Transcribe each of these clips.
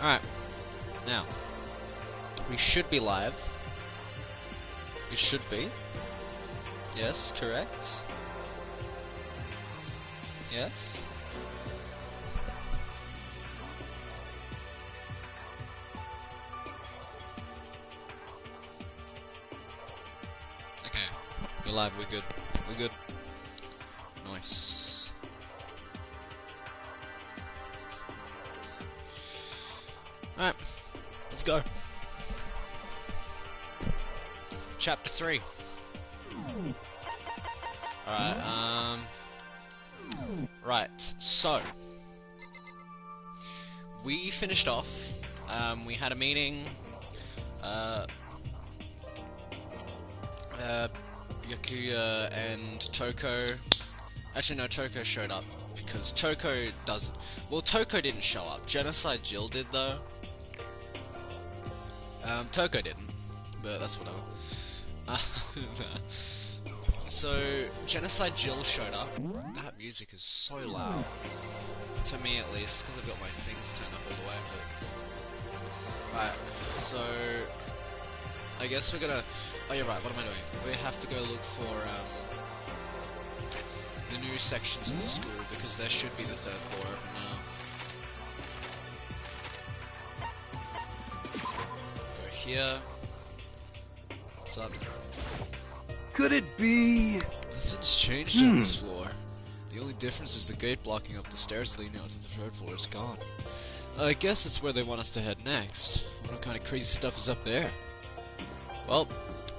Alright, now, we should be live. We should be. Yes, correct. Yes. Okay, we're live, we're good. We're good. Nice. Alright, let's go. Chapter 3. Alright, right, so we finished off, we had a meeting, Yakuya and Toko, actually no, Toko showed up, because Toko doesn't, well, Toko didn't show up, Genocide Jill did though. Toko didn't, but that's whatever. So, Genocide Jill showed up. That music is so loud. To me at least, because I've got my things turned up all the way, but... Right, so... I guess we're gonna... Oh, you're right, what am I doing? We have to go look for, the new sections of the school, because there should be the 3rd floor open now. Go here. What's up? Could it be? Nothing's changed on this floor. The only difference is the gate blocking up the stairs leading out to the 3rd floor is gone. I guess it's where they want us to head next. What kind of crazy stuff is up there? Well,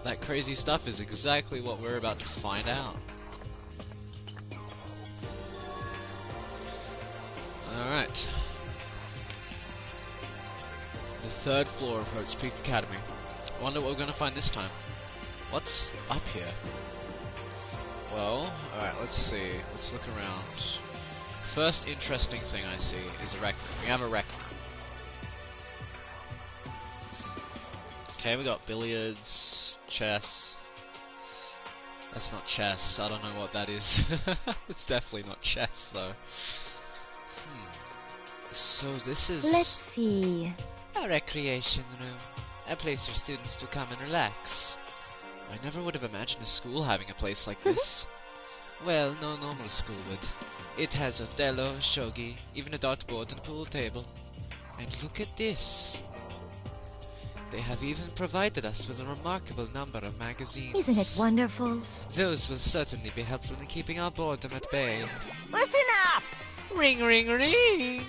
that crazy stuff is exactly what we're about to find out. Alright. The 3rd floor of Hope's Peak Academy. I wonder what we're gonna find this time. What's up here? Well, alright, let's see. Let's look around. First interesting thing I see is a rec room. We have a rec room. Okay, we got billiards, chess. That's not chess. I don't know what that is. It's definitely not chess, though. So this is... Let's see. A recreation room. A place for students to come and relax. I never would have imagined a school having a place like this. Well, no normal school would. It has Othello, shogi, even a dartboard and a pool table. And look at this. They have even provided us with a remarkable number of magazines. Isn't it wonderful? Those will certainly be helpful in keeping our boredom at bay. Listen up! Ring, ring, ring!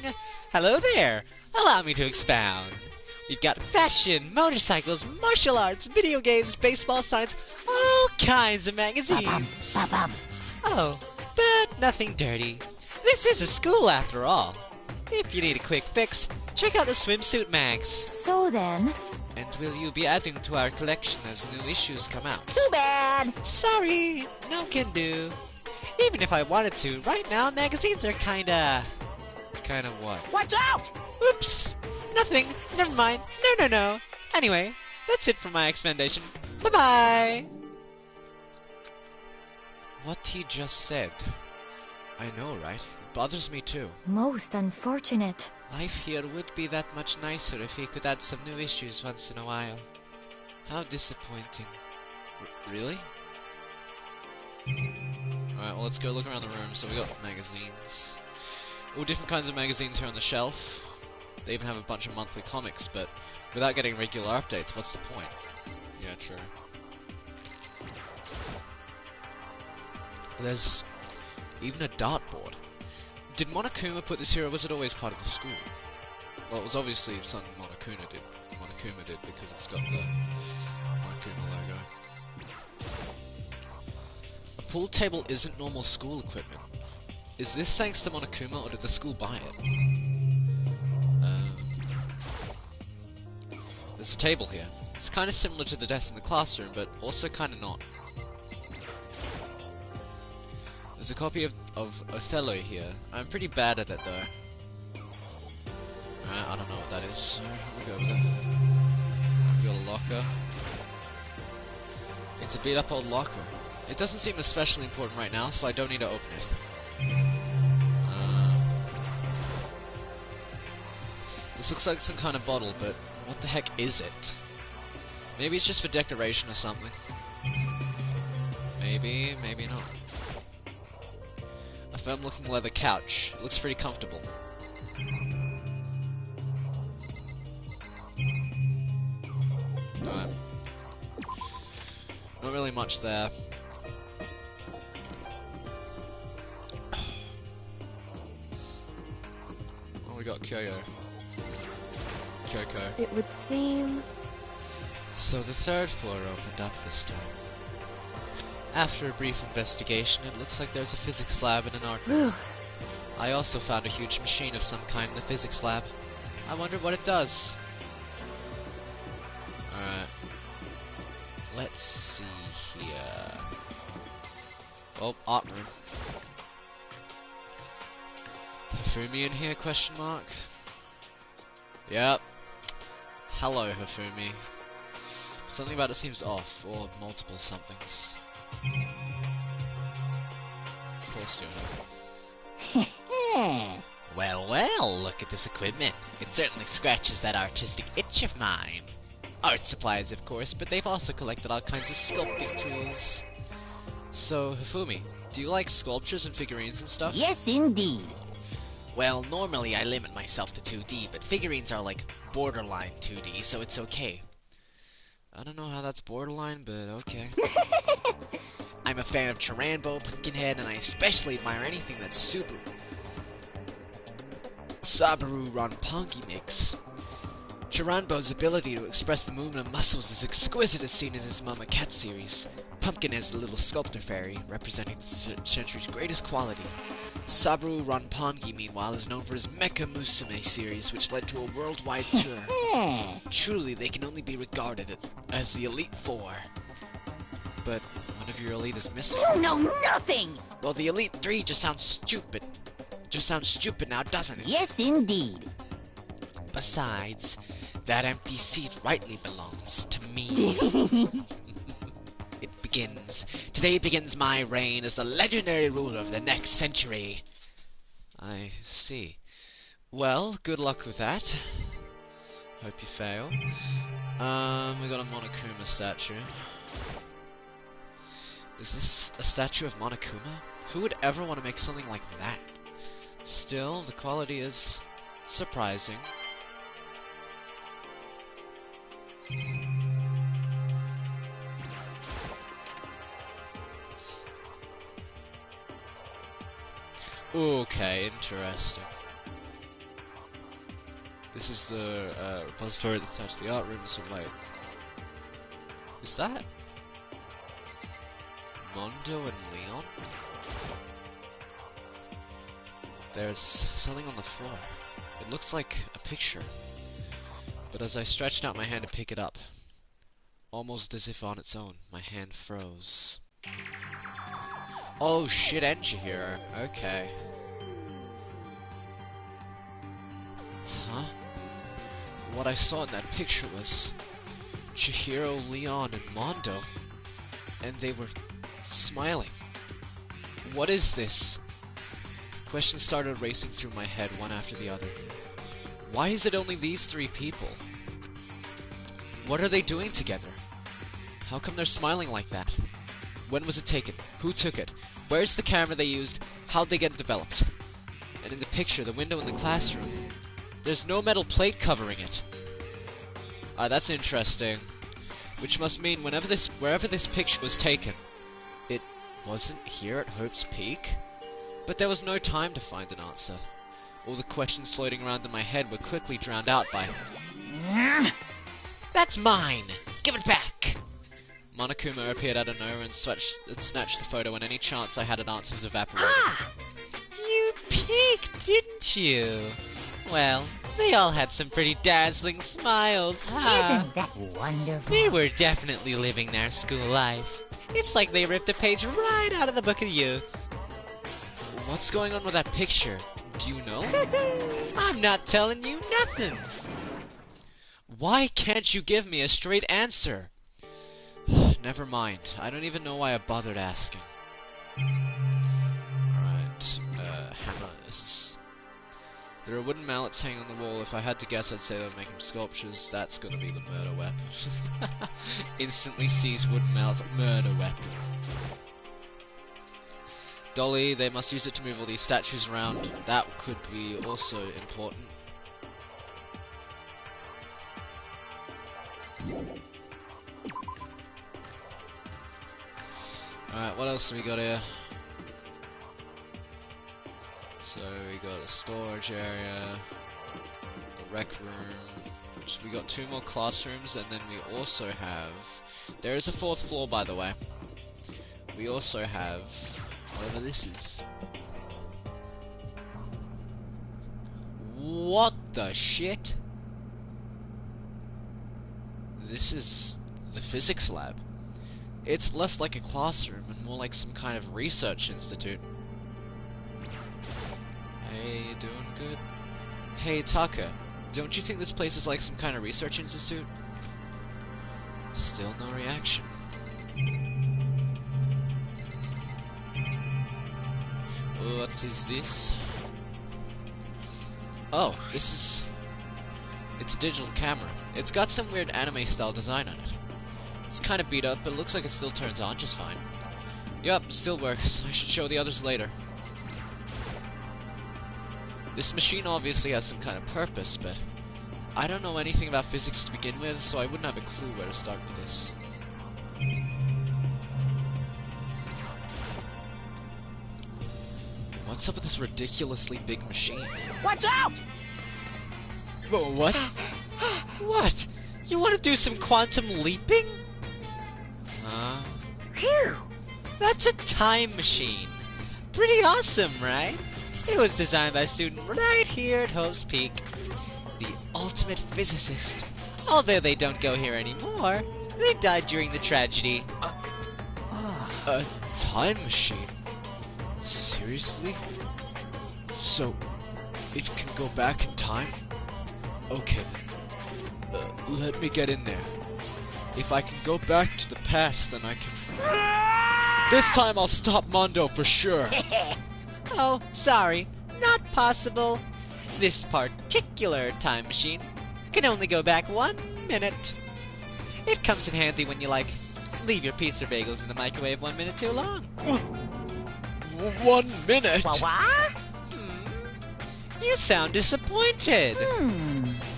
Hello there! Allow me to expound. We've got fashion, motorcycles, martial arts, video games, baseball signs, all kinds of magazines. Ba-bum. Oh, but nothing dirty. This is a school after all. If you need a quick fix, check out the swimsuit mags. So then... And will you be adding to our collection as new issues come out? Too bad! Sorry, no can do. Even if I wanted to, right now magazines are kinda what? Watch out! Oops! Nothing. Never mind. No. Anyway, that's it for my explanation. Bye-bye! What he just said. I know, right? It bothers me too. Most unfortunate. Life here would be that much nicer if he could add some new issues once in a while. How disappointing. Really? Alright, well let's go look around the room. So we got magazines. All different kinds of magazines here on the shelf. They even have a bunch of monthly comics, but without getting regular updates, what's the point? Yeah, true. There's even a dartboard. Did Monokuma put this here, or was it always part of the school? Well, it was obviously something Monokuma did because it's got the Monokuma logo. A pool table isn't normal school equipment. Is this thanks to Monokuma, or did the school buy it? There's a table here. It's kind of similar to the desk in the classroom, but also kind of not. There's a copy of Othello here. I'm pretty bad at it, though. I don't know what that is, so we'll go with it. We got a locker. It's a beat-up old locker. It doesn't seem especially important right now, so I don't need to open it. This looks like some kind of bottle, but what the heck is it? Maybe it's just for decoration or something. Maybe, maybe not. A firm-looking leather couch. It looks pretty comfortable. Alright. Not really much there. Oh, we got Kyoko. It would seem... So the third floor opened up this time. After a brief investigation, it looks like there's a physics lab and an art room. I also found a huge machine of some kind in the physics lab. I wonder what it does. Alright. Let's see here. Oh, art room. Hifumi in here, question mark? Yep. Hello, Hifumi. Something about it seems off, or multiple somethings. Of course you know. Well, well, look at this equipment. It certainly scratches that artistic itch of mine. Art supplies, of course, but they've also collected all kinds of sculpting tools. So, Hifumi, do you like sculptures and figurines and stuff? Yes, indeed. Well, normally I limit myself to 2D, but figurines are like borderline 2D, so it's okay. I don't know how that's borderline, but okay. I'm a fan of Chiranbo, Pumpkinhead, and I especially admire anything that's super... Sabaru Ronpongi Nix. Chiranbo's ability to express the movement of muscles is exquisite as seen in his Mama Cat series. Pumpkin is the little sculptor fairy, representing the century's greatest quality. Sabaru Ronpongi, meanwhile, is known for his Mecha Musume series, which led to a worldwide tour. Truly, they can only be regarded as the Elite Four. But one of your elite is missing. You know nothing! Well, the Elite Three just sounds stupid. Just sounds stupid now, doesn't it? Yes, indeed. Besides, that empty seat rightly belongs to me. Today begins my reign as the legendary ruler of the next century. I see. Well, good luck with that. Hope you fail. We got a Monokuma statue. Is this a statue of Monokuma? Who would ever want to make something like that? Still, the quality is surprising. Okay, interesting. This is the repository that's attached to the art room, so wait. Is that Mondo and Leon? There's something on the floor. It looks like a picture. But as I stretched out my hand to pick it up, almost as if on its own, my hand froze. Oh shit, Enji here. Okay. Huh? What I saw in that picture was Chihiro, Leon, and Mondo. And they were smiling. What is this? Questions started racing through my head, one after the other. Why is it only these three people? What are they doing together? How come they're smiling like that? When was it taken? Who took it? Where's the camera they used? How'd they get it developed? And in the picture, the window in the classroom, there's no metal plate covering it. That's interesting. Which must mean wherever this picture was taken, it wasn't here at Hope's Peak? But there was no time to find an answer. All the questions floating around in my head were quickly drowned out by... That's mine! Give it back! Monokuma appeared out of nowhere and snatched the photo, and any chance I had at answers evaporated. Ah! You peeked, didn't you? Well, they all had some pretty dazzling smiles, huh? Isn't that wonderful? They were definitely living their school life. It's like they ripped a page right out of the Book of Youth. What's going on with that picture? Do you know? I'm not telling you nothing. Why can't you give me a straight answer? Never mind. I don't even know why I bothered asking. Alright, hammers. There are wooden mallets hanging on the wall. If I had to guess, I'd say they're making sculptures. That's gonna be the murder weapon. Instantly sees wooden mallets. Murder weapon. Dolly, they must use it to move all these statues around. That could be also important. Alright, what else do we got here? So we got a storage area, a rec room. So we got 2 more classrooms, and then we also have... There is a 4th floor, by the way. We also have... whatever this is. What the shit? This is the physics lab. It's less like a classroom and more like some kind of research institute. Hey, you doing good? Hey, Taka, don't you think this place is like some kind of research institute? Still no reaction. What is this? Oh, this is... It's a digital camera. It's got some weird anime-style design on it. It's kind of beat up, but it looks like it still turns on just fine. Yup, still works. I should show the others later. This machine obviously has some kind of purpose, but I don't know anything about physics to begin with, so I wouldn't have a clue where to start with this. What's up with this ridiculously big machine? Watch out! Whoa, what? What? You want to do some quantum leaping? Huh? Phew! That's a time machine. Pretty awesome, right? It was designed by a student right here at Hope's Peak. The ultimate physicist. Although they don't go here anymore, they died during the tragedy. A time machine? Seriously? So, it can go back in time? Okay then. Let me get in there. If I can go back to the past, then I can... This time I'll stop Mondo for sure. Oh, sorry. Not possible. This particular time machine can only go back 1 minute. It comes in handy when you, like, leave your pizza bagels in the microwave 1 minute too long. 1 minute? What? You sound disappointed.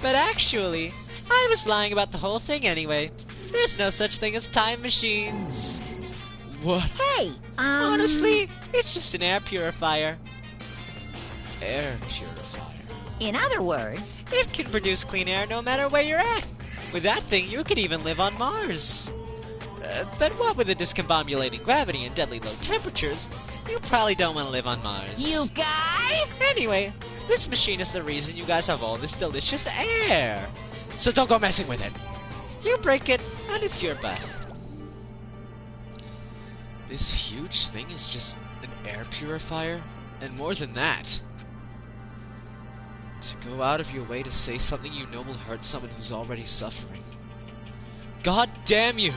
But actually, I was lying about the whole thing anyway. There's no such thing as time machines. What? Hey, Honestly, it's just an air purifier. Air purifier. In other words, It can produce clean air no matter where you're at. With that thing, you could even live on Mars. But what with the discombobulating gravity and deadly low temperatures, you probably don't want to live on Mars. you guys? Anyway, this machine is the reason you guys have all this delicious air. So don't go messing with it. You break it, and it's your butt. This huge thing is just an air purifier? And more than that, to go out of your way to say something you know will hurt someone who's already suffering. God damn you!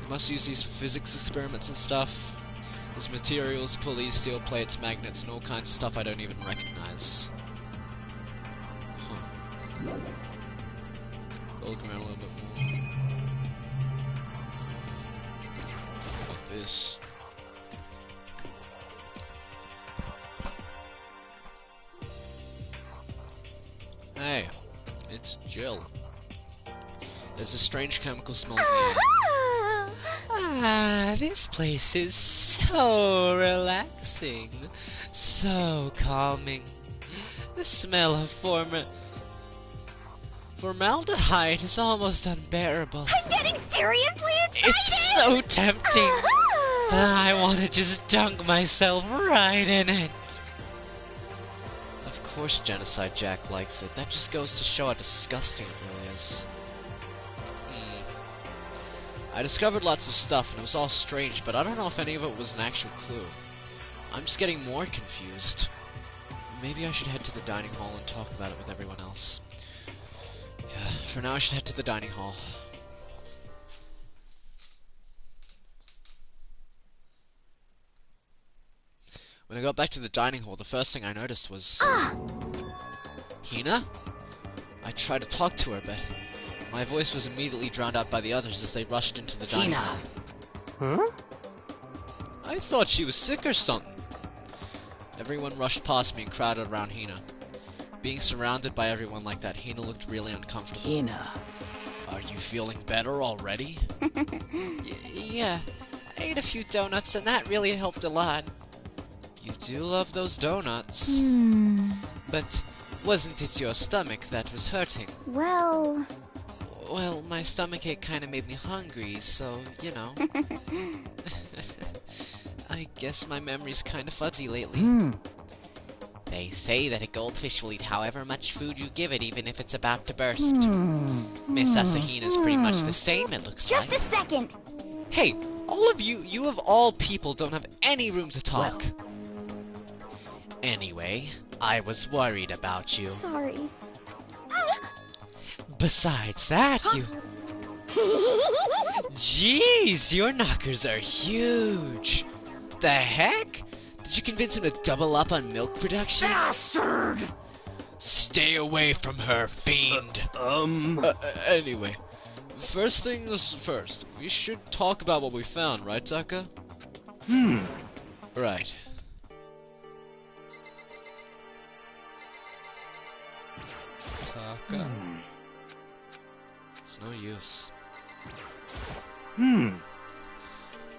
You must use these physics experiments and stuff. There's materials, pulleys, steel plates, magnets, and all kinds of stuff I don't even recognize. Huh. Look around a little bit more. Like this. Hey, it's Jill. There's a strange chemical smell in the air. Ah, this place is so relaxing, so calming. The smell of formaldehyde is almost unbearable. I'm getting seriously excited! It's so tempting. I want to just dunk myself right in it. Of course Genocide Jack likes it. That just goes to show how disgusting it really is. I discovered lots of stuff, and it was all strange, but I don't know if any of it was an actual clue. I'm just getting more confused. Maybe I should head to the dining hall and talk about it with everyone else. Yeah, for now I should head to the dining hall. When I got back to the dining hall, the first thing I noticed was... Hina? I tried to talk to her, but my voice was immediately drowned out by the others as they rushed into the dining hall. Huh? I thought she was sick or something. Everyone rushed past me and crowded around Hina. Being surrounded by everyone like that, Hina looked really uncomfortable. Hina. Are you feeling better already? Yeah. I ate a few donuts and that really helped a lot. You do love those donuts. But wasn't it your stomach that was hurting? Well, Well, my stomachache kinda made me hungry, so, you know. I guess my memory's kinda fuzzy lately. They say that a goldfish will eat however much food you give it, even if it's about to burst. Miss Asahina's pretty much the same, it looks just like. a second. Hey, all of you of all people don't have any room to talk. Anyway, I was worried about you. Sorry. Besides that, you... Jeez, your knockers are huge. The heck? Did you convince him to double up on milk production? Bastard! Stay away from her, fiend. Anyway, first things first. We should talk about what we found, right, Taka? Right. Taka. It's no use.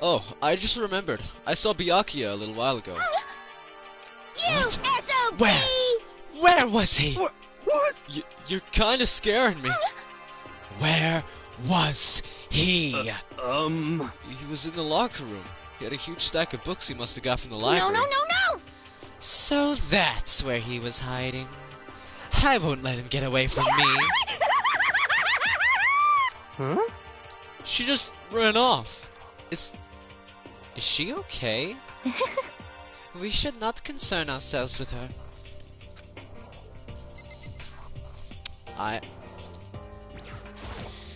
Oh, I just remembered. I saw Byakuya a little while ago. You SOB! Where was he? What? You're kind of scaring me. Where was he? He He was in the locker room. He had a huge stack of books he must have got from the No, library. no, no, no! So that's where he was hiding. I won't let him get away from me. Huh? She just ran off. Is she okay? We should not concern ourselves with her.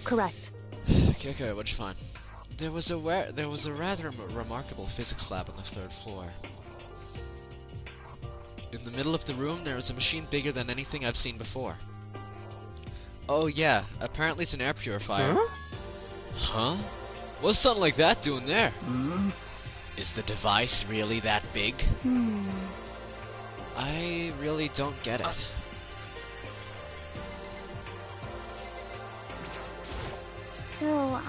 Correct. Okay, what'd you find? There was a rather remarkable physics lab on the 3rd floor. In the middle of the room, there was a machine bigger than anything I've seen before. Oh yeah, apparently it's an air purifier. Huh? What's something like that doing there? Is the device really that big? I really don't get it. So,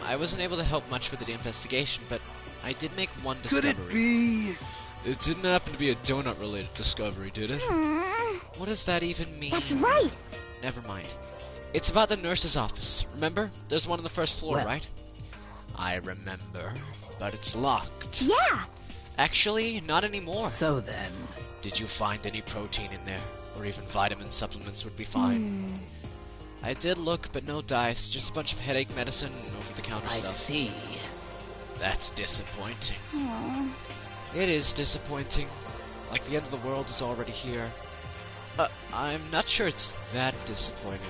I wasn't able to help much with the investigation, but I did make one Could discovery. it be? It didn't happen to be a donut-related discovery, did it? What does that even mean? that's right. Never mind. It's about the nurse's office. Remember? There's one on the 1st floor, right? I remember, but it's locked. Yeah. Actually, not anymore. So then... Did you find any protein in there? Or even vitamin supplements would be fine. I did look, but no dice. Just a bunch of headache medicine and over-the-counter I stuff. see. That's disappointing. It is disappointing. Like the end of the world is already here. I'm not sure it's that disappointing.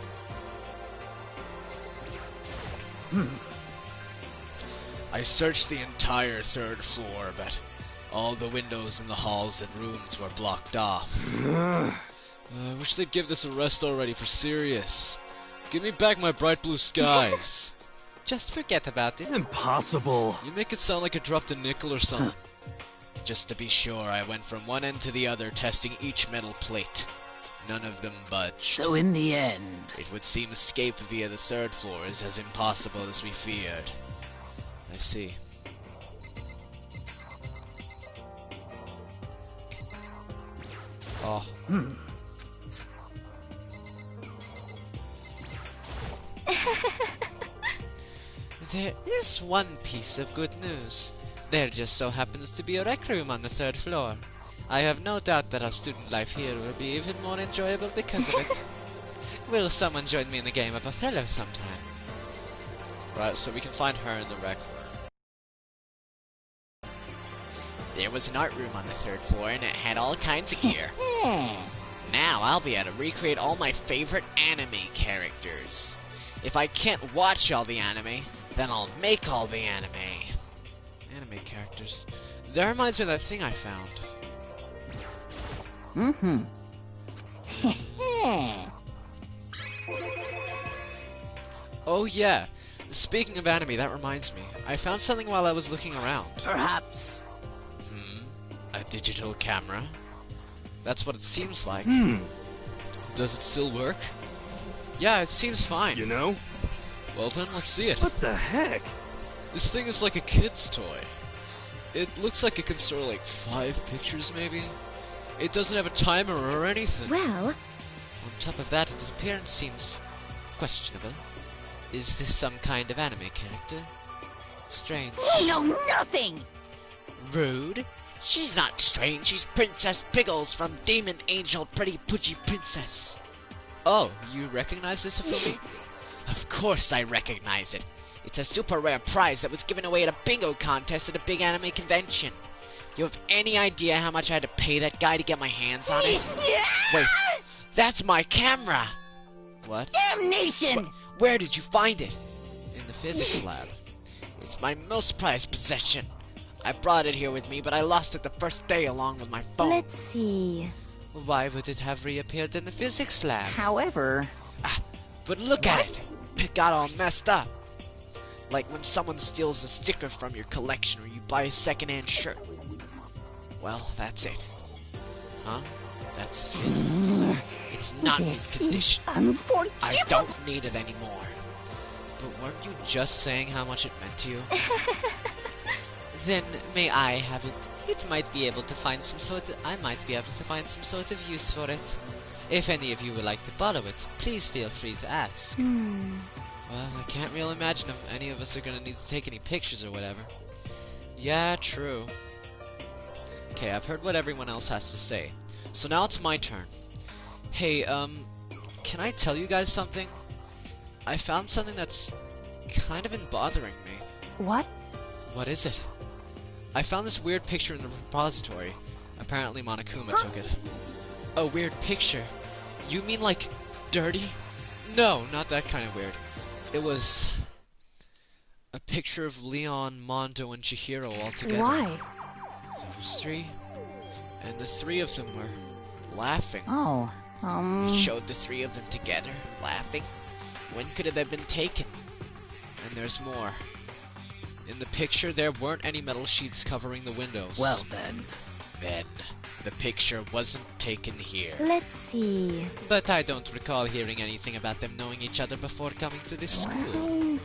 I searched the entire 3rd floor, but all the windows in the halls and rooms were blocked off. I wish they'd give this a rest already, for serious. Give me back my bright blue skies. Just forget about it. Impossible. You make it sound like I dropped a nickel or something. Just to be sure, I went from one end to the other, testing each metal plate. None of them budged. So in the end... It would seem escape via the 3rd floor is as impossible as we feared. I see. Oh. There is one piece of good news. There just so happens to be a rec room on the 3rd floor. I have no doubt that our student life here will be even more enjoyable because of it. Will someone join me in a game of Othello sometime? Right, so we can find her in the rec room. There was an art room on the 3rd floor and it had all kinds of gear. Now I'll be able to recreate all my favorite anime characters. If I can't watch all the anime, then I'll make all the anime. Anime characters. That reminds me of that thing I found. Mm-hmm. Oh yeah, speaking of anime, that reminds me. I found something while I was looking around. Perhaps. A digital camera? That's what it seems like. Does it still work? Yeah, it seems fine. You know? Well then, let's see it. What the heck? This thing is like a kid's toy. It looks like it can store like 5 pictures maybe. It doesn't have a timer or anything. Well, On top of that, its appearance seems questionable. Is this some kind of anime character? Strange. You know nothing! Rude? She's not strange. She's Princess Pickles from Demon Angel Pretty Pudgy Princess. Oh, you recognize this Afumi? Of course I recognize it. It's a super rare prize that was given away at a bingo contest at a big anime convention. You have any idea how much I had to pay that guy to get my hands on it? Wait, that's my camera! What? Damnation! Where did you find it? In the physics lab. It's my most prized possession. I brought it here with me, but I lost it the first day along with my phone. let's see. Why would it have reappeared in the physics lab? However, But look at it! It got all messed up. Like when someone steals a sticker from your collection or you buy a second-hand shirt. Well, that's it. Huh? That's it? It's not in this is condition. unforgivable! I don't need it anymore. But weren't you just saying how much it meant to you? Then may I have it? It might be able to find some sort of... I might be able to find some sort of use for it. If any of you would like to borrow it, please feel free to ask. Well, I can't really imagine if any of us are gonna need to take any pictures or whatever. Yeah, true. Okay, I've heard what everyone else has to say. So now it's my turn. Hey, can I tell you guys something? I found something that's kind of been bothering me. What? What is it? I found this weird picture in the repository. Apparently Monokuma took it. A weird picture? You mean like dirty? No, not that kind of weird. It was a picture of Leon, Mondo, and Chihiro all together. Why? Those 3? And the 3 of them were laughing. Oh, It showed the 3 of them together, laughing. When could it have been taken? And there's more. In the picture, there weren't any metal sheets covering the windows. well then. Then, the picture wasn't taken here. Let's see. But I don't recall hearing anything about them knowing each other before coming to this school. Well,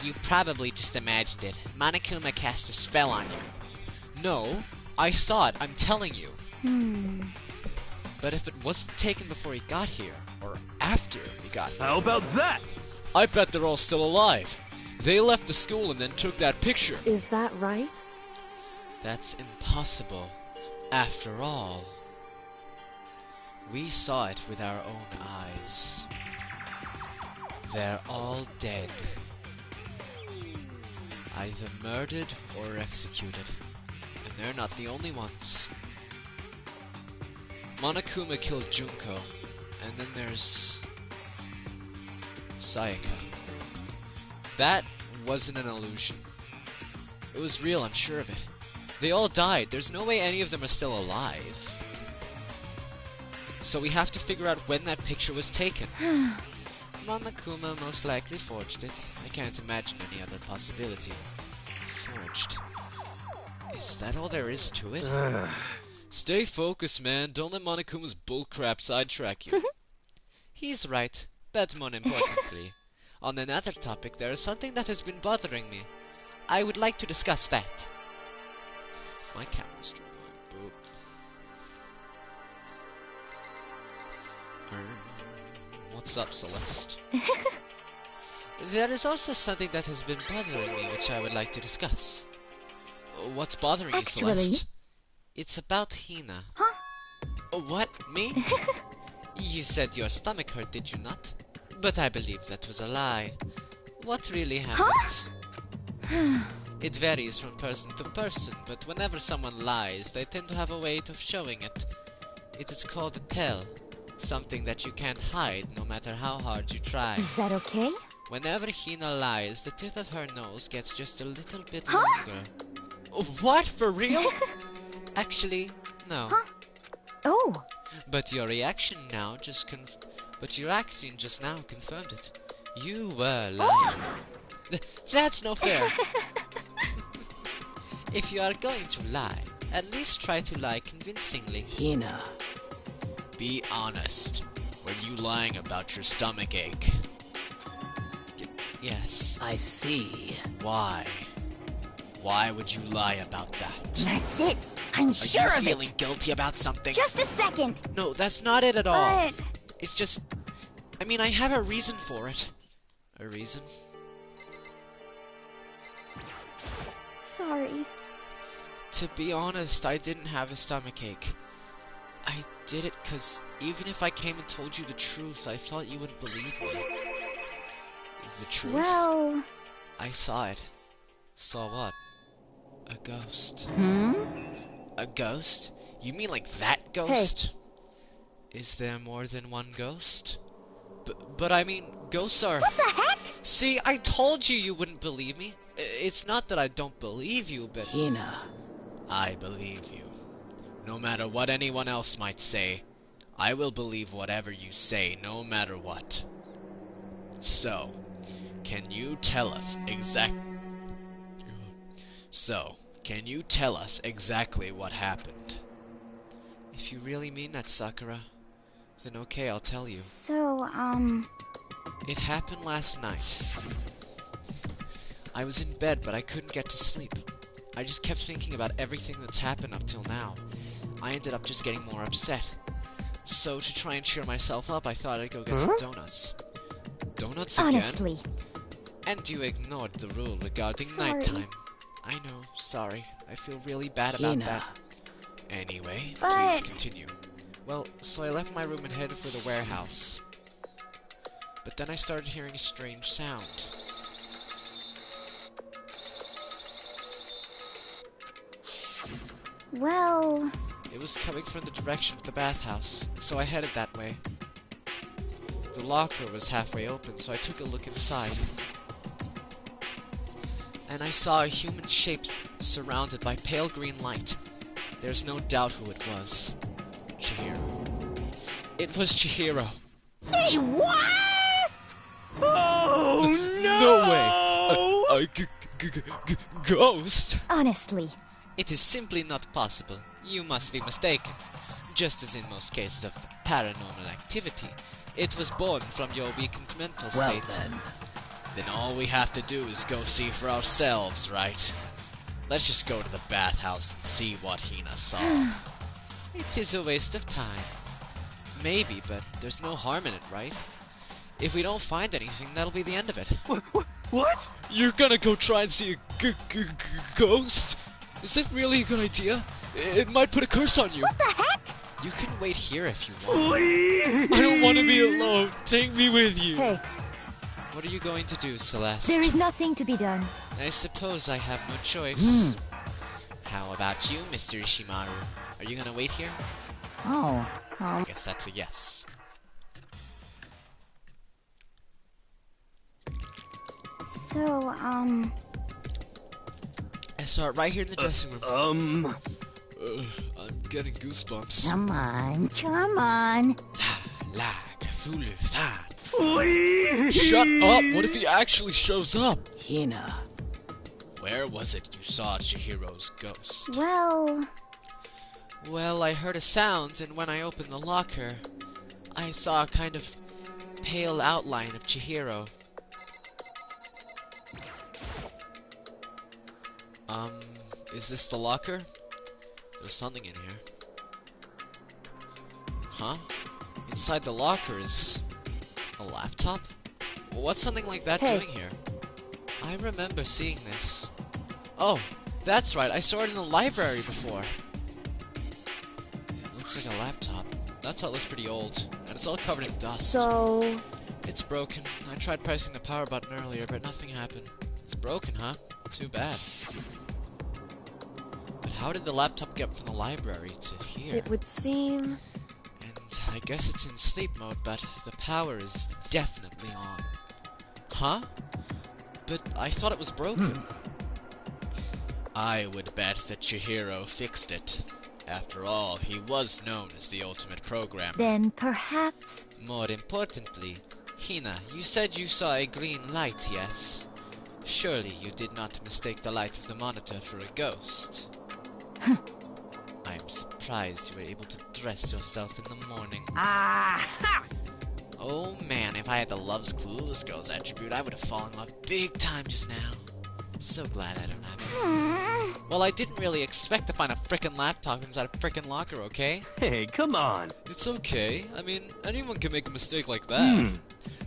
You probably just imagined it. Monokuma cast a spell on you. No, I saw it, I'm telling you. hmm. But if it wasn't taken before he got here, or after he got here, How about that? I bet they're all still alive. They left the school and then took that picture. Is that right? That's impossible. After all, we saw it with our own eyes. They're all dead. Either murdered or executed. And they're not the only ones. Monokuma killed Junko. And then there's... Sayaka. That wasn't an illusion. It was real, I'm sure of it. They all died. There's no way any of them are still alive. So we have to figure out when that picture was taken. Monokuma most likely forged it. I can't imagine any other possibility. Forged. Is that all there is to it? Stay focused, man. Don't let Monokuma's bullcrap sidetrack you. He's right. But more importantly, on another topic, there is something that has been bothering me. I would like to discuss that. My camera's trying. What's up, Celeste? There is also something that has been bothering me, which I would like to discuss. What's bothering you, Celeste? It's about Hina. Huh? What? Me? You said your stomach hurt, did you not? But I believe that was a lie. What really happened? It varies from person to person, but whenever someone lies, they tend to have a way of showing it. It is called a tell. Something that you can't hide, no matter how hard you try. Is that okay? Whenever Hina lies, the tip of her nose gets just a little bit longer. What? For real? Actually, no. Huh? Oh, But your reaction now just but your action just now confirmed it. You were lying. That's no fair. If you are going to lie, at least try to lie convincingly. Hina. Be honest. Were you lying about your stomach ache? Yes. I see. Why? Why would you lie about that? That's it. I'm Are sure you of feeling it. guilty about something? Just a second. No, that's not it at all. But It's just... I mean, I have a reason for it. A reason? sorry. To be honest, I didn't have a stomachache. I did it because even if I came and told you the truth, I thought you wouldn't believe me. The truth? Well, I saw it. Saw what? A ghost. A ghost? You mean like that ghost? Is there more than one ghost? But I mean, ghosts are... what the heck? See, I told you you wouldn't believe me. It's not that I don't believe you, but... Hina. I believe you. No matter what anyone else might say, I will believe whatever you say, no matter what. So, can you tell us exactly what happened? If you really mean that, Sakura, then okay, I'll tell you. so, It happened last night. I was in bed, but I couldn't get to sleep. I just kept thinking about everything that's happened up till now. I ended up just getting more upset. So, to try and cheer myself up, I thought I'd go get some donuts. Donuts again? honestly. And you ignored the rule regarding Sorry. nighttime. I know, sorry. I feel really bad about Hina. that. Anyway, But- please continue. Well, so I left my room and headed for the warehouse. But then I started hearing a strange sound. Well, It was coming from the direction of the bathhouse, so I headed that way. The locker was halfway open, so I took a look inside. And I saw a human shape surrounded by pale green light. There's no doubt who it was. Chihiro. It was Chihiro. Say what? Oh No way! Ghost? honestly. It is simply not possible. You must be mistaken. Just as in most cases of paranormal activity, it was born from your weakened mental Well state. Then all we have to do is go see for ourselves, right? Let's just go to the bathhouse and see what Hina saw. It is a waste of time. Maybe, but there's no harm in it, right? If we don't find anything, that'll be the end of it. What? You're gonna go try and see a ghost? Is that really a good idea? It might put a curse on you. What the heck? You can wait here if you want. Please. I don't want to be alone. Take me with you. Hey, What are you going to do, Celeste? there is nothing to be done. I suppose I have no choice. How about you, Mr. Ishimaru? Are you gonna wait here? Oh. I guess that's a yes. So, I saw it right here in the dressing room. I'm getting goosebumps. Come on, come on. La Cthulhu Than. Please. Shut up! What if he actually shows up? Hina. Where was it you saw Chihiro's ghost? Well, I heard a sound, and when I opened the locker, I saw a kind of pale outline of Chihiro. Is this the locker? There's something in here. Huh? Inside the locker is a laptop? What's something like that Hey. doing here? I remember seeing this. Oh, that's right, I saw it in the library before. It looks like a laptop. That top looks pretty old, and it's all covered in dust. so, It's broken. I tried pressing the power button earlier, but nothing happened. It's broken, huh? Too bad. But how did the laptop get from the library to here? it would seem... And I guess it's in sleep mode, but the power is definitely on. Huh? But I thought it was broken. I would bet that Chihiro fixed it. After all, he was known as the ultimate programmer. Then perhaps... More importantly, Hina, you said you saw a green light, yes? Surely you did not mistake the light of the monitor for a ghost. I'm surprised you were able to dress yourself in the morning. Aha! Oh man, if I had the Love's Clueless Girls attribute, I would have fallen in love big time just now. So glad I don't have it. Well, I didn't really expect to find a frickin' laptop inside a frickin' locker, okay? Hey, come on. It's okay. I mean, anyone can make a mistake like that.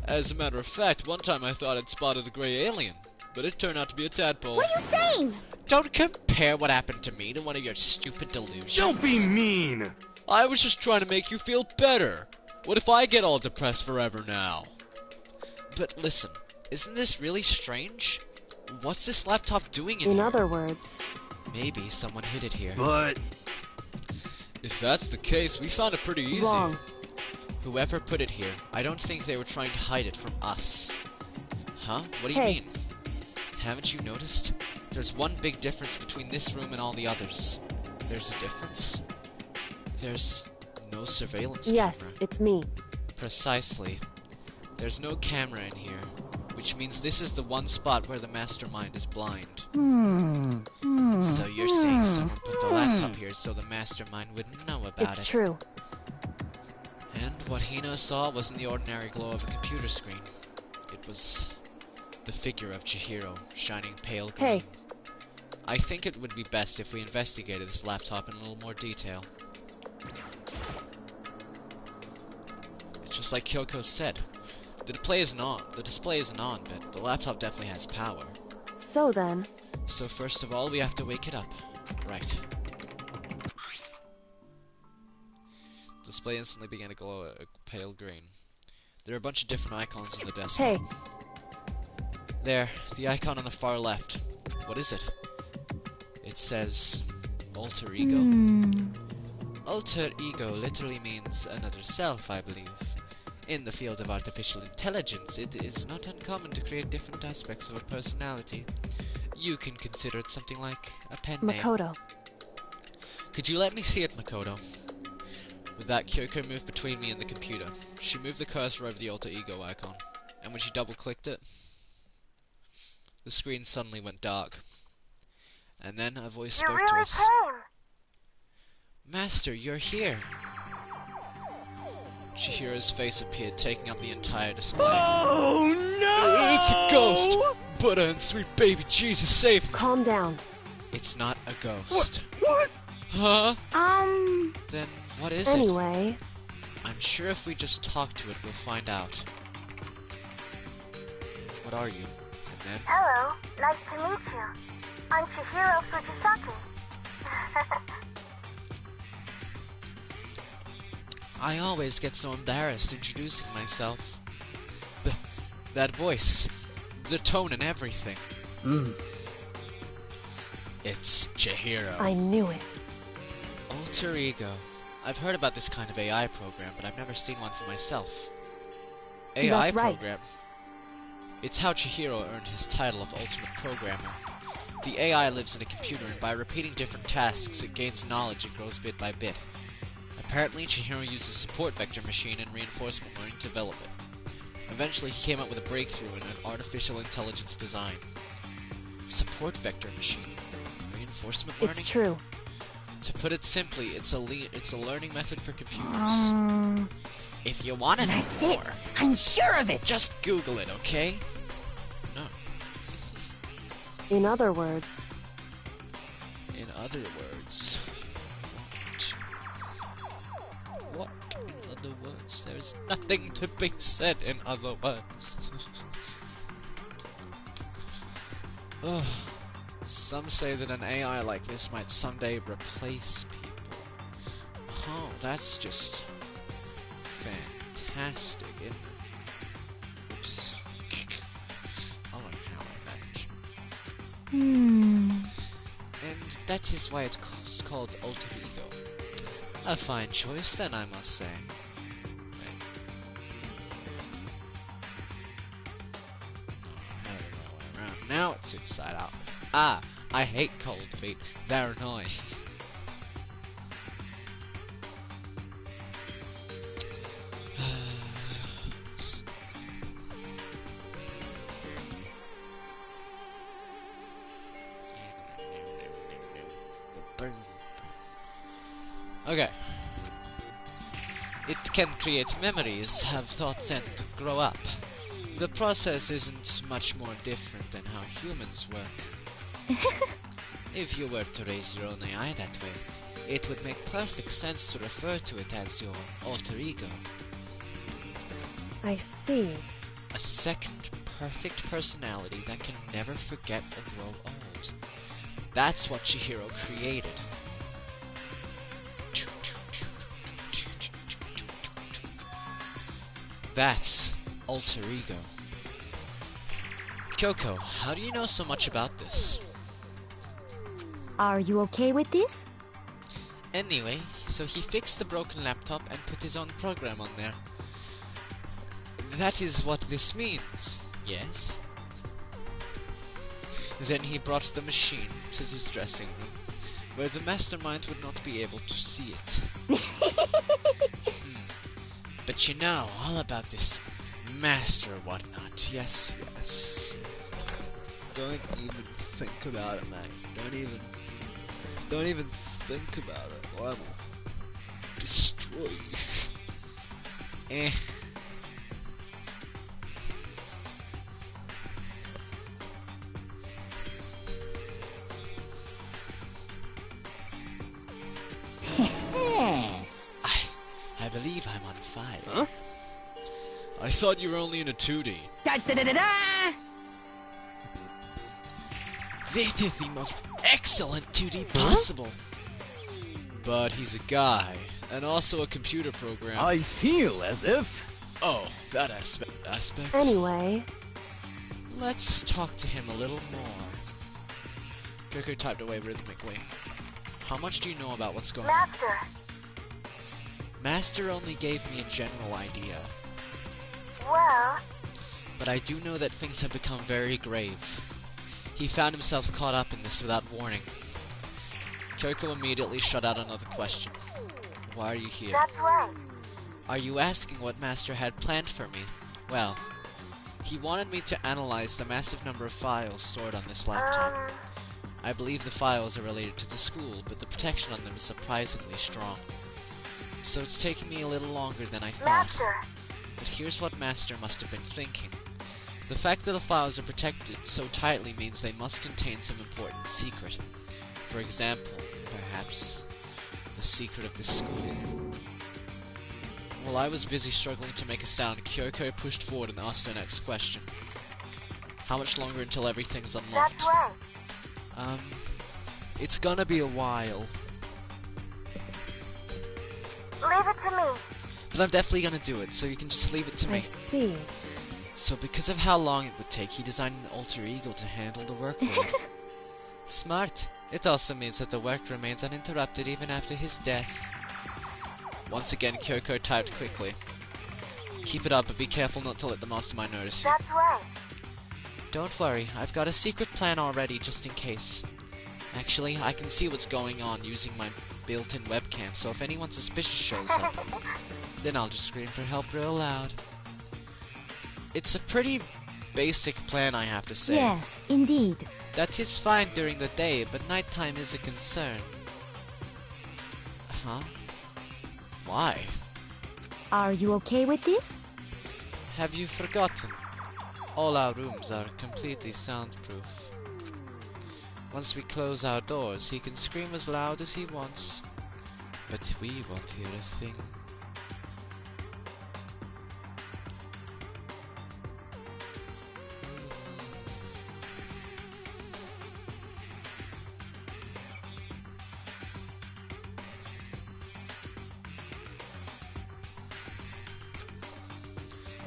As a matter of fact, one time I thought I'd spotted a gray alien, but it turned out to be a tadpole. What are you saying? Don't compare what happened to me to one of your stupid delusions. Don't be mean. I was just trying to make you feel better. What if I get all depressed forever now? But listen, isn't this really strange? What's this laptop doing in In here? other words, Maybe someone hid it here. But If that's the case, we found it pretty easy. wrong. Whoever put it here, I don't think they were trying to hide it from us. Huh? What do you Hey. mean? Haven't you noticed? There's one big difference between this room and all the others. There's a difference? There's no surveillance Yes, camera. it's me. Precisely. There's no camera in here, which means this is the one spot where the mastermind is blind. So you're saying someone put the laptop here so the mastermind wouldn't know about It's it. true. And what Hina saw wasn't the ordinary glow of a computer screen. It was the figure of Chihiro, shining pale green. Hey. I think it would be best if we investigated this laptop in a little more detail. It's just like Kyoko said. The display isn't on, but the laptop definitely has power. So then, So first of all, we have to wake it up. Right. Display instantly began to glow a pale green. There are a bunch of different icons on the desktop. hey, There, the icon on the far left. What is it? It says alter ego. Alter ego literally means another self, I believe. In the field of artificial intelligence, it is not uncommon to create different aspects of a personality. You can consider it something like a pen name. Makoto. Could you let me see it, Makoto? With that, Kyoko moved between me and the computer. She moved the cursor over the alter ego icon, and when she double-clicked it, the screen suddenly went dark. And then a voice spoke to us. Master, you're here. Chihiro's face appeared, taking up the entire display. oh no! It's a ghost! Buddha and sweet baby Jesus, save me! Calm down. It's not a ghost. What? Huh? Um... Then what is it? Anyway, I'm sure if we just talk to it, we'll find out. What are you? And then... Hello, nice to meet you. I'm Chihiro Fujisaki. I always get so embarrassed introducing myself. That voice. The tone and everything. It's Chihiro. I knew it. Alter ego. I've heard about this kind of AI program, but I've never seen one for myself. AI That's right. program? It's how Chihiro earned his title of Ultimate Programmer. The AI lives in a computer, and by repeating different tasks, it gains knowledge and grows bit by bit. Apparently, Chihiro used a support vector machine and reinforcement learning to develop it. Eventually, he came up with a breakthrough in an artificial intelligence design. Support vector machine? Reinforcement learning? It's true. To put it simply, it's a learning method for computers. If you want to know That's it. more, I'm sure of it. Just Google it, okay? No. In other words, In other words... What? In other words? There's nothing to be said in other words. Ugh. Some say that an AI like this might someday replace people. Oh, that's just fantastic, isn't it? Oops. I don't know how I managed. And that is why it's called alter ego. A fine choice, then, I must say. Right. Oh, how did I went around? Now it's inside out. Ah, I hate cold feet. They're annoying. Okay. It can create memories, have thoughts, and grow up. The process isn't much more different than how humans work. If you were to raise your own AI that way, it would make perfect sense to refer to it as your alter ego. I see. A second perfect personality that can never forget or grow old. That's what Chihiro created. That's alter ego. Kyoko, how do you know so much about this? Are you okay with this? Anyway, so he fixed the broken laptop and put his own program on there. That is what this means, yes? Then he brought the machine to his dressing room, where the mastermind would not be able to see it. But you know all about this master whatnot. Yes, yes. Don't even think about it, man. Don't even think about it, or I will destroy you. Eh. I believe I'm on fire. Huh? I thought you were only in a 2D. Da da da da da! This is the most excellent 2D possible. But he's a guy, and also a computer program. I feel as if... Oh, that aspect. Anyway, Let's talk to him a little more. Kyoko typed away rhythmically. How much do you know about what's going on? Master, Master only gave me a general idea, well, but I do know that things have become very grave. He found himself caught up in this without warning. Kyoko immediately shut out another question. Why are you here? that's right. Are you asking what Master had planned for me? Well, he wanted me to analyze the massive number of files stored on this laptop. I believe the files are related to the school, but the protection on them is surprisingly strong. So it's taking me a little longer than I thought. Master, But here's what Master must have been thinking. The fact that the files are protected so tightly means they must contain some important secret. For example, perhaps, the secret of this school. While I was busy struggling to make a sound, Kyoko pushed forward and asked her next question. How much longer until everything's unlocked? that's right. It's gonna be a while. Leave it to me. But I'm definitely gonna do it, so you can just leave it to I me. see. So because of how long it would take, he designed an alter ego to handle the workload. Smart. It also means that the work remains uninterrupted even after his death. Once again, Kyoko typed quickly. Keep it up, but be careful not to let the mastermind notice you. That's right. Don't worry, I've got a secret plan already, just in case. Actually, I can see what's going on using my built-in webcam, so if anyone suspicious shows up, then I'll just scream for help real loud. It's a pretty basic plan, I have to say. Yes, indeed. That is fine during the day, but nighttime is a concern. Huh? Why? Are you okay with this? Have you forgotten? All our rooms are completely soundproof. Once we close our doors, he can scream as loud as he wants, but we won't hear a thing.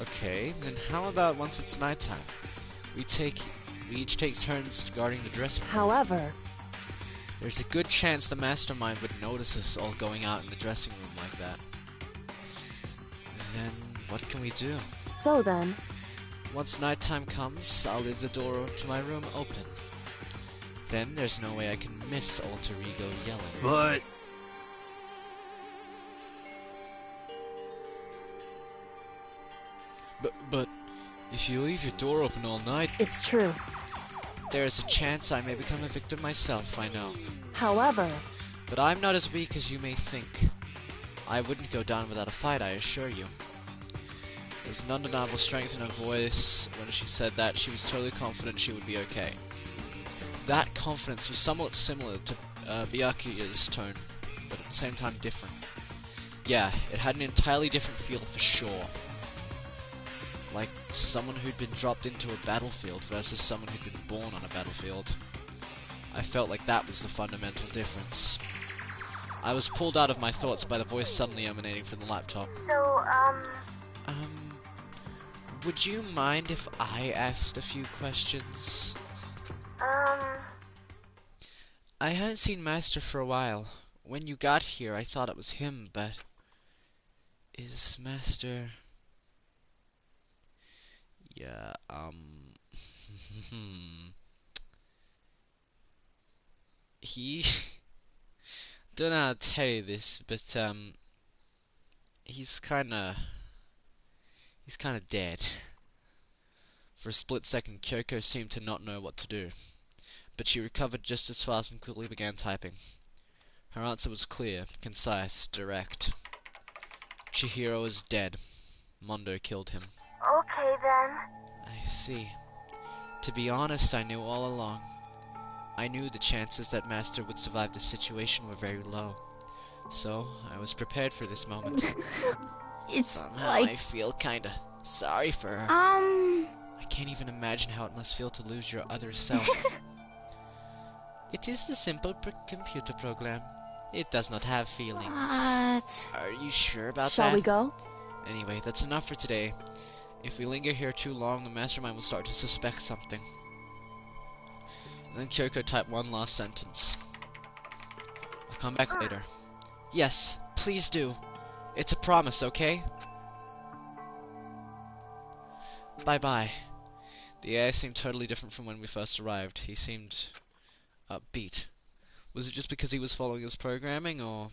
Okay, then how about once it's nighttime? We each take turns guarding the dressing room. However, There's a good chance the mastermind would notice us all going out in the dressing room like that. Then what can we do? so then, Once nighttime comes, I'll leave the door to my room open. Then there's no way I can miss Alter Ego yelling. But... But, if you leave your door open all night, It's true. there's a chance I may become a victim myself, I know. However, But I'm not as weak as you may think. I wouldn't go down without a fight, I assure you. There's an undeniable strength in her voice. When she said that, she was totally confident she would be okay. That confidence was somewhat similar to Byakuya's tone, but at the same time different. Yeah, it had an entirely different feel for sure. Like someone who'd been dropped into a battlefield versus someone who'd been born on a battlefield. I felt like that was the fundamental difference. I was pulled out of my thoughts by the voice suddenly emanating from the laptop. So, Would you mind if I asked a few questions? I hadn't seen Master for a while. When you got here, I thought it was him, but... Is Master... Yeah, He... Don't know how to tell you this, but, He's kinda dead. For a split second, Kyoko seemed to not know what to do. But she recovered just as fast and quickly began typing. Her answer was clear, concise, direct. Chihiro is dead. Mondo killed him. okay then. I see. To be honest, I knew all along. I knew the chances that Master would survive the situation were very low. So, I was prepared for this moment. it's Somehow like... I feel kinda sorry for her. I can't even imagine how it must feel to lose your other self. It is a simple computer program. It does not have feelings. What? Are you sure about Shall that? we go? Anyway, that's enough for today. If we linger here too long, the mastermind will start to suspect something. And then Kyoko typed one last sentence. I'll come back later. Yes, please do. It's a promise, okay? Bye-bye. The AI seemed totally different from when we first arrived. He seemed upbeat. Was it just because he was following his programming, or...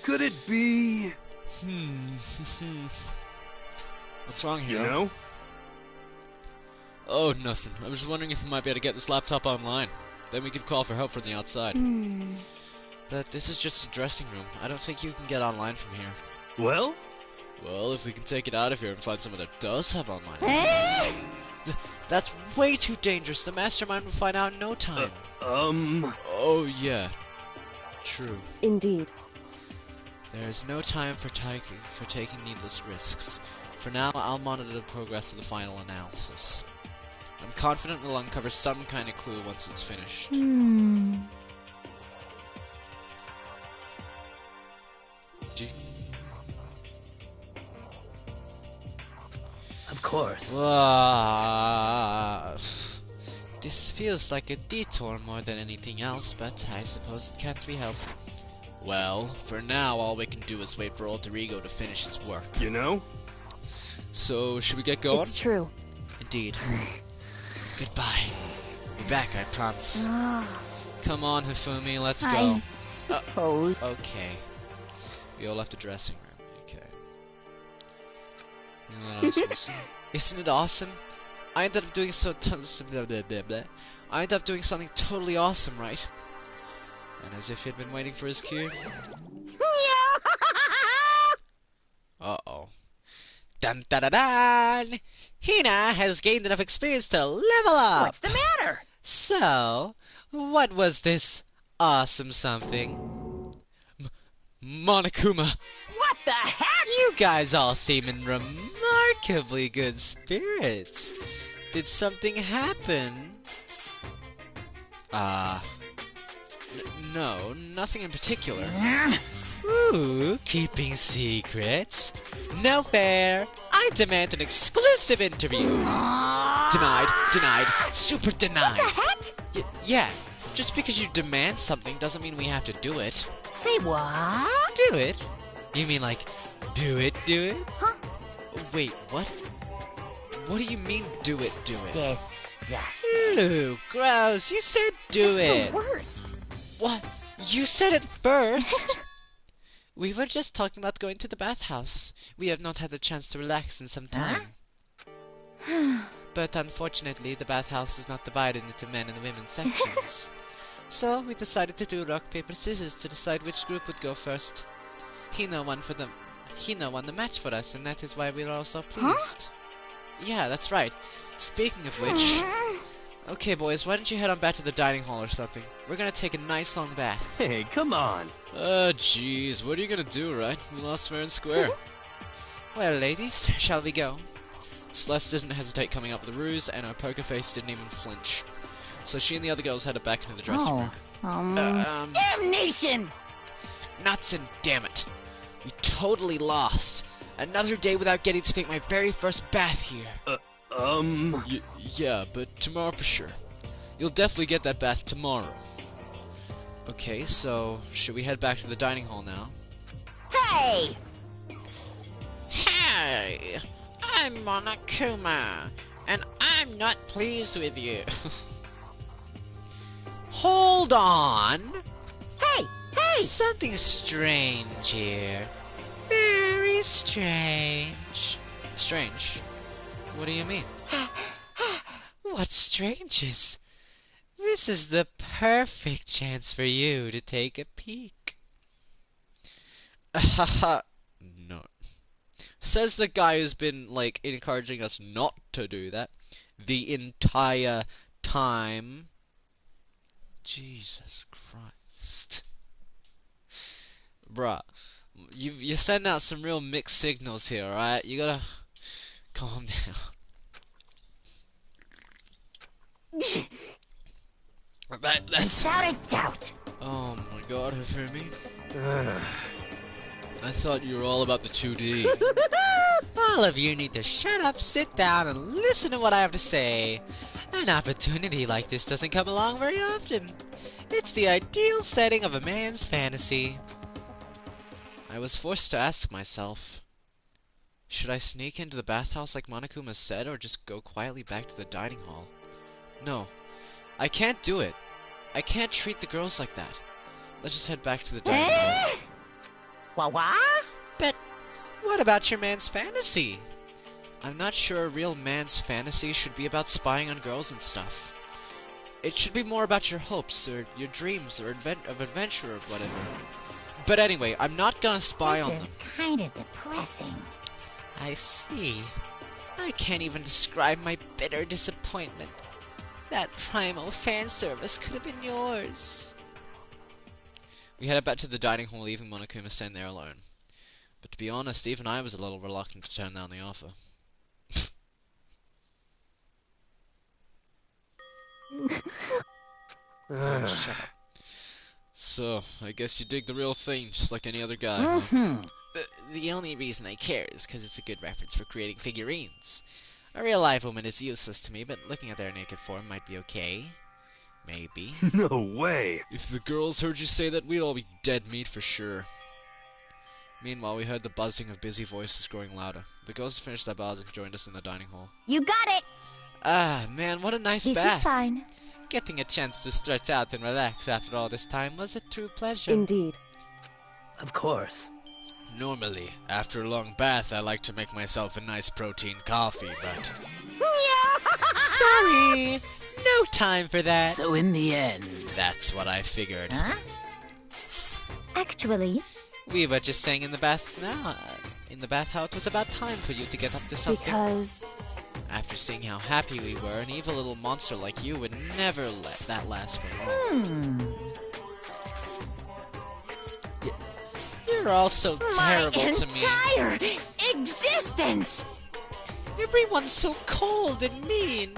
Could it be... What's wrong You here? know? Oh, nothing. I was just wondering if we might be able to get this laptop online. Then we could call for help from the outside. But this is just a dressing room. I don't think you can get online from here. Well? Well, if we can take it out of here and find someone that does have online access. That's way too dangerous. The mastermind will find out in no time. Oh, yeah. True. Indeed. There is no time for taking needless risks. For now, I'll monitor the progress of the final analysis. I'm confident we'll uncover some kind of clue once it's finished. Of course. This feels like a detour more than anything else, but I suppose it can't be helped. Well, for now, all we can do is wait for Alter Ego to finish his work. You know? So, should we get going? It's true. Indeed. Goodbye. Be back, I promise. Come on, Hifumi, let's go. I suppose. Okay. We all left the dressing room. Okay. You know what else we'll see? Isn't it awesome? I ended up doing I ended up doing something totally awesome, right? And as if he'd been waiting for his cue. Uh-oh. Dun da da dan! Hina has gained enough experience to level up! What's the matter? So, what was this awesome something? Monokuma, What the heck? you guys all seem in remarkably good spirits. Did something happen? No, nothing in particular. Ooh, keeping secrets? No fair. I demand an exclusive interview. Denied, denied, super denied. What the heck? Yeah, just because you demand something doesn't mean we have to do it. Say what? Do it? You mean like, do it, do it? Huh? Wait, what? What do you mean, do it, do it? Disgusting. Ew, gross. You said do Just it. the worst. What? You said it first? We were just talking about going to the bathhouse. We have not had a chance to relax in some time. But unfortunately, the bathhouse is not divided into men and women sections. So we decided to do rock, paper, scissors to decide which group would go first. Hina won the match for us, and that is why we are all so pleased. Yeah, that's right. Speaking of which... Okay, boys, why don't you head on back to the dining hall or something? We're gonna take a nice long bath. Hey, come on. Jeez, what are you gonna do, right? We lost fair and square. Well, ladies, shall we go? Celeste didn't hesitate coming up with a ruse, and her poker face didn't even flinch. So she and the other girls headed back into the dressing room. Damnation! Nuts and damn it. We totally lost. Another day without getting to take my very first bath here. Yeah, but tomorrow for sure. You'll definitely get that bath tomorrow. Okay, so should we head back to the dining hall now? Hey! Hey, I'm Monokuma, and I'm not pleased with you. Hold on. Hey! Hey! Something strange here. Very strange. Strange? What do you mean? What's strange is... This is the perfect chance for you to take a peek. No. Says the guy who's been, like, encouraging us not to do that the entire time. Jesus Christ. Bruh. You send out some real mixed signals here, alright? You gotta calm down. That's... Without a doubt. Oh my god, Hifumi. I thought you were all about the 2D. All of you need to shut up, sit down, and listen to what I have to say. An opportunity like this doesn't come along very often. It's the ideal setting of a man's fantasy. I was forced to ask myself, should I sneak into the bathhouse like Monokuma said, or just go quietly back to the dining hall? No, I can't do it. I can't treat the girls like that. Let's just head back to the dining hall. What? But what about your man's fantasy? I'm not sure a real man's fantasy should be about spying on girls and stuff. It should be more about your hopes, or your dreams, or of adventure, or whatever. But anyway, I'm not gonna spy on them. This is kinda depressing. I see. I can't even describe my bitter disappointment. That primal fan service could have been yours. We headed back to the dining hall, leaving Monokuma standing there alone. But to be honest, even I was a little reluctant to turn down the offer. Shut up. So, I guess you dig the real thing, just like any other guy. Huh? The only reason I care is because it's a good reference for creating figurines. A real live woman is useless to me, but looking at their naked form might be okay. Maybe. No way. If the girls heard you say that, we'd all be dead meat for sure. Meanwhile, we heard the buzzing of busy voices growing louder. The girls had finished their bars and joined us in the dining hall. You got it! Ah, man, what a nice This bath. is fine. Getting a chance to stretch out and relax after all this time was a true pleasure. Indeed. Of course. Normally, after a long bath, I like to make myself a nice protein coffee, but... Sorry! No time for that! So in the end... That's what I figured. Huh? Actually, We were just saying in the bath now, in the bath how it was about time for you to get up to something. Because After seeing how happy we were, an evil little monster like you would never let that last for long. You're all so terrible My to me. entire existence! Everyone's so cold and mean.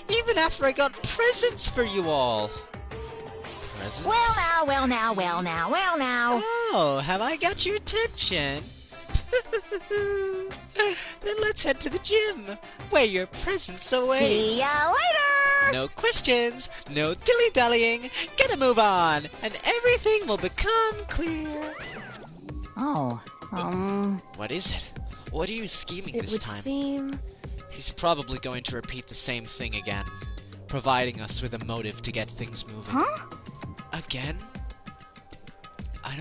Even after I got presents for you all. Presents? Well now. So, have I got your attention? Then let's head to the gym, where your presence awaits. See ya later! No questions, no dilly-dallying, get a move on, and everything will become clear. Oh, What is it? What are you scheming It this would time? seem... He's probably going to repeat the same thing again, providing us with a motive to get things moving. Huh? Again? I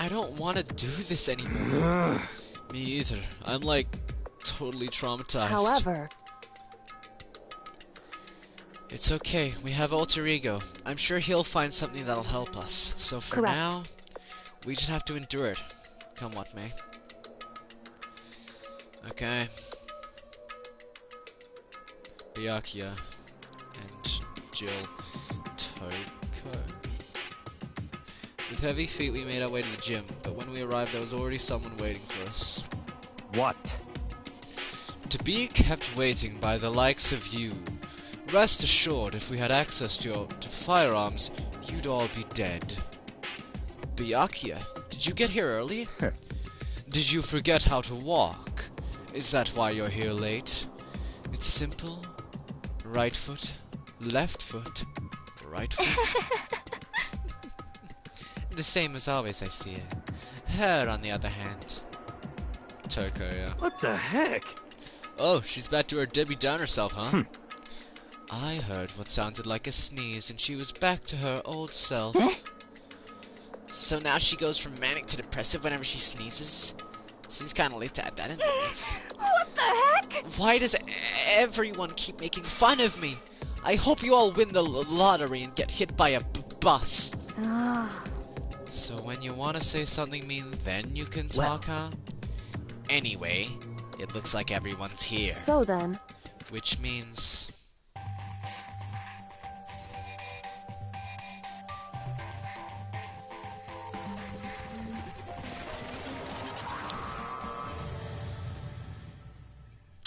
don't wanna do this anymore. Me either. I'm like totally traumatized. However, It's okay. We have alter ego. I'm sure he'll find something that'll help us. So for Correct. now, we just have to endure it. Come what may. Okay. Byakuya and Jill Toko. With heavy feet, we made our way to the gym, but when we arrived, there was already someone waiting for us. What? To be kept waiting by the likes of you. Rest assured, if we had access to firearms, you'd all be dead. Byakuya, did you get here early? Did you forget how to walk? Is that why you're here late? It's simple. Right foot, left foot, right foot. The same as always, I see it. Her, on the other hand. Toko, yeah. What the heck? Oh, she's back to her Debbie Downer self, huh? I heard what sounded like a sneeze, and she was back to her old self. So now she goes from manic to depressive whenever she sneezes? Seems kinda late to add that into this. What the heck? Why does everyone keep making fun of me? I hope you all win the lottery and get hit by a bus. So when you want to say something mean, then you can talk, huh? Anyway, it looks like everyone's here. so then, Which means...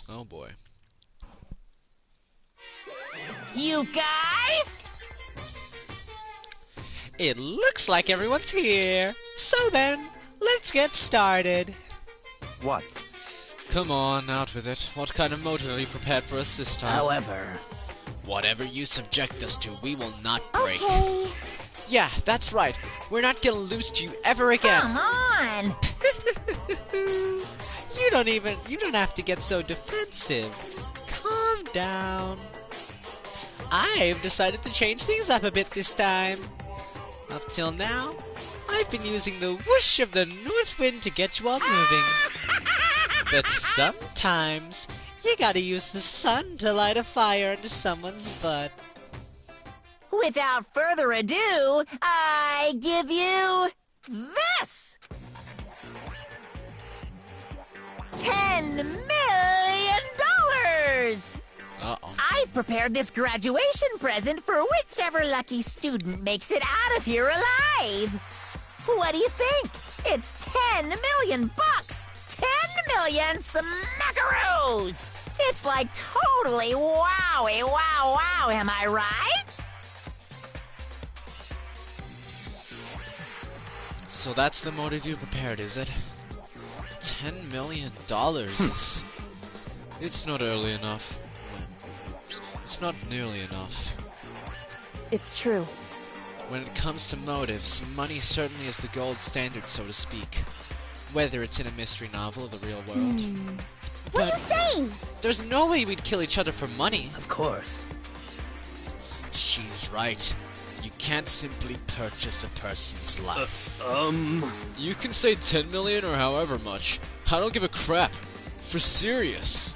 Oh boy. You guys? It looks like everyone's here. So then, let's get started. What? Come on, out with it. What kind of motive are you prepared for us this time? However, Whatever you subject us to, we will not break. Okay. Yeah, that's right. We're not gonna lose to you ever again. Come on! You don't have to get so defensive. Calm down. I've decided to change things up a bit this time. Up till now, I've been using the whoosh of the north wind to get you all moving. But sometimes, you gotta use the sun to light a fire under someone's butt. Without further ado, I give you this! $10 million! Uh-oh. I've prepared this graduation present for whichever lucky student makes it out of here alive. What do you think? It's 10 million bucks! 10 million smackaroos! It's like totally wowie wow, am I right? So that's the motive you prepared, is it? $10 million is... It's not early enough. It's not nearly enough. it's true. When it comes to motives, money certainly is the gold standard, so to speak. Whether it's in a mystery novel or the real world. What are you But saying? there's no way we'd kill each other for money. of course. She's right. You can't simply purchase a person's life. You can say 10 million or however much. I don't give a crap. For serious.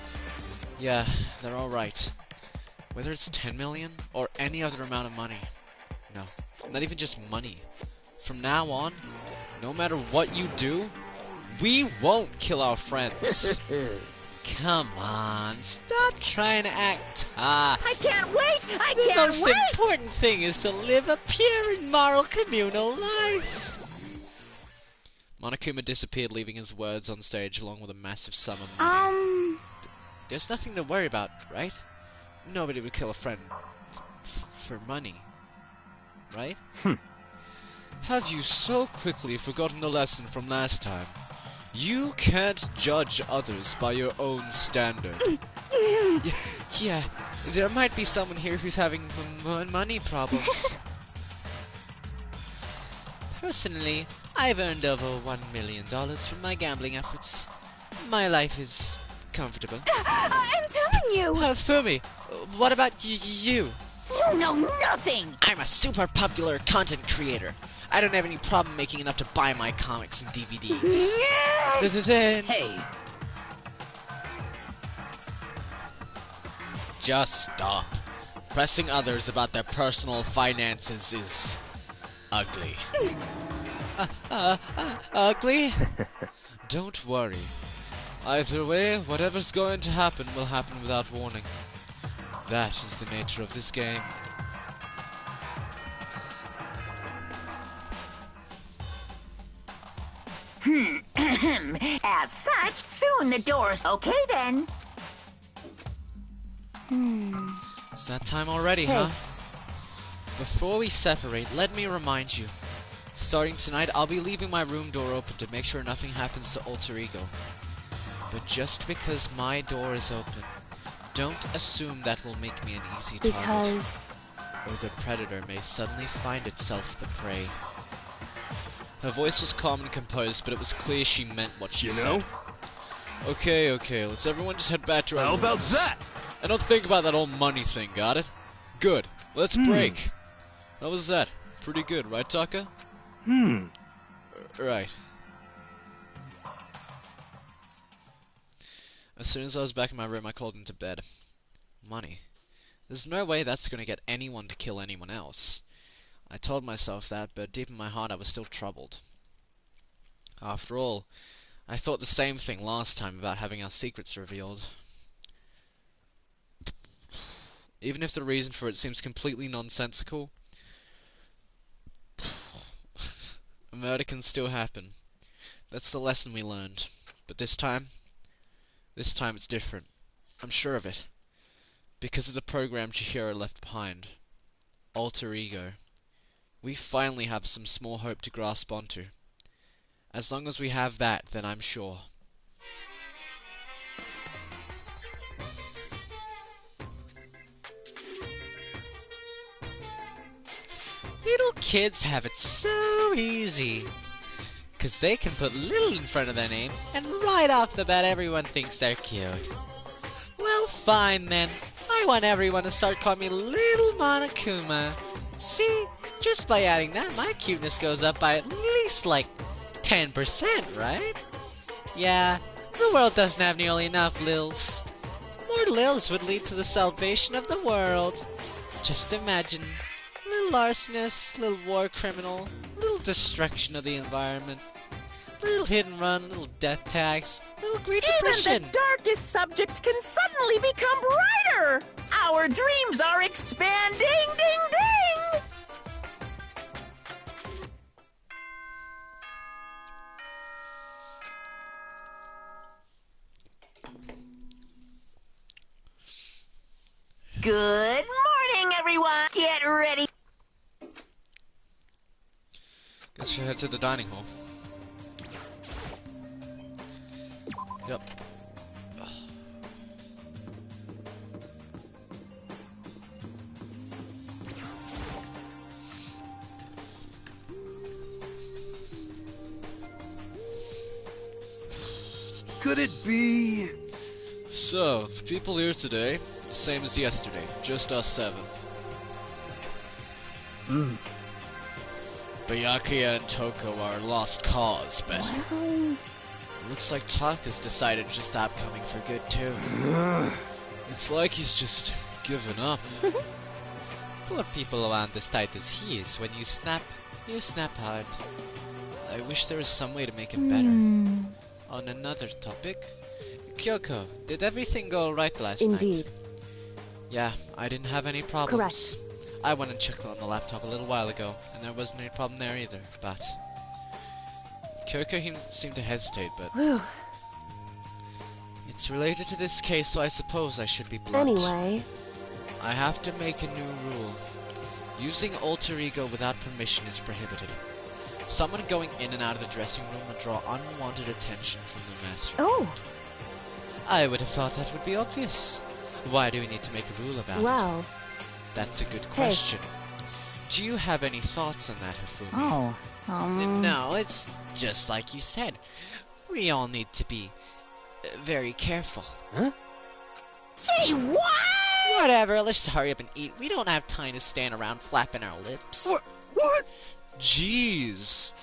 Yeah, they're all right. Whether it's 10 million or any other amount of money. No, not even just money. From now on, no matter what you do, we won't kill our friends. Come on, stop trying to act tough. I can't wait! The most important thing is to live a pure and moral communal life. Monokuma disappeared, leaving his words on stage along with a massive sum of money. There's nothing to worry about, right? Nobody would kill a friend for money, right? Have you so quickly forgotten the lesson from last time? You can't judge others by your own standard. Yeah, there might be someone here who's having money problems. Personally, I've earned over $1 million from my gambling efforts. My life is comfortable. I'm telling you! Fumi, what about you? You know nothing! I'm a super popular content creator. I don't have any problem making enough to buy my comics and DVDs. Then Hey, just stop. Pressing others about their personal finances is ugly. Ugly? Don't worry. Either way, whatever's going to happen will happen without warning. That is the nature of this game. As such, soon the doors. Okay then. It's that time already, huh? Before we separate, let me remind you. Starting tonight, I'll be leaving my room door open to make sure nothing happens to Alter Ego. But just because my door is open, don't assume that will make me an easy target. Because... Or the predator may suddenly find itself the prey. Her voice was calm and composed, but it was clear she meant what she said. Okay, let's everyone just head back to our How about rooms. that? And don't think about that whole money thing, got it? Good. Let's break. How was that? Pretty good, right, Taka? Right. As soon as I was back in my room, I crawled into bed. Money. There's no way that's gonna get anyone to kill anyone else. I told myself that, but deep in my heart I was still troubled. After all, I thought the same thing last time about having our secrets revealed. Even if the reason for it seems completely nonsensical, a murder can still happen. That's the lesson we learned. But this time it's different. I'm sure of it. Because of the program Chihiro left behind. Alter Ego. We finally have some small hope to grasp onto. As long as we have that, then I'm sure. Little kids have it so easy. 'Cause they can put little in front of their name, and right off the bat everyone thinks they're cute. Well, fine then. I want everyone to start calling me Little Monokuma. See? Just by adding that, my cuteness goes up by at least, like, 10%, right? Yeah, the world doesn't have nearly enough Lils. More Lils would lead to the salvation of the world. Just imagine. Little arsonist, little war criminal, little destruction of the environment. Little hit and run, little death tax, little Great Depression. Even the darkest subject can suddenly become brighter. Our dreams are expanding. Ding, ding. Good morning, everyone. Get ready. Guess you head to the dining hall. Yep. Could it be? So, the people here today, same as yesterday, just us 7. Byakuya and Toko are lost cause, but looks like Taka's decided to stop coming for good too. It's like he's just given up. Poor people aren't as tight as he is. When you snap hard. I wish there was some way to make him better. On another topic, Kyoko, did everything go right last night? Indeed. Yeah, I didn't have any problems. I went and checked on the laptop a little while ago, and there wasn't any problem there either, but... Kyoko seemed to hesitate, but... It's related to this case, so I suppose I should be blunt. Anyway... I have to make a new rule. Using Alter Ego without permission is prohibited. Someone going in and out of the dressing room would draw unwanted attention from the master. Oh, I would have thought that would be obvious. Why do we need to make a rule about it? well, That's a good question. Do you have any thoughts on that, Hifumi? Oh, No, it's just like you said. We all need to be very careful. Say what? Whatever, let's just hurry up and eat. We don't have time to stand around flapping our lips. What? Jeez,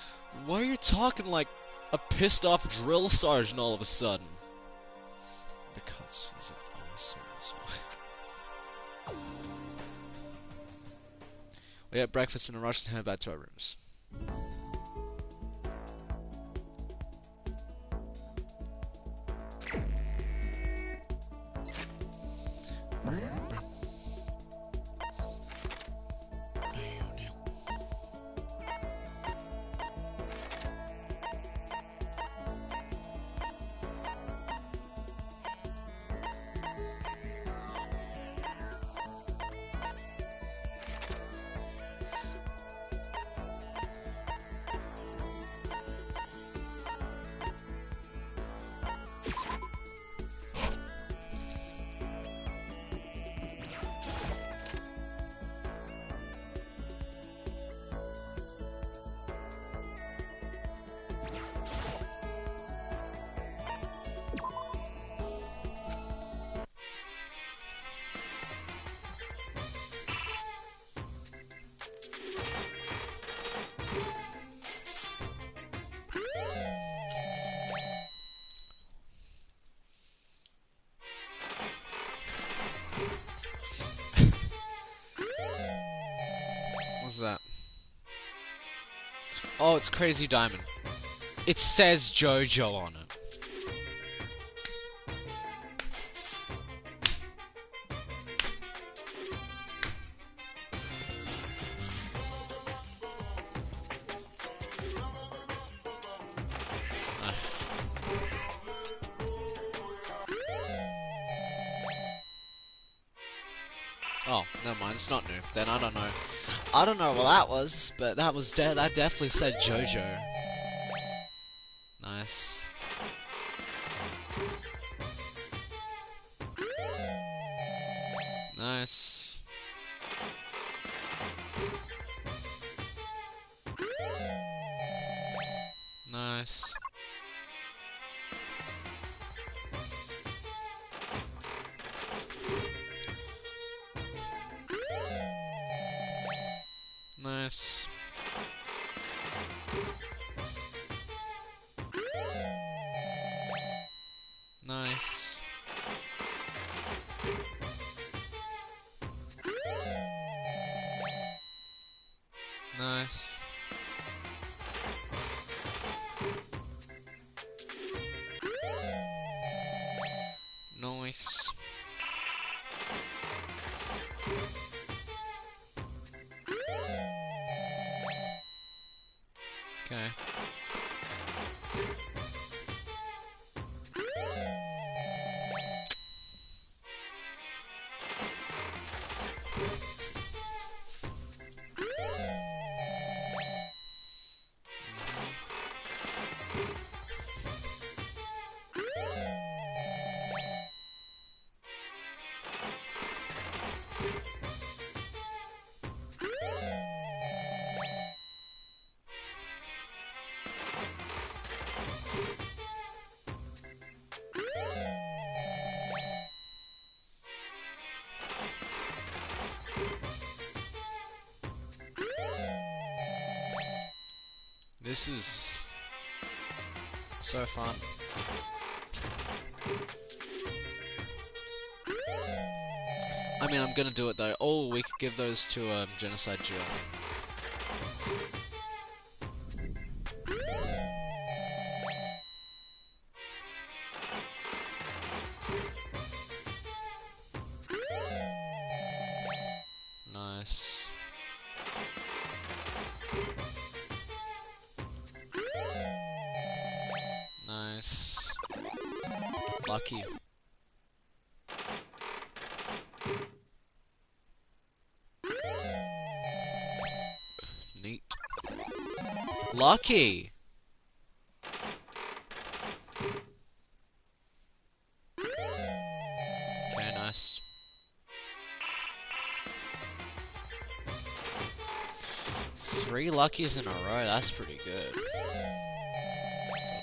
why are you talking like a pissed off drill sergeant all of a sudden? Because he's an awesome as well. We had breakfast in a rush and head back to our rooms. What's that? Oh, it's Crazy Diamond. It says JoJo on it. Oh, never mind, it's not new. Then I don't know. I don't know what that was, but that was that definitely said JoJo. Nice. Nice. Nice. Nice. Nice. Nice. Nice. Okay. This is so fun. I mean, I'm gonna do it though. Oh, we could give those to Genocide Jill. Nice. Nice. Lucky. Neat. Lucky! Okay, nice. Three luckies in a row, that's pretty good. Got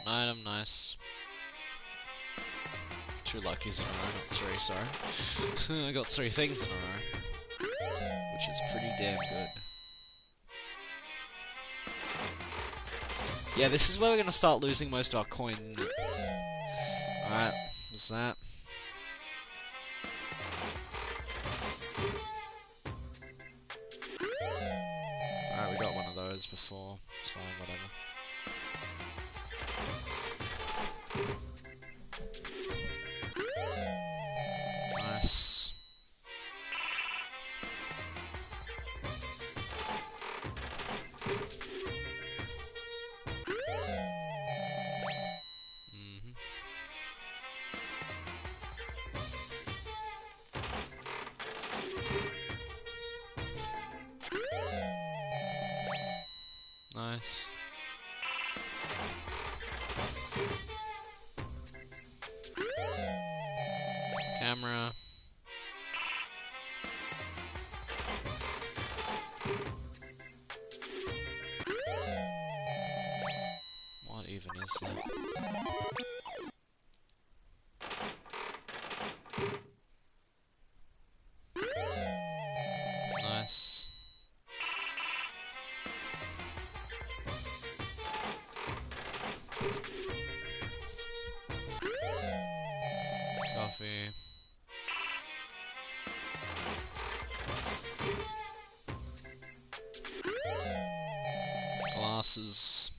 an item, nice. Two luckies in a row, not three, sorry. I got three things in a row. Which is pretty damn good. Yeah, this is where we're gonna start losing most of our coin. Alright, what's that? Alright, we got one of those before. It's fine, whatever. Nice. Nice. Camera. What even is that? Nice. Coffee. Glasses.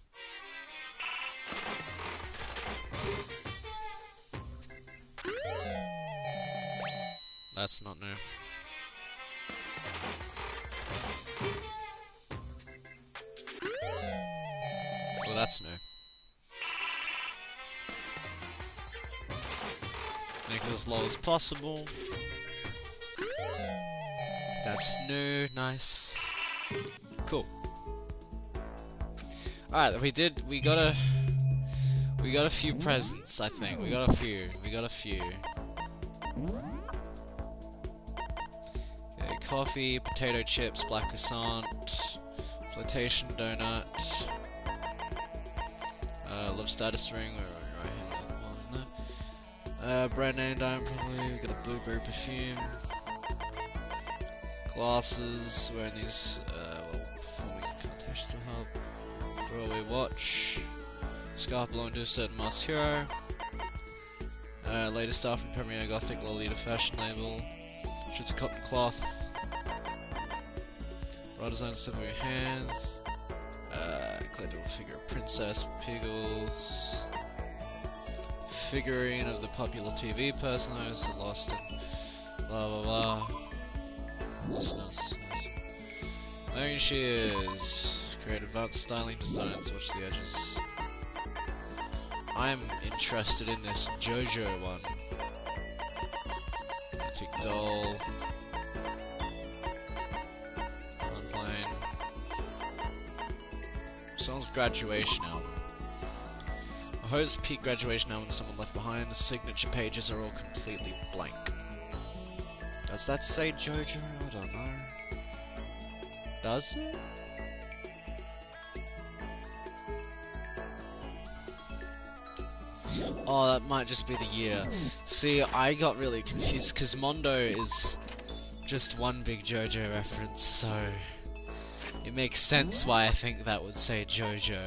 That's not new. Well, that's new. Make it as low as possible. That's new, nice. Cool. Alright, we got a few presents, I think. We got a few. Okay, coffee, potato chips, black croissant, flotation donut, love status ring, brand name diamond probably, we got a blueberry perfume, glasses, wearing these, performing incantations will help, throwaway watch, scarf belonging to a certain masked hero, latest stuff from Premier Gothic Lolita fashion label, shirts of cotton cloth, bra design stuff with your hands, collectible figure of Princess Piggles, figurine of the popular TV person who's lost in blah blah blah. Listeners. There she is. Create advanced styling designs, watch the edges. I'm interested in this JoJo one. Antique doll. Plane. Someone's graduation album. A host's peak graduation album someone left behind. The signature pages are all completely blank. Does that say JoJo? I don't know. Does it? Oh, that might just be the year. See, I got really confused because Mondo is just one big JoJo reference, so it makes sense why I think that would say JoJo.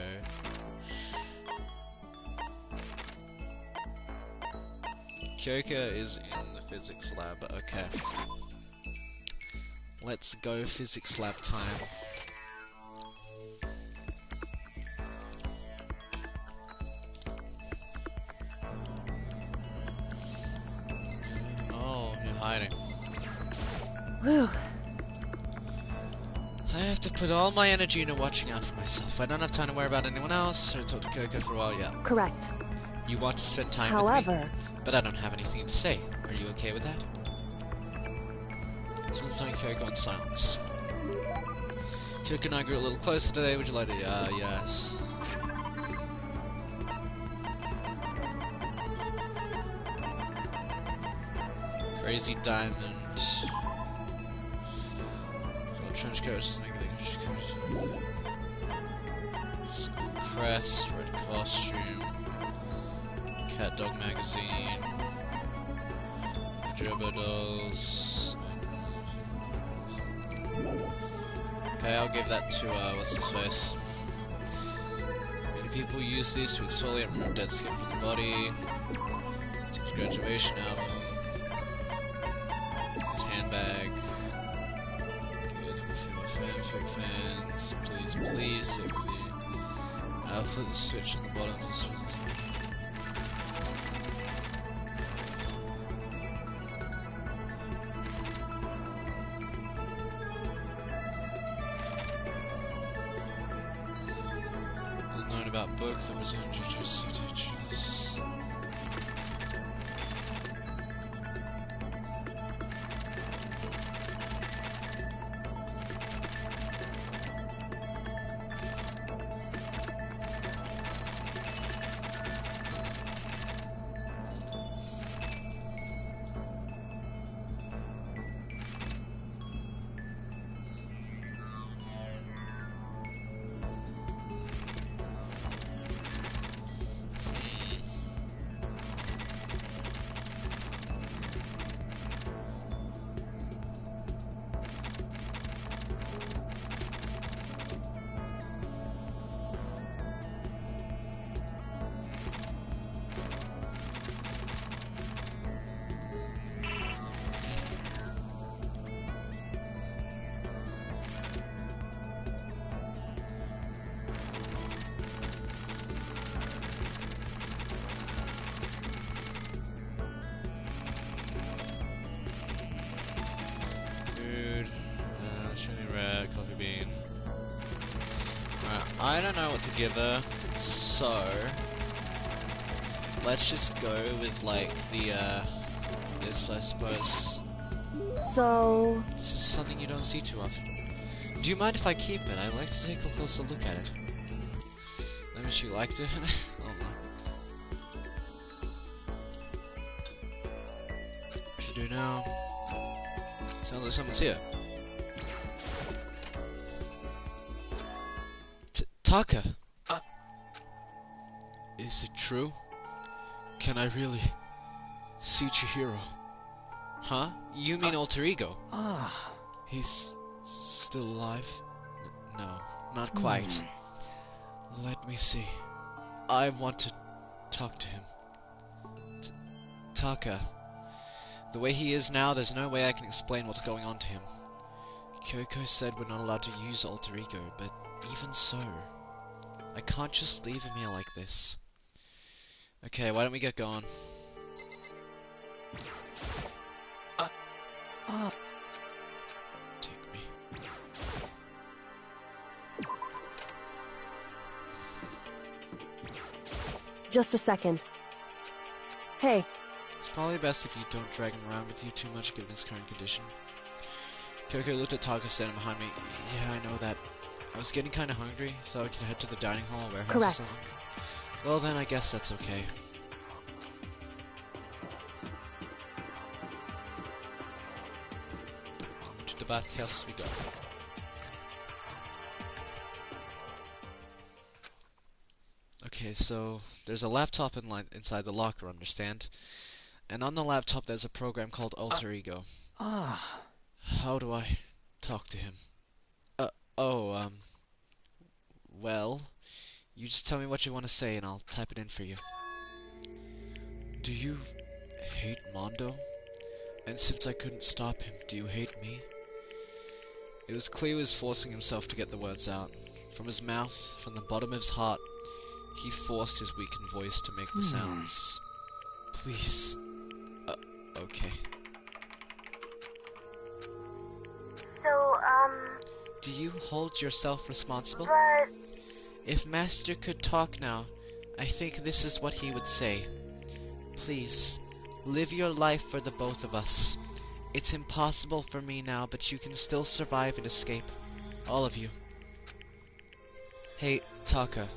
Kyoka is in the physics lab, okay. Let's go physics lab time. Hiding. Whew. I have to put all my energy into watching out for myself. I don't have time to worry about anyone else, so talk to Coco for a while, yeah. Correct. You want to spend time However, with me, but I don't have anything to say. Are you okay with that? So let's talk Coco in silence. Coco and I grew a little closer today, would you like to... yes. Crazy diamond. So trench coat, school crest, red costume, cat dog magazine, Gerbo dolls. Okay, I'll give that to what's his face. Many people use these to exfoliate and remove dead skin from the body. His graduation album. His handbag. Good for fanfic fans. Please, save me. I'll flip the switch on the bottom to switch. Learn about books that was introduced to teachers. Coffee bean. Alright, I don't know what to give her, so let's just go with like the this, I suppose. So... This is something you don't see too often. Do you mind if I keep it? I'd like to take a closer look at it. Maybe she liked it. Oh my. What should I do now? Sounds like someone's here. Taka! Is it true? Can I really see Chihiro? Huh? You mean alter ego? He's still alive? No, not quite. Let me see. I want to talk to him. Taka. The way he is now, there's no way I can explain what's going on to him. Kyoko said we're not allowed to use alter ego, but even so, I can't just leave him here like this. Okay, why don't we get going? Take me. Just a second. Hey. It's probably best if you don't drag him around with you too much given his current condition. Kyoko looked at Taka standing behind me. Yeah, I know that. I was getting kinda hungry, so I could head to the dining hall warehouse or something. Well then, I guess that's okay. On to the bathhouse we go. Okay, so there's a laptop inside the locker, understand? And on the laptop there's a program called Alter Ego. How do I talk to him? Well, you just tell me what you want to say and I'll type it in for you. Do you hate Mondo? And since I couldn't stop him, do you hate me? It was clear he was forcing himself to get the words out. From his mouth, from the bottom of his heart, he forced his weakened voice to make the sounds. Please. Okay. So, Do you hold yourself responsible? but... If Master could talk now, I think this is what he would say. Please, live your life for the both of us. It's impossible for me now, but you can still survive and escape. All of you. Hey, Taka.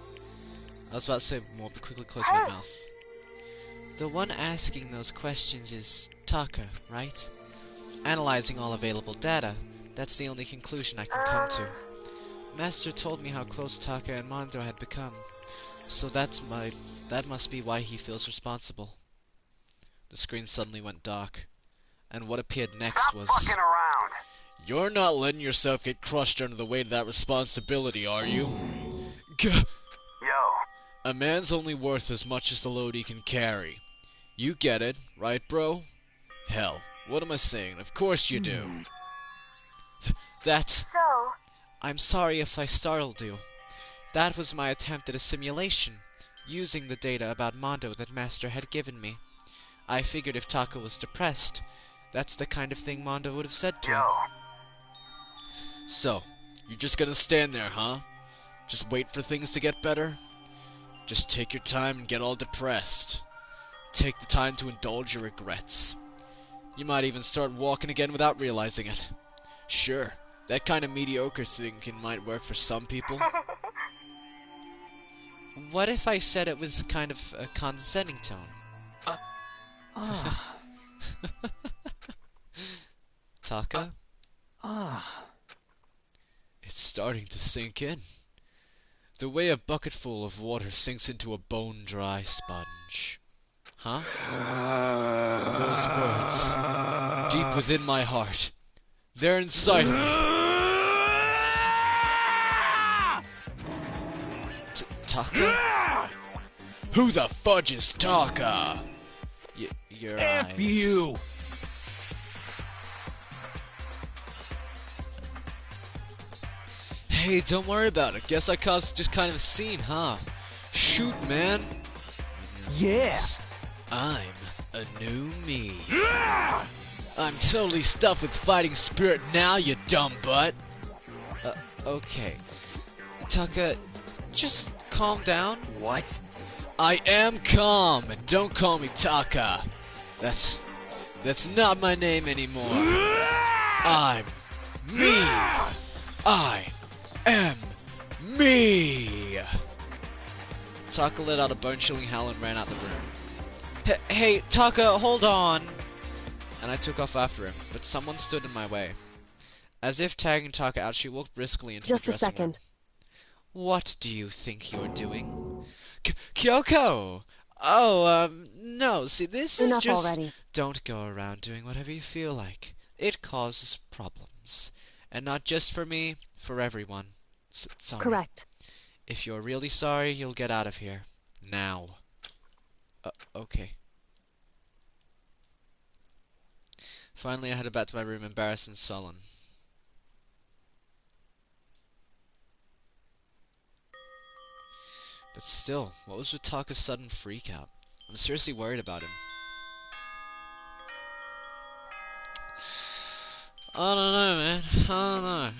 I was about to say more, but quickly close my mouth. The one asking those questions is Taka, right? Analyzing all available data, that's the only conclusion I can come to. Master told me how close Taka and Mondo had become, so that must be why he feels responsible. The screen suddenly went dark, and what appeared next was... Stop fucking around! You're not letting yourself get crushed under the weight of that responsibility, are you? Gah. Yo, A man's only worth as much as the load he can carry. You get it, right, bro? Hell, what am I saying? Of course you do. That's... So, I'm sorry if I startled you. That was my attempt at a simulation, using the data about Mondo that Master had given me. I figured if Taka was depressed, that's the kind of thing Mondo would have said to him. yo. So, you're just gonna stand there, huh? Just wait for things to get better? Just take your time and get all depressed. Take the time to indulge your regrets. You might even start walking again without realizing it. Sure, that kind of mediocre thinking might work for some people. What if I said it was kind of a condescending tone? Taka? It's starting to sink in. The way a bucketful of water sinks into a bone-dry sponge. Huh? Those words, deep within my heart, they're inside of me. Taka? Who the fudge is Taka? Your F eyes. you! Hey, don't worry about it. Guess I caused just kind of a scene, huh? Shoot, man. Yeah! I'm a new me. I'm totally stuffed with fighting spirit now, you dumb butt. Okay. Taka, just calm down. What? I am calm, and don't call me Taka. That's not my name anymore. I'm me. I am me. Taka let out a bone-chilling howl and ran out the room. Hey, Taka, hold on! And I took off after him, but someone stood in my way. As if tagging Taka out, she walked briskly into Just the a dressing room. second. What do you think you're doing? Kyoko! Oh, no, see, this is Enough just... already. Don't go around doing whatever you feel like. It causes problems. And not just for me, for everyone. Sorry. Correct. If you're really sorry, you'll get out of here. Now. Okay. Finally, I headed back to my room, embarrassed and sullen. But still, what was with Taka's sudden freak out? I'm seriously worried about him. I don't know, man. I don't know.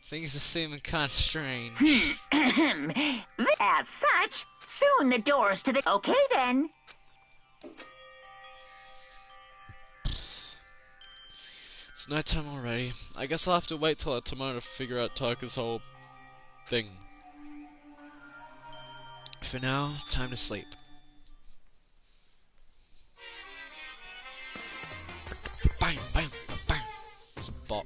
Things are seeming kind of strange. As such, soon the doors to the... Okay, then. It's nighttime already. I guess I'll have to wait till tomorrow to figure out Taka's whole thing. For now, time to sleep. Bang, bang, bang. It's a bop.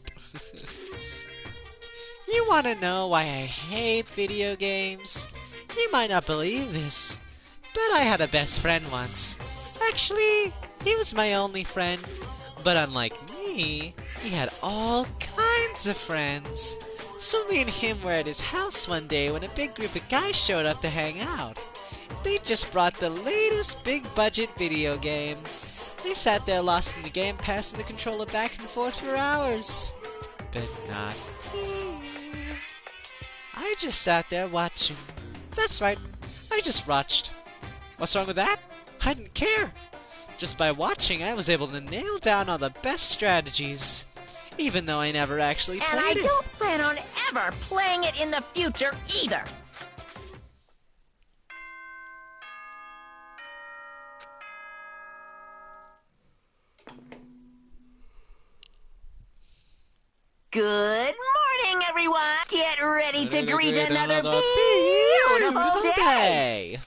You want to know why I hate video games? You might not believe this, but I had a best friend once. Actually, he was my only friend. But unlike me, he had all kinds of friends. So me and him were at his house one day when a big group of guys showed up to hang out. They just brought the latest big budget video game. They sat there lost in the game, passing the controller back and forth for hours. But not me. I just sat there watching. That's right, I just watched. What's wrong with that? I didn't care. Just by watching, I was able to nail down all the best strategies. Even though I never actually played And I it. don't plan on ever playing it in the future either. Good morning, everyone. Get ready to greet another beautiful day.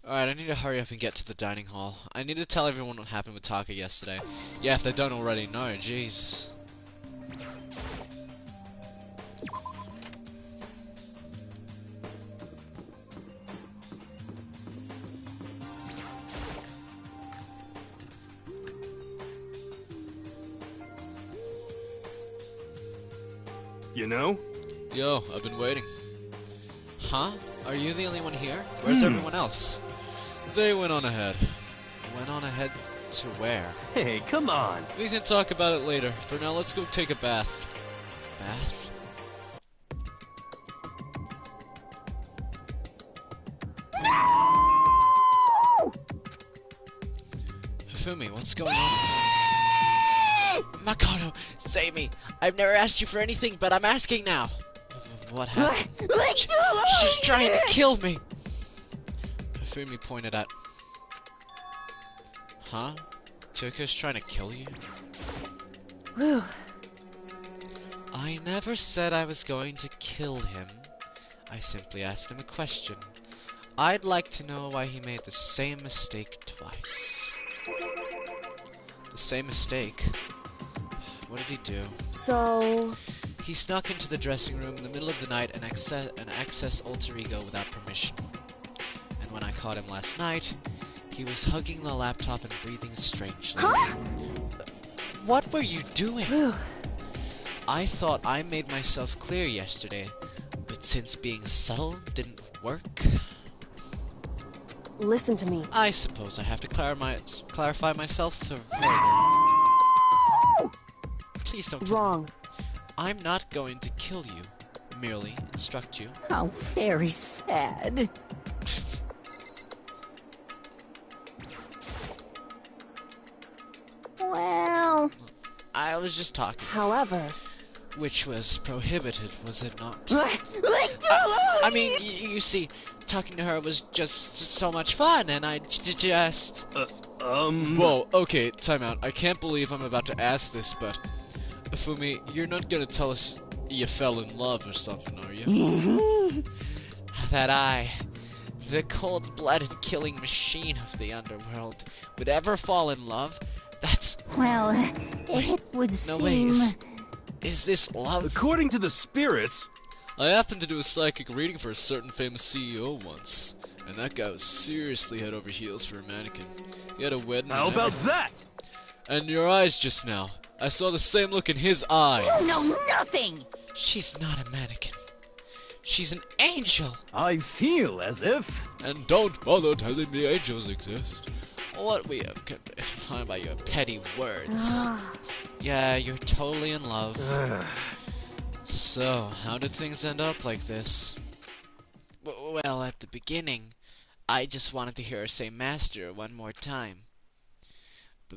Alright, I need to hurry up and get to the dining hall. I need to tell everyone what happened with Taka yesterday. Yeah, if they don't already know, jeez. You know? Yo, I've been waiting. Huh? Are you the only one here? Where's everyone else? They went on ahead. Went on ahead to where? Hey, come on. We can talk about it later. For now, let's go take a bath. Bath? No! Hifumi, what's going on? Makoto, save me. I've never asked you for anything, but I'm asking now. What happened? She's trying to kill me. Hifumi pointed at... Huh? Kyoko's trying to kill you? Whew. I never said I was going to kill him. I simply asked him a question. I'd like to know why he made the same mistake twice. The same mistake? What did he do? So... He snuck into the dressing room in the middle of the night and accessed alter ego without permission. And when I caught him last night, he was hugging the laptop and breathing strangely. Huh? What were you doing? Whew. I thought I made myself clear yesterday, but since being subtle didn't work, Listen to me. I suppose I have to clarify myself further. Please don't kill me. Wrong. I'm not going to kill you, merely instruct you. How very sad. Well... I was just talking, However... which was prohibited, was it not? I I mean, you see, talking to her was just so much fun, and I just... Whoa, okay, time out. I can't believe I'm about to ask this, but... Fumi, you're not gonna tell us you fell in love or something, are you? That I, the cold-blooded killing machine of the underworld, would ever fall in love? That's... Well, it would No seem... way, is this love? According to the spirits... I happened to do a psychic reading for a certain famous CEO once, and that guy was seriously head over heels for a mannequin. He had a wedding. How and about everything. that? And your eyes just now. I saw the same look in his eyes. You know nothing! She's not a mannequin. She's an angel. I feel as if... And don't bother telling me angels exist. What we have confined by your petty words. Yeah, you're totally in love. So, how did things end up like this? Well, at the beginning, I just wanted to hear her say master one more time.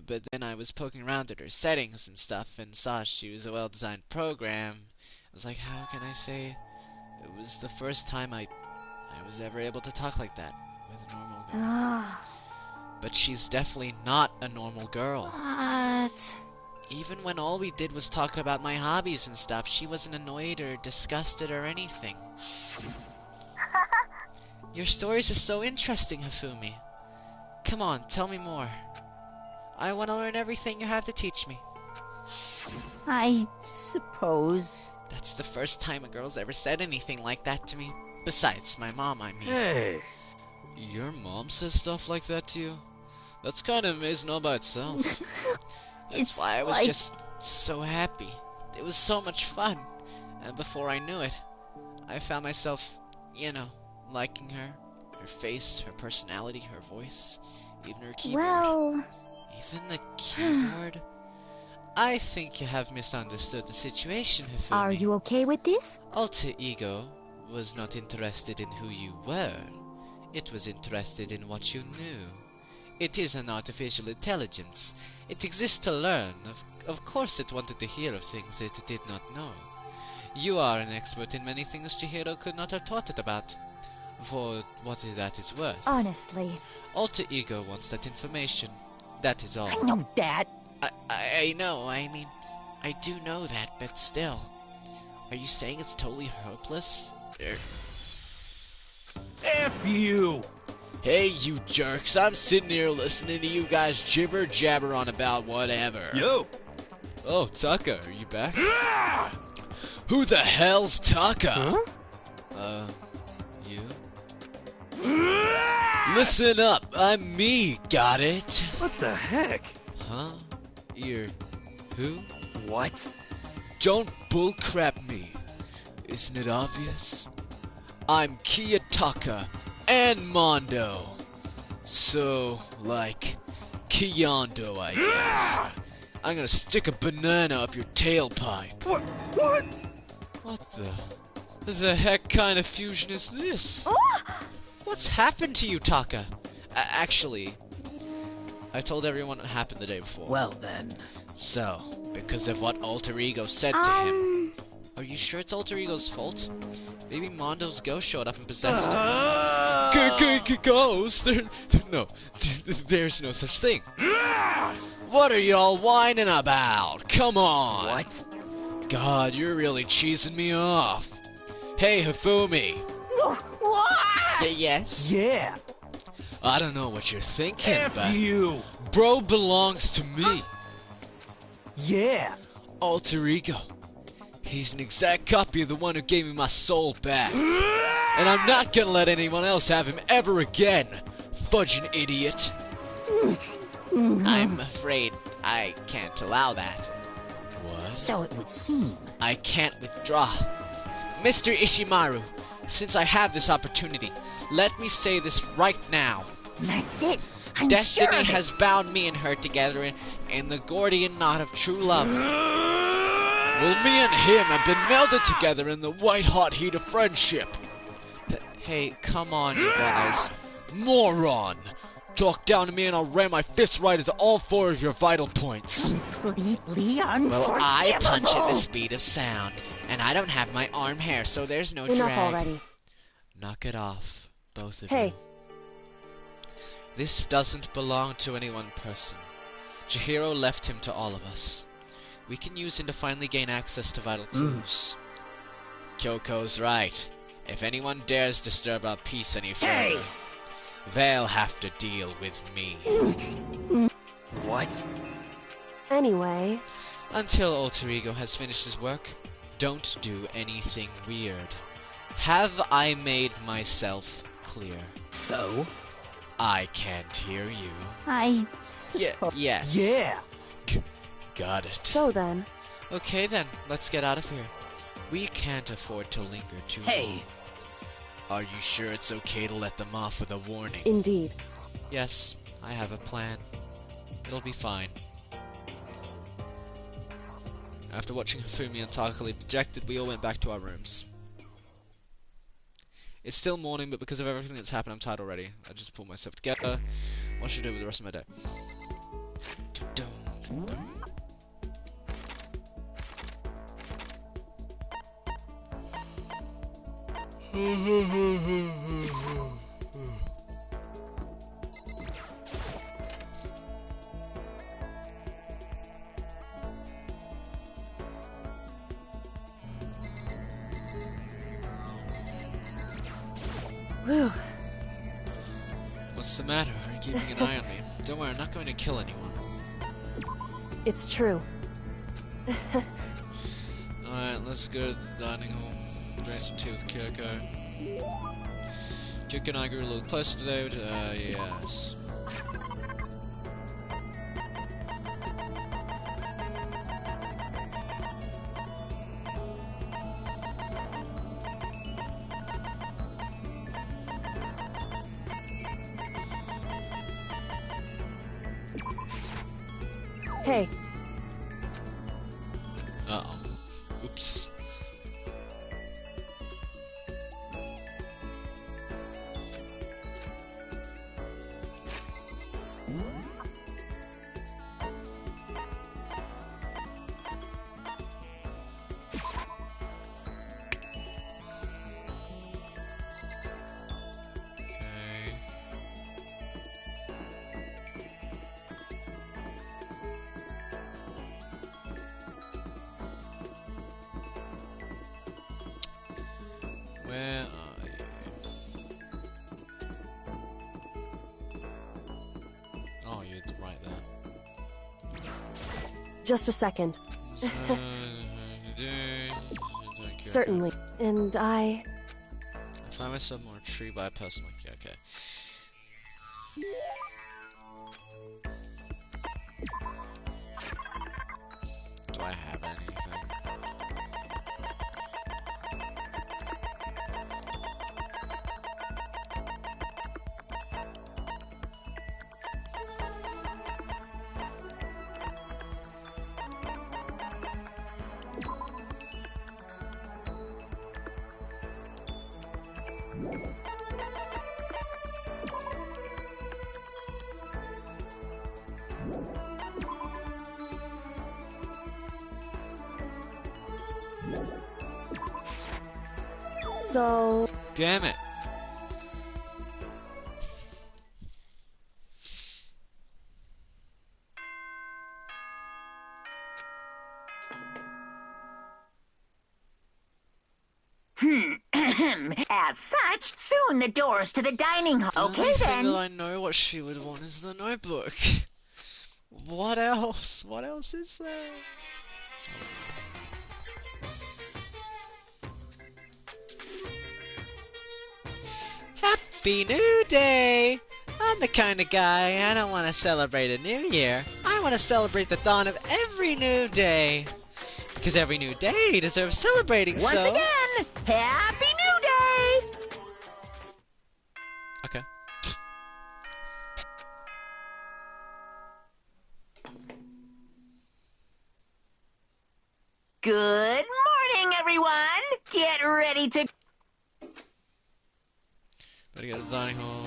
But then I was poking around at her settings and stuff and saw she was a well-designed program. I was like, how can I say? It was the first time I was ever able to talk like that with a normal girl. But she's definitely not a normal girl. What? Even when all we did was talk about my hobbies and stuff, she wasn't annoyed or disgusted or anything. Your stories are so interesting, Hifumi. Come on, tell me more. I want to learn everything you have to teach me. I suppose. That's the first time a girl's ever said anything like that to me. Besides, my mom, I mean. Hey. Your mom says stuff like that to you? That's kind of amazing all by itself. That's It's why I was like... just so happy. It was so much fun. And before I knew it, I found myself, you know, liking her. Her face, her personality, her voice, even her keyboard. Well, Even the keyboard? I think you have misunderstood the situation, Hifumi. are you okay with this? Alter Ego was not interested in who you were. It was interested in what you knew. It is an artificial intelligence. It exists to learn. Of course it wanted to hear of things it did not know. You are an expert in many things Chihiro could not have taught it about. For what that is worth. Honestly. Alter Ego wants that information. That is all. I know that. I know, I mean, I do know that, but still. Are you saying it's totally hopeless? F you! Hey, you jerks, I'm sitting here listening to you guys jibber jabber on about whatever. Yo! Oh, Taka, are you back? Who the hell's Taka? Huh? You? Listen up, I'm me, got it? What the heck? Huh? You're... who? What? Don't bullcrap me. Isn't it obvious? I'm Kiyotaka and Mondo. So, like, Kiyondo, I guess. I'm gonna stick a banana up your tailpipe. What? What? What the heck kind of fusion is this? What's happened to you, Taka? Actually, I told everyone what happened the day before. Well then. So, because of what Alter Ego said to him. Are you sure it's Alter Ego's fault? Maybe Mondo's ghost showed up and possessed him. Ghost? No, there's no such thing. What are y'all whining about? Come on! What? God, you're really cheesing me off. Hey, Hifumi. What? Yes? Yeah! I don't know what you're thinking, F but you! bro belongs to me. Yeah! Alter Ego. He's an exact copy of the one who gave me my soul back. And I'm not gonna let anyone else have him ever again. Fudging idiot. I'm afraid I can't allow that. What? So it would seem. I can't withdraw. Mr. Ishimaru, since I have this opportunity, let me say this right now. That's it. I'm Destiny sure of it. has bound me and her together in the Gordian knot of true love. Well, me and him have been melded together in the white-hot heat of friendship. Hey, come on, you guys. Moron! Talk down to me and I'll ram my fists right into all four of your vital points. Completely unforgivable. Well, I punch at the speed of sound, and I don't have my arm hair, so there's no Enough drag. already. Knock it off, both of Hey. you. This doesn't belong to any one person. Chihiro left him to all of us. We can use him to finally gain access to vital clues. Kyoko's right. If anyone dares disturb our peace any further, Hey! they'll have to deal with me. What? Anyway, Until Alter Ego has finished his work, don't do anything weird. Have I made myself clear? So? I can't hear you. Yes. Yeah! Got it. so then, Okay then, let's get out of here. We can't afford to linger too Hey! long. Are you sure it's okay to let them off with a warning? indeed. Yes, I have a plan. It'll be fine. After watching Hifumi and Taka leave dejected, we all went back to our rooms. It's still morning, but because of everything that's happened, I'm tired already. I just pulled myself together. What should I do with the rest of my day? Whew. What's the matter? Are you keeping an eye on me? Don't worry, I'm not going to kill anyone. It's true. Alright, let's go to the dining hall. Drink some tea with Kyoko. Kyoko and I grew a little closer today, which, yes. Hey, Uh-oh. Oops. Okay. just a second. Certainly. And I find myself more intrigued by a person like you. Okay. Do I have anything? So... Damn it. As such, soon the doors to the dining hall. The Okay only thing then. that I know what she would want is the notebook. What else? What else is there? Happy New Day! I'm the kind of guy, I don't want to celebrate a new year. I want to celebrate the dawn of every new day. Because every new day deserves celebrating, Once so... again, Happy New Day! Okay. Good morning, everyone! Get ready to... Better get a dining hall.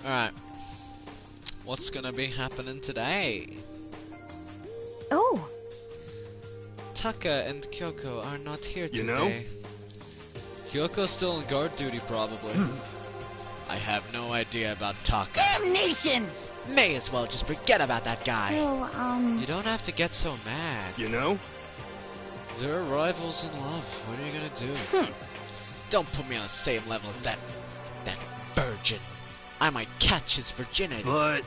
Alright. What's gonna be happening today? Oh, Taka and Kyoko are not here today. You know? Kyoko's still on guard duty, probably. I have no idea about Taka. Damnation! May as well just forget about that guy. so, You don't have to get so mad. You know? They're rivals in love. What are you gonna do? Don't put me on the same level as that virgin. I might catch his virginity. But...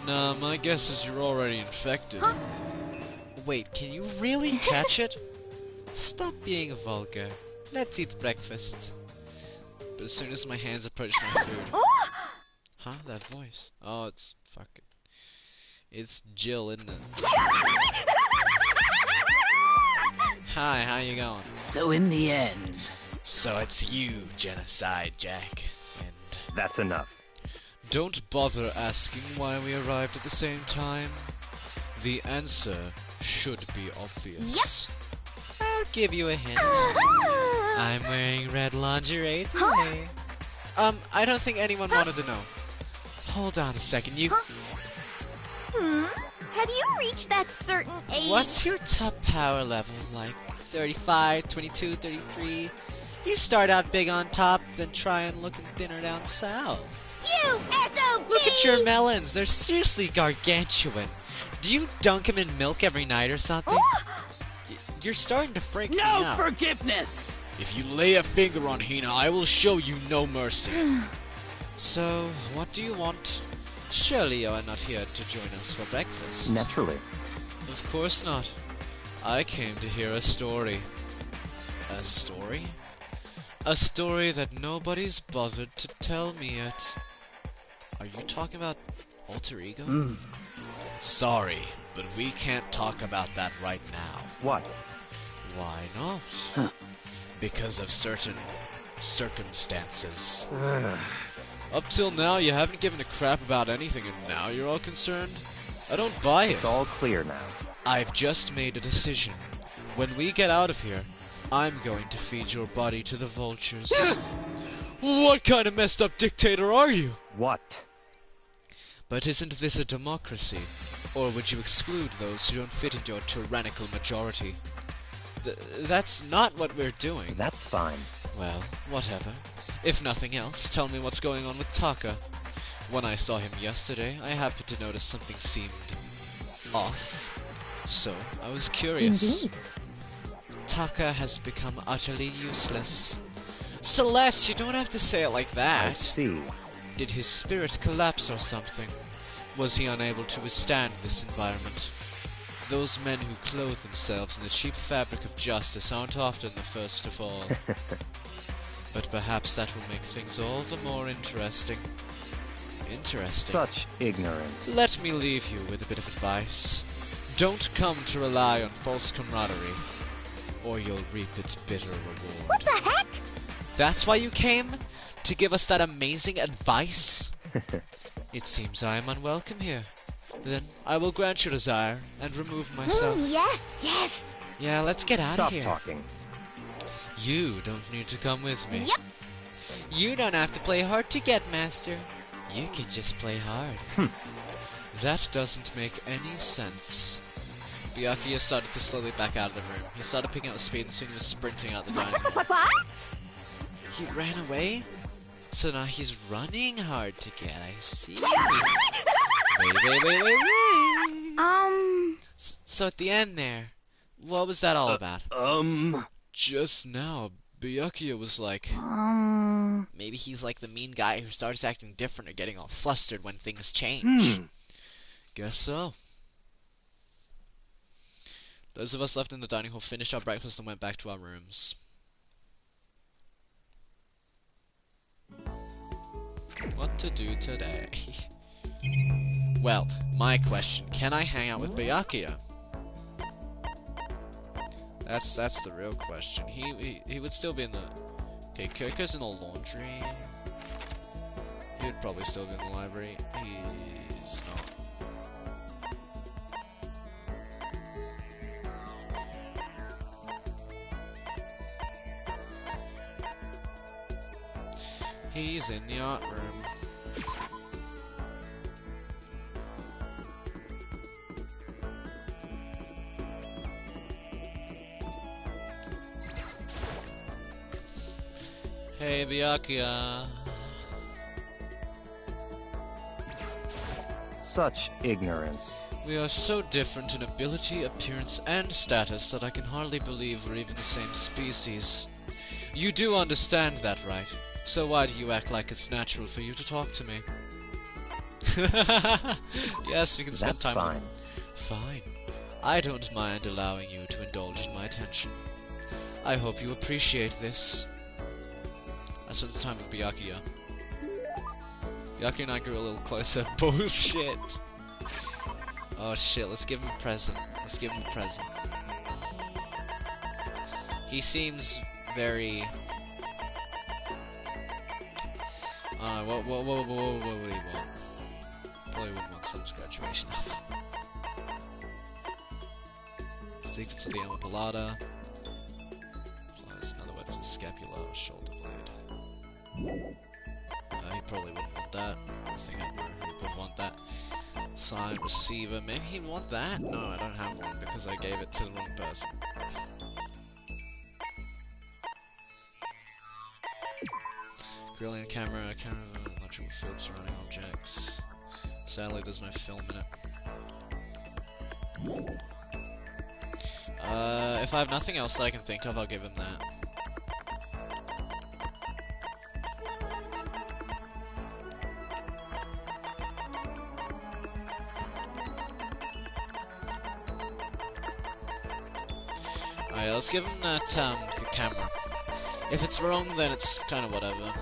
Nah, my guess is you're already infected. Wait, can you really catch it? Stop being vulgar. Let's eat breakfast. But as soon as my hands approach my food... Huh? That voice? Oh, it's fucking... It's Jill, isn't it? Hi, how you going? So in the end... So it's you, Genocide Jack. And That's enough. Don't bother asking why we arrived at the same time. The answer should be obvious. I'll give you a hint. I'm wearing red lingerie today. I don't think anyone wanted to know. Hold on a second, you... have you reached that certain age? What's your top power level? Like 35, 22, 33? You start out big on top, then try and looking thinner down south. You SOB! Look at your melons, they're seriously gargantuan. Do you dunk them in milk every night or something? You're starting to freak me out. forgiveness! If you lay a finger on Hina, I will show you no mercy. So, what do you want? Surely you are not here to join us for breakfast. Naturally. Of course not. I came to hear a story. A story? A story that nobody's bothered to tell me yet. Are you talking about alter ego? Sorry, but we can't talk about that right now. What? Why not? Because of certain circumstances. Up till now, you haven't given a crap about anything, and now you're all concerned? I don't buy it. It's all clear now. I've just made a decision. When we get out of here, I'm going to feed your body to the vultures. What kind of messed up dictator are you? What? But isn't this a democracy? Or would you exclude those who don't fit into your tyrannical majority? That's not what we're doing. That's fine. Well, whatever. If nothing else, tell me what's going on with Taka. When I saw him yesterday, I happened to notice something seemed off. So, I was curious. Indeed. Taka has become utterly useless. Celeste, you don't have to say it like that. I see. Did his spirit collapse or something? Was he unable to withstand this environment? Those men who clothe themselves in the cheap fabric of justice aren't often the first to fall. But perhaps that will make things all the more interesting. Interesting. Such ignorance. Let me leave you with a bit of advice. Don't come to rely on false camaraderie, or you'll reap its bitter reward. What the heck? That's why you came? To give us that amazing advice? It seems I am unwelcome here. Then I will grant your desire and remove myself. Yes, yes. Yeah, let's get out of here. Stop talking. You don't need to come with me. Yep. You don't have to play hard to get, Master. You can just play hard. That doesn't make any sense. Byakuya started to slowly back out of the room. He started picking up speed and soon he was sprinting out the dining hall. What? He ran away? So now he's running hard to get, I see. Wait. So at the end there, what was that all about? Just now, Byakuya was like... Maybe he's like the mean guy who starts acting different or getting all flustered when things change. Guess so. Those of us left in the dining hall finished our breakfast and went back to our rooms. What to do today? Well, my question, can I hang out with Byakuya? That's the real question. He would still be in the... Okay, Kyoko's in the laundry. He would probably still be in the library. He's not. He's in the art room. Hey, Byakuya. Such ignorance. We are so different in ability, appearance, and status that I can hardly believe we're even the same species. You do understand that, right? So why do you act like it's natural for you to talk to me? Yes, we can spend That's time fine. on... Fine. I don't mind allowing you to indulge in my attention. I hope you appreciate this. I spent time with Byakuya. Byakuya and I grew a little closer. Bullshit! Oh shit, let's give him a present. Let's give him a present. He seems very... what would he want? Probably would want Sun's graduation. Secrets of the Elma Palada. Applies another weapon to scapula or shoulder blade. He probably wouldn't want that. I think I would want that. Sign receiver. Maybe he'd want that? No, I don't have one because I gave it to the wrong person. Brilliant camera, electrical field surrounding objects. Sadly, there's no film in it. If I have nothing else that I can think of, I'll give him that. Alright, let's give him that, the camera. If it's wrong, then it's kind of whatever.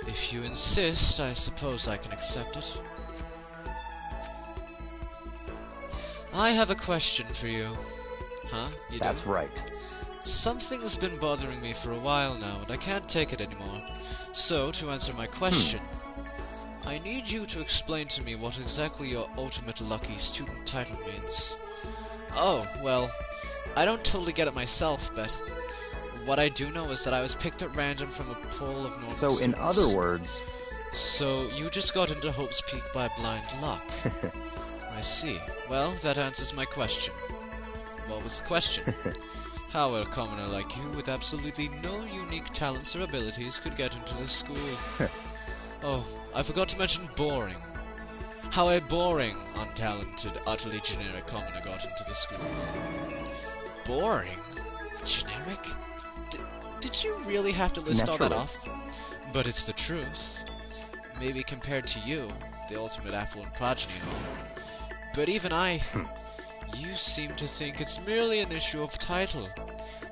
If you insist, I suppose I can accept it. I have a question for you. Huh? You That's do? right. Something's been bothering me for a while now, and I can't take it anymore. So, to answer my question, I need you to explain to me what exactly your ultimate lucky student title means. Oh, well, I don't totally get it myself, but what I do know is that I was picked at random from a pool of normal So, in students. other words... So, you just got into Hope's Peak by blind luck. I see. Well, that answers my question. What was the question? How a commoner like you, with absolutely no unique talents or abilities, could get into this school? Oh, I forgot to mention boring. How a boring, untalented, utterly generic commoner got into the school. Boring? Generic? Did you really have to list all that off? But it's the truth. Maybe compared to you, the ultimate affluent progeny and all. But even I... You seem to think it's merely an issue of title.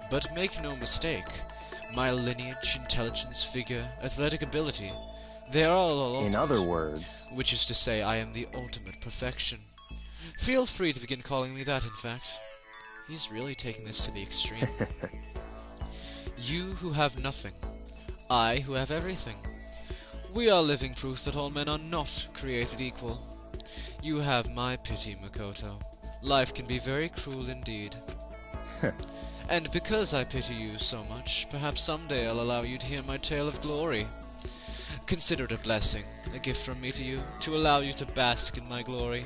But make no mistake, my lineage, intelligence, figure, athletic ability, they are all ultimate. In other words... Which is to say, I am the ultimate perfection. Feel free to begin calling me that, in fact. He's really taking this to the extreme. You who have nothing, I who have everything. We are living proof that all men are not created equal. You have my pity, Makoto. Life can be very cruel indeed. And because I pity you so much, perhaps someday I'll allow you to hear my tale of glory. Consider it a blessing, a gift from me to you, to allow you to bask in my glory.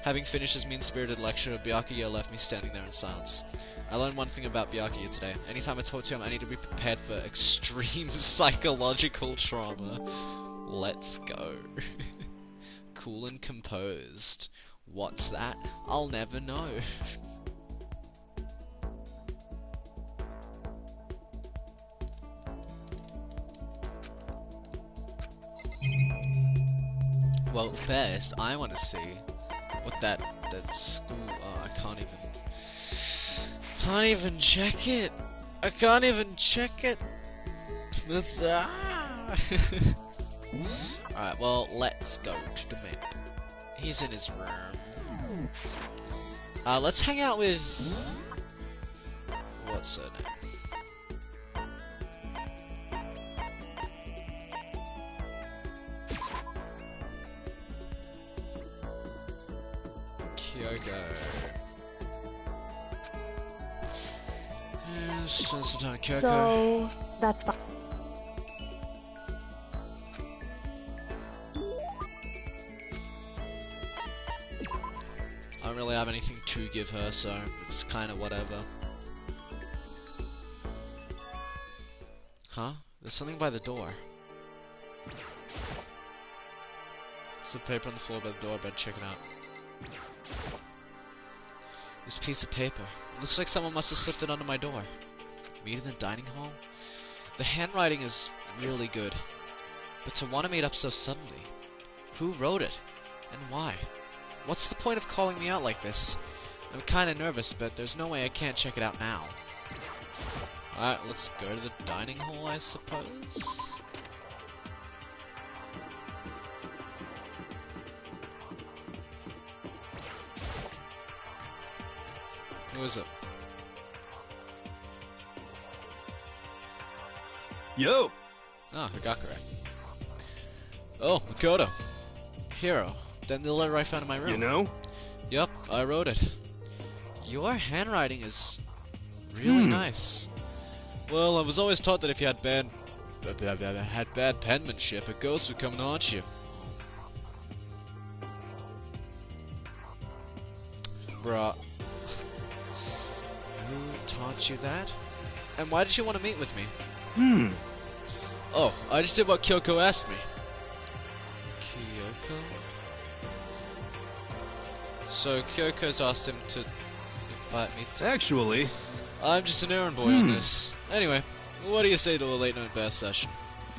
Having finished his mean-spirited lecture, Byakuya left me standing there in silence. I learned one thing about Byakuya today. Anytime I talk to him, I need to be prepared for extreme psychological trauma. Let's go. Cool and composed. What's that? I'll never know. Well, first, I want to see what that school... Oh, I can't even check it! I can't even check it! That's... Alright, well, let's go to the map. He's in his room. Let's hang out with... What's her name? Kyoko. Yes, that's the time, Kyoko. So, that's fine. I don't really have anything to give her, so it's kind of whatever. Huh? There's something by the door. There's a paper on the floor by the door, I better check it out. This piece of paper. It looks like someone must have slipped it under my door. Meet in the dining hall? The handwriting is really good. But to want to meet up so suddenly... Who wrote it? And why? What's the point of calling me out like this? I'm kinda nervous, but there's no way I can't check it out now. Alright, let's go to the dining hall, I suppose? Who is it? Yo! Ah, Hagakure. Oh, Makoto. Hero. Then the letter I found in my room. You know? Yup, I wrote it. Your handwriting is really nice. Well, I was always taught that if you had bad penmanship, a ghost would come and haunt you. Bruh. Who taught you that? And why did you want to meet with me? Oh, I just did what Kyoko asked me. Kyoko? So Kyoko's asked him to invite me to... Actually... I'm just an errand boy on this. Anyway, what do you say to a late night bass session?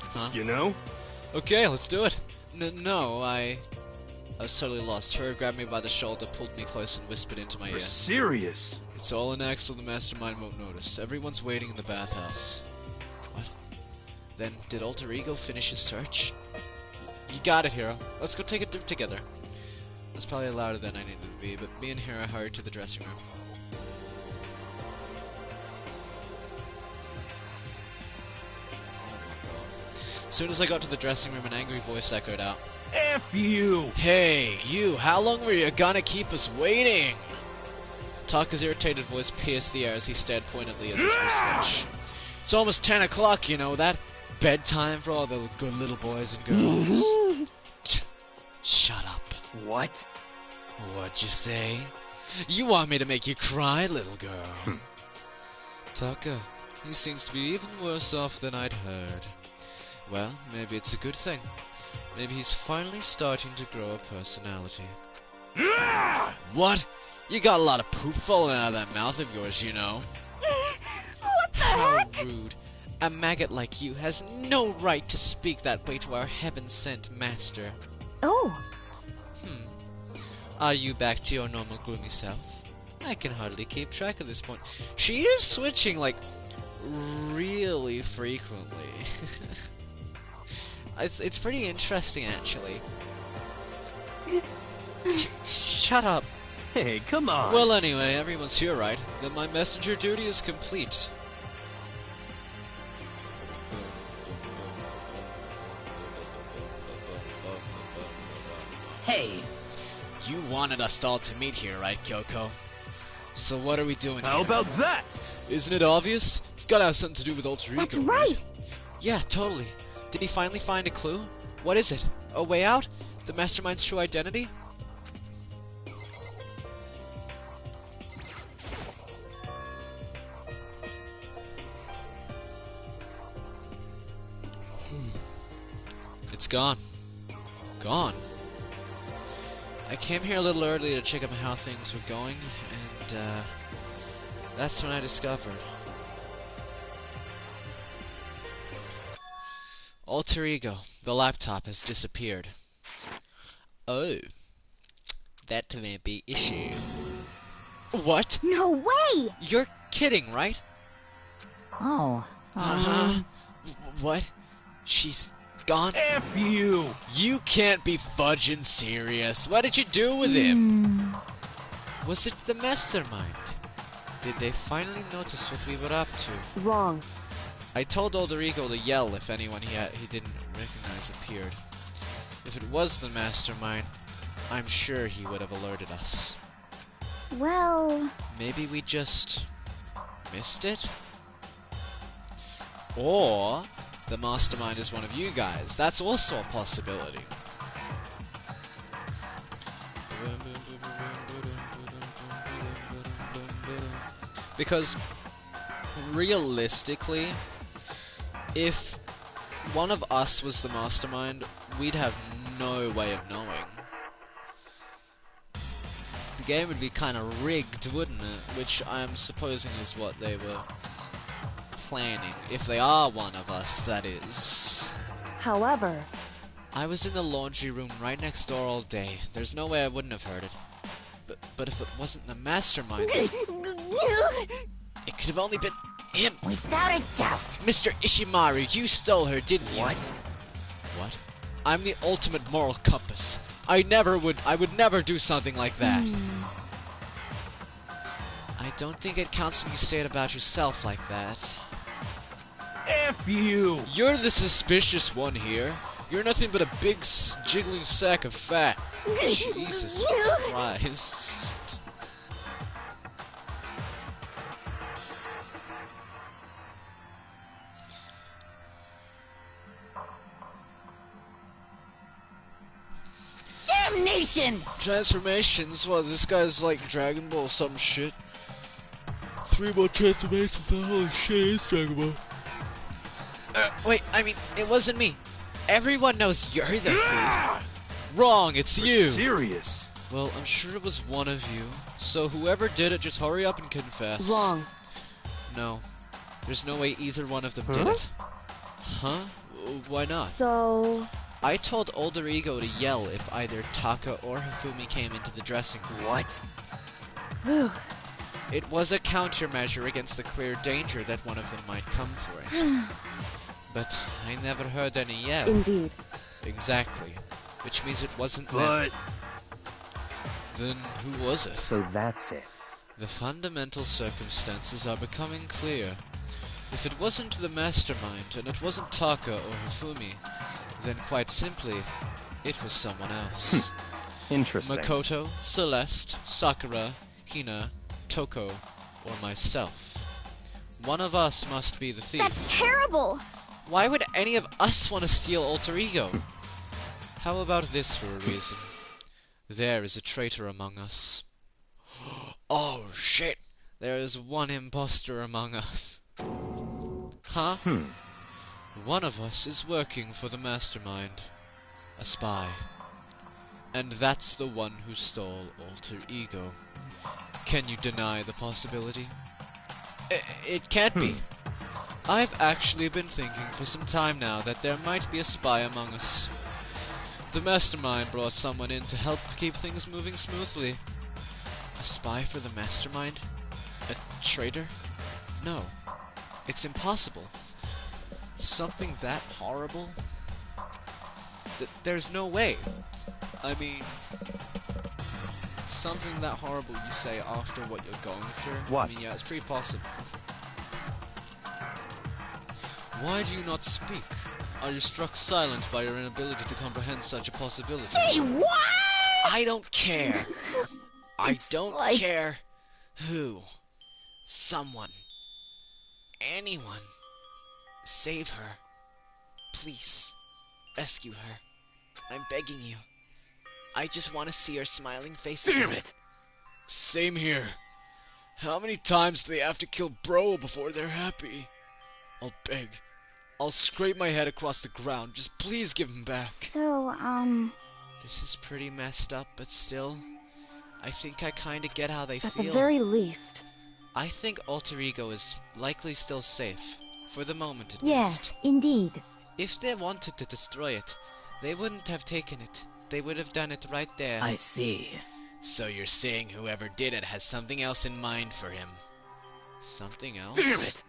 Huh? You know? Okay, let's do it. No, I was totally lost. Her grabbed me by the shoulder, pulled me close, and whispered into my ear. You're serious? It's all an act so the mastermind won't notice. Everyone's waiting in the bathhouse. What? Then, did Alter Ego finish his search? You got it, Hero. Let's go take a dip together. It's probably louder than I needed to be, but me and Hero hurried to the dressing room. As soon as I got to the dressing room, an angry voice echoed out. F you! Hey, you! How long were you gonna keep us waiting? Taka's irritated voice pierced the air as he stared pointedly at his wristwatch. It's almost 10 o'clock, you know that? Bedtime for all the good little boys and girls. Shut up. What? What'd you say? You want me to make you cry, little girl? Taka, he seems to be even worse off than I'd heard. Well, maybe it's a good thing. Maybe he's finally starting to grow a personality. What? You got a lot of poop falling out of that mouth of yours, you know. What the How heck? rude. A maggot like you has no right to speak that way to our heaven-sent master. Oh, Are you back to your normal gloomy self? I can hardly keep track at this point. She is switching, like, really frequently. It's pretty interesting, actually. Shut up. Hey, come on. Well, anyway, everyone's here, right? Then my messenger duty is complete. Hey, You wanted us all to meet here, right, Kyoko? So what are we doing how here? about that? Isn't it obvious? It's gotta have something to do with alter ego, that's right. Yeah, totally. Did he finally find a clue? What is it? A way out? The mastermind's true identity? It's gone. Gone. I came here a little early to check up on how things were going, and that's when I discovered. Alter Ego, the laptop has disappeared. Oh, that may be issue. What? No way! You're kidding, right? Oh. What? She's gone? F you! You can't be fudging serious. What did you do with him? Was it the mastermind? Did they finally notice what we were up to? Wrong. I told Alter Ego to yell if anyone he didn't recognize appeared. If it was the mastermind, I'm sure he would have alerted us. Well, Maybe we just missed it? Or the mastermind is one of you guys. That's also a possibility. Because realistically, if one of us was the mastermind, we'd have no way of knowing. The game would be kind of rigged, wouldn't it? Which I'm supposing is what they were planning. If they are one of us, that is. However, I was in the laundry room right next door all day. There's no way I wouldn't have heard it. But if it wasn't the mastermind, it could have only been him. Without a doubt. Mr. Ishimaru, you stole her, didn't you? What? What? I'm the ultimate moral compass. I would never do something like that. I don't think it counts when you say it about yourself like that. F you! You're the suspicious one here. You're nothing but a big jiggling sack of fat. Jesus Christ. Damnation! Transformations? What, this guy's like Dragon Ball some shit? 3 more transformations, holy shit, it's Dragon Ball. Wait, I mean, it wasn't me. Everyone knows you're the thief. Wrong, it's you. Serious? Well, I'm sure it was one of you. So whoever did it, just hurry up and confess. wrong. No. There's no way either one of them did it. Huh? Why not? So, I told Alter Ego to yell if either Taka or Hifumi came into the dressing room. What? whew, It was a countermeasure against the clear danger that one of them might come for it. But I never heard any yell. indeed. Exactly. Which means it wasn't them. But... Then who was it? So that's it. The fundamental circumstances are becoming clear. If it wasn't the mastermind, and it wasn't Taka or Hifumi, then quite simply, it was someone else. Interesting. Makoto, Celeste, Sakura, Hina, Toko, or myself. One of us must be the thief. that's terrible! Why would any of us want to steal Alter Ego? How about this for a reason? There is a traitor among us. Oh shit! There is one imposter among us. Huh? One of us is working for the mastermind. A spy. And that's the one who stole Alter Ego. Can you deny the possibility? It can't be. I've actually been thinking for some time now that there might be a spy among us. The Mastermind brought someone in to help keep things moving smoothly. A spy for the Mastermind? A traitor? No. It's impossible. Something that horrible? There's no way. I mean, something that horrible you say after what you're going through? What? I mean, yeah, it's pretty possible. Why do you not speak? Are you struck silent by your inability to comprehend such a possibility? Say what? I don't care. I don't care who. Someone. Anyone. Save her. Please. Rescue her. I'm begging you. I just want to see her smiling face again. Damn it! Same here. How many times do they have to kill Bro before they're happy? I'll beg. I'll scrape my head across the ground. Just please give him back. So, This is pretty messed up, but still, I think I kinda get how they At feel. the very least. I think Alter Ego is likely still safe. For the moment, at yes, least. indeed. If they wanted to destroy it, they wouldn't have taken it. They would have done it right there. I see. So you're saying whoever did it has something else in mind for him? Something else? Damn it!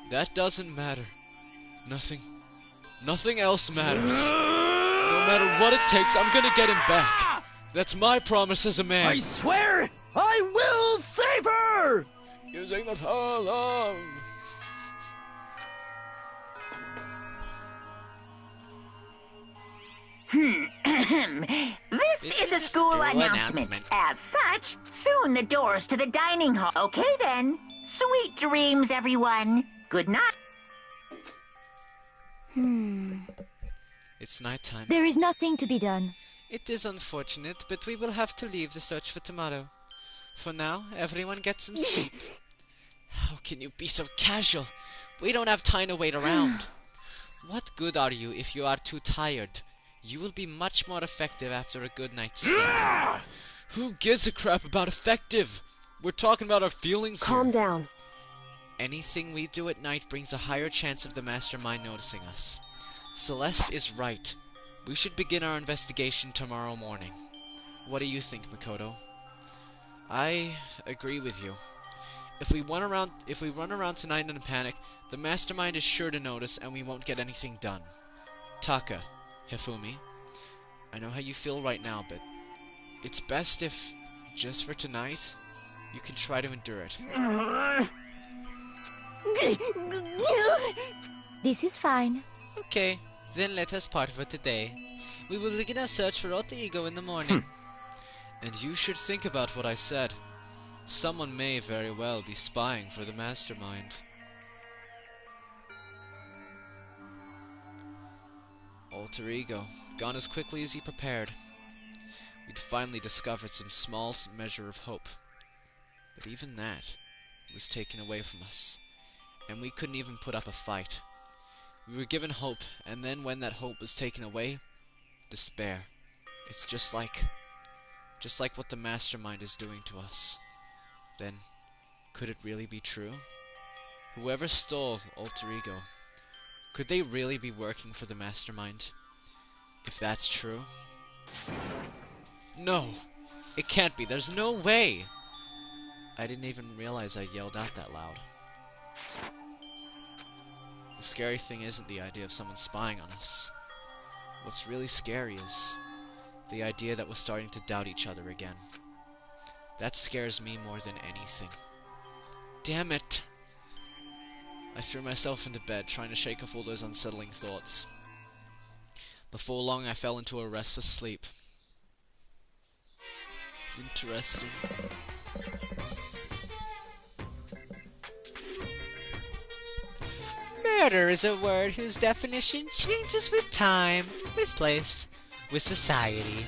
That doesn't matter. Nothing else matters. No matter what it takes, I'm gonna get him back. That's my promise as a man. I swear I will save her! Using the power of... This is a school announcement. As such, soon the doors to the dining hall. Okay then. Sweet dreams, everyone. Good night. It's nighttime. There is nothing to be done. It is unfortunate, but we will have to leave the search for tomorrow. For now, everyone get some sleep. How can you be so casual? We don't have time to wait around. What good are you if you are too tired? You will be much more effective after a good night's sleep. Who gives a crap about effective? We're talking about our feelings here. Calm down. Anything we do at night brings a higher chance of the Mastermind noticing us. Celeste is right. We should begin our investigation tomorrow morning. What do you think, Makoto? I agree with you. If we run around tonight in a panic, the Mastermind is sure to notice and we won't get anything done. Taka, Hifumi, I know how you feel right now, but it's best if, just for tonight, you can try to endure it. This is fine. Okay, then let us part for today. We will begin our search for Alter Ego in the morning. And you should think about what I said. Someone may very well be spying for the Mastermind. Alter Ego, gone as quickly as he prepared. We'd finally discovered some small measure of hope. But even that was taken away from us. And we couldn't even put up a fight. We were given hope, and then when that hope was taken away, despair. It's just like what the Mastermind is doing to us. Then, could it really be true? Whoever stole Alter Ego, could they really be working for the Mastermind? If that's true? No! It can't be, there's no way! I didn't even realize I yelled out that loud. The scary thing isn't the idea of someone spying on us. What's really scary is the idea that we're starting to doubt each other again. That scares me more than anything. Damn it! I threw myself into bed, trying to shake off all those unsettling thoughts. Before long, I fell into a restless sleep. Interesting. Murder is a word whose definition changes with time, with place, with society.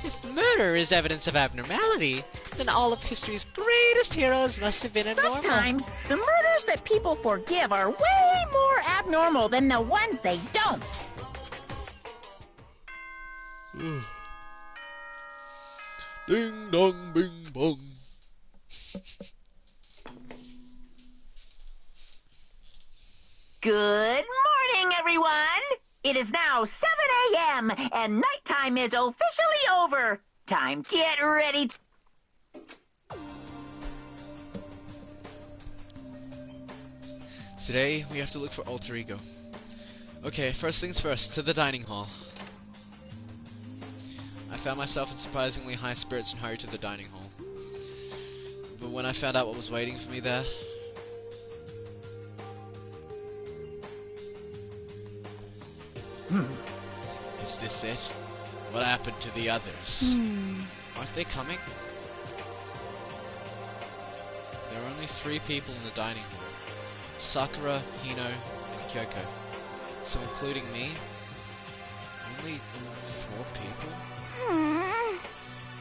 If murder is evidence of abnormality, then all of history's greatest heroes must have been abnormal. Sometimes the murders that people forgive are way more abnormal than the ones they don't. Ding dong, bing bong. Good morning, everyone! It is now 7 a.m. and nighttime is officially over. Time to get ready. Today, we have to look for alter ego. Okay, first things first, to the dining hall. I found myself in surprisingly high spirits and hurried to the dining hall. But when I found out what was waiting for me there... Is this it? What happened to the others? Aren't they coming? There are only 3 people in the dining hall. Sakura, Hino, and Kyoko. So including me, only 4 people?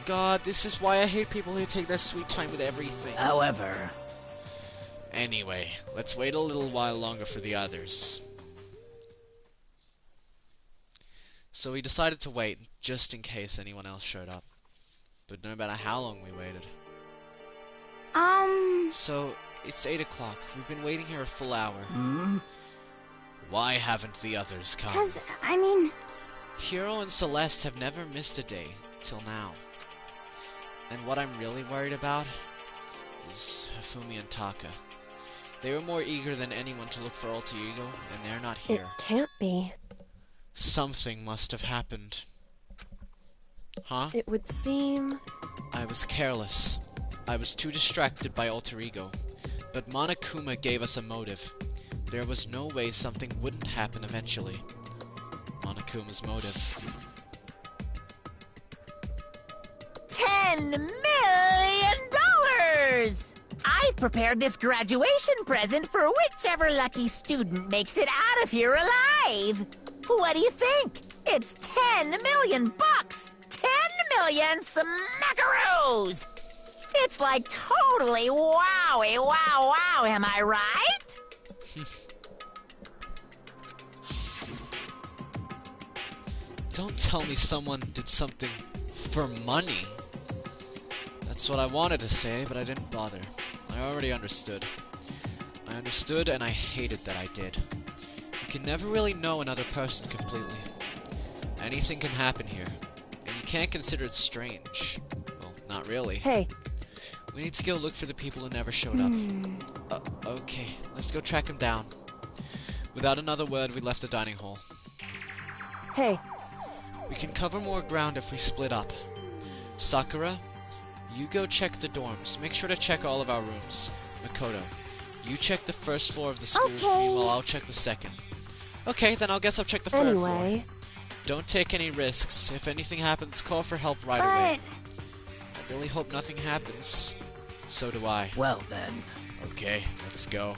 God, this is why I hate people who take their sweet time with everything. However... Anyway, let's wait a little while longer for the others. So we decided to wait, just in case anyone else showed up. But no matter how long we waited. So, it's 8 o'clock. We've been waiting here a full hour. Why haven't the others come? 'Cause, I mean... Hiro and Celeste have never missed a day, till now. And what I'm really worried about is Hifumi and Taka. They were more eager than anyone to look for alter ego, and they're not here. It can't be. Something must have happened. Huh? It would seem... I was careless. I was too distracted by alter ego. But Monokuma gave us a motive. There was no way something wouldn't happen eventually. Monokuma's motive. $10 million! I've prepared this graduation present for whichever lucky student makes it out of here alive. What do you think? It's 10 million bucks! 10 million smackaroos! It's like totally wowie, wow, wow, am I right? Don't tell me someone did something for money. That's what I wanted to say, but I didn't bother. I already understood. I understood, and I hated that I did. You can never really know another person completely. Anything can happen here, and you can't consider it strange. Well, not really. Hey. We need to go look for the people who never showed up. Okay, let's go track them down. Without another word, we left the dining hall. Hey. We can cover more ground if we split up. Sakura, you go check the dorms. Make sure to check all of our rooms. Makoto, you check the first floor of the school. Okay. Meanwhile, I'll check the second. Okay, then I'll guess I'll check the third floor. Anyway... Don't take any risks. If anything happens, call for help right away. I really hope nothing happens. So do I. Well then. Okay, let's go.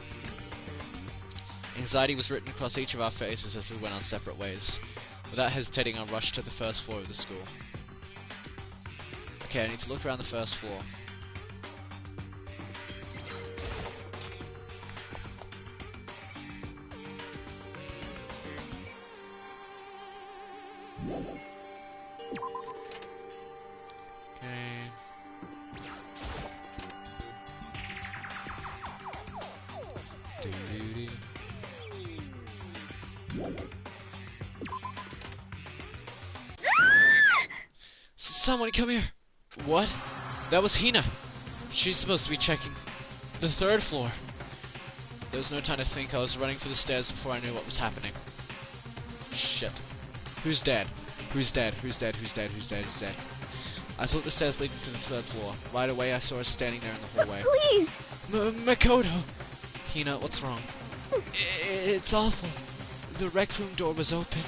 Anxiety was written across each of our faces as we went our separate ways. Without hesitating, I rushed to the first floor of the school. Okay, I need to look around the first floor. Okay. Doo-doo-doo. Someone come here! What? That was Hina! She's supposed to be checking the third floor. There was no time to think. I was running for the stairs before I knew what was happening. Shit. Who's dead? Who's dead? Who's dead? Who's dead? Who's dead? Who's dead? I flew up the stairs leading to the third floor. Right away, I saw her standing there in the hallway. Please! Makoto! Hina, what's wrong? It's awful. The rec room door was open.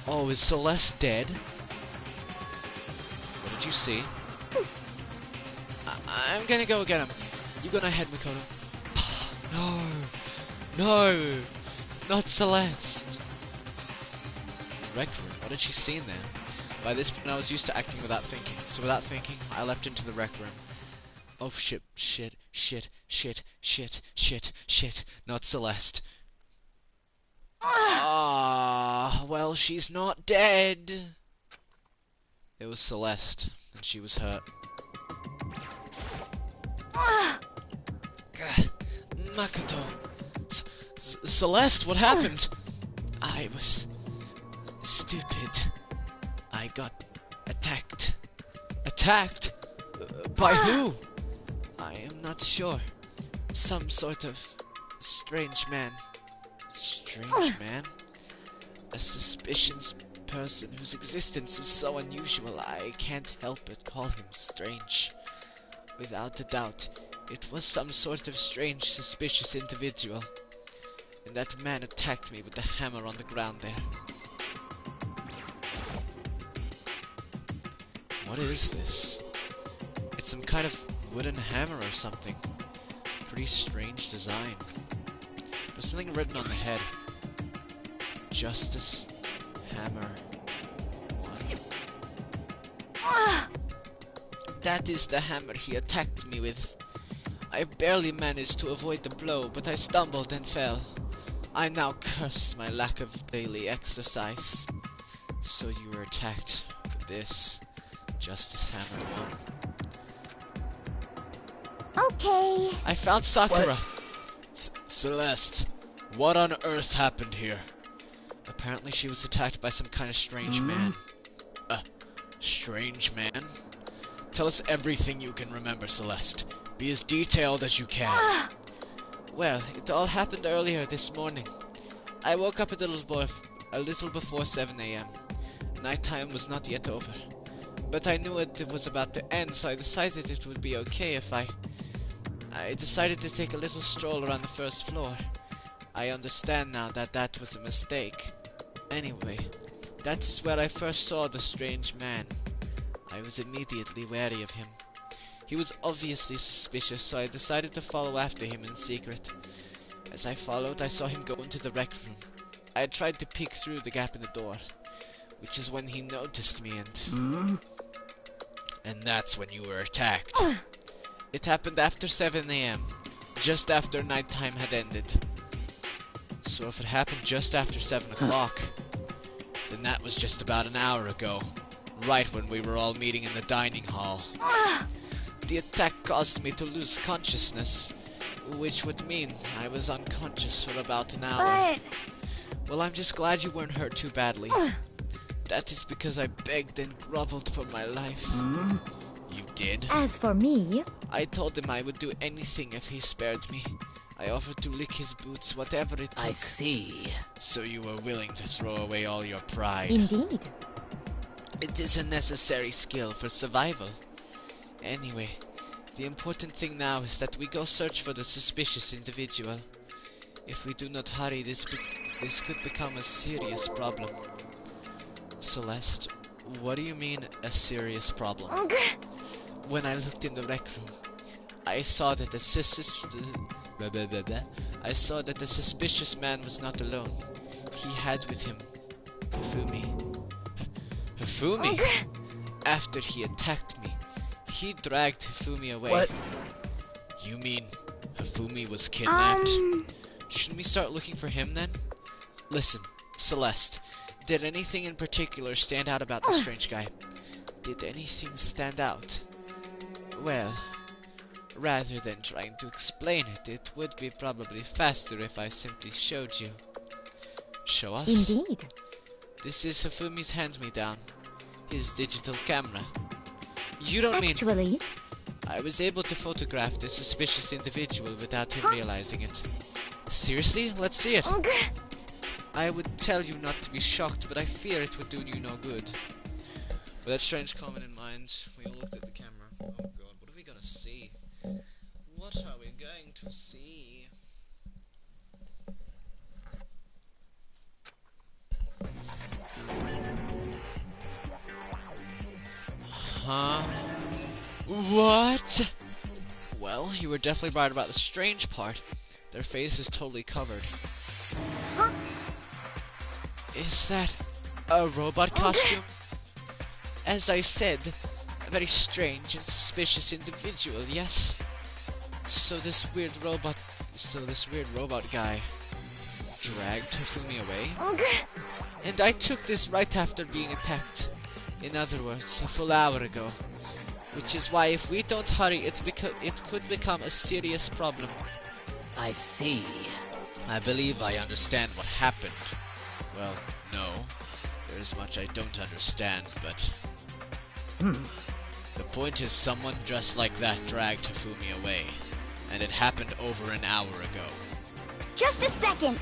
Oh, is Celeste dead? What did you see? I'm gonna go get him. You go ahead, Makoto. No! No! Not Celeste! The rec room? What had she seen there? By this point, I was used to acting without thinking. So without thinking, I leapt into the rec room. Oh shit, shit, shit, shit, shit, shit, shit. Not Celeste. Ah, well, she's not dead. It was Celeste, and she was hurt. Gah, Makoto. Celeste, what happened? I was stupid. I got attacked. Attacked? By who? I am not sure. Some sort of strange man. Strange man? A suspicious person whose existence is so unusual I can't help but call him strange. Without a doubt, it was some sort of strange, suspicious individual. And that man attacked me with the hammer on the ground there. What is this? It's some kind of wooden hammer or something. Pretty strange design. There's something written on the head. Justice Hammer 1. That is the hammer he attacked me with. I barely managed to avoid the blow, but I stumbled and fell. I now curse my lack of daily exercise. So you were attacked with this Justice Hammer 1. Okay. I found Sakura. Celeste, what on earth happened here? Apparently she was attacked by some kind of strange man. Strange man? Tell us everything you can remember, Celeste. Be as detailed as you can. Well, it all happened earlier this morning. I woke up a little before 7 a.m. Nighttime was not yet over. But I knew it was about to end, so I decided it would be okay if I decided to take a little stroll around the first floor. I understand now that that was a mistake. Anyway, that is where I first saw the strange man. I was immediately wary of him. He was obviously suspicious, so I decided to follow after him in secret. As I followed, I saw him go into the rec room. I had tried to peek through the gap in the door, which is when he noticed me and that's when you were attacked. It happened after 7 a.m., just after nighttime had ended. So if it happened just after 7 o'clock, then that was just about an hour ago, right when we were all meeting in the dining hall. The attack caused me to lose consciousness, which would mean I was unconscious for about an hour. Well, I'm just glad you weren't hurt too badly. That is because I begged and groveled for my life. You did? As for me, I told him I would do anything if he spared me. I offered to lick his boots, whatever it took. I see. So you were willing to throw away all your pride. indeed. It is a necessary skill for survival. Anyway, the important thing now is that we go search for the suspicious individual. If we do not hurry, this could become a serious problem. Celeste, what do you mean, a serious problem? When I looked in the rec room, I saw that the suspicious man was not alone. He had with him Hifumi. Hifumi? After he attacked me, he dragged Hifumi away. What? You mean Hifumi was kidnapped? Shouldn't we start looking for him then? Listen, Celeste, did anything in particular stand out about the strange guy? Did anything stand out? Well, rather than trying to explain it, it would be probably faster if I simply showed you. Show us? Indeed. This is Hifumi's hand-me-down. His digital camera. You don't Actually, mean... I was able to photograph the suspicious individual without him realizing it. Seriously? Let's see it. I would tell you not to be shocked, but I fear it would do you no good. With that strange comment in mind, we all looked at the camera. Oh god, what are we gonna see? What are we going to see? Huh? What? Well, you were definitely right about the strange part. Their face is totally covered. Is that a robot costume? As I said, a very strange and suspicious individual, yes? So this weird robot guy dragged Hifumi away. Ugh. And I took this right after being attacked. In other words, a full hour ago. Which is why if we don't hurry, it could become a serious problem. I see. I believe I understand what happened. Well, no. There's much I don't understand, but... The point is someone dressed like that dragged Hifumi away. And it happened over an hour ago. Just a second.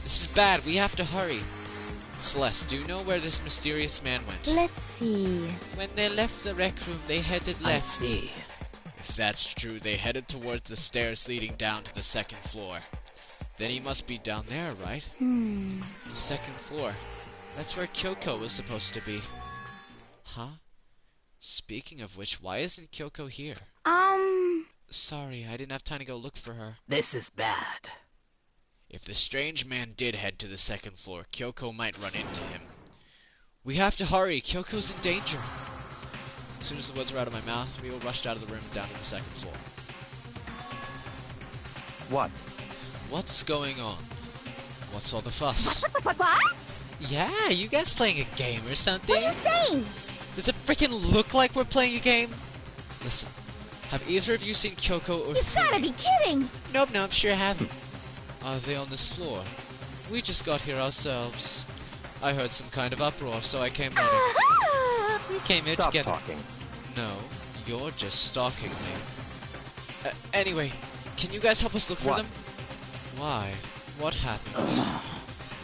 This is bad, we have to hurry. Celeste, do you know where this mysterious man went? Let's see. When they left the rec room, they headed left. I see. If that's true, they headed towards the stairs leading down to the second floor. Then he must be down there, right? The second floor. That's where Kyoko was supposed to be. Huh? Speaking of which, why isn't Kyoko here? Sorry, I didn't have time to go look for her. This is bad. If the strange man did head to the second floor, Kyoko might run into him. We have to hurry! Kyoko's in danger! As soon as the words were out of my mouth, we all rushed out of the room and down to the second floor. What? What's going on? What's all the fuss? What? Yeah, you guys playing a game or something? What are you saying? Does it freaking look like we're playing a game? Listen, have either of you seen Kyoko or You've gotta be kidding! Nope, sure haven't. Are they on this floor? We just got here ourselves. I heard some kind of uproar, so I came running. Ah! We came here Stop together. talking. No, you're just stalking me. Anyway, can you guys help us look for What? them? Why? What happened?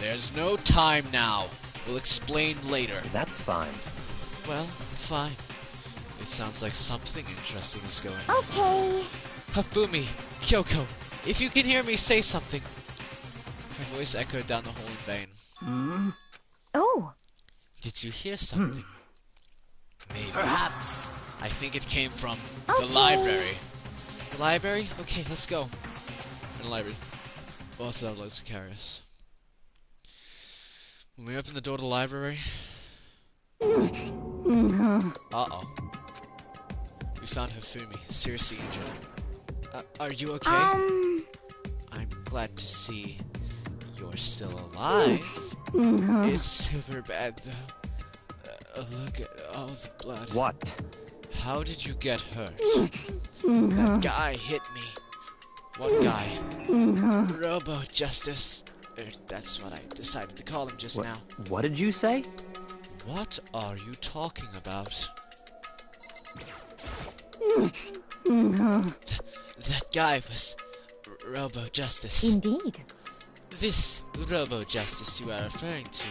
There's no time now. We'll explain later. That's fine. Well, fine. It sounds like something interesting is going on. Okay. Hifumi, Kyoko, if you can hear me, say something. Her voice echoed down the hall in vain. Oh. Did you hear something? Maybe. Perhaps. I think it came from Okay. the library. The library? Okay, let's go. In the library. Also, let's carry us. When we opened the door to the library... Uh-oh. We found Hifumi, seriously injured. Are you okay? I'm glad to see you're still alive. It's super bad, though. Look at all the blood. What? How did you get hurt? That guy hit me. What guy? Robo Justice. That's what I decided to call him just now. What did you say? What are you talking about? That guy was Robo Justice. Indeed. This Robo Justice you are referring to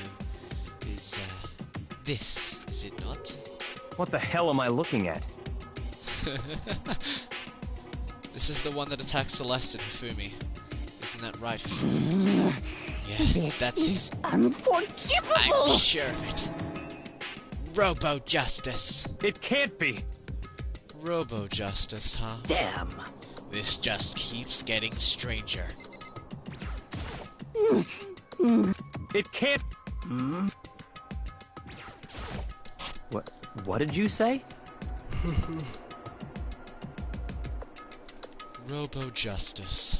is, this, is it not? What the hell am I looking at? This is the one that attacked Celeste and Hifumi. Isn't that right? Yeah, that's it. Unforgivable! I'm sure of it. Robo Justice. It can't be! Robo Justice, huh? Damn. This just keeps getting stranger. It can't... What did you say? Robo Justice.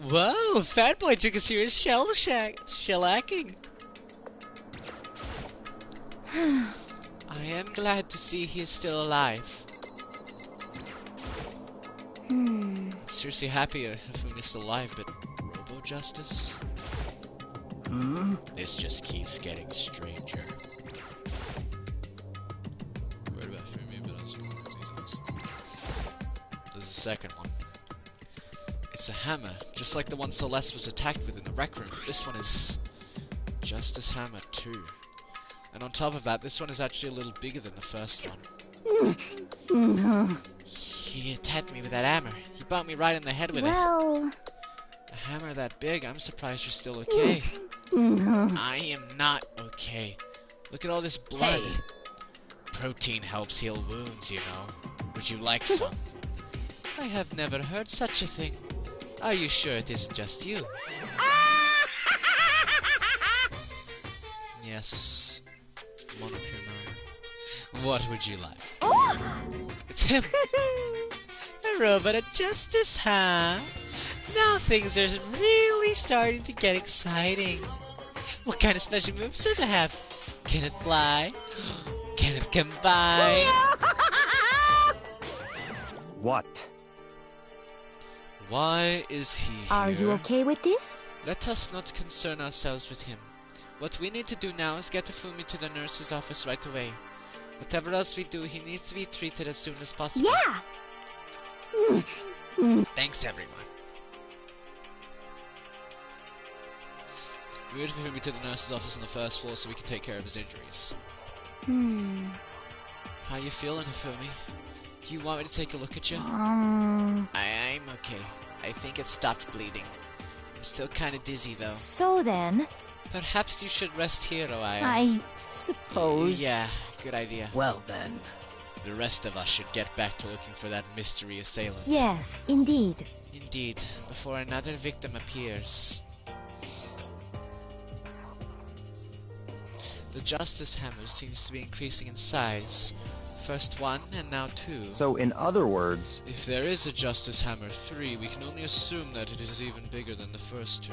Whoa, Fat Boy took a serious shellacking. I am glad to see he is still alive. Seriously happy Hifumi's still alive, but Robo Justice? This just keeps getting stranger. Worried about Hifumi, but also details. There's a second one. It's a hammer, just like the one Celeste was attacked with in the rec room. This one is Justice Hammer too. And on top of that, this one is actually a little bigger than the first one. He attacked me with that hammer. He bumped me right in the head with it. Well... A hammer that big, I'm surprised you're still okay. I am not okay. Look at all this blood. Hey. Protein helps heal wounds, you know. Would you like some? I have never heard such a thing. Are you sure it isn't just you? Yes. Monokuma. What would you like? It's him! A robot of justice, huh? Now things are really starting to get exciting. What kind of special moves does it have? Can it fly? Can it combine? What? Why is he here? Are you okay with this? Let us not concern ourselves with him. What we need to do now is get Fumi to the nurse's office right away. Whatever else we do, he needs to be treated as soon as possible. Yeah! Thanks, everyone. We wait for Fumi to the nurse's office on the first floor so we can take care of his injuries. How you feeling, Hifumi? You want me to take a look at you? I'm okay. I think it stopped bleeding. I'm still kinda dizzy, though. So then... Perhaps you should rest here, Oaya. I suppose. Yeah, good idea. Well then. The rest of us should get back to looking for that mystery assailant. Yes, indeed. Indeed, before another victim appears. The Justice Hammer seems to be increasing in size. First one, and now two. So, in other words... If there is a Justice Hammer 3, we can only assume that it is even bigger than the first two.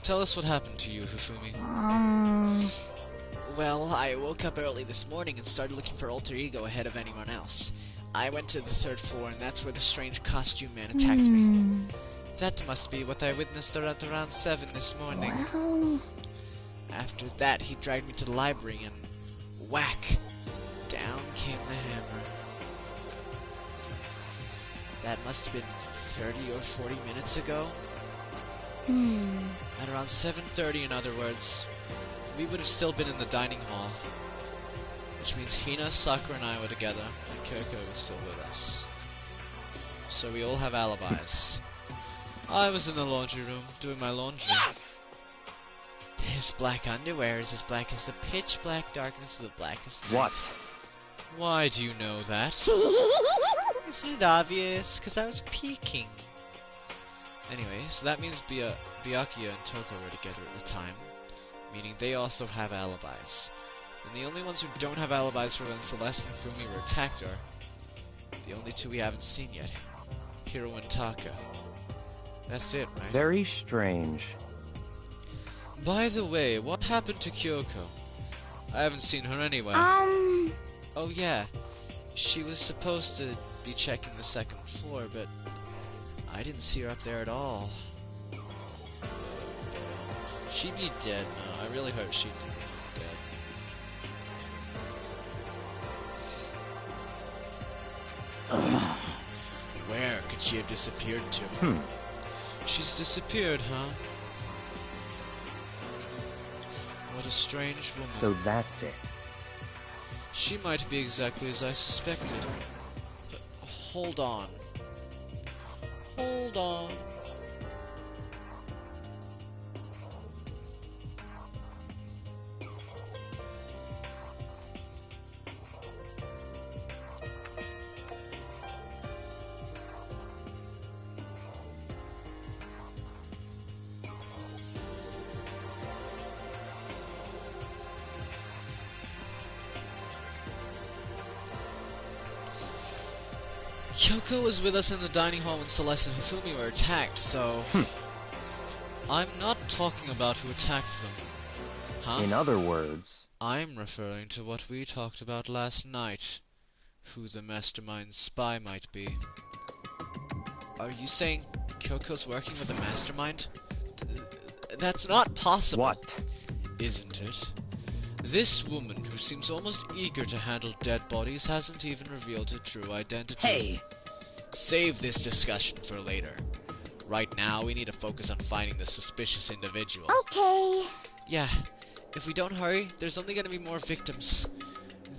Tell us what happened to you, Hifumi. Well, I woke up early this morning and started looking for Alter Ego ahead of anyone else. I went to the 3rd floor, and that's where the strange costume man attacked me. That must be what I witnessed at around 7 this morning. Well... After that, he dragged me to the library, and whack! Down came the hammer. That must have been 30 or 40 minutes ago. At around 7:30, in other words, we would have still been in the dining hall. Which means Hina, Sakura, and I were together, and Kyoko was still with us. So we all have alibis. I was in the laundry room, doing my laundry. Yes! His black underwear is as black as the pitch black darkness of the blackest night. What? Why do you know that? Isn't it obvious? 'Cause I was peeking. Anyway, so that means Byakuya and Toko were together at the time, meaning they also have alibis. And the only ones who don't have alibis for when Celeste and Fumi were attacked are the only two we haven't seen yet, Hiro and Taka. That's it, right? Very strange. By the way, what happened to Kyoko? I haven't seen her anywhere. Oh yeah, she was supposed to be checking the 2nd floor, but I didn't see her up there at all. She'd be dead now. I really hope she'd be dead. Where could she have disappeared to? She's disappeared, huh? What a strange woman. So that's it. She might be exactly as I suspected. Hold on. Hold on. Kyoko was with us in the dining hall when Celeste and Hifumi were attacked, so... I'm not talking about who attacked them. Huh? In other words... I'm referring to what we talked about last night. Who the mastermind spy might be. Are you saying Kyoko's working with a mastermind? That's not possible. What? Isn't it? This woman, who seems almost eager to handle dead bodies, hasn't even revealed her true identity. Hey! Save this discussion for later. Right now, we need to focus on finding the suspicious individual. Okay. Yeah, if we don't hurry, there's only gonna be more victims.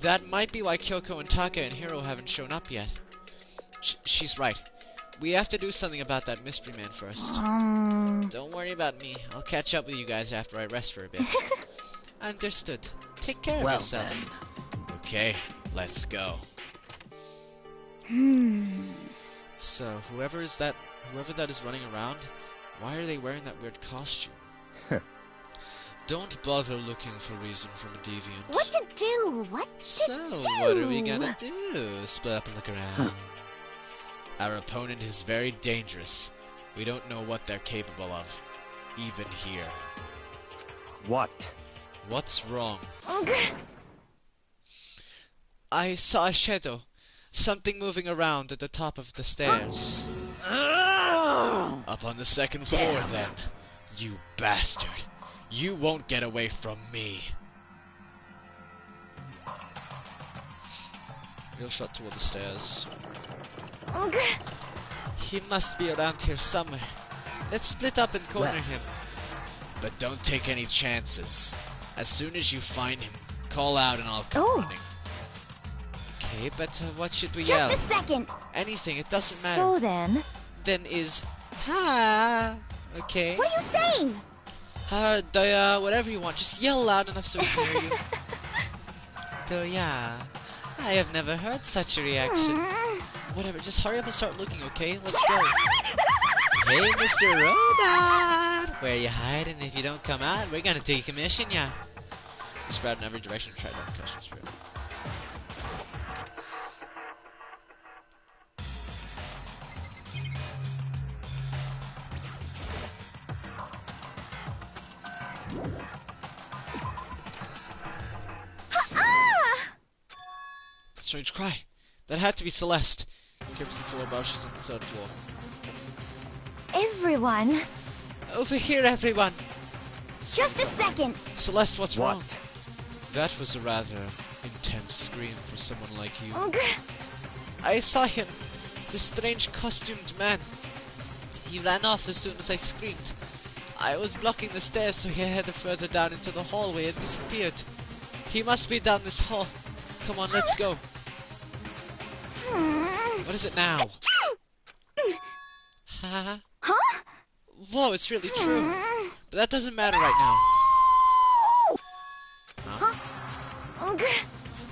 That might be why Kyoko and Taka and Hiro haven't shown up yet. She's right. We have to do something about that mystery man first. Don't worry about me. I'll catch up with you guys after I rest for a bit. Understood. Take care of yourself. Okay, let's go. So, whoever that is running around, why are they wearing that weird costume? Don't bother looking for reason from a deviant. What to do? So, what are we gonna do? Split up and look around. Our opponent is very dangerous. We don't know what they're capable of, even here. What? What's wrong? I saw a shadow. Something moving around at the top of the stairs. Up on the second floor, then. You bastard. You won't get away from me. Real shot toward the stairs. He must be around here somewhere. Let's split up and corner him. But don't take any chances. As soon as you find him, call out and I'll come running. Okay, but what should we yell? Just a second. Anything, it doesn't matter. So then? Then is ha. Okay. What are you saying? Doya, whatever you want. Just yell loud enough so we can hear you. Doya. I have never heard such a reaction. Whatever, just hurry up and start looking, okay? Let's go. Hey, Mr. Robot! Where are you hiding? If you don't come out, we're gonna decommission ya. You sprout in every direction and try to concussion spirit. Strange cry. That had to be Celeste. Carries the floor above, she's on the third floor. Everyone. Over here, everyone! Just a second. Celeste, what's wrong? That was a rather intense scream for someone like you. I saw him. The strange costumed man. He ran off as soon as I screamed. I was blocking the stairs, so he headed further down into the hallway and disappeared. He must be down this hall. Come on, let's go. What is it now? Huh? Whoa, it's really true. But that doesn't matter right now. Huh?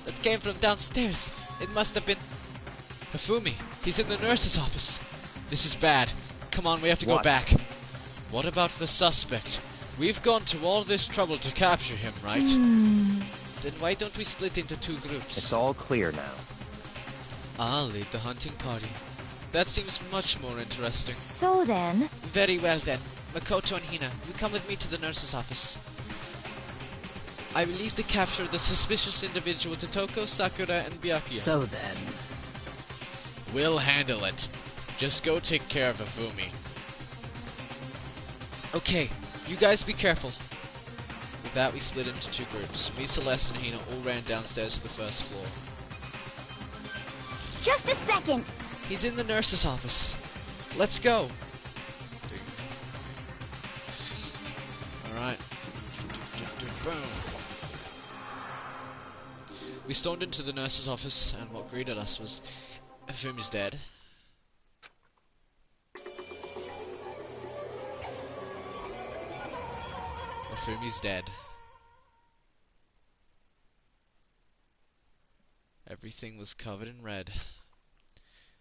That came from downstairs. It must have been Hifumi. He's in the nurse's office. This is bad. Come on, we have to go back. What about the suspect? We've gone to all this trouble to capture him, right? Then why don't we split into two groups? It's all clear now. I'll lead the hunting party. That seems much more interesting. So then? Very well then. Makoto and Hina, you come with me to the nurse's office. I will leave to capture the suspicious individual to Toko, Sakura, and Byakuya. So then. We'll handle it. Just go take care of Hifumi. Okay, you guys be careful. With that, we split into two groups. Me, Celeste, and Hina all ran downstairs to the first floor. Just a second. He's in the nurse's office. Let's go. Alright. Boom. We stormed into the nurse's office, and what greeted us was Hifumi's dead. Hifumi's dead. Everything was covered in red.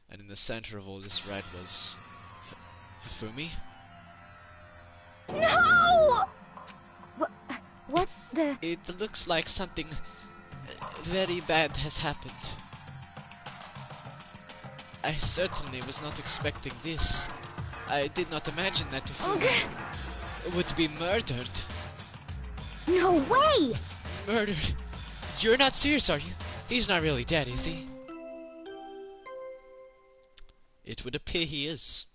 And in the center of all this red was Hifumi? No! What the? It looks like something very bad has happened. I certainly was not expecting this. I did not imagine that Hifumi would be murdered. No way! Murdered? You're not serious, are you? He's not really dead, is he? It would appear he is.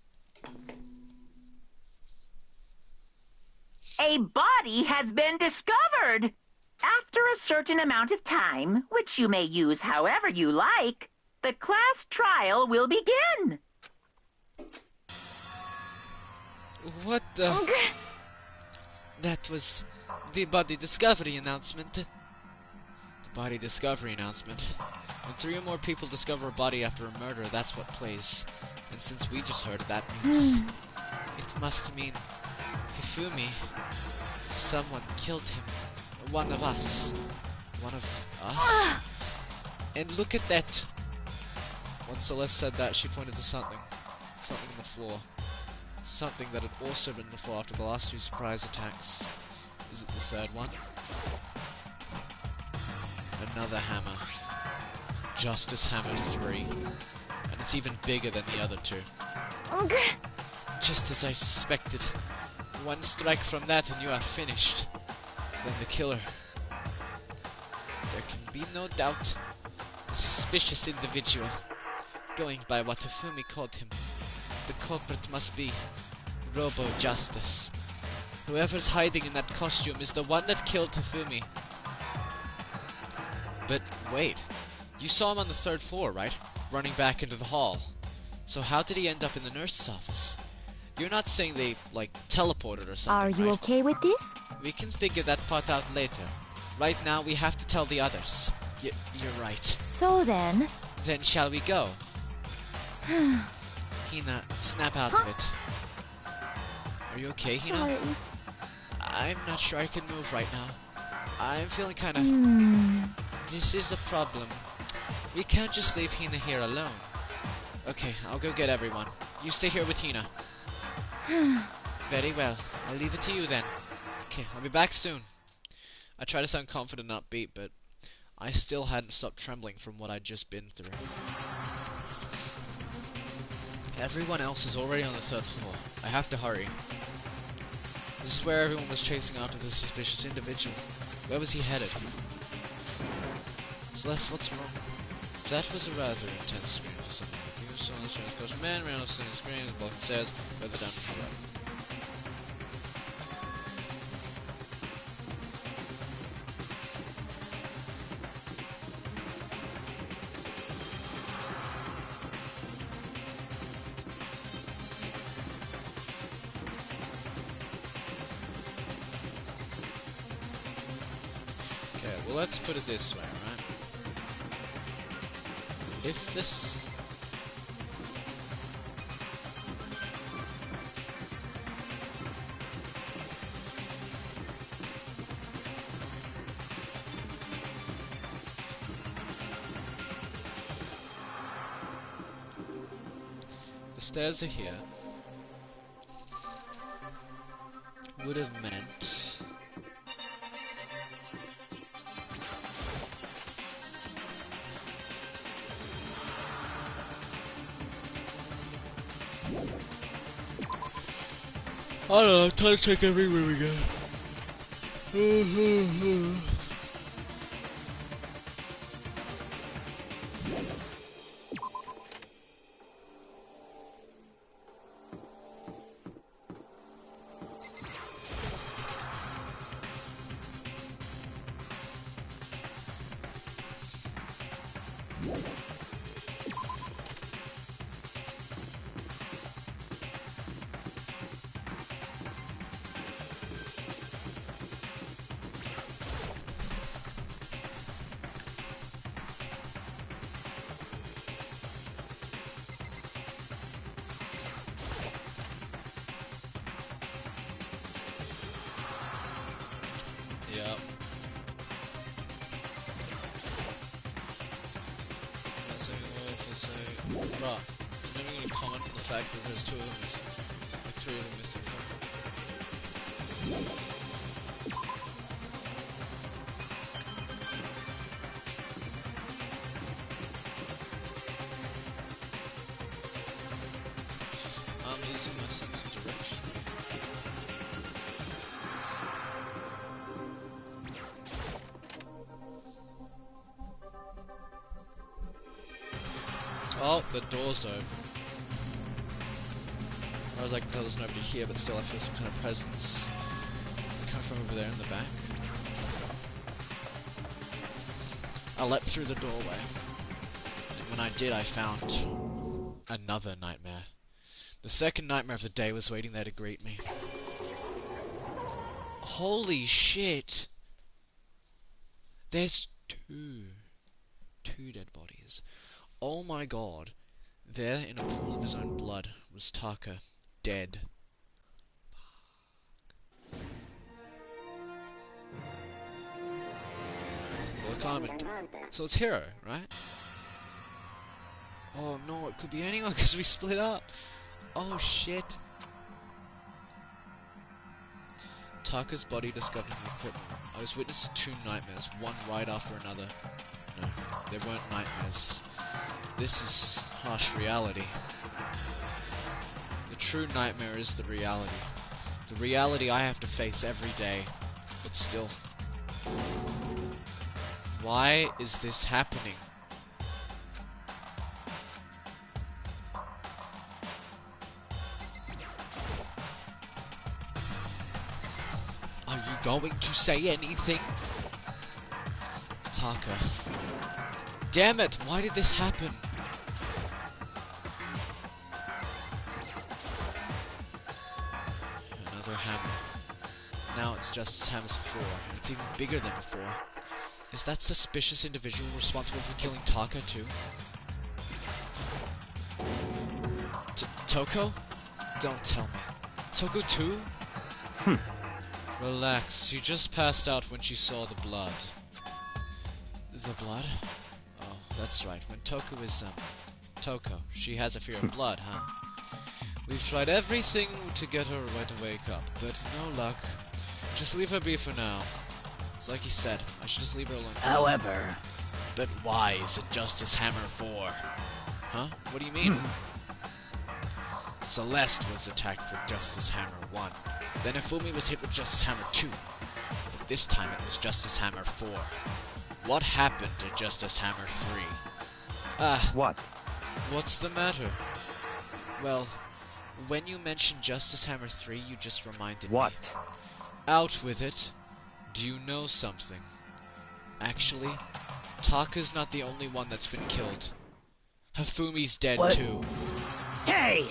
A body has been discovered. After a certain amount of time, which you may use however you like, the class trial will begin. What the? That was the body discovery announcement. The body discovery announcement. When 3 or more people discover a body after a murder, that's what plays. And since we just heard it, that means... it must mean... Hifumi... someone killed him. One of us. One of us? And look at that! When Celeste said that, she pointed to something. Something on the floor. Something that had also been on the floor after the last 2 surprise attacks. Is it the third one? Another hammer. Justice Hammer 3. And it's even bigger than the other 2. Just as I suspected. One strike from that and you are finished. Then the killer. There can be no doubt. The suspicious individual. Going by what Hifumi called him. The culprit must be Robo Justice. Whoever's hiding in that costume is the one that killed Hifumi. But wait, you saw him on the 3rd floor, right? Running back into the hall. So how did he end up in the nurse's office? You're not saying they, like, teleported or something, Are you right? okay with this? We can figure that part out later. Right now, we have to tell the others. You're right. So then... Then shall we go? Hina, snap out of it. Are you okay, Hina? Sorry. I'm not sure I can move right now. I'm feeling kinda... This is the problem. We can't just leave Hina here alone. Okay, I'll go get everyone. You stay here with Hina. Very well. I'll leave it to you then. Okay, I'll be back soon. I try to sound confident and upbeat, but I still hadn't stopped trembling from what I'd just been through. Everyone else is already on the 3rd floor. I have to hurry. This is where everyone was chasing after the suspicious individual. Where was he headed? Celeste, what's wrong? That was a rather intense scream for someone. You saw the strange ghost man ran off the screen and blocking stairs further down to the right. Okay, well let's put it this way, right? If this... The stairs are here. Would have meant... I don't know, time to check every room again. Yep. Right. I'm never going to comment on the fact that there's 2 of them, like 3 of them missing somewhere. I'm losing my sense of direction. Oh, the door's open. I was like, no, there's nobody here, but still I feel some kind of presence. Does it come from over there in the back? I leapt through the doorway. And when I did, I found another nightmare. The second nightmare of the day was waiting there to greet me. Holy shit! There's two dead bodies. Oh my god. There, in a pool of his own blood, was Taka, dead. Well, comment. So it's Hero, right? Oh no, it could be anyone because we split up. Oh shit. Taka's body discovered in the equipment room. I was witness to 2 nightmares, one right after another. No, they weren't nightmares. This is harsh reality. The true nightmare is the reality. The reality I have to face every day. But still. Why is this happening? Are you going to say anything? Taka. Damn it! Why did this happen? Another hammer. Now it's just as Hammer's 4, and it's even bigger than before. Is that suspicious individual responsible for killing Taka too? Toko? Don't tell me. Toko too? Relax, she just passed out when she saw the blood. The blood? Oh, that's right. When Toko is, Toko, she has a fear of blood, huh? We've tried everything to get her to wake up, but no luck. Just leave her be for now. It's like he said, I should just leave her alone. However... But why is it Justice Hammer 4? Huh? What do you mean? Celeste was attacked with Justice Hammer 1. Then Ifumi was hit with Justice Hammer 2. But this time it was Justice Hammer 4. What happened to Justice Hammer 3? What? What's the matter? Well, when you mentioned Justice Hammer 3, you just reminded me. What? Out with it. Do you know something? Actually, Taka's not the only one that's been killed. Hafumi's dead too. Hey!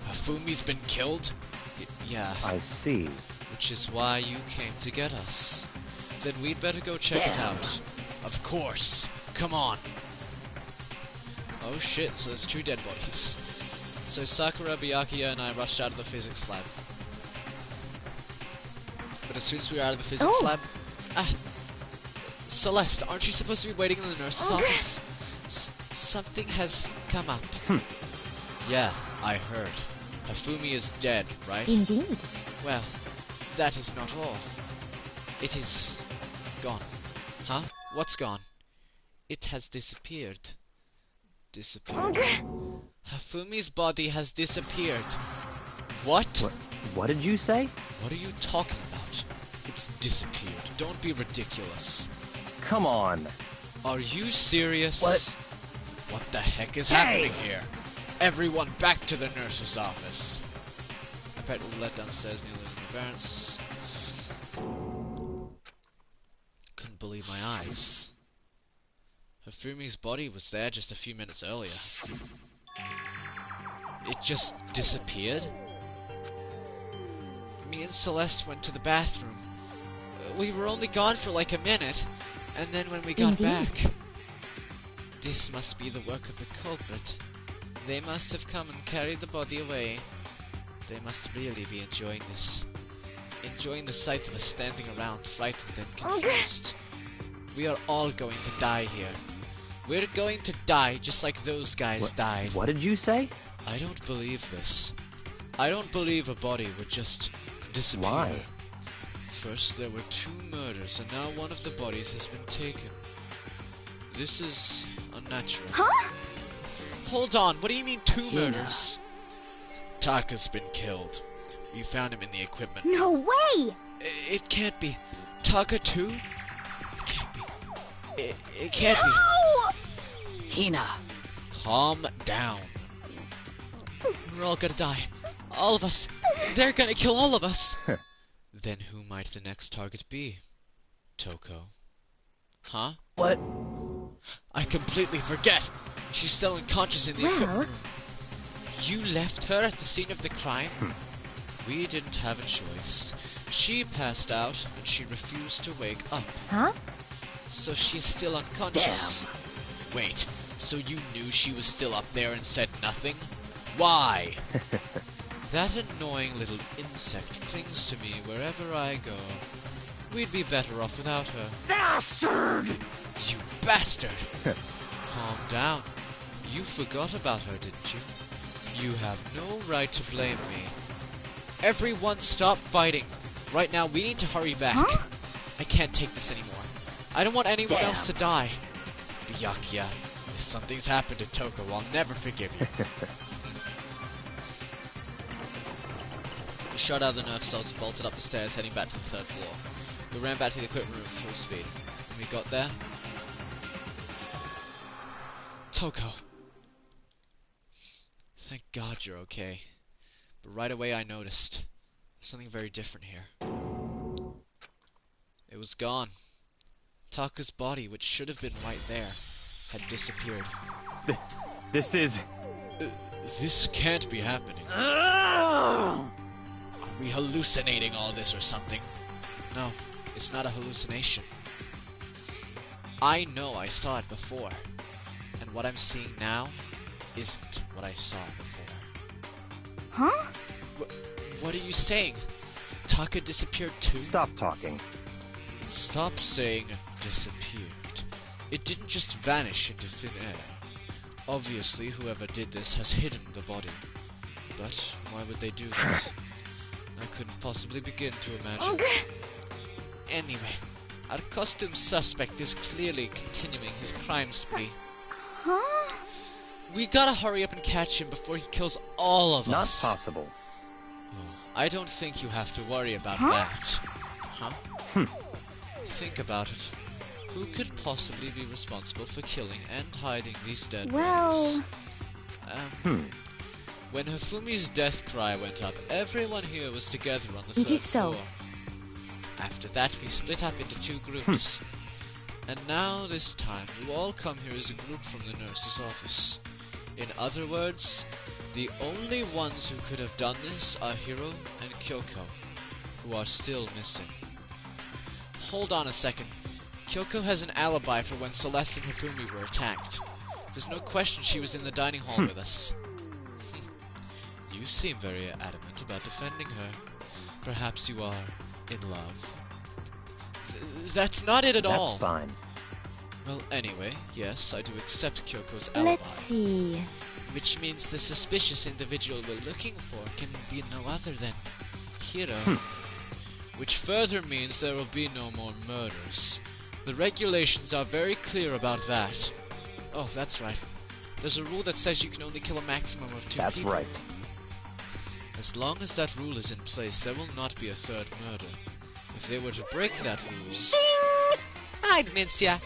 Hafumi's been killed? Yeah. I see. Which is why you came to get us. Then we'd better go check it out. Of course. Come on. Oh shit, so there's 2 dead bodies. So Sakura, Byakuya, and I rushed out of the physics lab. But as soon as we were out of the physics lab... Celeste, aren't you supposed to be waiting in the nurse's office? Something has come up. Yeah, I heard. Hafumi is dead, right? Indeed. Well, that is not all. It is... gone. Huh? What's gone? It has disappeared. Disappeared. Hafumi's body has disappeared. What? What did you say? What are you talking about? It's disappeared. Don't be ridiculous. Come on. Are you serious? What? What the heck is happening here? Everyone back to the nurse's office. I bet we'll let downstairs nearly in advance. Couldn't believe my eyes. Hafumi's body was there just a few minutes earlier. It just disappeared? Me and Celeste went to the bathroom. We were only gone for like a minute, and then when we got back... This must be the work of the culprit. They must have come and carried the body away. They must really be enjoying this. Enjoying the sight of us standing around, frightened and confused. We are all going to die here. We're going to die just like those guys died. What did you say? I don't believe this. I don't believe a body would just disappear. Why? First there were 2 murders, and now one of the bodies has been taken. This is unnatural. Huh? Hold on, what do you mean 2 murders? Taka's been killed. We found him in the equipment. No way! It can't be. Taka too? It can't be. It can't be. Hina. Calm down. We're all gonna die. All of us. They're gonna kill all of us. Then who might the next target be? Toko. Huh? What? I completely forget. She's still unconscious in the equipment room. You left her at the scene of the crime? We didn't have a choice. She passed out, and she refused to wake up. Huh? So she's still unconscious. Damn. Wait, So you knew she was still up there and said nothing? Why? That annoying little insect clings to me wherever I go. We'd be better off without her. Bastard! You bastard! Calm down. You forgot about her, didn't you? You have no right to blame me. Everyone stop fighting. Right now, we need to hurry back. Huh? I can't take this anymore. I don't want anyone Damn. else to die. Byakuya, if something's happened to Toko, I'll never forgive you. We shot out of the nerf cells and bolted up the stairs, heading back to the 3rd floor. We ran back to the equipment room full speed. When we got there... Toko. Thank God you're okay. But right away I noticed something very different here. It was gone. Taka's body, which should have been right there, had disappeared. This is... This can't be happening. Are we hallucinating all this or something? No, it's not a hallucination. I know I saw it before, and what I'm seeing now isn't what I saw before. Huh? What are you saying? Taka disappeared too? Stop talking. Stop saying disappeared. It didn't just vanish into thin air. Obviously, whoever did this has hidden the body. But why would they do that? I couldn't possibly begin to imagine. Anyway, our costume suspect is clearly continuing his crime spree. Huh? We gotta hurry up and catch him before he kills all of Not us. possible. Oh, I don't think you have to worry about Huh? that. Huh? Think about it. Who could possibly be responsible for killing and hiding these dead bodies? Well... When Hifumi's death cry went up, everyone here was together on the It 3rd is so. floor. After that, we split up into 2 groups. And now, this time, you all come here as a group from the nurse's office. In other words, the only ones who could have done this are Hiro and Kyoko, who are still missing. Hold on a second. Kyoko has an alibi for when Celeste and Hifumi were attacked. There's no question she was in the dining hall with us. You seem very adamant about defending her. Perhaps you are in love. That's not it at all. That's fine. Well, anyway, yes, I do accept Kyoko's alibi. Let's see... Which means the suspicious individual we're looking for can be no other than Hiro. Which further means there will be no more murders. The regulations are very clear about that. Oh, that's right. There's a rule that says you can only kill a maximum of 2 That's people. right. As long as that rule is in place, there will not be a 3rd murder. If they were to break that rule... Shing! I'd mince ya.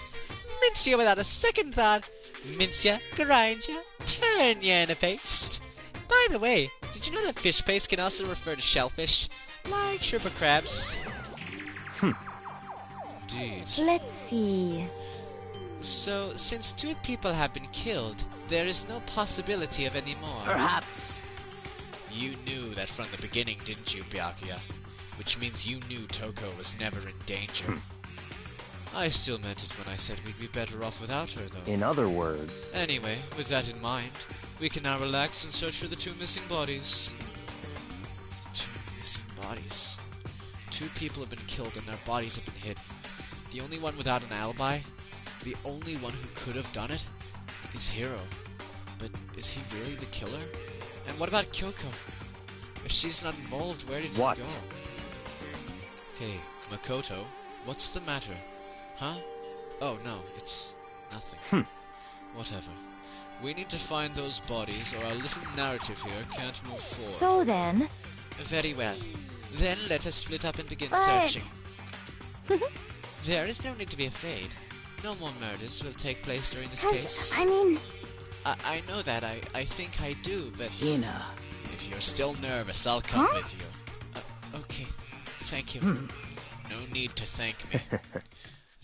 Mince ya without a second thought. Mince ya, grind ya, turn ya in a paste. By the way, did you know that fish paste can also refer to shellfish? Like shrimp or crabs. Indeed. Let's see... So, since 2 people have been killed, there is no possibility of any more. Perhaps. You knew that from the beginning, didn't you, Byakuya? Which means you knew Toko was never in danger. I still meant it when I said we'd be better off without her, though. In other words... Anyway, with that in mind, we can now relax and search for the 2 missing bodies. The 2 missing bodies. 2 people have been killed and their bodies have been hidden. The only one without an alibi, the only one who could have done it, is Hiro. But is he really the killer? And what about Kyoko? If she's not involved, where did he go? Hey, Makoto, what's the matter? Huh? Oh, no, it's nothing. Whatever. We need to find those bodies, or our little narrative here can't move forward. So then... Very well. Then let us split up and begin But- searching. There is no need to be afraid. No more murders will take place during this case. I mean... I know that. I think I do, but... Hina. If you're still nervous, I'll come Huh? with you. Okay. Thank you. No need to thank me.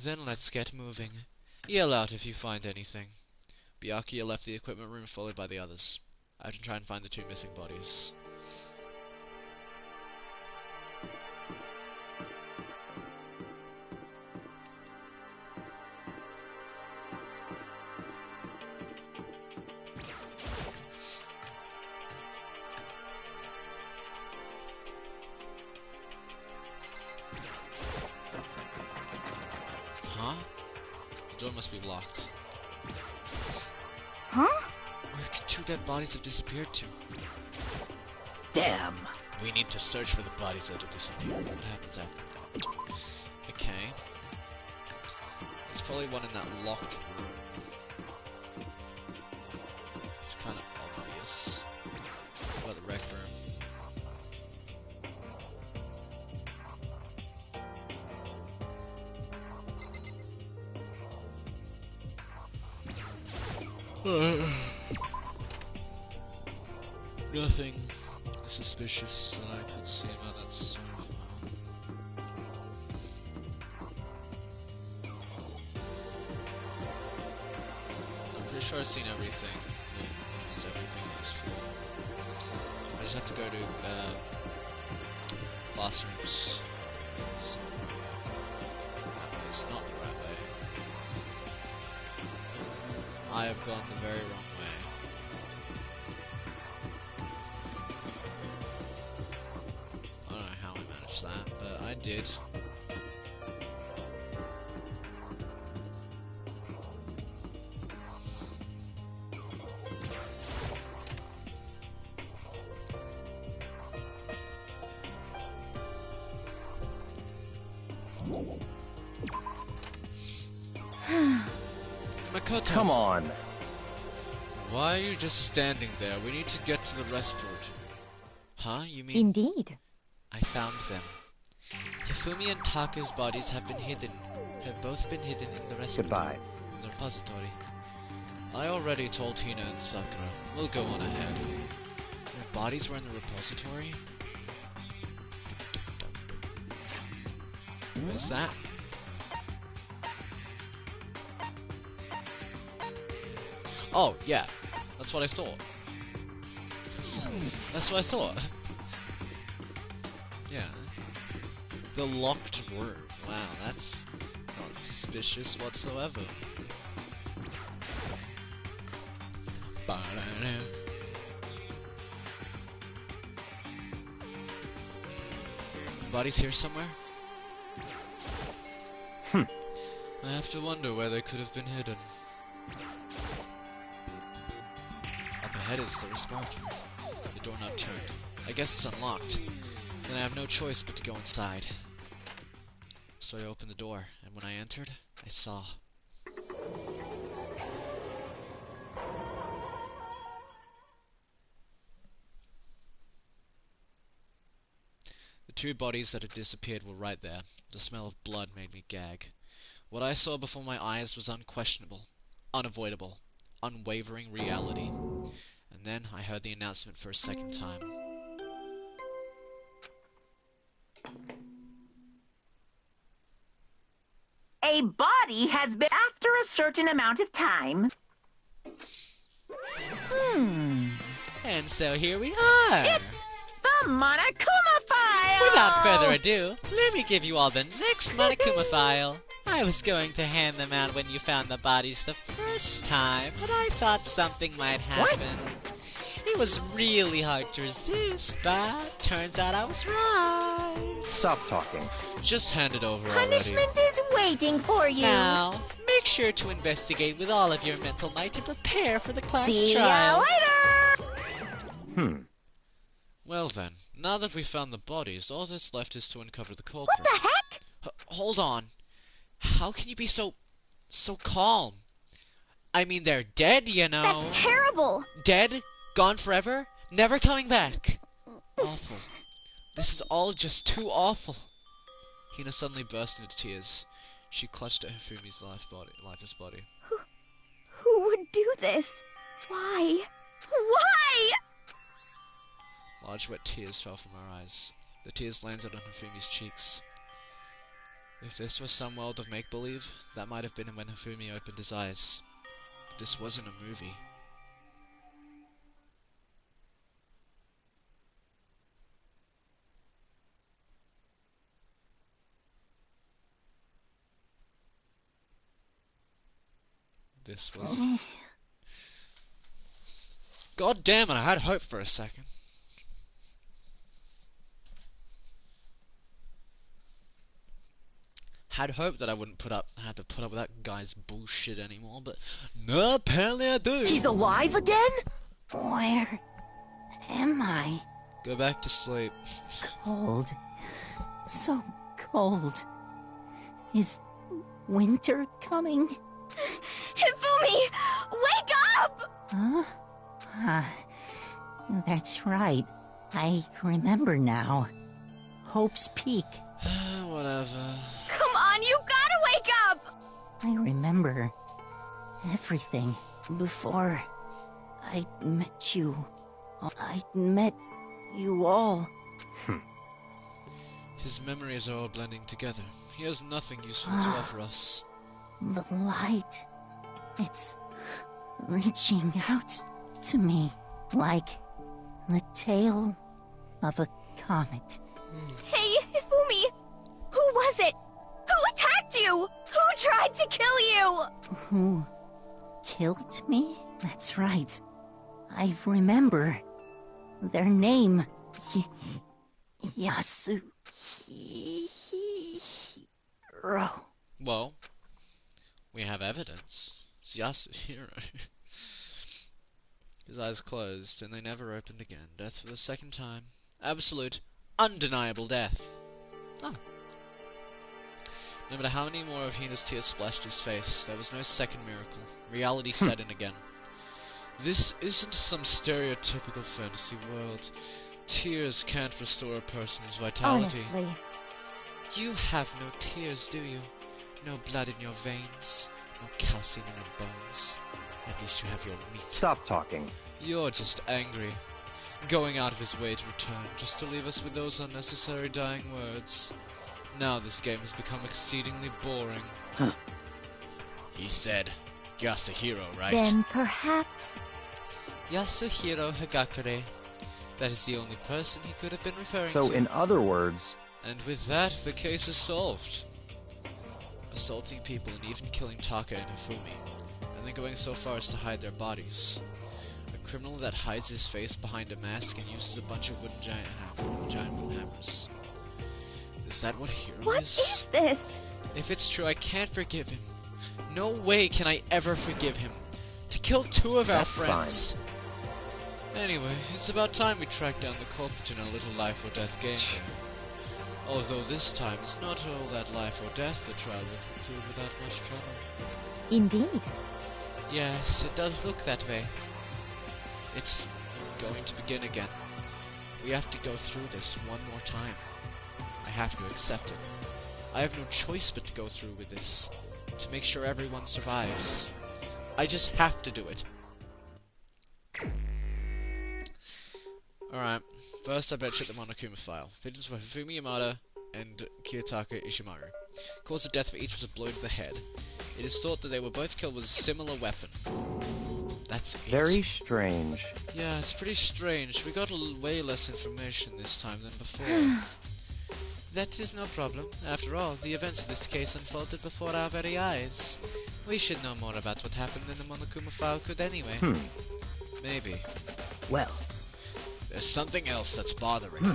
Then let's get moving. Yell out if you find anything. Byakuya left the equipment room followed by the others. I have to try and find the 2 missing bodies. door must be locked. Huh? Where could 2 dead bodies have disappeared to? Damn. We need to search for the bodies that have disappeared. What happens after that? Okay. There's probably one in that locked room. It's kind of obvious. What about the rec room? Nothing suspicious that I could see about that so far. I'm pretty sure I've seen everything. There's everything on this floor. I just have to go to classrooms. It's not the right way. I have gone the very wrong way. I don't know how I managed that, but I did. Makoto! Come on. Why are you just standing there? We need to get to the respiratory. Huh? You mean... Indeed. I found them. Hifumi and Taka's bodies have both been hidden in the Goodbye. the repository. I already told Hina and Sakura. We'll go on ahead. Their bodies were in the repository? What's that? Oh, yeah. That's what I thought. That's what I thought. Yeah. The locked room. Wow, that's not suspicious whatsoever. The body's here somewhere? I have to wonder where they could have been hidden. Up ahead is the respiratory. The door not turned. I guess it's unlocked. Then I have no choice but to go inside. So I opened the door, and when I entered, I saw... The 2 bodies that had disappeared were right there. The smell of blood made me gag. What I saw before my eyes was unquestionable, unavoidable, unwavering reality. And then I heard the announcement for a second time. A body has been after a certain amount of time. And so here we are! It's the Monokuma file! Without further ado, let me give you all the next Monokuma file. I was going to hand them out when you found the bodies the first time, but I thought something might happen. It was really hard to resist, but turns out I was right. Stop talking. Just hand it over Punishment is waiting for you. Now, make sure to investigate with all of your mental might to prepare for the class See trial. ya later! Well then, now that we've found the bodies, all that's left is to uncover the culprit. What the heck? Hold on. How can you be so calm? I mean, they're dead, you know. That's terrible. Dead? Gone forever? Never coming back? Awful. This is all just too awful. Hina suddenly burst into tears. She clutched at Hifumi's lifeless body. Who would do this? Why? Why? Large wet tears fell from her eyes. The tears landed on Hifumi's cheeks. If this was some world of make-believe, that might have been when Hifumi opened his eyes. But this wasn't a movie. This was... God damn it, I had hope for a second. had hoped that I wouldn't have to put up with that guy's bullshit anymore, but no, apparently I do. He's alive again? Where am I? Go back to sleep. Cold. So cold. Is winter coming? Hifumi! Wake up! Huh? That's right. I remember now. Hope's Peak. Whatever. Come on, you gotta wake up! I remember everything before I met you. I met you all. His memories are all blending together. He has nothing useful to offer us. The light. It's reaching out to me like the tail of a comet. Hey, Hifumi! Who was it? Who attacked you? Who tried to kill you? Who killed me? That's right. I remember their name. Yasuhiro. Well, we have evidence. It's Yasuhiro. His eyes closed, and they never opened again. Death for the second time. Absolute, undeniable death. Ah. No matter how many more of Hina's tears splashed his face, there was no second miracle. Reality set in again. This isn't some stereotypical fantasy world. Tears can't restore a person's vitality. Honestly. You have no tears, do you? No blood in your veins, no calcium in your bones. At least you have your meat. Stop talking. You're just angry. Going out of his way to return, just to leave us with those unnecessary dying words. Now this game has become exceedingly boring. He said, Yasuhiro, right? Then perhaps... Yasuhiro Hagakure. That is the only person he could have been referring to. So, in other words... And with that, the case is solved. Assaulting people and even killing Taka and Hifumi, and then going so far as to hide their bodies. A criminal that hides his face behind a mask and uses a bunch of giant wooden hammers. Is that what Hero What is this? If it's true, I can't forgive him. No way can I ever forgive him. To kill two of our That's friends. Anyway, it's about time we track down the culprit in our little life or death game. Although this time it's not all that life or death the trial will conclude without much trouble. Indeed. Yes, it does look that way. It's going to begin again. We have to go through this one more time. I have to accept it. I have no choice but to go through with this. To make sure everyone survives. I just have to do it. Alright, first I better check the Monokuma file. Figures for Hifumi Yamada and Kiyotaka Ishimaru. Cause of death for each was a blow to the head. It is thought that they were both killed with a similar weapon. That's it. Very strange. Yeah, it's pretty strange. We got way less information this time than before. That is no problem. After all, the events of this case unfolded before our very eyes. We should know more about what happened than the Monokuma file could anyway. Maybe. Well, There's something else that's bothering me.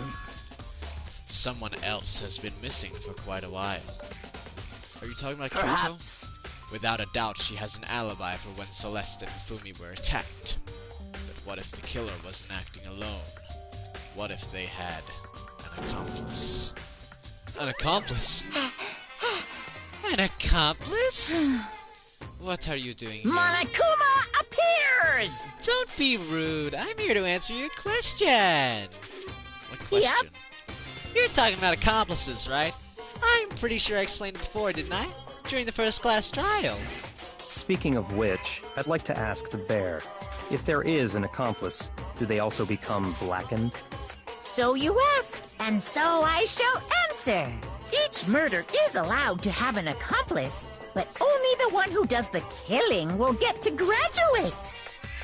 Someone else has been missing for quite a while. Are you talking about Kyoko? perhaps. Without a doubt, she has an alibi for when Celeste and Hifumi were attacked. But what if the killer wasn't acting alone? What if they had an accomplice? An accomplice? An accomplice? What are you doing here? Monokuma appears! Don't be rude. I'm here to answer your question. What question? You're talking about accomplices, right? I'm pretty sure I explained it before, didn't I? During the first class trial. Speaking of which, I'd like to ask the bear, if there is an accomplice, do they also become blackened? So you ask, and so I shall answer. Each murder is allowed to have an accomplice, but only the one who does the killing will get to graduate.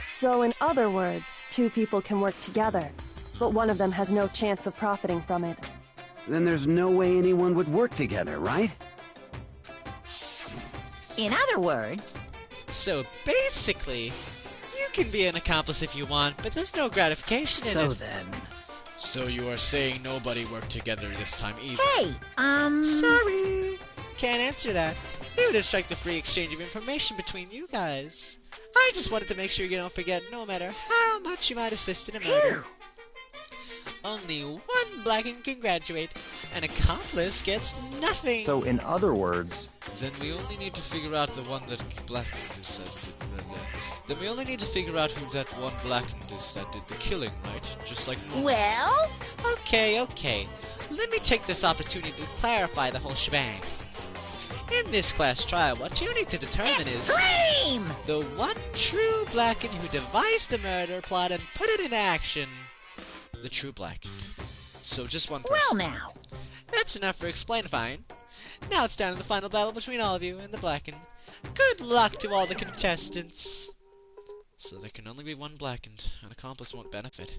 So, in other words, two people can work together, but one of them has no chance of profiting from it. Then there's no way anyone would work together, right? In other words, So basically, you can be an accomplice if you want, but there's no gratification in it. then... So you are saying nobody worked together this time either? hey, Sorry. can't answer that. It would obstruct the free exchange of information between you guys. I just wanted to make sure you don't forget, no matter how much you might assist in a murder. Only one Blackened can graduate. An accomplice gets nothing. So, in other words... Then we only need to figure out the one that Blackened is that... Then we only need to figure out who that one Blackened is that did the killing, right? Just like... Well? Okay. Let me take this opportunity to clarify the whole shebang. In this class trial, what you need to determine is... the one true Blackened who devised the murder plot and put it into action. The true Blackened. So just one person. Well now. That's enough for explainifying. Now it's down to the final battle between all of you and the Blackened. Good luck to all the contestants. So there can only be one Blackened. An accomplice won't benefit.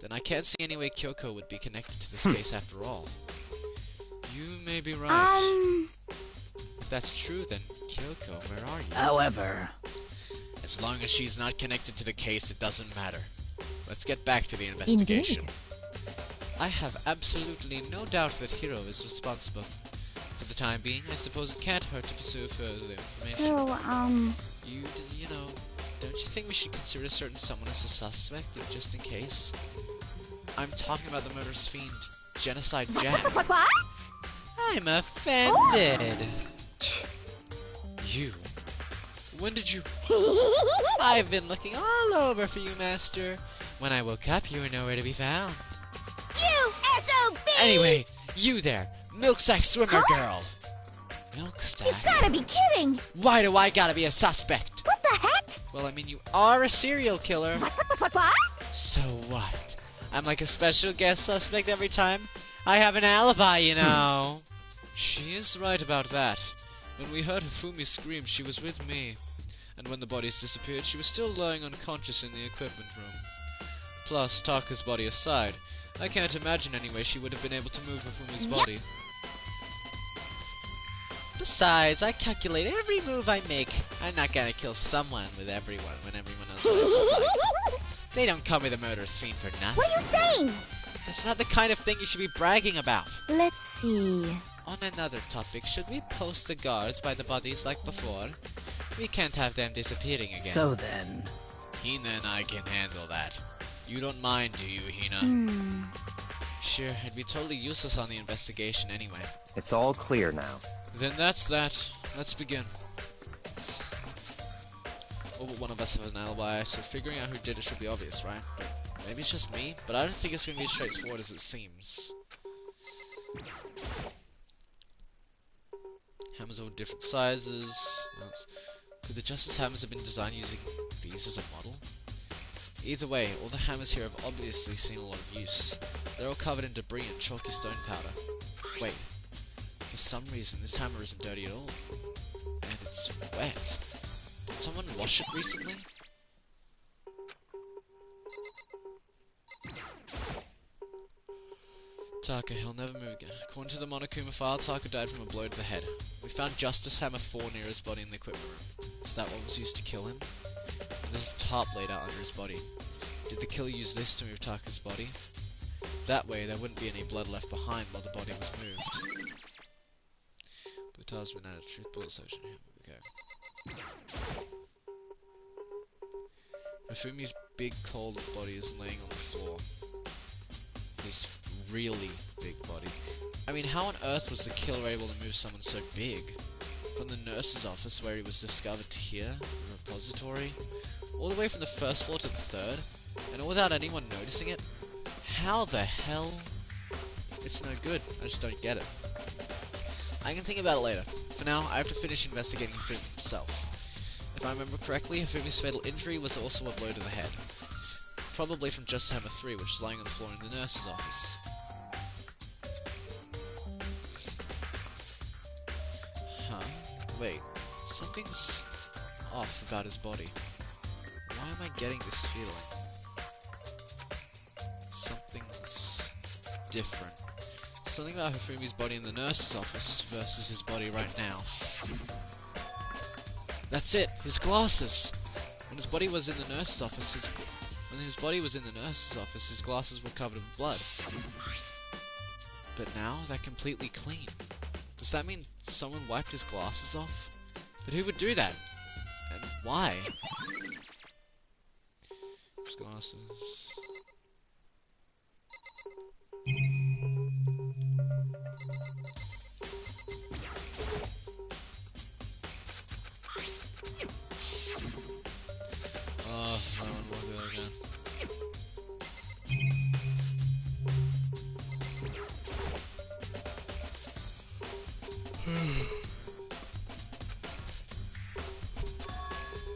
Then I can't see any way Kyoko would be connected to this case after all. You may be right. If that's true, then Kyoko, where are you? However... As long as she's not connected to the case, it doesn't matter. Let's get back to the investigation. Indeed. I have absolutely no doubt that Hiro is responsible. For the time being, I suppose it can't hurt to pursue further information. So, You know, don't you think we should consider certain someone as a suspect, just in case? I'm talking about the murderous fiend, Genocide Jack. What? I'm offended. You? When did you... I've been looking all over for you, Master. When I woke up, you were nowhere to be found. You SOB! Anyway, you there, Milksack Swimmer Girl. Milksack? You gotta be kidding! Why do I gotta be a suspect? What the heck? Well, I mean, you are a serial killer. What? So what? I'm like a special guest suspect every time. I have an alibi, you know. She is right about that. When we heard Hifumi scream, she was with me. And when the bodies disappeared, she was still lying unconscious in the equipment room. Plus, Taka's body aside, I can't imagine any way she would have been able to move Hifumi's body. Besides, I calculate every move I make. I'm not gonna kill someone with everyone when everyone else will. They don't call me the murderous fiend for nothing. What are you saying? That's not the kind of thing you should be bragging about. let's see. On another topic, should we post the guards by the bodies like before? We can't have them disappearing again. So then... Hina and I can handle that. You don't mind, do you, Hina? Sure, it'd be totally useless on the investigation anyway. It's all clear now. Then that's that. Let's begin. All but one of us have an alibi, so figuring out who did it should be obvious, right? Maybe it's just me, but I don't think it's going to be as straightforward as it seems. Hammers are all different sizes. Could the Justice hammers have been designed using these as a model? Either way, all the hammers here have obviously seen a lot of use. They're all covered in debris and chalky stone powder. Wait, for some reason this hammer isn't dirty at all. And it's wet. Did someone wash it recently? Taka, he'll never move again. According to the Monokuma file, Taka died from a blow to the head. We found Justice Hammer 4 near his body in the equipment room. Is that what was used to kill him? And there's a tarp laid out under his body. Did the killer use this to move Taka's body? That way, there wouldn't be any blood left behind while the body was moved. Buta's been added. Truth bullet section. Okay. Hifumi's big cold body is laying on the floor. His really big body. I mean, how on earth was the killer able to move someone so big? From the nurse's office where he was discovered to here, the repository, all the way from the first floor to the third, and all without anyone noticing it? How the hell? It's no good. I just don't get it. I can think about it later. For now, I have to finish investigating Hifumi himself. If I remember correctly, Hifumi's fatal injury was also a blow to the head. Probably from Justice Hammer 3, which is lying on the floor in the nurse's office. Huh? Wait. Something's off about his body. Why am I getting this feeling? Something's different. Something about Hifumi's body in the nurse's office versus his body right now. That's it! His glasses! When his body was in the nurse's office, his glasses were covered in blood. But now, they're completely clean. The Does that mean someone wiped his glasses off? But who would do that? And why? His glasses... Oh, I don't want to look at that again.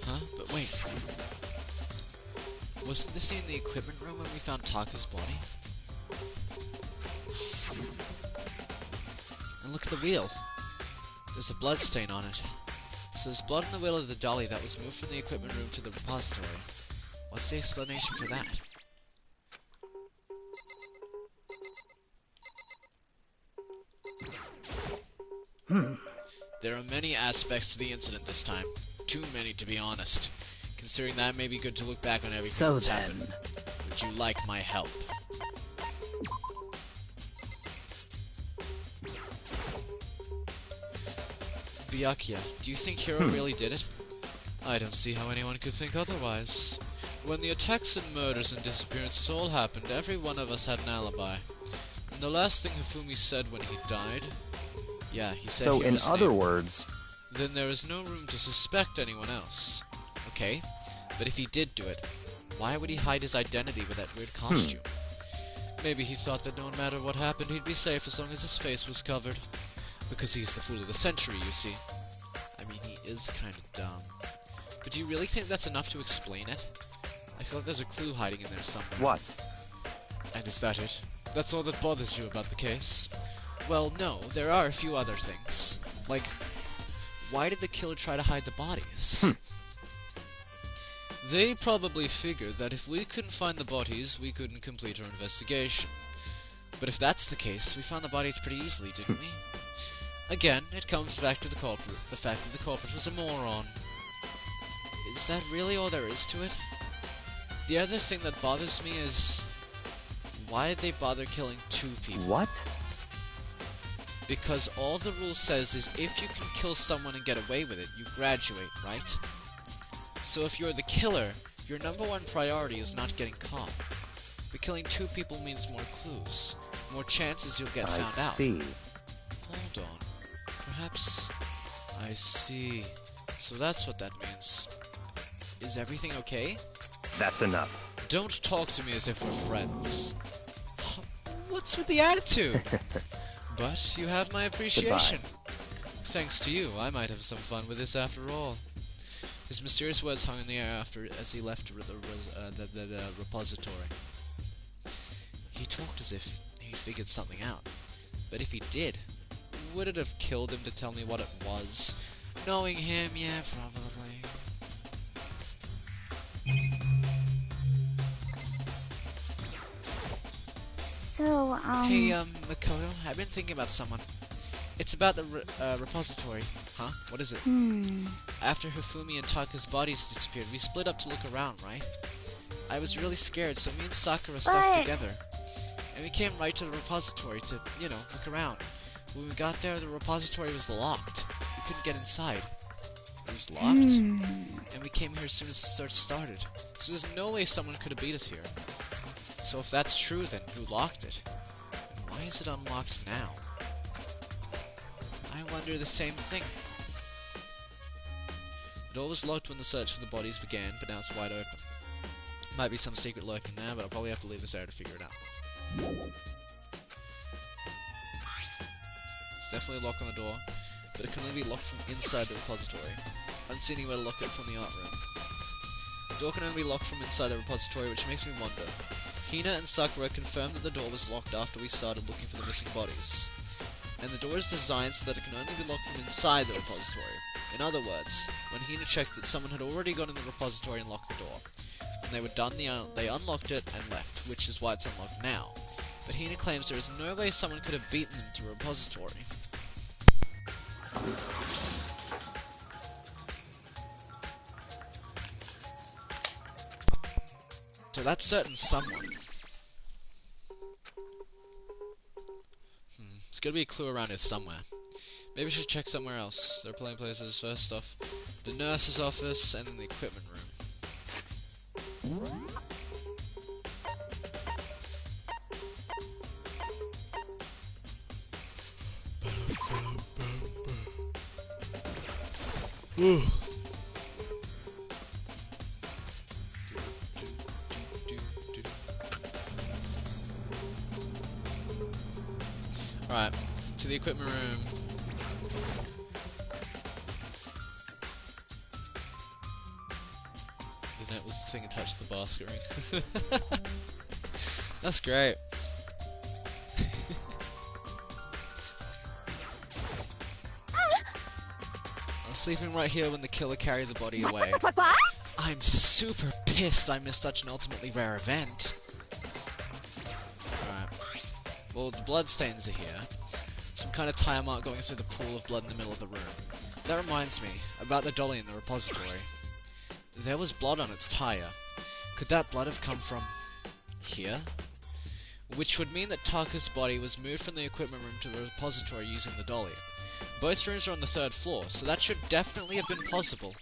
Huh? But wait. Wasn't this in the equipment room when we found Taka's body? And look at the wheel. There's a blood stain on it. So there's blood on the wheel of the dolly that was moved from the equipment room to the repository. What's the explanation for that? There are many aspects to the incident this time. Too many, to be honest. Considering that, it may be good to look back on everything that's happened. Would you like my help? Byakuya, do you think Hiro really did it? I don't see how anyone could think otherwise. When the attacks and murders and disappearances all happened, every one of us had an alibi. And the last thing Hifumi said when he died... Yeah, he said So, in Hiro's other name. words... Then there is no room to suspect anyone else. Okay, but if he did do it, why would he hide his identity with that weird costume? Maybe he thought that no matter what happened, he'd be safe as long as his face was covered. Because he's the fool of the century, you see. I mean, he is kind of dumb. But do you really think that's enough to explain it? I feel like there's a clue hiding in there somewhere. What? And is that it? That's all that bothers you about the case? Well, no, there are a few other things. Like, why did the killer try to hide the bodies? They probably figured that if we couldn't find the bodies, we couldn't complete our investigation. But if that's the case, we found the bodies pretty easily, didn't we? Again, it comes back to the culprit, the fact that the culprit was a moron. Is that really all there is to it? The other thing that bothers me is... why did they bother killing 2 people? What? Because all the rule says is if you can kill someone and get away with it, you graduate, right? So if you're the killer, your number one priority is not getting caught. But killing 2 people means more clues, more chances you'll get found out. I see. Hold on. Perhaps... I see. So that's what that means. Is everything okay? That's enough. Don't talk to me as if we're friends. What's with the attitude? But you have my appreciation. Thanks to you, I might have some fun with this after all. His mysterious words hung in the air as he left the repository. He talked as if he figured something out. But if he did, would it have killed him to tell me what it was? Knowing him, yeah, probably. So, Hey, Makoto, I've been thinking about someone. It's about the repository. Huh? What is it? After Hifumi and Taka's bodies disappeared, we split up to look around, right? I was really scared, so me and Sakura stuck together. And we came right to the repository to, you know, look around. When we got there, the repository was locked. We couldn't get inside. It was locked. And we came here as soon as the search started. So there's no way someone could have beat us here. So if that's true, then who locked it? And why is it unlocked now? I wonder the same thing. The door was locked when the search for the bodies began, but now it's wide open. Might be some secret lurking there, but I'll probably have to leave this area to figure it out. It's definitely a lock on the door, but it can only be locked from inside the repository. I haven't seen anywhere to lock it from the art room. The door can only be locked from inside the repository, which makes me wonder. Hina and Sakura confirmed that the door was locked after we started looking for the missing bodies. And the door is designed so that it can only be locked from inside the repository. In other words, when Hina checked it, someone had already gone in the repository and locked the door. When they were done, they unlocked it and left, which is why it's unlocked now. But Hina claims there is no way someone could have beaten them to a repository. Oops. So that's certain someone. There's gotta be a clue around here somewhere. Maybe we should check somewhere else. There are plenty of places. First off, the nurse's office and then the equipment room. Alright, to the equipment room. The net was the thing attached to the basket ring. That's great. I was sleeping right here when the killer carried the body away. What? I'm super pissed I missed such an ultimately rare event. Alright. Well, the bloodstains are here. Some kind of tire mark going through the pool of blood in the middle of the room. That reminds me about the dolly in the repository. There was blood on its tire. Could that blood have come from here? Which would mean that Taka's body was moved from the equipment room to the repository using the dolly. Both rooms are on the 3rd floor, so that should definitely have been possible.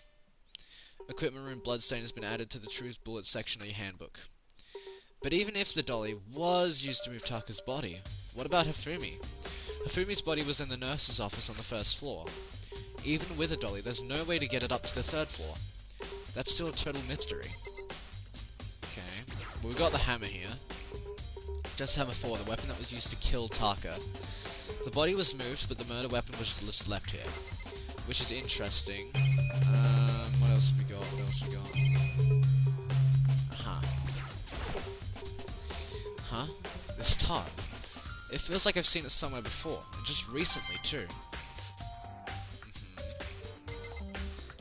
Equipment room bloodstain has been added to the Truth Bullet section of your handbook. But even if the dolly was used to move Taka's body, what about Hifumi? Hifumi's body was in the nurse's office on the 1st floor. Even with a dolly, there's no way to get it up to the 3rd floor. That's still a total mystery. Okay, well, we've got the hammer here. Just hammer 4, the weapon that was used to kill Taka. The body was moved, but the murder weapon was just left here. Which is interesting. What else have we got? What else have we got? Huh. Huh? This tarp. It feels like I've seen it somewhere before, and just recently too.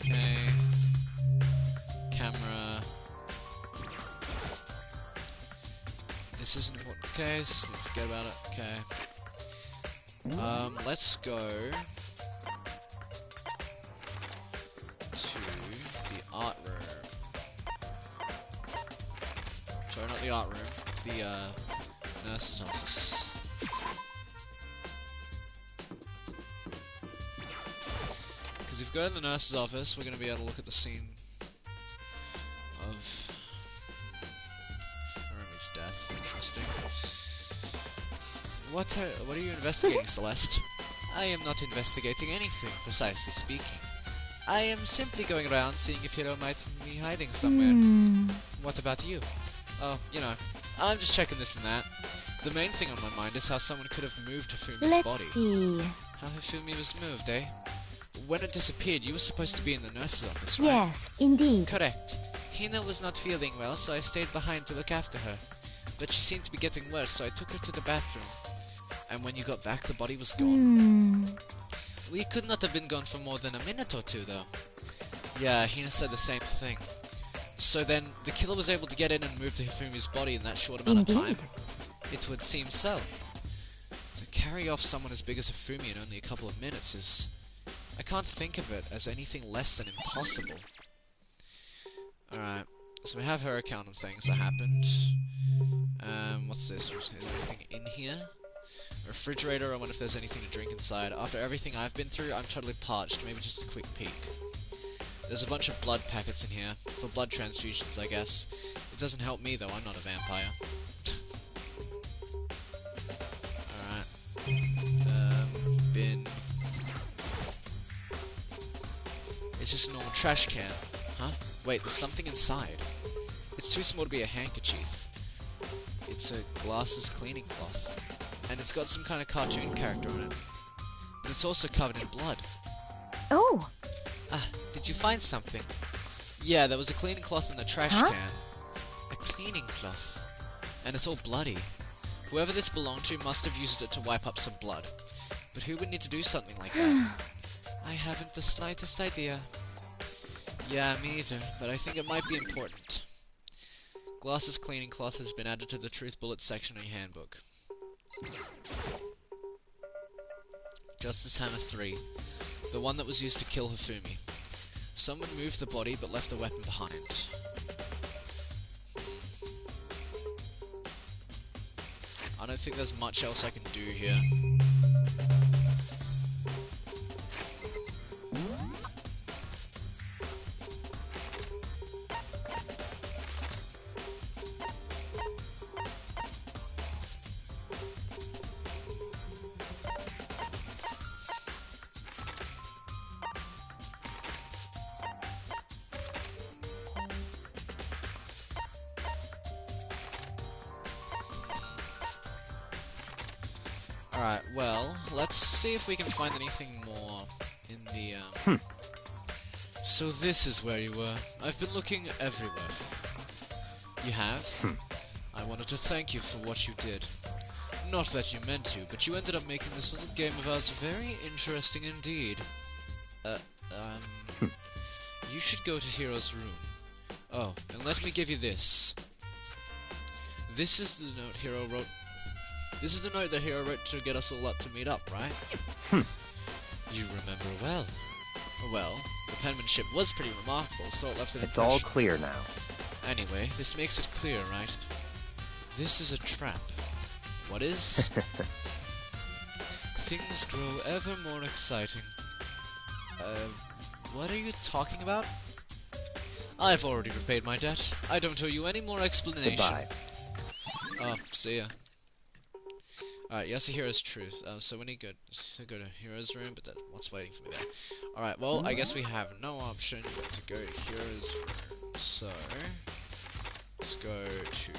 Okay. Camera. This isn't an important case. Forget about it. Okay. Let's go to the art room. Sorry, not the art room. The nurse's office. Because if we go to the nurse's office, we're going to be able to look at the scene of Hirumi's death. Interesting. What are you investigating, Celeste? I am not investigating anything, precisely speaking. I am simply going around seeing if Hiro might be hiding somewhere. What about you? Oh, you know, I'm just checking this and that. The main thing on my mind is how someone could have moved Hifumi's body. Let's see. How Hifumi was moved, eh? When it disappeared, you were supposed to be in the nurse's office, right? Yes, indeed. Correct. Hina was not feeling well, so I stayed behind to look after her. But she seemed to be getting worse, so I took her to the bathroom. And when you got back, the body was gone. We could not have been gone for more than a minute or two, though. Yeah, Hina said the same thing. So then, the killer was able to get in and move to Hifumi's body in that short amount of time? It would seem so. To carry off someone as big as Hifumi in only a couple of minutes is... I can't think of it as anything less than impossible. Alright, so we have her account and things that happened. What's this? Is there anything in here? A refrigerator, I wonder if there's anything to drink inside. After everything I've been through, I'm totally parched. Maybe just a quick peek. There's a bunch of blood packets in here. For blood transfusions, I guess. It doesn't help me, though. I'm not a vampire. Alright. Bin. It's just a normal trash can. Huh? Wait, there's something inside. It's too small to be a handkerchief. It's a glasses cleaning cloth. And it's got some kind of cartoon character on it. But it's also covered in blood. Oh! Ah, did you find something? Yeah, there was a cleaning cloth in the trash can. A cleaning cloth. And it's all bloody. Whoever this belonged to must have used it to wipe up some blood. But who would need to do something like that? I haven't the slightest idea. Yeah, me either, but I think it might be important. Glasses cleaning cloth has been added to the Truth Bullet section of your handbook. Justice Hammer 3. The one that was used to kill Hifumi. Someone moved the body but left the weapon behind. I don't think there's much else I can do here. Alright, well, let's see if we can find anything more in the, So this is where you were. I've been looking everywhere. You have? I wanted to thank you for what you did. Not that you meant to, but you ended up making this little game of ours very interesting indeed. You should go to Hero's room. Oh, and let me give you this. This is the note Hero wrote. This is the note that Hero wrote to get us all up to meet up, right? You remember well. Well, the penmanship was pretty remarkable, so it left an impression. It's all clear now. Anyway, this makes it clear, right? This is a trap. What is? Things grow ever more exciting. What are you talking about? I've already repaid my debt. I don't owe you any more explanation. Goodbye. Oh, see ya. Alright, Yasuhiro's truth. So we need to go to Hero's room, but what's waiting for me there? Alright, well, I guess we have no option but to go to Hero's room. So, let's go to...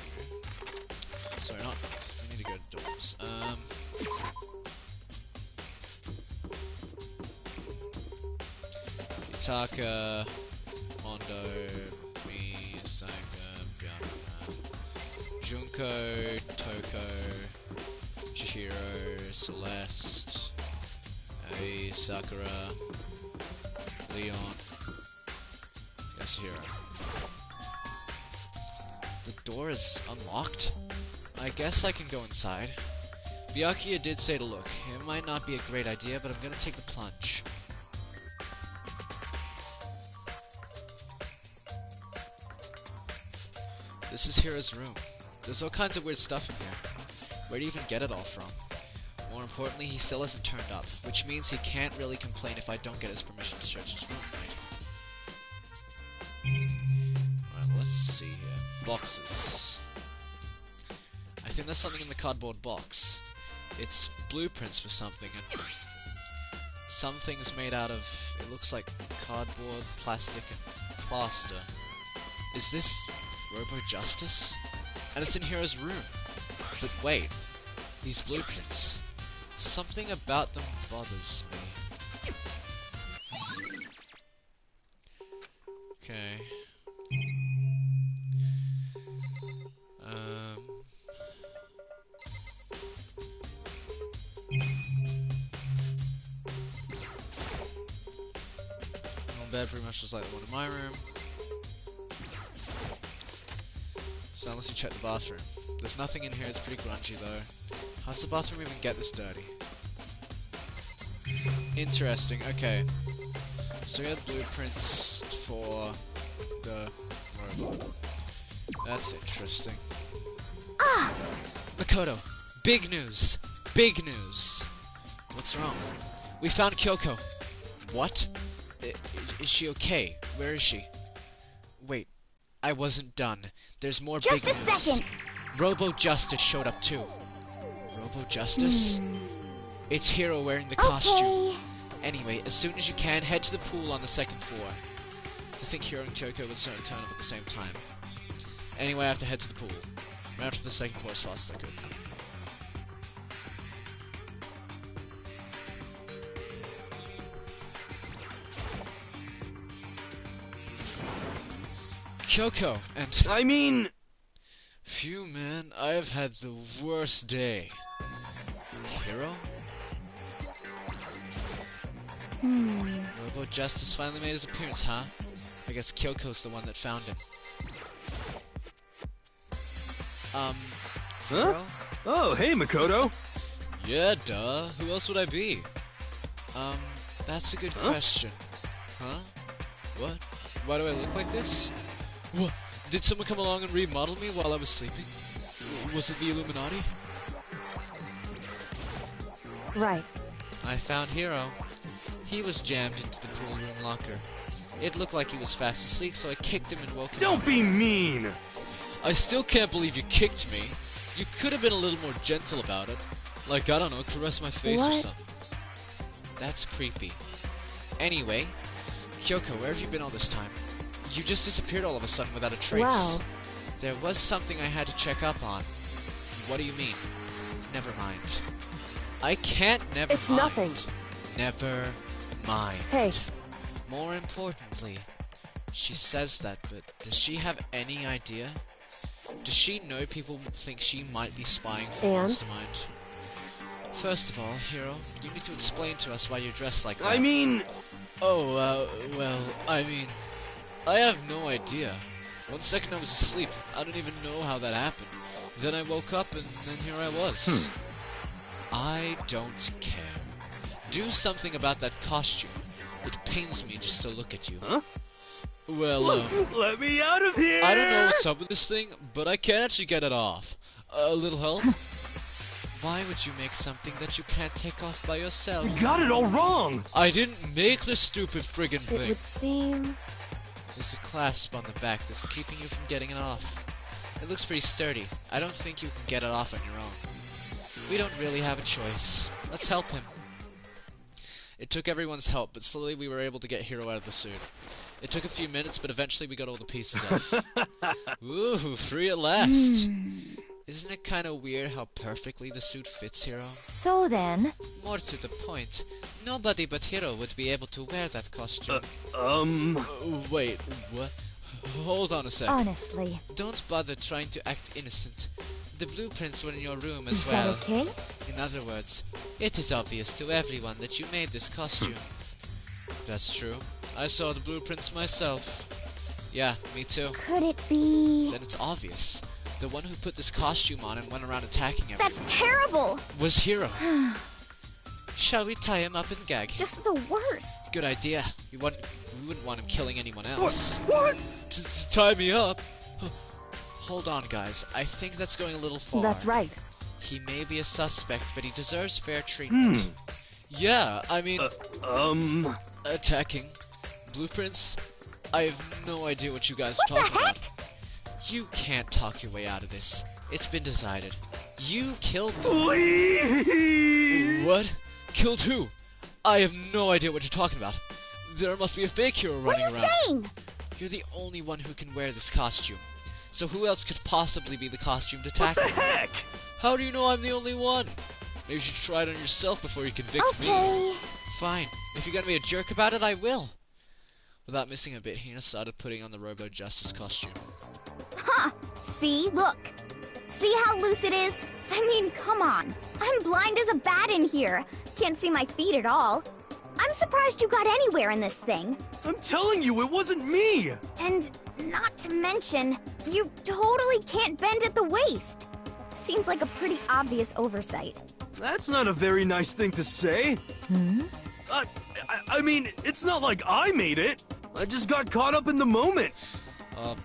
Sorry, not... We need to go to dorms. Itaka, Mondo, Misaka, Bianca, Junko, Toko, Chihiro, Celeste, Ai, Sakura, Leon, Yasuhiro. The door is unlocked? I guess I can go inside. Byakuya did say to look. It might not be a great idea, but I'm gonna take the plunge. This is Hira's room. There's all kinds of weird stuff in here. Where do you even get it all from? More importantly, he still hasn't turned up, which means he can't really complain if I don't get his permission to search his room, right? Alright, let's see here. Boxes. I think there's something in the cardboard box. It's blueprints for something, and some things made out of, it looks like cardboard, plastic, and plaster. Is this Robo Justice? And it's in Hero's room. But wait, these blueprints. Something about them bothers me. Okay. Bed pretty much just like the one in my room. So unless you check the bathroom. There's nothing in here, it's pretty grungy though. How does the bathroom even get this dirty? Interesting, okay. So we have blueprints for the robot. That's interesting. Ah! Makoto! Big news! Big news! What's wrong? We found Kyoko! What? Is she okay? Where is she? Wait, I wasn't done. There's more big news. Just a second! Robo Justice showed up too. Robo Justice? It's Hiro wearing the costume. Anyway, as soon as you can, head to the pool on the second floor. To think Hiro and Kyoko would turn up at the same time. Anyway, I have to head to the pool. Right after the second floor as fast as I could. Kyoko, and... I mean... Phew, man, I've had the worst day. Hiro? Robo Justice finally made his appearance, huh? I guess Kyoko's the one that found him. Huh? Hiro? Oh, hey, Makoto! Yeah, duh. Who else would I be? That's a good question. Huh? What? Why do I look like this? What? Did someone come along and remodel me while I was sleeping? Was it the Illuminati? Right. I found Hiro. He was jammed into the pool room locker. It looked like he was fast asleep, so I kicked him and woke him up. Don't be mean! I still can't believe you kicked me. You could have been a little more gentle about it. Like, I don't know, caress my face or something. That's creepy. Anyway, Kyoko, where have you been all this time? You just disappeared all of a sudden without a trace. Well. There was something I had to check up on. What do you mean? Never mind. I can't never It's mind. nothing. Never mind. Hey. More importantly, she says that, but does she have any idea? Does she know people think she might be spying for the And? Mastermind? First of all, Hero, you need to explain to us why you're dressed like that. I mean... Oh, well, I mean... I have no idea. 1 second I was asleep. I don't even know how that happened. Then I woke up and then here I was. I don't care. Do something about that costume. It pains me just to look at you. Huh? Well, Let me out of here! I don't know what's up with this thing, but I can't actually get it off. A little help? Why would you make something that you can't take off by yourself? You got it all wrong! I didn't make this stupid friggin' It thing. would seem... There's a clasp on the back that's keeping you from getting it off. It looks pretty sturdy. I don't think you can get it off on your own. We don't really have a choice. Let's help him. It took everyone's help, but slowly we were able to get Hero out of the suit. It took a few minutes, but eventually we got all the pieces off. Ooh, free at last! Isn't it kinda weird how perfectly the suit fits Hero? So then, More to the point, nobody but Hero would be able to wear that costume. Wait, what? Hold on a sec. honestly, Don't bother trying to act innocent. The blueprints were in your room as is that well. okay? In other words, it is obvious to everyone that you made this costume. That's true. I saw the blueprints myself. Yeah, me too. Could it be... Then it's obvious. The one who put this costume on and went around attacking everyone That's terrible! was Hero. Shall we tie him up and gag him? Just the worst. Good idea. We wouldn't want him killing anyone else. What? To tie me up? Hold on, guys. I think that's going a little far. That's right. He may be a suspect, but he deserves fair treatment. Yeah, I mean, attacking. Blueprints? I have no idea what you guys are talking about. You can't talk your way out of this. It's been decided. You killed them. Please! What? Killed who? I have no idea what you're talking about. There must be a fake hero What running are you around. saying? You're the only one who can wear this costume. So who else could possibly be the costumed What attacker? the heck? How do you know I'm the only one? Maybe you should try it on yourself before you convict me. Okay. Fine. If you're gonna be a jerk about it, I will. Without missing a bit, Hina started putting on the Robo Justice costume. Huh. See? Look. See how loose it is? I mean, come on. I'm blind as a bat in here. Can't see my feet at all. I'm surprised you got anywhere in this thing. I'm telling you, it wasn't me! And not to mention, you totally can't bend at the waist. Seems like a pretty obvious oversight. That's not a very nice thing to say. I mean, it's not like I made it. I just got caught up in the moment.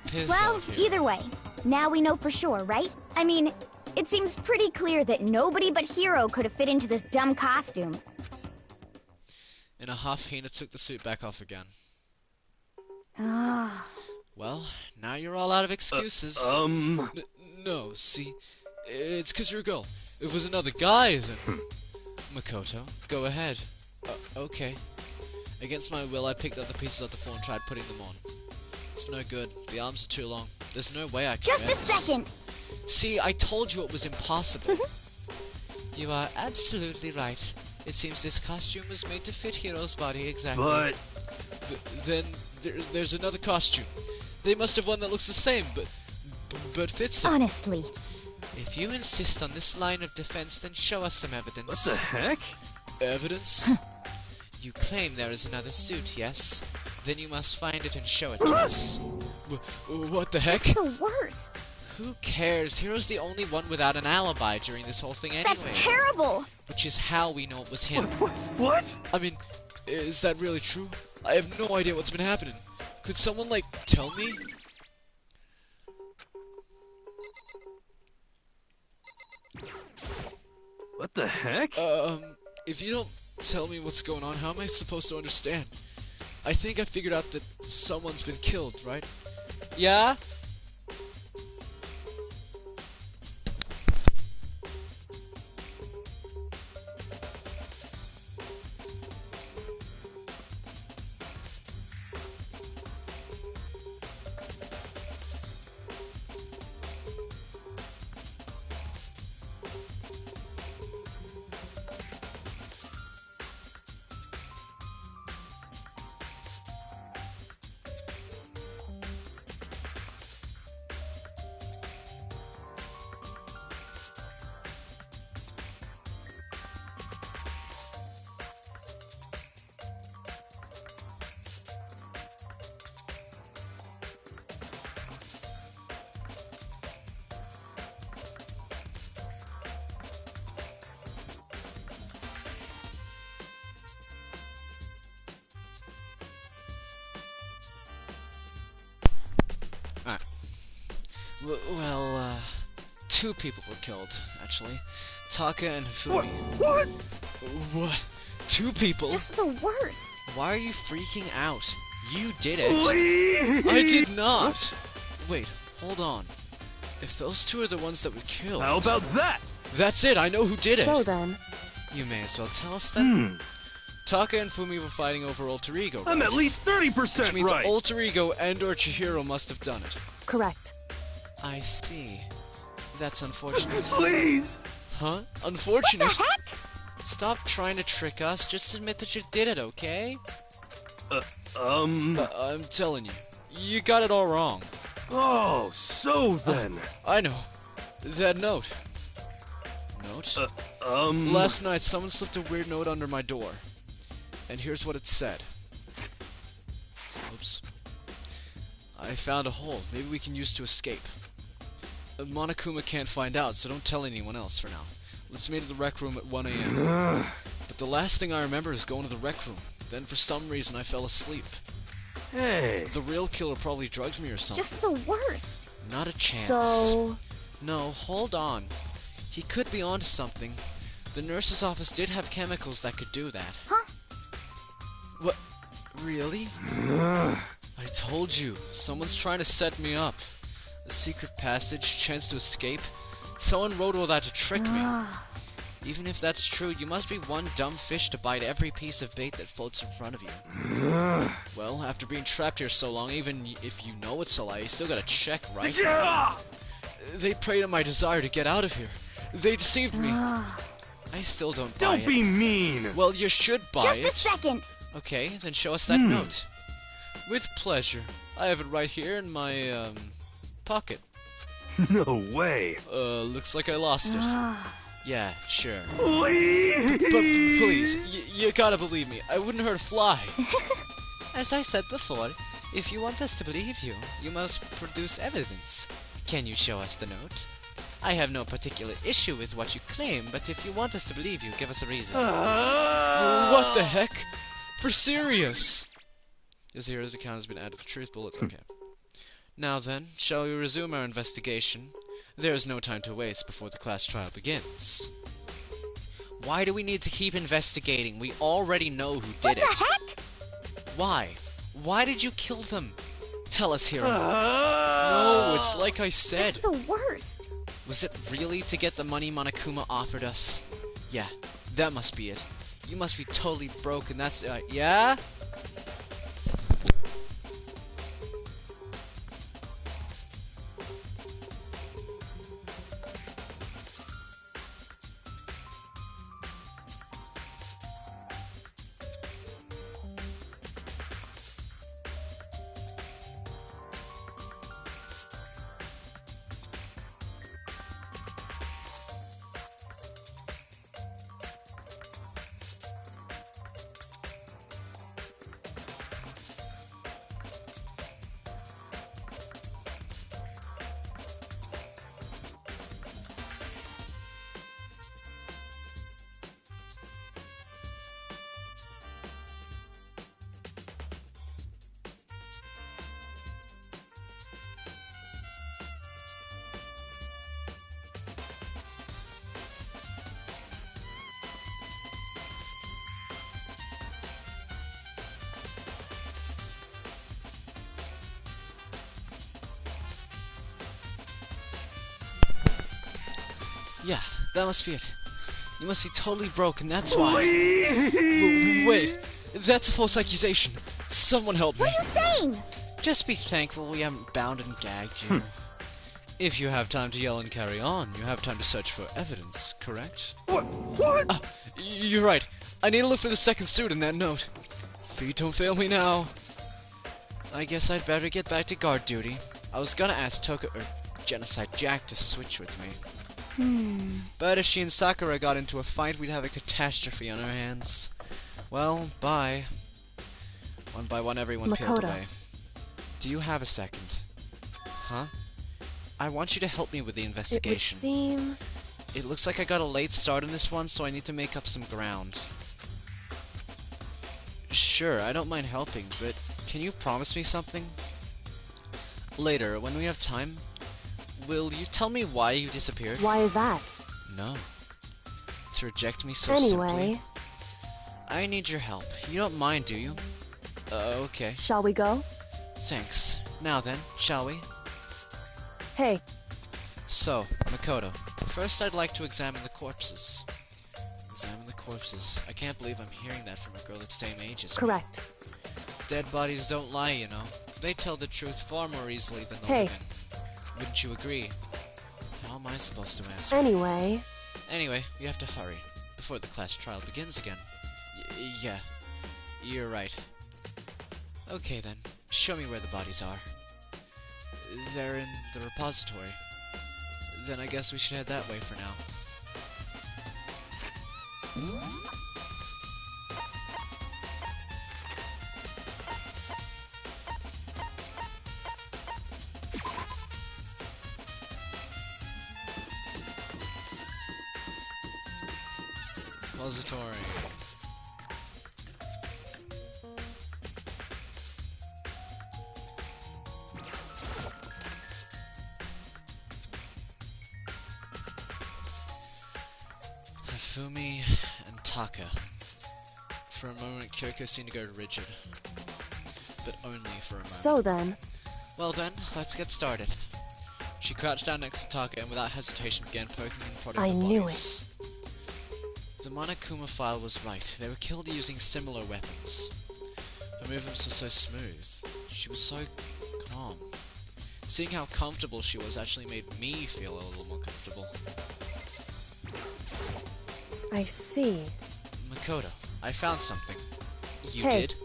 Piss Well, off, Hina. either way, now we know for sure, right? I mean, it seems pretty clear that nobody but Hero could have fit into this dumb costume. In a huff, Hina took the suit back off again. Ah. Well, now you're all out of excuses. No, see, it's 'cause you're a girl. If it was another guy, then... Makoto, go ahead. Okay. Against my will, I picked up the pieces of the floor and tried putting them on. It's no good. The arms are too long. There's no way I can Just wear a this. second. See, I told you it was impossible. You are absolutely right. It seems this costume was made to fit Hiro's body exactly. But... Then there's another costume. They must have one that looks the same, but fits him. Honestly, If you insist on this line of defense, then show us some evidence. What the heck? Evidence? You claim there is another suit, yes? Then you must find it and show it to us. What the heck? Just the worst. Who cares? Hero's the only one without an alibi during this whole thing anyway. That's terrible. Which is how we know it was him. What? I mean, is that really true? I have no idea what's been happening. Could someone, like, tell me? What the heck? If you don't tell me what's going on, how am I supposed to understand? I think I figured out that someone's been killed, right? Yeah? Well, two people were killed, actually. Taka and Hifumi. What? What? Two people? Just the worst. Why are you freaking out? You did it. Please! I did not. Wait, hold on. If those two are the ones that were killed... How about that? That's it, I know who did it. So then, You may as well tell us then. Taka and Fumi were fighting over Alter Ego, right? I'm at least 30% Which means right. Alter Ego and or Chihiro must have done it. correct. I see. That's unfortunate. Please! Huh? Unfortunate? What the heck? Stop trying to trick us, just admit that you did it, okay? I'm telling you, you got it all wrong. Oh, so then. I know. That note. Note? Last night, someone slipped a weird note under my door. And here's what it said. Oops. I found a hole. Maybe we can use to escape. Monokuma can't find out, so don't tell anyone else for now. Let's meet at the rec room at 1 a.m. But the last thing I remember is going to the rec room. Then for some reason I fell asleep. Hey. The real killer probably drugged me or something. Just the worst. Not a chance. So, No, hold on. He could be onto something. The nurse's office did have chemicals that could do that. Huh? What? Really? I told you. Someone's trying to set me up. A secret passage, chance to escape. Someone wrote all that to trick me. Even if that's true, you must be one dumb fish to bite every piece of bait that floats in front of you. Well, after being trapped here so long, even if you know it's a lie, you still gotta check, right? They preyed on my desire to get out of here. They deceived me. I still don't buy Don't it. be mean. Well, you should buy Just a it. second. Okay, then show us that note. With pleasure. I have it right here in my, pocket. No way. Looks like I lost it. Yeah, sure. Please. But please, you gotta believe me. I wouldn't hurt a fly. As I said before, if you want us to believe you, you must produce evidence. Can you show us the note? I have no particular issue with what you claim, but if you want us to believe you, give us a reason. What the heck? For serious! This hero's account has been added for truth bullets. Okay. Now then, shall we resume our investigation? There is no time to waste before the class trial begins. Why do we need to keep investigating? We already know who did it. What the heck? Why? Why did you kill them? Tell us, hero. No, it's like I said. Just the worst. Was it really to get the money Monokuma offered us? Yeah, that must be it. You must be totally broke and that's... yeah? Yeah, that must be it. You must be totally broken, that's why. Wait, that's a false accusation. Someone help me. What are you saying? Just be thankful we haven't bound and gagged you. If you have time to yell and carry on, you have time to search for evidence, correct? What? You're right. I need to look for the second suit in that note. Feet don't fail me now. I guess I'd better get back to guard duty. I was gonna ask Toka or Genocide Jack to switch with me. But if she and Sakura got into a fight, we'd have a catastrophe on our hands. Well, bye. One by one, everyone peeled Makoto. away. Do you have a second? Huh? I want you to help me with the it would investigation. seem... It looks like I got a late start on this one, so I need to make up some ground. Sure, I don't mind helping, but can you promise me something? Later, when we have time, Will you tell me why you disappeared? Why is that? No. To reject me so Anyway, simply? I need your help. You don't mind, do you? Okay. shall we go? Thanks. Now then, shall we? Hey, So, Makoto, first I'd like to examine the corpses. Examine the corpses. I can't believe I'm hearing that from a girl that's same age as me. correct. Dead bodies don't lie, you know. They tell the truth far more easily than the Hey. living. Wouldn't you agree? How am I supposed to answer? Anyway, Anyway, you have to hurry, before the class trial begins again. Yeah, you're right. Okay then, show me where the bodies are. They're in the repository. Then I guess we should head that way for now. Repository. Hifumi and Taka. For a moment, Kyoko seemed to go rigid. But only for a moment. so then, Well then, let's get started. She crouched down next to Taka and without hesitation began poking and prodding I the knew bodies. The Monokuma file was right. They were killed using similar weapons. Her movements were so smooth. She was so calm. Seeing how comfortable she was actually made me feel a little more comfortable. I see. Makoto, I found something. You Hey. did?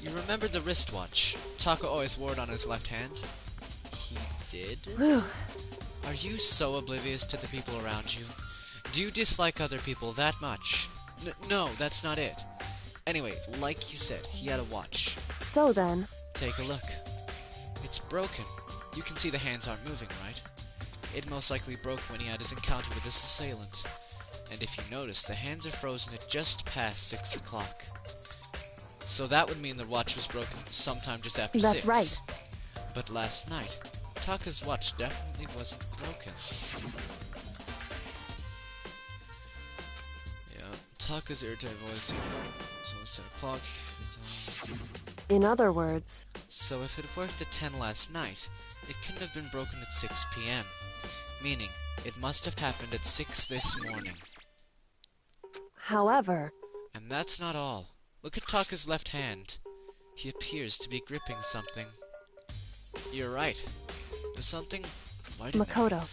You remembered the wristwatch. Taka always wore it on his left hand. He did? Whew. Are you so oblivious to the people around you? Do you dislike other people that much? No, that's not it. Anyway, like you said, he had a watch. So then, Take a look. It's broken. You can see the hands aren't moving, right? It most likely broke when he had his encounter with his assailant. And if you notice, the hands are frozen at just past 6 o'clock. So that would mean the watch was broken sometime just after 6. That's right. But last night, Taka's watch definitely wasn't broken. Yeah, Taka's irritated voice. So it's 10 o'clock. in other words, So if it worked at 10 last night, it couldn't have been broken at 6 p.m. Meaning, it must have happened at 6 this morning. however, And that's not all. Look at Taka's left hand. He appears to be gripping something. You're right. There's something biting him. Makoto,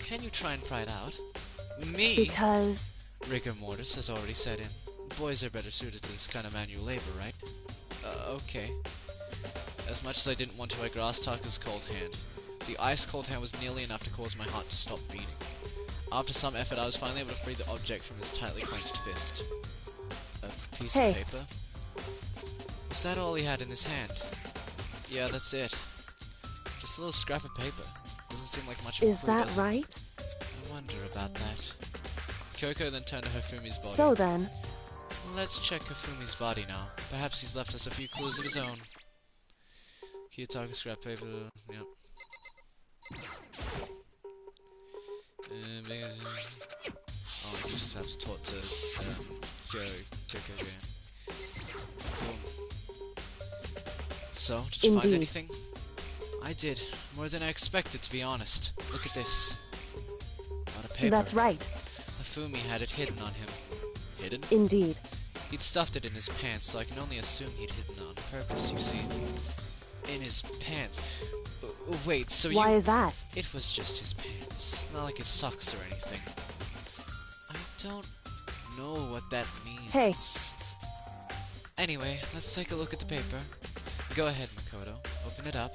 Can you try and pry it out? Me? because Rigor mortis has already set in. Boys are better suited to this kind of manual labor, right? Okay. As much as I didn't want to, I grasped Taka's cold hand. The ice-cold hand was nearly enough to cause my heart to stop beating. After some effort, I was finally able to free the object from his tightly clenched fist. A piece Hey. of paper? Was that all he had in his hand? Yeah, that's it. Just a little scrap of paper. Doesn't seem like much of a is clue, that does it? right? I wonder about that. Kyoko then turned to Hifumi's body. So then, Let's check Hifumi's body now. Perhaps he's left us a few clues of his own. Kiyotaka scrap paper. Yep. Oh, I just have to talk to Kyoko again. Boom. So, did you find Indeed. anything? I did. More than I expected, to be honest. Look at this. A lot of paper. that's right. Hifumi had it hidden on him. Hidden? Indeed. He'd stuffed it in his pants, so I can only assume he'd hidden it on purpose, you see. In his pants. Wait, so Why is that? It was just his pants. Not like his socks or anything. I don't know what that means. Hey. Anyway, let's take a look at the paper. Go ahead, Makoto. Open it up.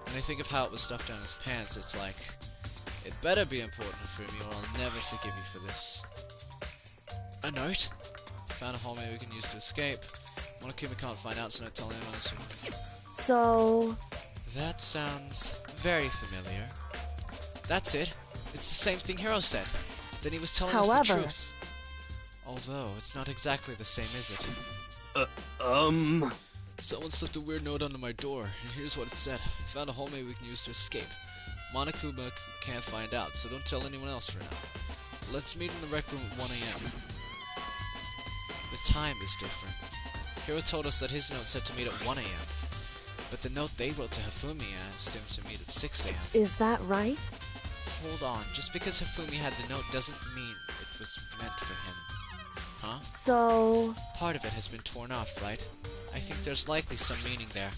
When I think of how it was stuffed down his pants, it's like... It better be important for me, or I'll never forgive you for this. A note? Found a hallway we can use to escape. Monokuma can't find out, so don't tell anyone else. So, That sounds very familiar. That's it. It's the same thing Hiro said. Then he was telling us the However- truth. Although, it's not exactly the same, is it? Someone slipped a weird note under my door, and here's what it said. Found a hallway we can use to escape. Monokuma can't find out, so don't tell anyone else for now. Let's meet in the rec room at 1 a.m. The time is different. Hiro told us that his note said to meet at 1 a.m., but the note they wrote to Hifumi asked him to meet at 6 a.m. Is that right? Hold on, just because Hifumi had the note doesn't mean it was meant for him. Huh? So... Part of it has been torn off, right? I think there's likely some meaning there.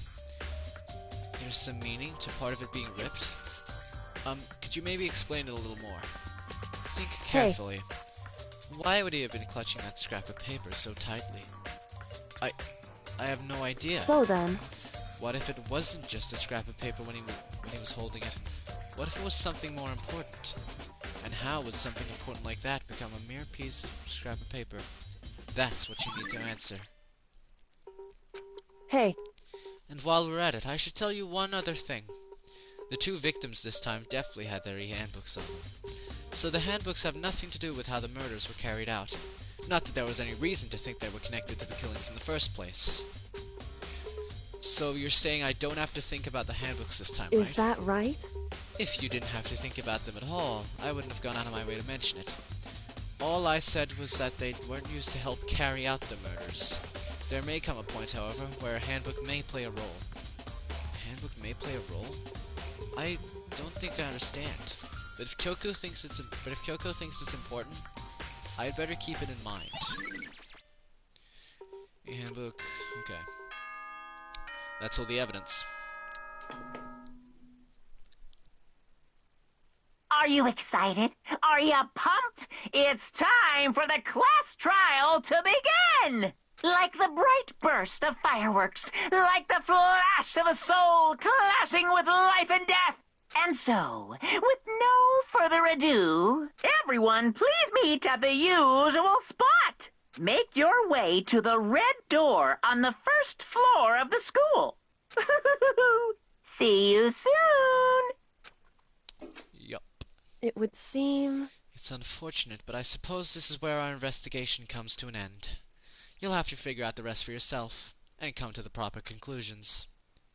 There's some meaning to part of it being ripped? Could you maybe explain it a little more? Think carefully. Why would he have been clutching that scrap of paper so tightly? I have no idea. So then... What if it wasn't just a scrap of paper when he was holding it? What if it was something more important? And how would something important like that become a mere piece of scrap of paper? That's what you need to answer. Hey. And while we're at it, I should tell you one other thing. The two victims this time definitely had their handbooks on them. So the handbooks have nothing to do with how the murders were carried out. Not that there was any reason to think they were connected to the killings in the first place. So you're saying I don't have to think about the handbooks this time, right? Is that right? If you didn't have to think about them at all, I wouldn't have gone out of my way to mention it. All I said was that they weren't used to help carry out the murders. There may come a point, however, where a handbook may play a role. A handbook may play a role? I don't think I understand. But if Kyoko thinks it's important, I'd better keep it in mind. A handbook. Okay. That's all the evidence. Are you excited? Are you pumped? It's time for the class trial to begin! Like the bright burst of fireworks, like the flash of a soul clashing with life and death. And so, with no further ado, everyone please meet at the usual spot. Make your way to the red door on the first floor of the school. See you soon. Yup. It would seem... It's unfortunate, but I suppose this is where our investigation comes to an end. You'll have to figure out the rest for yourself, and come to the proper conclusions.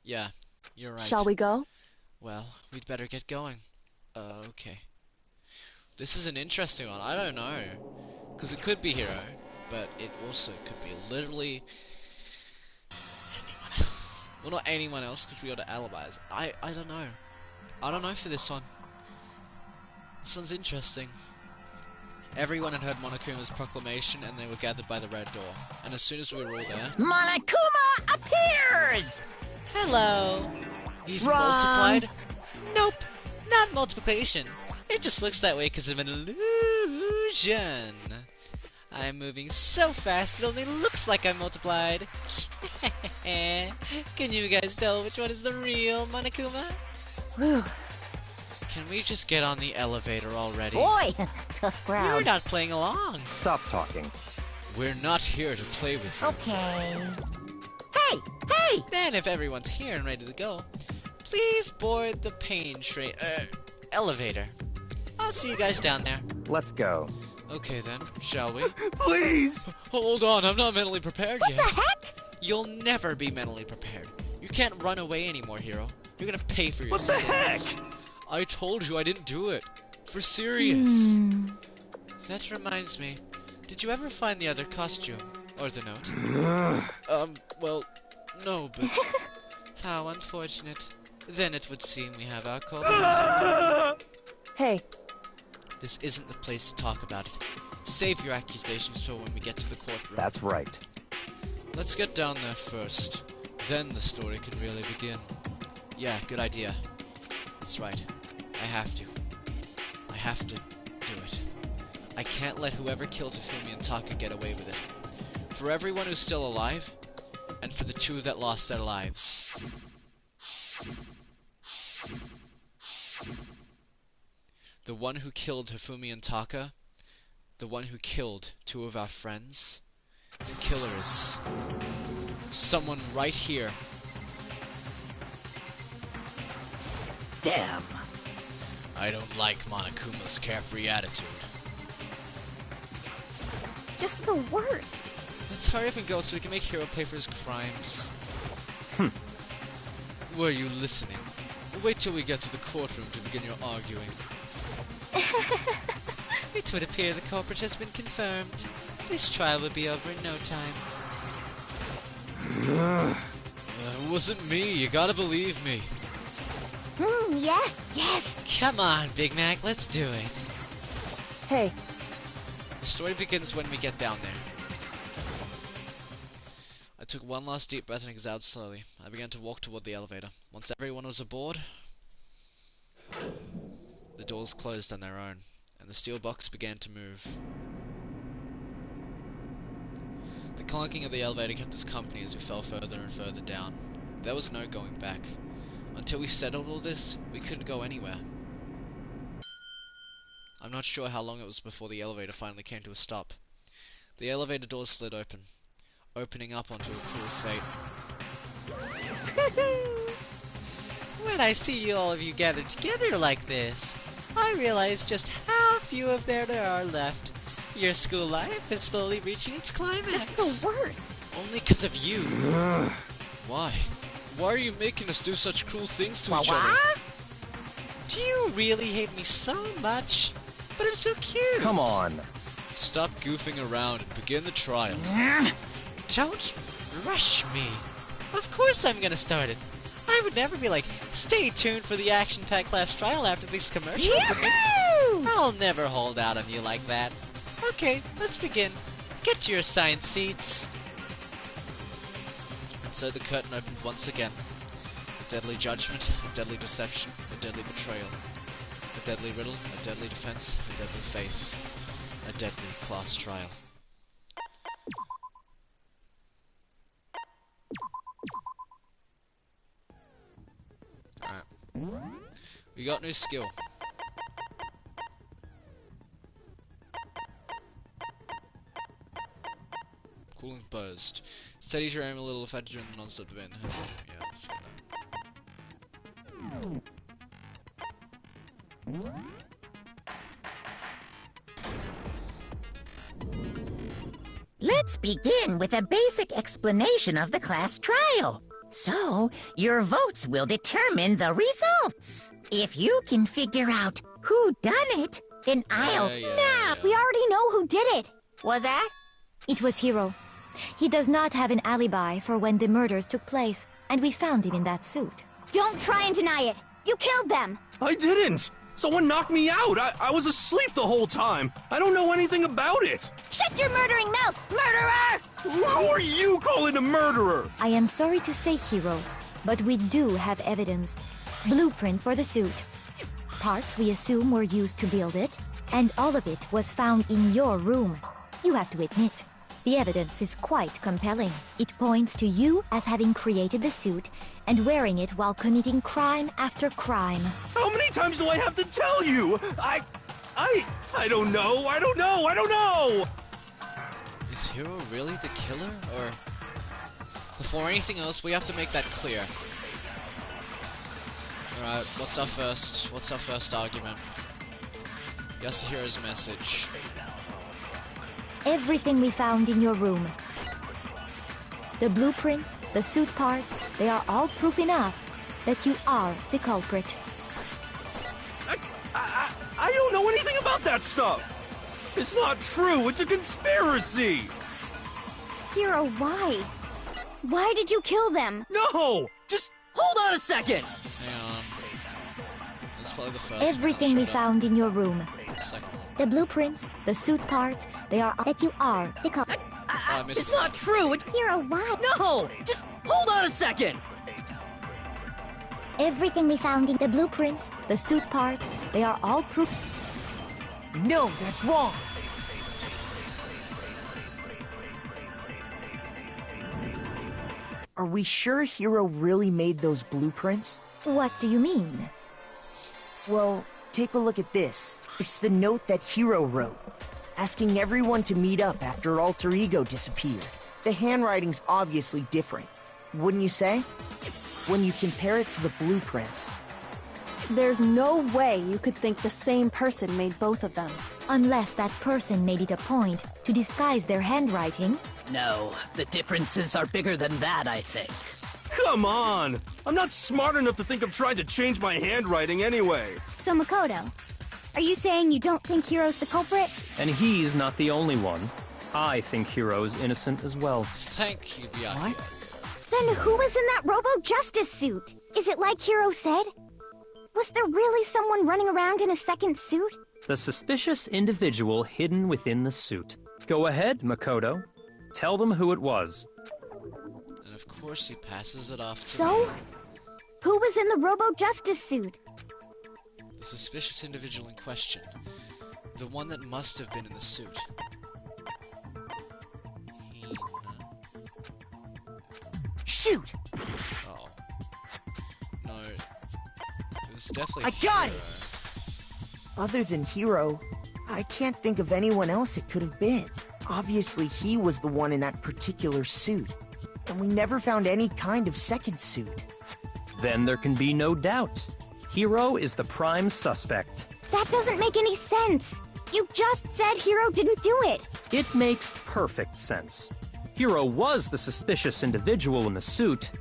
Yeah, you're right. Shall we go? Well, we'd better get going. Okay. This is an interesting one. I don't know. Because it could be Hiro, but it also could be literally anyone else. Well, not anyone else, because we got alibis. I don't know. I don't know for this one. This one's interesting. Everyone had heard Monokuma's proclamation, and they were gathered by the red door. And as soon as we were all there... Monokuma appears! Hello! He's Wrong. multiplied? Nope, not multiplication. It just looks that way because of an illusion. I'm moving so fast it only looks like I'm multiplied. Can you guys tell which one is the real Monokuma? Whew. Can we just get on the elevator already? Boy, tough crowd. You're not playing along. Stop talking. We're not here to play with you. Okay. Hey! Then if everyone's here and ready to go, please board the pain train, elevator. I'll see you guys down there. Let's go. Okay then, shall we? Please! Hold on, I'm not mentally prepared yet. What the heck? You'll never be mentally prepared. You can't run away anymore, Hiro. You're gonna pay for your What the sins. heck? I told you I didn't do it. For serious. Hmm. That reminds me. Did you ever find the other costume? Or the note? Well, no, but... How unfortunate. Then it would seem we have our call. Hey, This isn't the place to talk about it. Save your accusations for when we get to the courtroom. That's right. Let's get down there first. Then the story can really begin. Yeah, good idea. That's right. I have to. I have to do it. I can't let whoever killed Hifumi and Taka get away with it. For everyone who's still alive, and for the two that lost their lives. The one who killed Hifumi and Taka, the one who killed two of our friends, the killer is someone right here. Damn. I don't like Monokuma's carefree attitude. Just the worst. Let's hurry up and go so we can make Hiro pay for his crimes. Were you listening? wait till we get to the courtroom to begin your arguing. It would appear the culprit has been confirmed. This trial will be over in no time. It wasn't me, you gotta believe me. Yes, yes. Come on, Big Mac, let's do it. Hey, The story begins when we get down there. I took one last deep breath and exhaled slowly. I began to walk toward the elevator. Once everyone was aboard, the doors closed on their own, and the steel box began to move. The clonking of the elevator kept us company as we fell further and further down. There was no going back. Until we settled all this, we couldn't go anywhere. I'm not sure how long it was before the elevator finally came to a stop. The elevator doors slid open, opening up onto a cruel fate. When I see all of you gathered together like this, I realize just how few of there are left. Your school life is slowly reaching its climax. Just the worst. Only because of you. Why? Why are you making us do such cruel things to each other? Do you really hate me so much? But I'm so cute. Come on. Stop goofing around and begin the trial. Don't rush me. Of course I'm gonna start it. I would never be like, stay tuned for the action-packed class trial after these commercials. I'll never hold out on you like that. Okay, let's begin. Get to your assigned seats. And so the curtain opened once again. A deadly judgment, a deadly deception, a deadly betrayal. A deadly riddle, a deadly defense, a deadly faith. A deadly class trial. Alright. We got new skill. Cooling burst. Steadies your aim a little effect during the non-stop event. Yeah, let's get that. Let's begin with a basic explanation of the class trial. So, your votes will determine the results. If you can figure out who done it, then I'll... Nah, we already know who did it. Was that? It was Hiro. He does not have an alibi for when the murders took place, and we found him in that suit. Don't try and deny it. You killed them. I didn't! Someone knocked me out! I was asleep the whole time! I don't know anything about it! Shut your murdering mouth, murderer! Who are you calling a murderer? I am sorry to say, Hiro, but we do have evidence. Blueprints for the suit. Parts we assume were used to build it, and all of it was found in your room. You have to admit, the evidence is quite compelling. It points to you as having created the suit and wearing it while committing crime after crime. How many times do I have to tell you? I don't know, I don't know! Is Hiro really the killer, or... Before anything else, we have to make that clear. Alright, what's our first argument? Yasuhiro's message. Everything we found in your room. The blueprints, the suit parts, they are all proof enough that you are the culprit. I don't know anything about that stuff! It's not true, it's a conspiracy! Hiro, why? Why did you kill them? No! Just hold on a second! Hang on. This is probably the first Everything we found in your room. Second one. The blueprints, the suit parts, they are that you are the culprit. I missed It's not true, it's... Hiro, why? No! Just hold on a second! Everything we found in the blueprints, the suit parts, they are all proof. No, that's wrong! Are we sure Hiro really made those blueprints? What do you mean? Well, take a look at this. It's the note that Hiro wrote, asking everyone to meet up after Alter Ego disappeared. The handwriting's obviously different, wouldn't you say? When you compare it to the blueprints. there's no way you could think the same person made both of them. Unless that person made it a point to disguise their handwriting. No, the differences are bigger than that, I think. Come on! I'm not smart enough to think of trying to change my handwriting anyway. So, Makoto, are you saying you don't think Hiro's the culprit? And he's not the only one. I think Hiro's innocent as well. Thank you, Byakuya. What? Then who was in that Robo-Justice suit? Is it like Hiro said? Was there really someone running around in a second suit? The suspicious individual hidden within the suit. Go ahead, Makoto. Tell them who it was. And of course he passes it off to So? me. Who was in the Robo-Justice suit? The suspicious individual in question. The one that must have been in the suit. Shoot! Oh. No. It was definitely I got Hiro. Other than Hiro, I can't think of anyone else it could have been. Obviously, he was the one in that particular suit. And we never found any kind of second suit. Then there can be no doubt. Hiro is the prime suspect. That doesn't make any sense. You just said Hiro didn't do it. It makes perfect sense. Hiro was the suspicious individual in the suit,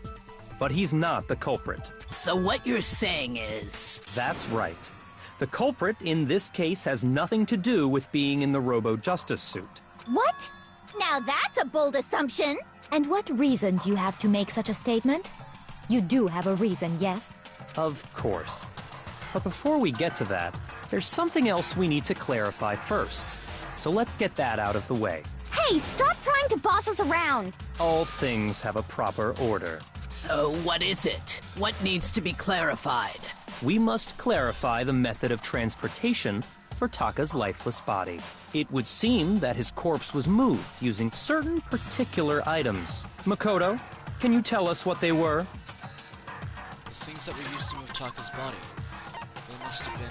but he's not the culprit. So what you're saying is... That's right. The culprit in this case has nothing to do with being in the Robo-Justice suit. What? Now that's a bold assumption. And what reason do you have to make such a statement? You do have a reason, yes? Of course. But before we get to that, there's something else we need to clarify first. So let's get that out of the way. Hey, stop trying to boss us around. All things have a proper order. So what is it? What needs to be clarified? We must clarify the method of transportation for Taka's lifeless body. It would seem that his corpse was moved using certain particular items. Makoto, can you tell us what they were? The things that were used to move Taka's body. They must have been...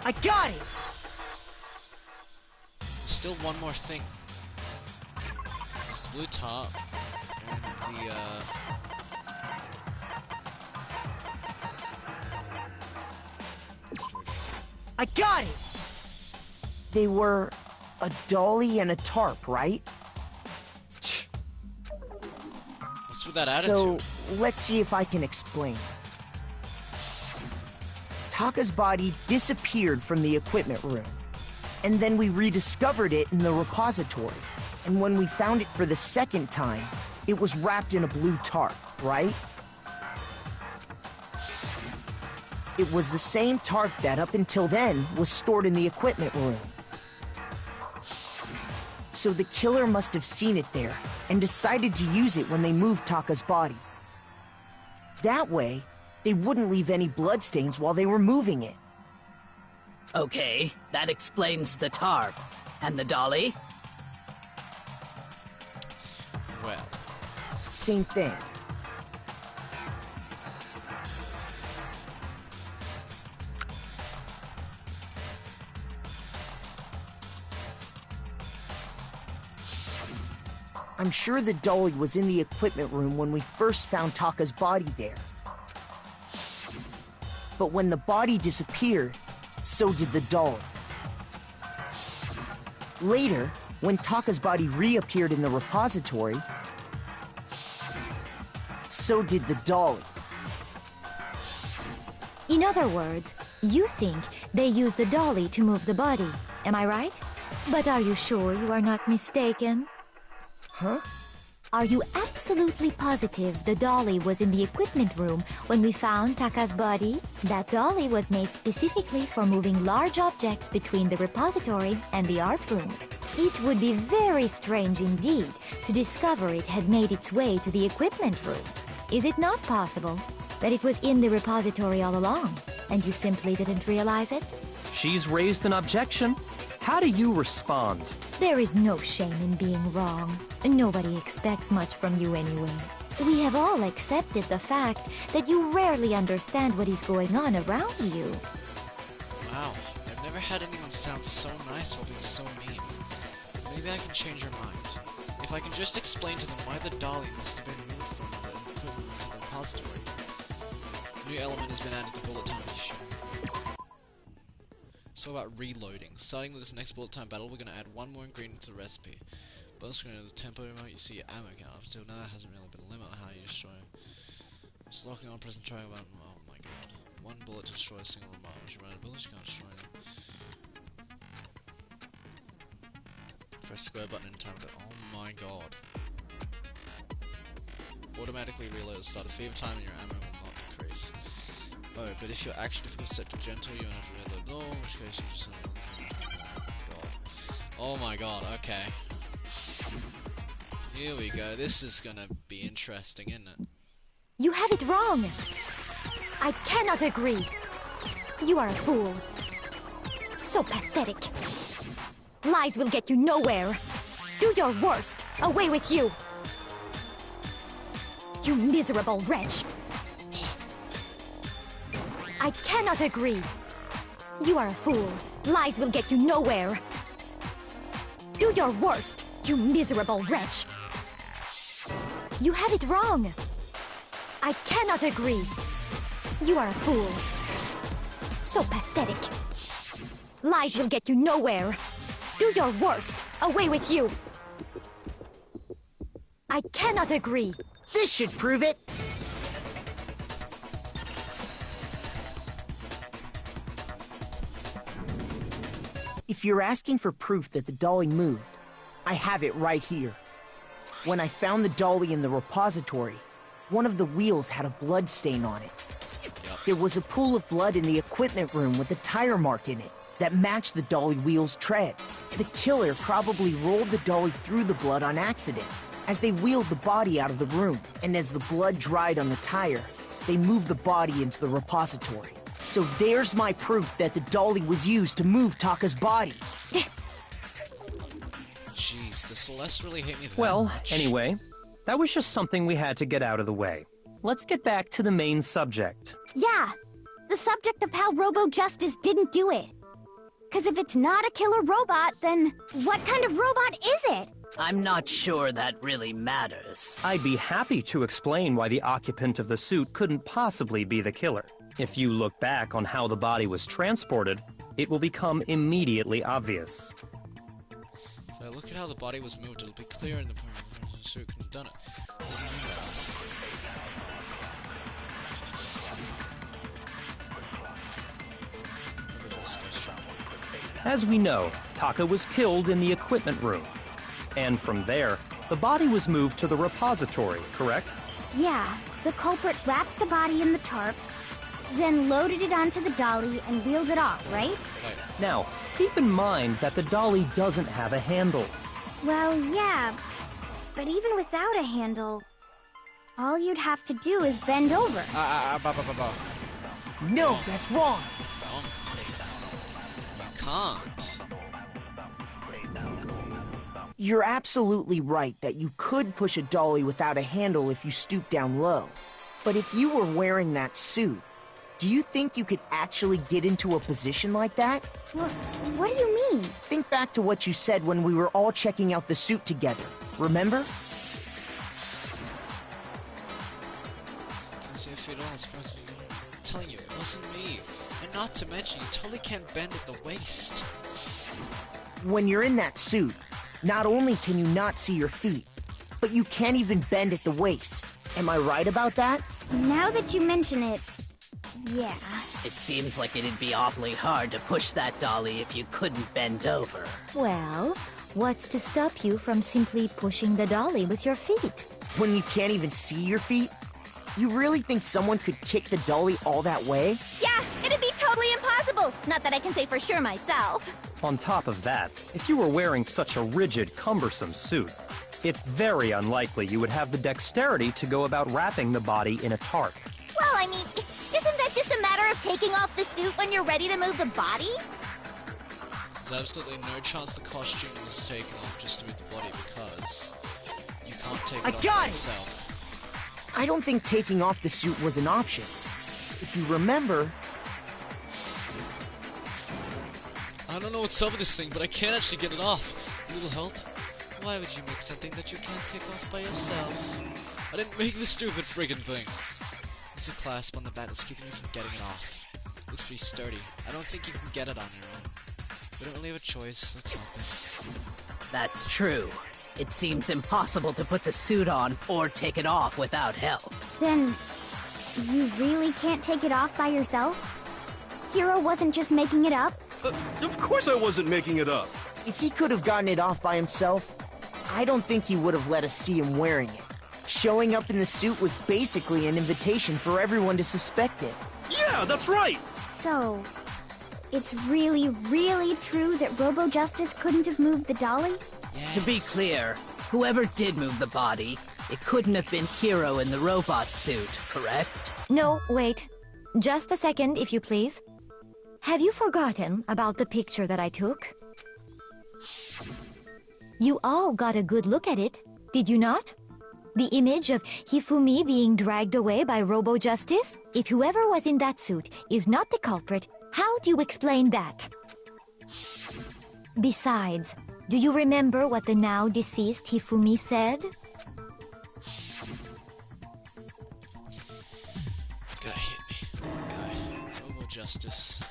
I got it! Still one more thing. There's the blue top and the I got it! They were a dolly and a tarp, right? what's with that attitude? So, let's see if I can explain. Taka's body disappeared from the equipment room. And then we rediscovered it in the repository. And when we found it for the second time, it was wrapped in a blue tarp, right? It was the same tarp that up until then was stored in the equipment room. So the killer must have seen it there and decided to use it when they moved Taka's body. That way, they wouldn't leave any bloodstains while they were moving it. Okay, that explains the tarp. And the dolly? Well, Same thing. I'm sure the dolly was in the equipment room when we first found Taka's body there. But when the body disappeared, so did the dolly. Later, when Taka's body reappeared in the repository, so did the dolly. In other words, you think they used the dolly to move the body, am I right? But are you sure you are not mistaken? Huh? Are you absolutely positive the dolly was in the equipment room when we found Taka's body? That dolly was made specifically for moving large objects between the repository and the art room. It would be very strange indeed to discover it had made its way to the equipment room. Is it not possible that it was in the repository all along, and you simply didn't realize it? She's raised an objection. How do you respond? There is no shame in being wrong. Nobody expects much from you anyway. We have all accepted the fact that you rarely understand what is going on around you. wow. I've never had anyone sound so nice while being so mean. Maybe I can change your mind. If I can just explain to them why the dolly must have been moved from the equipment room to the repository. A new element has been added to bullet time. So about reloading. Starting with this next bullet time battle, we're going to add one more ingredient to the recipe. Bonus screen of the tempo remote, you see your ammo count. Up until now, it hasn't really been a limit on how you destroy it. Just locking on, press and triangle button. Oh my god. One bullet to destroy a single remote. Once you run out of bullets, you can't destroy them. Press square button in time. Oh my god. Automatically reload at the start of fever time and your ammo will not decrease. Oh, but if your action difficulty is set to gentle, you won't have to reload low, in which case you just... God. Oh my god, okay. Here we go, this is gonna be interesting, isn't it? You have it wrong. I cannot agree. You are a fool. So pathetic. Lies will get you nowhere. Do your worst. Away with you. You miserable wretch. I cannot agree. You are a fool. Lies will get you nowhere. Do your worst, you miserable wretch. You have it wrong. I cannot agree. You are a fool. So pathetic. Lies will get you nowhere. Do your worst. Away with you. I cannot agree. This should prove it. If you're asking for proof that the dolly moved, I have it right here. When I found the dolly in the repository, one of the wheels had a blood stain on it. There was a pool of blood in the equipment room with a tire mark in it that matched the dolly wheel's tread. The killer probably rolled the dolly through the blood on accident as they wheeled the body out of the room, and as the blood dried on the tire, they moved the body into the repository. So there's my proof that the dolly was used to move Taka's body. Jeez, does Celeste really hate me that Well, much? anyway, that was just something we had to get out of the way. Let's get back to the main subject. Yeah, the subject of how Robo-Justice didn't do it. Because if it's not a killer robot, then what kind of robot is it? I'm not sure that really matters. I'd be happy to explain why the occupant of the suit couldn't possibly be the killer. If you look back on how the body was transported, it will become immediately obvious. If I look at how the body was moved, it'll be clear in the point where the suit couldn't have done it. Doesn't mean that. As we know, Taka was killed in the equipment room. And from there, the body was moved to the repository, correct? Yeah, the culprit wrapped the body in the tarp, then loaded it onto the dolly and wheeled it off, right? Now, keep in mind that the dolly doesn't have a handle. Well, yeah, but even without a handle, all you'd have to do is bend over. No, that's wrong. You can't. You're absolutely right that you could push a dolly without a handle if you stoop down low. But if you were wearing that suit, do you think you could actually get into a position like that? What do you mean? Think back to what you said when we were all checking out the suit together. Remember? See if it all is possible. I'm telling you, it wasn't me. And not to mention, you totally can't bend at the waist. When you're in that suit, not only can you not see your feet, but you can't even bend at the waist. Am I right about that? Now that you mention it, yeah. It seems like it'd be awfully hard to push that dolly if you couldn't bend over. Well, what's to stop you from simply pushing the dolly with your feet? When you can't even see your feet? You really think someone could kick the dolly all that way? Yeah, it'd be totally impossible. Not that I can say for sure myself. On top of that, if you were wearing such a rigid, cumbersome suit, it's very unlikely you would have the dexterity to go about wrapping the body in a tarp. Well, I mean, isn't that just a matter of taking off the suit when you're ready to move the body? There's absolutely no chance the costume was taken off just to move the body because you can't take it off by yourself. I don't think taking off the suit was an option. If you remember... I don't know what's up with this thing, but I can't actually get it off. A little help? Why would you make something that you can't take off by yourself? I didn't make the stupid friggin' thing. There's a clasp on the bat that's keeping you from getting it off. Looks pretty sturdy. I don't think you can get it on your own. We don't really have a choice. Let's help him. That's true. It seems impossible to put the suit on or take it off without help. Then, you really can't take it off by yourself? Hiro wasn't just making it up? Of course I wasn't making it up. If he could have gotten it off by himself, I don't think he would have let us see him wearing it. Showing up in the suit was basically an invitation for everyone to suspect it. Yeah, that's right. So, it's really, really true that Robo Justice couldn't have moved the dolly? Yes. To be clear, whoever did move the body, it couldn't have been Hiro in the robot suit, correct? No, wait. Just a second, if you please. Have you forgotten about the picture that I took? You all got a good look at it, did you not? The image of Hifumi being dragged away by Robo Justice? If whoever was in that suit is not the culprit, how do you explain that? Besides, do you remember what the now deceased Hifumi said? Guy hit me. Guy. Robo Justice.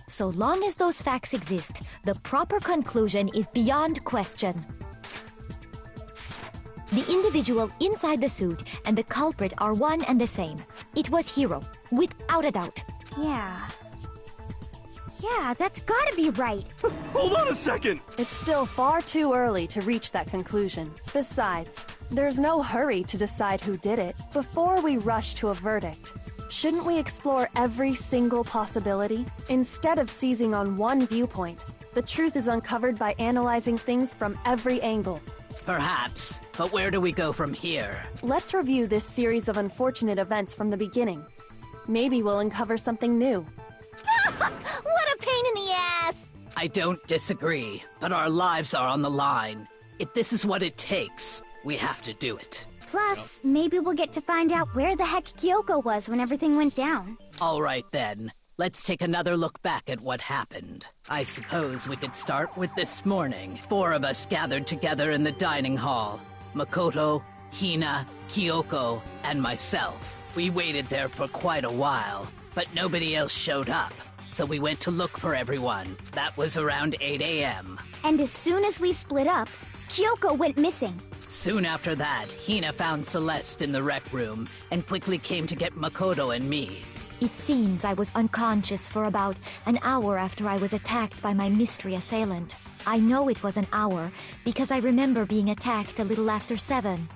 So long as those facts exist, the proper conclusion is beyond question. The individual inside the suit and the culprit are one and the same. It was Hiro, without a doubt. Yeah. Yeah, that's gotta be right. Hold on a second. It's still far too early to reach that conclusion. Besides, there's no hurry to decide who did it before we rush to a verdict. Shouldn't we explore every single possibility? Instead of seizing on one viewpoint, the truth is uncovered by analyzing things from every angle. Perhaps, but where do we go from here? Let's review this series of unfortunate events from the beginning. Maybe we'll uncover something new. What a pain in the ass! I don't disagree, but our lives are on the line. If this is what it takes, we have to do it. Plus, maybe we'll get to find out where the heck Kyoko was when everything went down. All right then, let's take another look back at what happened. I suppose we could start with this morning. 4 of us gathered together in the dining hall. Makoto, Hina, Kyoko, and myself. We waited there for quite a while, but nobody else showed up. So we went to look for everyone. That was around 8 a.m. And as soon as we split up, Kyoko went missing. Soon after that, Hina found Celeste in the rec room and quickly came to get Makoto and me. It seems I was unconscious for about an hour after I was attacked by my mystery assailant. I know it was an hour because I remember being attacked a little after 7.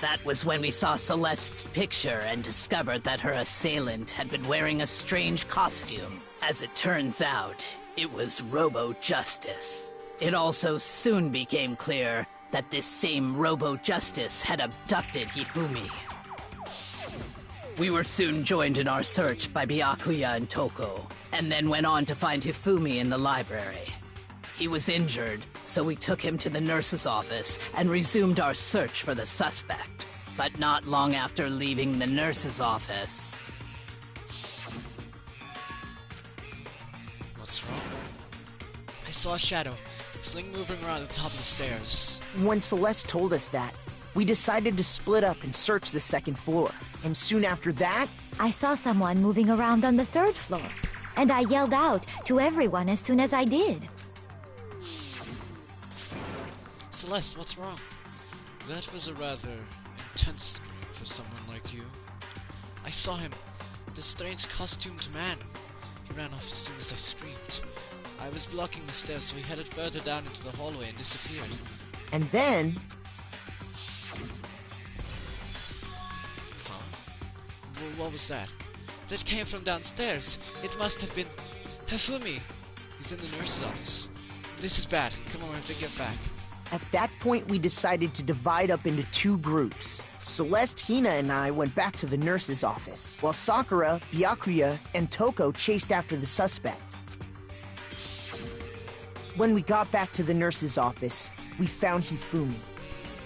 That was when we saw Celeste's picture and discovered that her assailant had been wearing a strange costume. As it turns out, it was Robo Justice. It also soon became clear that this same Robo Justice had abducted Hifumi. We were soon joined in our search by Byakuya and Toko, and then went on to find Hifumi in the library. He was injured, so we took him to the nurse's office and resumed our search for the suspect. But not long after leaving the nurse's office... What's wrong? I saw a shadow. Sling moving around the top of the stairs. When Celeste told us that, we decided to split up and search the 2nd floor. And soon after that, I saw someone moving around on the 3rd floor, and I yelled out to everyone as soon as I did. Celeste, what's wrong? That was a rather intense scream for someone like you. I saw him, the strange costumed man. He ran off as soon as I screamed. I was blocking the stairs, so he headed further down into the hallway and disappeared. and then... Huh? What was that? That came from downstairs. It must have been Hifumi. He's in the nurse's office. This is bad. Come on, we have to get back. At that point, we decided to divide up into 2 groups. Celeste, Hina, and I went back to the nurse's office, while Sakura, Byakuya, and Toko chased after the suspect. When we got back to the nurse's office, we found Hifumi,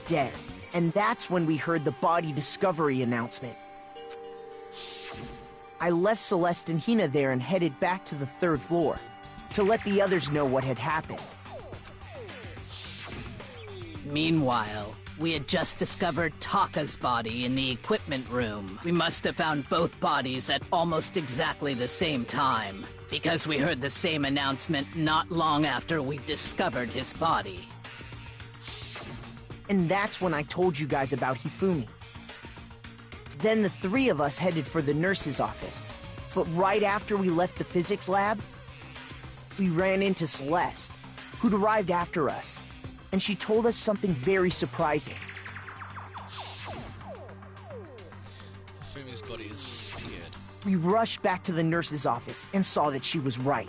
dead. And that's when we heard the body discovery announcement. I left Celeste and Hina there and headed back to the 3rd floor, to let the others know what had happened. Meanwhile, we had just discovered Taka's body in the equipment room. We must have found both bodies at almost exactly the same time. Because we heard the same announcement not long after we discovered his body. And that's when I told you guys about Hifumi. Then the three of us headed for the nurse's office. But right after we left the physics lab, we ran into Celeste, who'd arrived after us. And she told us something very surprising. Hifumi's body has disappeared. We rushed back to the nurse's office and saw that she was right.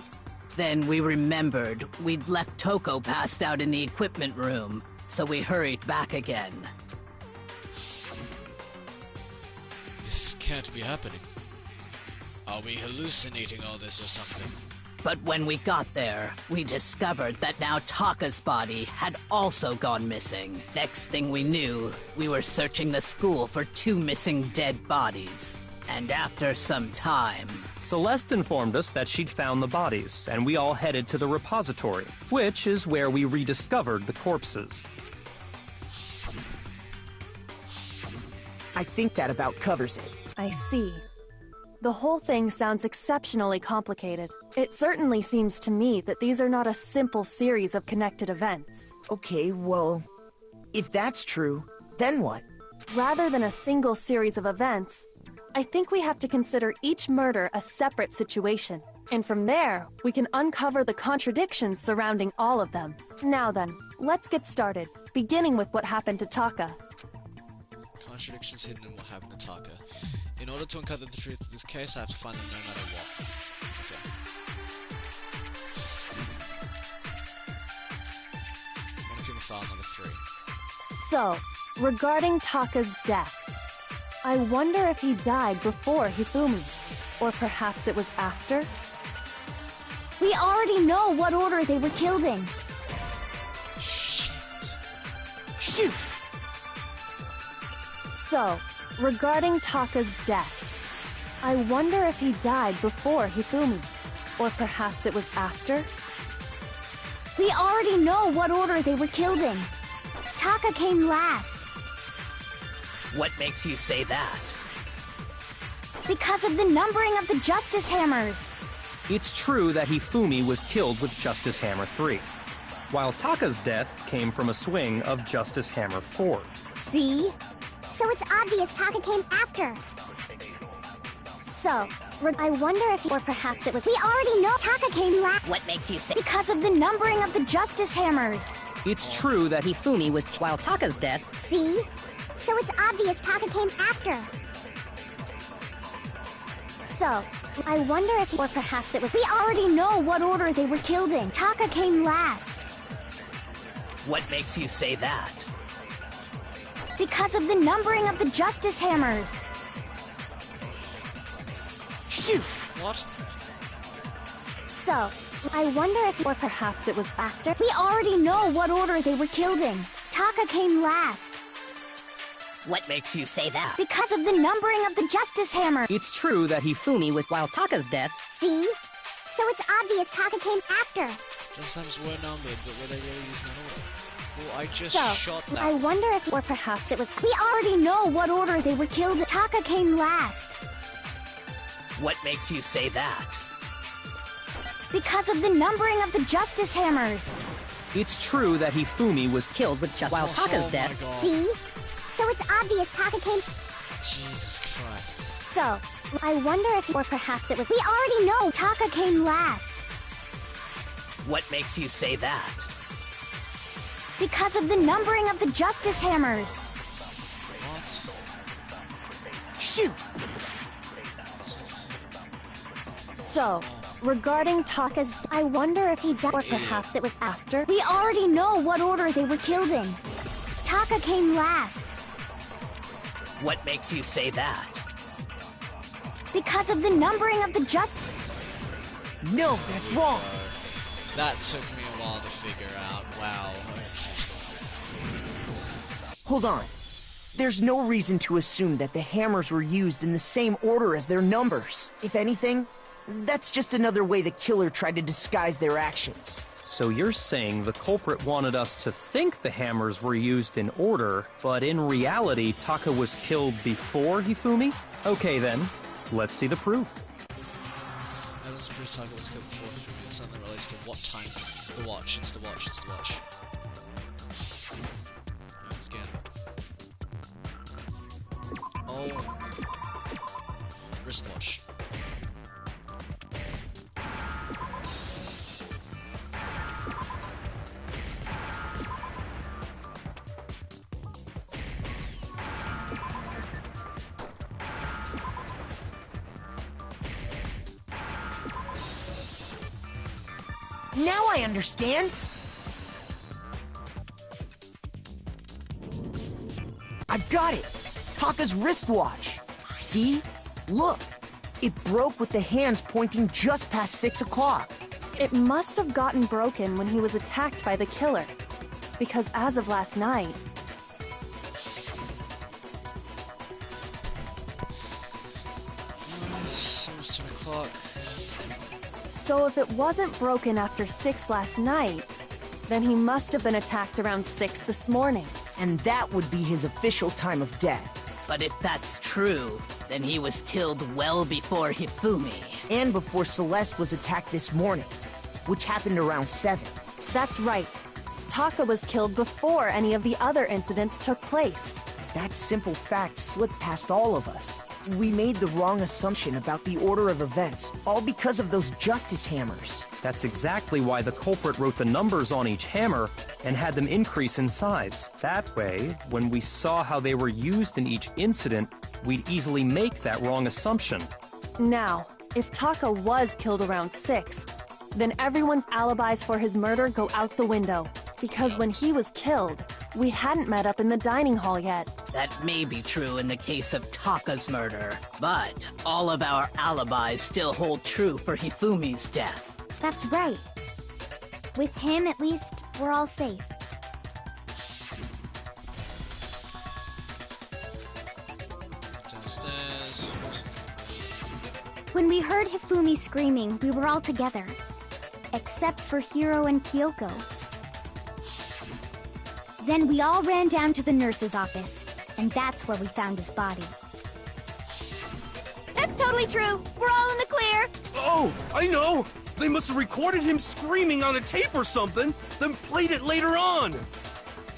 Then we remembered we'd left Toko passed out in the equipment room, so we hurried back again. This can't be happening. Are we hallucinating all this or something? But when we got there, we discovered that now Taka's body had also gone missing. Next thing we knew, we were searching the school for 2 missing dead bodies. And after some time... Celeste informed us that she'd found the bodies, and we all headed to the repository, which is where we rediscovered the corpses. I think that about covers it. I see. The whole thing sounds exceptionally complicated. It certainly seems to me that these are not a simple series of connected events. Okay, well, if that's true, then what? Rather than a single series of events, I think we have to consider each murder a separate situation. And from there, we can uncover the contradictions surrounding all of them. Now then, let's get started, beginning with what happened to Taka. Contradictions hidden in what happened to Taka. In order to uncover the truth of this case, I have to find them no matter what. Okay. Monocuma file number 3. So, regarding Taka's death, I wonder if he died before Hifumi, or perhaps it was after? We already know what order they were killed in. Shoot! So, regarding Taka's death, I wonder if he died before Hifumi, or perhaps it was after? We already know what order they were killed in. Taka came last. What makes you say that? Because of the numbering of the Justice Hammers. It's true that Hifumi was killed with Justice Hammer 3, while Taka's death came from a swing of Justice Hammer 4. See? So it's obvious Taka came after. So, I wonder if, or perhaps it was. We already know Taka came last. What makes you say? Because of the numbering of the Justice Hammers. It's true that Hifumi was while Taka's death. See? So it's obvious Taka came after. So, I wonder if, or perhaps it was. We already know what order they were killed in. Taka came last. What makes you say that? Because of the numbering of the Justice Hammers. Shoot! What? So, I wonder if, or perhaps it was after. We already know what order they were killed in. Taka came last. What makes you say that? Because of the numbering of the Justice Hammer. It's true that Hifumi was while Taka's death. See? So it's obvious Taka came after. Justice Hammers were numbered, but were they really used in that order? Well, I just So, shot that. I wonder if, or perhaps it was. We already know what order they were killed in. Taka came last. What makes you say that? Because of the numbering of the Justice Hammers. It's true that Hifumi was Killed with while Taka's death. My God. See? So it's obvious Taka came. Jesus Christ. So, I wonder if, or perhaps it was. We already know Taka came last. What makes you say that? Because of the numbering of the Justice Hammers. What? Shoot! So, regarding Taka's, I wonder if he died, or perhaps it was after. We already know what order they were killed in. Taka came last. What makes you say that? Because of the numbering of the No, that's wrong! That took me a while to figure out. Wow. Hold on. There's no reason to assume that the hammers were used in the same order as their numbers. If anything, that's just another way the killer tried to disguise their actions. So you're saying the culprit wanted us to think the hammers were used in order, but in reality, Taka was killed before Hifumi? Okay then, let's see the proof. I Evidence proves Taka was killed before Hifumi. It's something that relates to what time? The watch. It's the watch. It's the watch. Yeah, scan. Oh. Wristwatch. Now I understand! I've got it! Taka's wristwatch! See? Look! It broke with the hands pointing just past 6 o'clock. It must have gotten broken when he was attacked by the killer. Because as of last night, It's 10 o'clock. so if it wasn't broken after 6 last night, then he must have been attacked around 6 this morning. And that would be his official time of death. But if that's true, then he was killed well before Hifumi. And before Celeste was attacked this morning, which happened around 7. That's right. Taka was killed before any of the other incidents took place. That simple fact slipped past all of us. We made the wrong assumption about the order of events, all because of those justice hammers. That's exactly why the culprit wrote the numbers on each hammer and had them increase in size. That way, when we saw how they were used in each incident, we'd easily make that wrong assumption. Now, if Taka was killed around 6, then everyone's alibis for his murder go out the window. Because when he was killed, we hadn't met up in the dining hall yet. That may be true in the case of Taka's murder, but all of our alibis still hold true for Hifumi's death. That's right. With him, at least, we're all safe. Downstairs. When we heard Hifumi screaming, we were all together. Except for Hiro and Kyoko. Then we all ran down to the nurse's office, and that's where we found his body. That's totally true! We're all in the clear! Oh, I know! They must have recorded him screaming on a tape or something, then played it later on!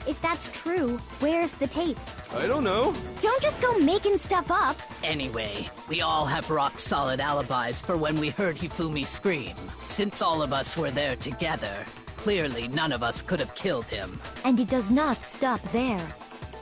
If that's true, where's the tape? I don't know. Don't just go making stuff up! Anyway, we all have rock-solid alibis for when we heard Hifumi scream. Since all of us were there together, clearly none of us could have killed him. And it does not stop there.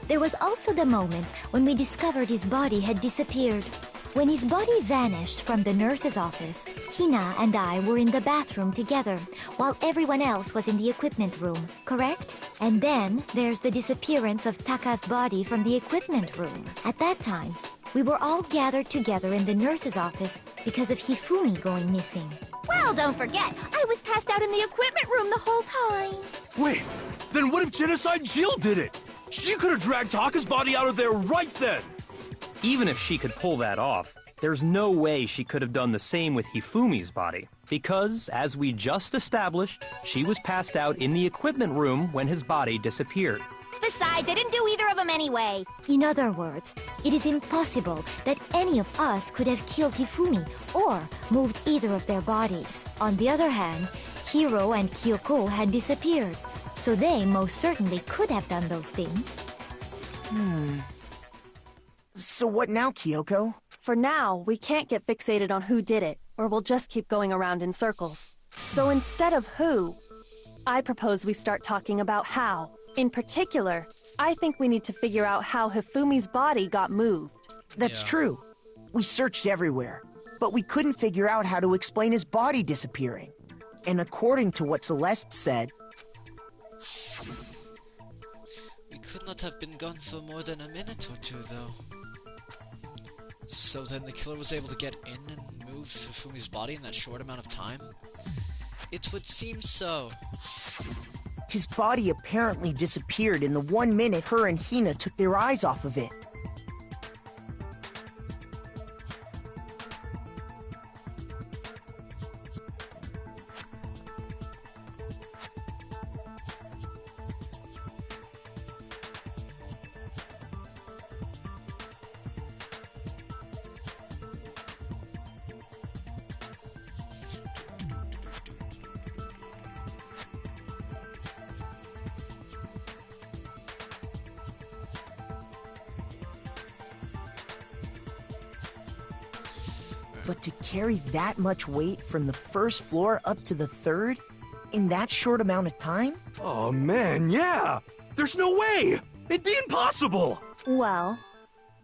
There was also the moment when we discovered his body had disappeared. When his body vanished from the nurse's office, Hina and I were in the bathroom together, while everyone else was in the equipment room, correct? And then there's the disappearance of Taka's body from the equipment room. At that time, we were all gathered together in the nurse's office because of Hifumi going missing. Well, don't forget, I was passed out in the equipment room the whole time. Wait, then what if Genocide Jill did it? She could have dragged Taka's body out of there right then! Even if she could pull that off, there's no way she could have done the same with Hifumi's body. Because, as we just established, she was passed out in the equipment room when his body disappeared. Besides, I didn't do either of them anyway. In other words, it is impossible that any of us could have killed Hifumi or moved either of their bodies. On the other hand, Hiro and Kyoko had disappeared, so they most certainly could have done those things. So what now, Kyoko? For now, we can't get fixated on who did it, or we'll just keep going around in circles. So instead of who, I propose we start talking about how. In particular, I think we need to figure out how Hifumi's body got moved. That's true. We searched everywhere, but we couldn't figure out how to explain his body disappearing. And according to what Celeste said, We could not have been gone for more than a minute or two, though. So then the killer was able to get in and move Hifumi's body in that short amount of time? It would seem so. his body apparently disappeared in the 1 minute her and Hina took their eyes off of it. But to carry that much weight from the first floor up to the third in that short amount of time? Oh man, yeah! There's no way! It'd be impossible! Well,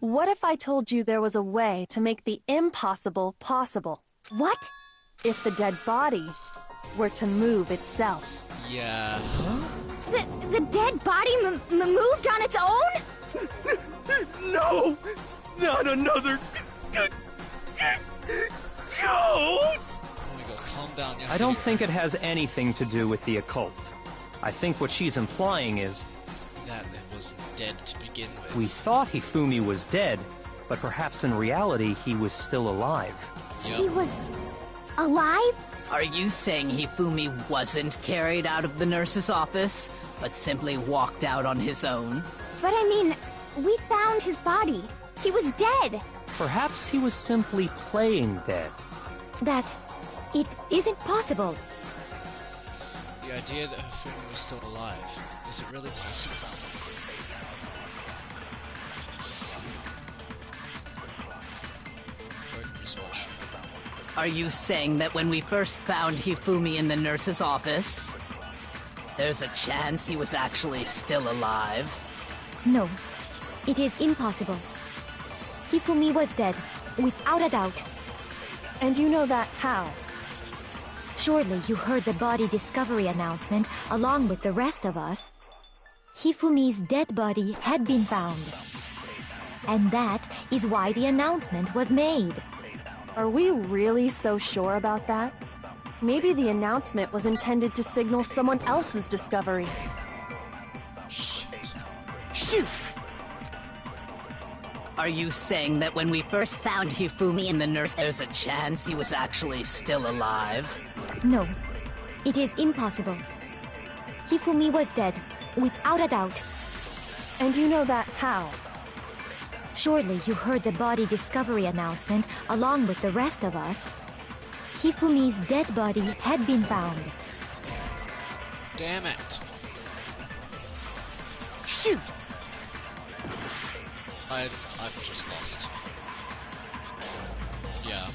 what if I told you there was a way to make the impossible possible? What? If the dead body were to move itself. Yeah. The dead body moved on its own? No! Not another ghost! Oh my god, calm down. I don't think it has anything to do with the occult. I think what she's implying is that it was dead to begin with. we thought Hifumi was dead, but perhaps in reality he was still alive. Yep. He was alive? Are you saying Hifumi wasn't carried out of the nurse's office, but simply walked out on his own? But I mean, we found his body. He was dead. Perhaps he was simply playing dead. That it isn't possible. The idea that Hifumi was still alive, is it really possible? Wristwatch. Are you saying that when we first found Hifumi in the nurse's office, there's a chance he was actually still alive? No, it is impossible. Hifumi was dead, without a doubt. And you know that how? Surely you heard the body discovery announcement along with the rest of us. Hifumi's dead body had been found. And that is why the announcement was made. Are we really so sure about that? Maybe the announcement was intended to signal someone else's discovery. Shoot! Are you saying that when we first found Hifumi in the nurse, there's a chance he was actually still alive? No, it is impossible. Hifumi was dead, without a doubt. And you know that how? Surely you heard the body discovery announcement along with the rest of us. Hifumi's dead body had been found. Damn it. Shoot! I've just lost. Yeah.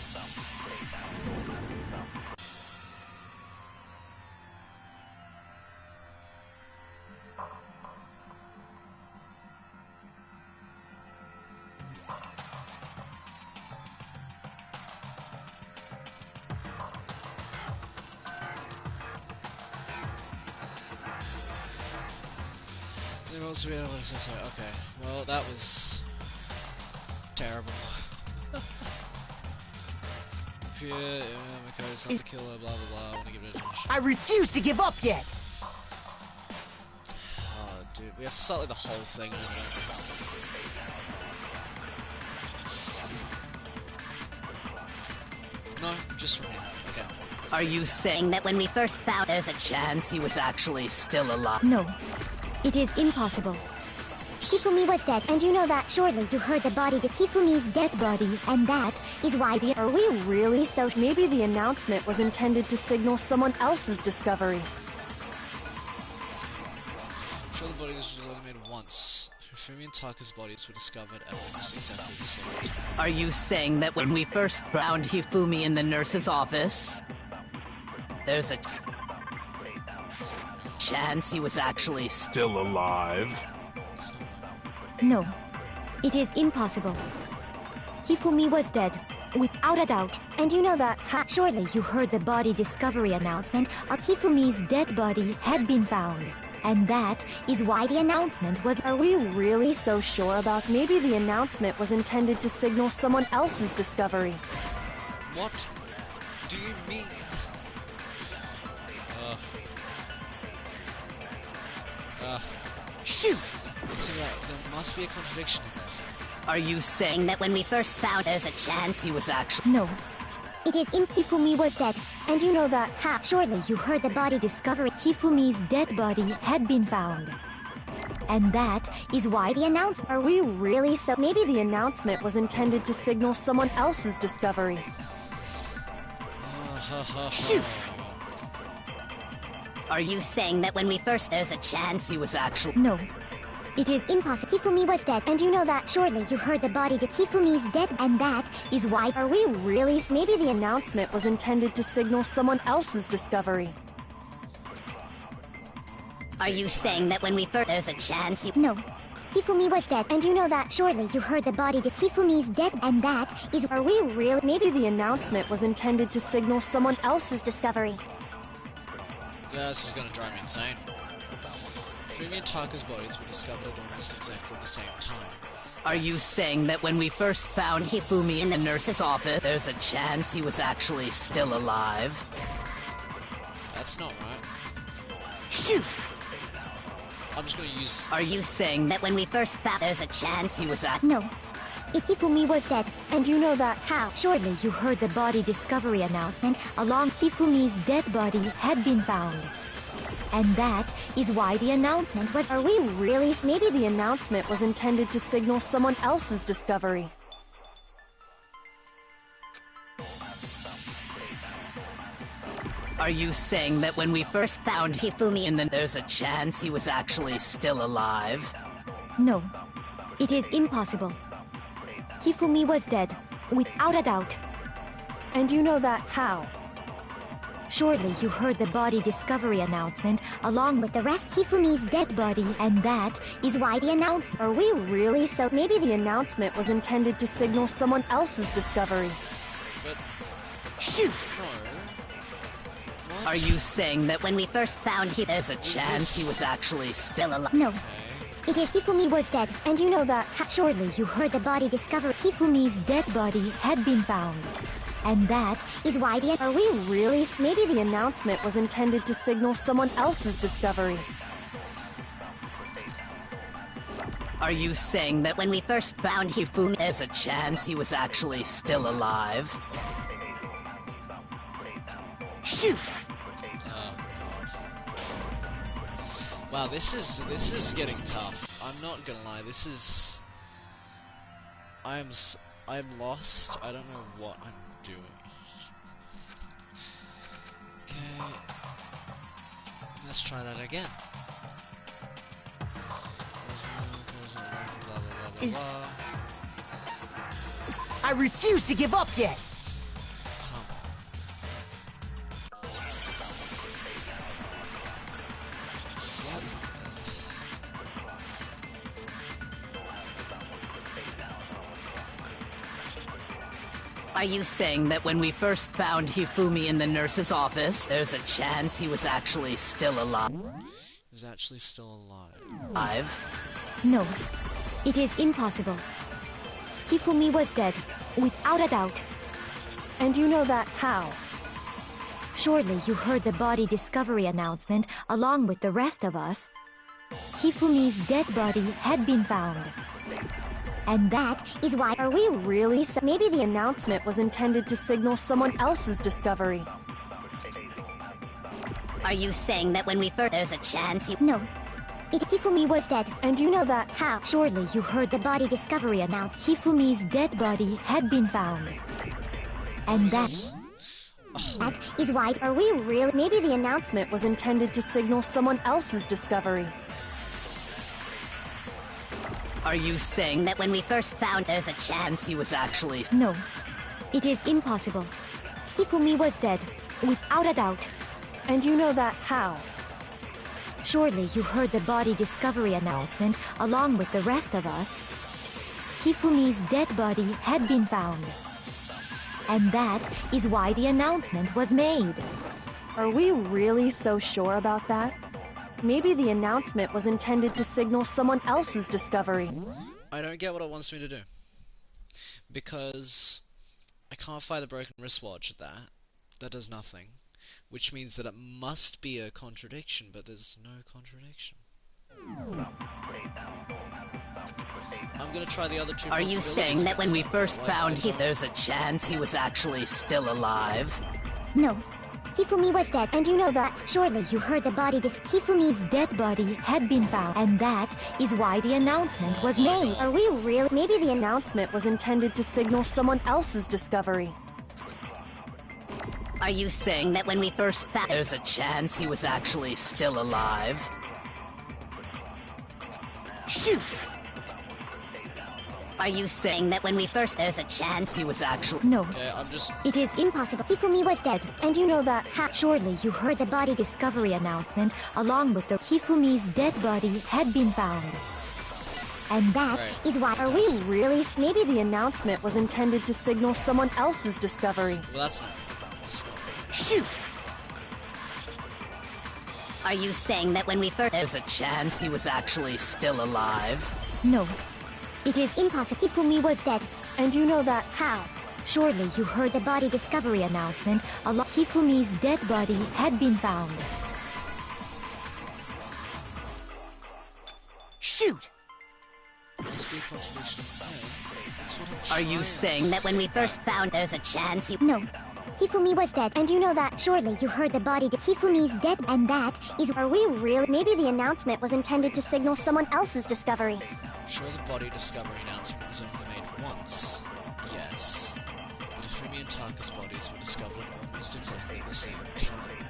Okay, well that was terrible. Yeah, Makoto's not the killer, blah blah blah, I wanna give it a finish. I refuse to give up yet! Oh dude, we have to start like the whole thing. No, just from here. Okay. Are you saying that when we first found there's a chance he was actually still alive? No, it is impossible. Hifumi was dead, and you know that. Surely you heard the body to Hifumi's dead body, and that is why the— Are we really so— Maybe the announcement was intended to signal someone else's discovery. Sure, the bodies was only made once. Hifumi and Taka's bodies were discovered at almost exactly the same time. Are you saying that when we first found Hifumi in the nurse's office, there's a chance he was actually still alive? No, it is impossible. Hifumi was dead, without a doubt. And you know that how— Surely you heard the body discovery announcement of Hifumi's dead body had been found. And that is why the announcement was— Are we really so sure about— Maybe the announcement was intended to signal someone else's discovery. What do you mean? Shoot! There must be a contradiction in this. Are you saying that when we first found there's a chance he was actually— No, it is Hifumi was dead. And you know that how— Surely you heard the body discovery. Hifumi's dead body had been found. And that is why the announcement— Are we really so— Maybe the announcement was intended to signal someone else's discovery. Shoot! Are you saying that when we first there's a chance he was actually— No, It is impossible. Hifumi was dead, and you know that. Surely you heard the body that Hifumi's dead, and that is why. Are we really? Maybe the announcement was intended to signal someone else's discovery. Are you saying that when we first there's a chance you... No. Hifumi was dead, and you know that. Surely you heard the body that Hifumi's dead, and that is. Are we really? Maybe the announcement was intended to signal someone else's discovery. Yeah, this is gonna drive me insane. Hifumi and Taka's bodies were discovered at almost exactly the same time. Are you saying that when we first found Hifumi in the nurse's office, there's a chance he was actually still alive? That's not right. Shoot! I'm just gonna use... Are you saying that when we first found there's a chance he was at... No. Hifumi was dead. And you know that. How? Surely you heard the body discovery announcement. Along Hifumi's dead body had been found. And that is why the announcement was... Are we really? Maybe the announcement was intended to signal someone else's discovery. Are you saying that when we first found Hifumi and then there's a chance he was actually still alive? No. It is impossible. Hifumi was dead, without a doubt. And you know that. How? Surely you heard the body discovery announcement along with the rest Hifumi's dead body, and that is why the announcement... Are we really? So maybe the announcement was intended to signal someone else's discovery. But... Shoot! No. What? Are you saying that when we first found there's a chance he was actually still alive? No. It is Hifumi was dead, and you know that. Surely you heard the body discovery. Hifumi's dead body had been found. And that is why the... Are we really? Maybe the announcement was intended to signal someone else's discovery. Are you saying that when we first found Hifumi, there's a chance he was actually still alive? Shoot! Oh, God. Wow, this is getting tough. I'm not gonna lie, this is... I'm lost. I don't know what I'm doing. Okay. Let's try that again. I refuse to give up yet! Are you saying that when we first found Hifumi in the nurse's office, there's a chance he was actually still alive? He was actually still alive. No. It is impossible. Hifumi was dead, without a doubt. And you know that. How? Surely you heard the body discovery announcement along with the rest of us. Hifumi's dead body had been found. And that is why... Are we really? So maybe the announcement was intended to signal someone else's discovery. Are you saying that when we first... there's a chance you... No. Hifumi was dead. And you know that. How? Surely you heard the body discovery announced. Hifumi's dead body had been found. And that is why... Are we really? Maybe the announcement was intended to signal someone else's discovery. Are you saying that when we first found there's a chance he was actually... No. It is impossible. Hifumi was dead, without a doubt. And you know that. How? Surely you heard the body discovery announcement along with the rest of us. Hifumi's dead body had been found. And that is why the announcement was made. Are we really so sure about that? Maybe the announcement was intended to signal someone else's discovery. I don't get what it wants me to do. Because I can't fire the broken wristwatch at that. That does nothing. Which means that it must be a contradiction, but there's no contradiction. I'm gonna try the other two. Are you saying that when we first found him, there's a chance he was actually still alive? No. Hifumi was dead, and you know that. Surely you heard the body Hifumi's dead body had been found, and that is why the announcement was made. Are we really? Maybe the announcement was intended to signal someone else's discovery. Are you saying that when we first found... there's a chance he was actually still alive? Shoot! Are you saying that when we first there's a chance He was actually. No. Okay, I'm just... It is impossible. Hifumi was dead. And you know that Surely you heard the body discovery announcement, along with the Hifumi's dead body had been found. And that Right. is why Are we really? Maybe the announcement was intended to signal someone else's discovery. Well, that's not... Shoot! Are you saying that when we first There's a chance he was actually still alive. No. It is impossible. Hifumi was dead. And you know that how? Surely you heard the body discovery announcement, along Hifumi's dead body had been found. Shoot! Must be a contradiction. No, that's what I'm Are you trying- saying that when we first found there's a chance he No. Hifumi was dead. And you know that. Surely you heard the body. Hifumi's dead. And that is. Are we really? Maybe the announcement was intended to signal someone else's discovery. Sure, the body discovery announcement was only made once. Yes. But Hifumi and Taka's bodies were discovered almost exactly at the same time.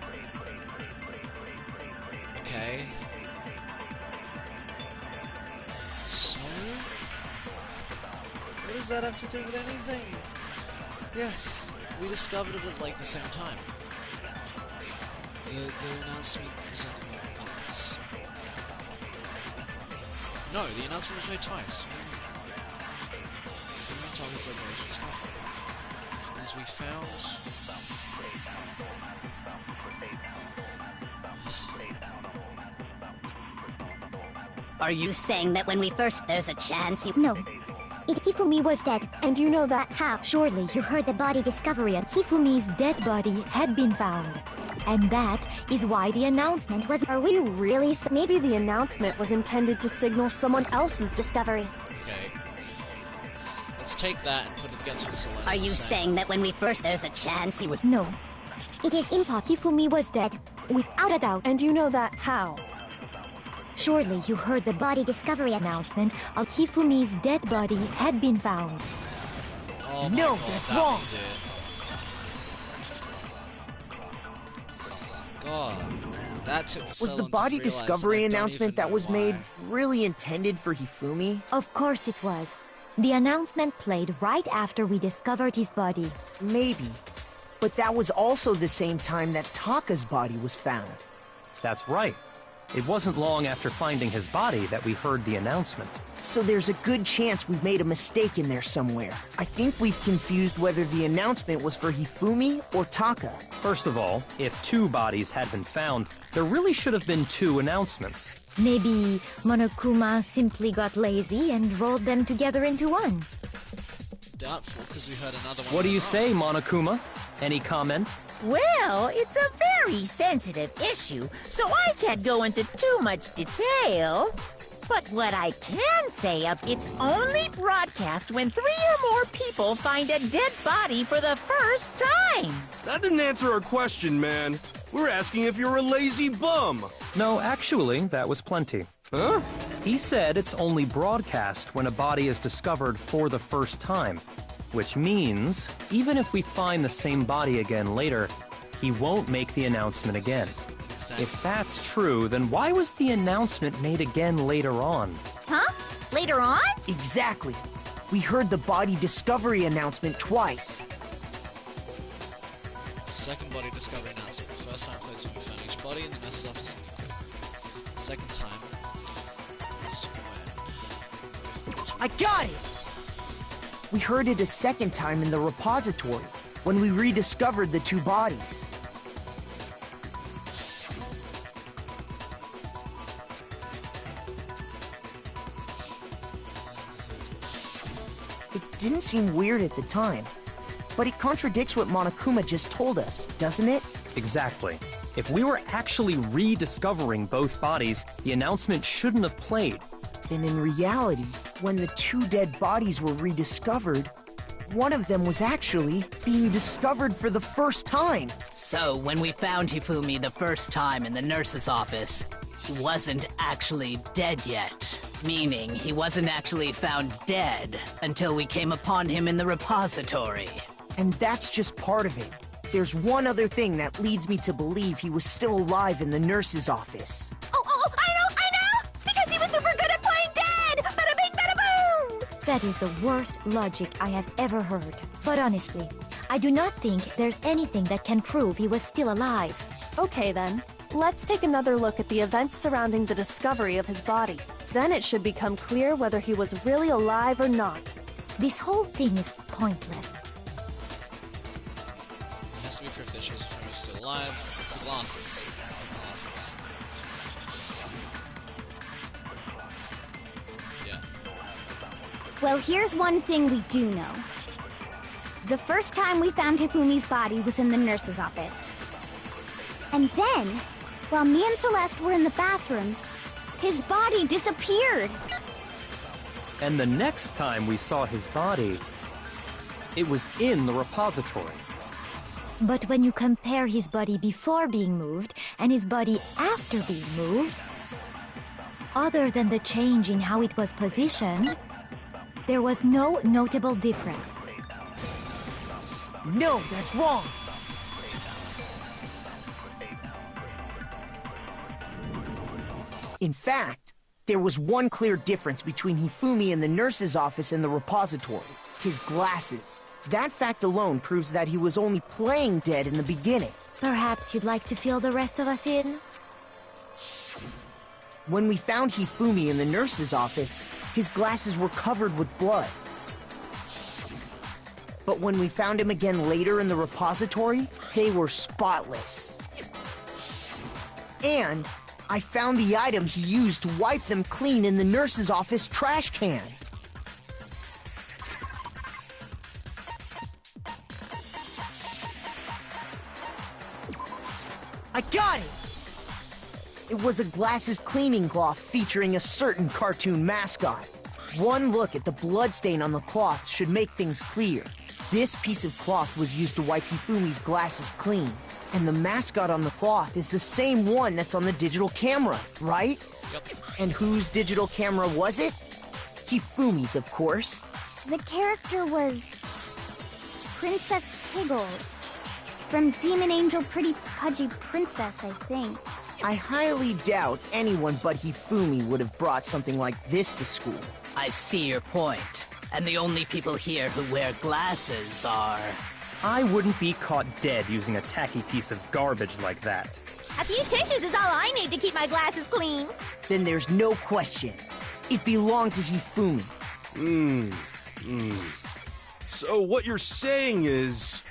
Okay. So... what does that have to do with anything? Yes, we discovered it at like the same time. The announcement was only made once. No, the announcement was made twice. Hifumi and Taka's dead bodies were discovered. Because we found... Are you saying that when we first there's a chance he No. Hifumi was dead. And you know that how? Surely you heard the body discovery and Hifumi's dead body had been found. And that is why the announcement was... Are we really? Maybe the announcement was intended to signal someone else's discovery. Okay. Let's take that and put it against what Celeste Are you is saying that when we first there's a chance he was No. It is impossible. Hifumi was dead, without a doubt. And you know that how? Surely you heard the body discovery announcement, of Hifumi's dead body had been found. Oh my No, God, that's that wrong. was it. God, that took me so Was the long to body realize, discovery and I don't announcement even that know was why. made really intended for Hifumi? Of course it was. The announcement played right after we discovered his body. Maybe. But that was also the same time that Taka's body was found. That's right. It wasn't long after finding his body that we heard the announcement. So there's a good chance we've made a mistake in there somewhere. I think we've confused whether the announcement was for Hifumi or Taka. First of all, if two bodies had been found, there really should have been two announcements. Maybe Monokuma simply got lazy and rolled them together into one. Doubtful, because we heard another one. What do you later say, Monokuma? Any comment? Well, it's a very sensitive issue, so I can't go into too much detail. But what I can say of it's only broadcast when 3 or more people find a dead body for the first time. That didn't answer our question, man. We're asking if you're a lazy bum. No, actually, that was plenty. Huh? He said it's only broadcast when a body is discovered for the first time. Which means, even if we find the same body again later, he won't make the announcement again. If that's true, then why was the announcement made again later on? Huh? Later on? Exactly. We heard the body discovery announcement twice. Second body discovery announcement. The first time plays when we found each body in the nurse's office in the court. Second time was when... I got it! We heard it a second time in the repository, when we rediscovered the two bodies. It didn't seem weird at the time, but it contradicts what Monokuma just told us, doesn't it? Exactly. If we were actually rediscovering both bodies, the announcement shouldn't have played. Then in reality, when the two dead bodies were rediscovered, one of them was actually being discovered for the first time. So, when we found Hifumi the first time in the nurse's office, he wasn't actually dead yet. Meaning, he wasn't actually found dead until we came upon him in the repository. And that's just part of it. There's one other thing that leads me to believe he was still alive in the nurse's office. Oh, I know! Because he was super good at playing dead! That is the worst logic I have ever heard. But honestly, I do not think there's anything that can prove he was still alive. Okay then, let's take another look at the events surrounding the discovery of his body. Then it should become clear whether he was really alive or not. This whole thing is pointless. It has to be proof that Shizufumi is still alive. It's the glasses. It's the glasses. Yeah. Well, here's one thing we do know. The first time we found Hifumi's body was in the nurse's office. And then, while me and Celeste were in the bathroom, his body disappeared. And the next time we saw his body, it was in the repository. But when you compare his body before being moved and his body after being moved, other than the change in how it was positioned, there was no notable difference. No, that's wrong! In fact, there was one clear difference between Hifumi in the nurse's office and the repository. His glasses. That fact alone proves that he was only playing dead in the beginning. Perhaps you'd like to fill the rest of us in? When we found Hifumi in the nurse's office, his glasses were covered with blood. But when we found him again later in the repository, they were spotless. And I found the item he used to wipe them clean in the nurse's office trash can. I got it! It was a glasses cleaning cloth featuring a certain cartoon mascot. One look at the bloodstain on the cloth should make things clear. This piece of cloth was used to wipe Hifumi's glasses clean. And the mascot on the cloth is the same one that's on the digital camera, right? Yep. And whose digital camera was it? Hifumi's, of course. The character was Princess Piggles. From Demon Angel Pretty Pudgy Princess, I think. I highly doubt anyone but Hifumi would have brought something like this to school. I see your point. And the only people here who wear glasses are... I wouldn't be caught dead using a tacky piece of garbage like that. A few tissues is all I need to keep my glasses clean. Then there's no question. It belonged to Hifumi. So what you're saying is...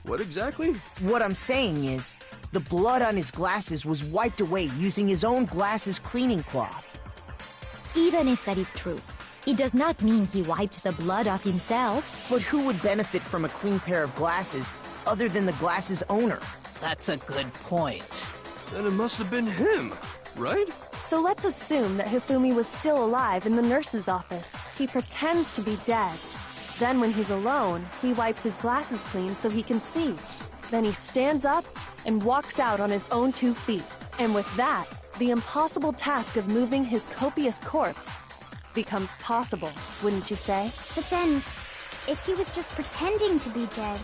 What exactly? What I'm saying is, the blood on his glasses was wiped away using his own glasses cleaning cloth. Even if that is true, it does not mean he wiped the blood off himself. But who would benefit from a clean pair of glasses other than the glasses owner? That's a good point. Then it must have been him, right? So let's assume that Hifumi was still alive in the nurse's office. He pretends to be dead. Then when he's alone, he wipes his glasses clean so he can see. Then he stands up and walks out on his own 2 feet. And with that, the impossible task of moving his copious corpse becomes possible, wouldn't you say? But then, if he was just pretending to be dead,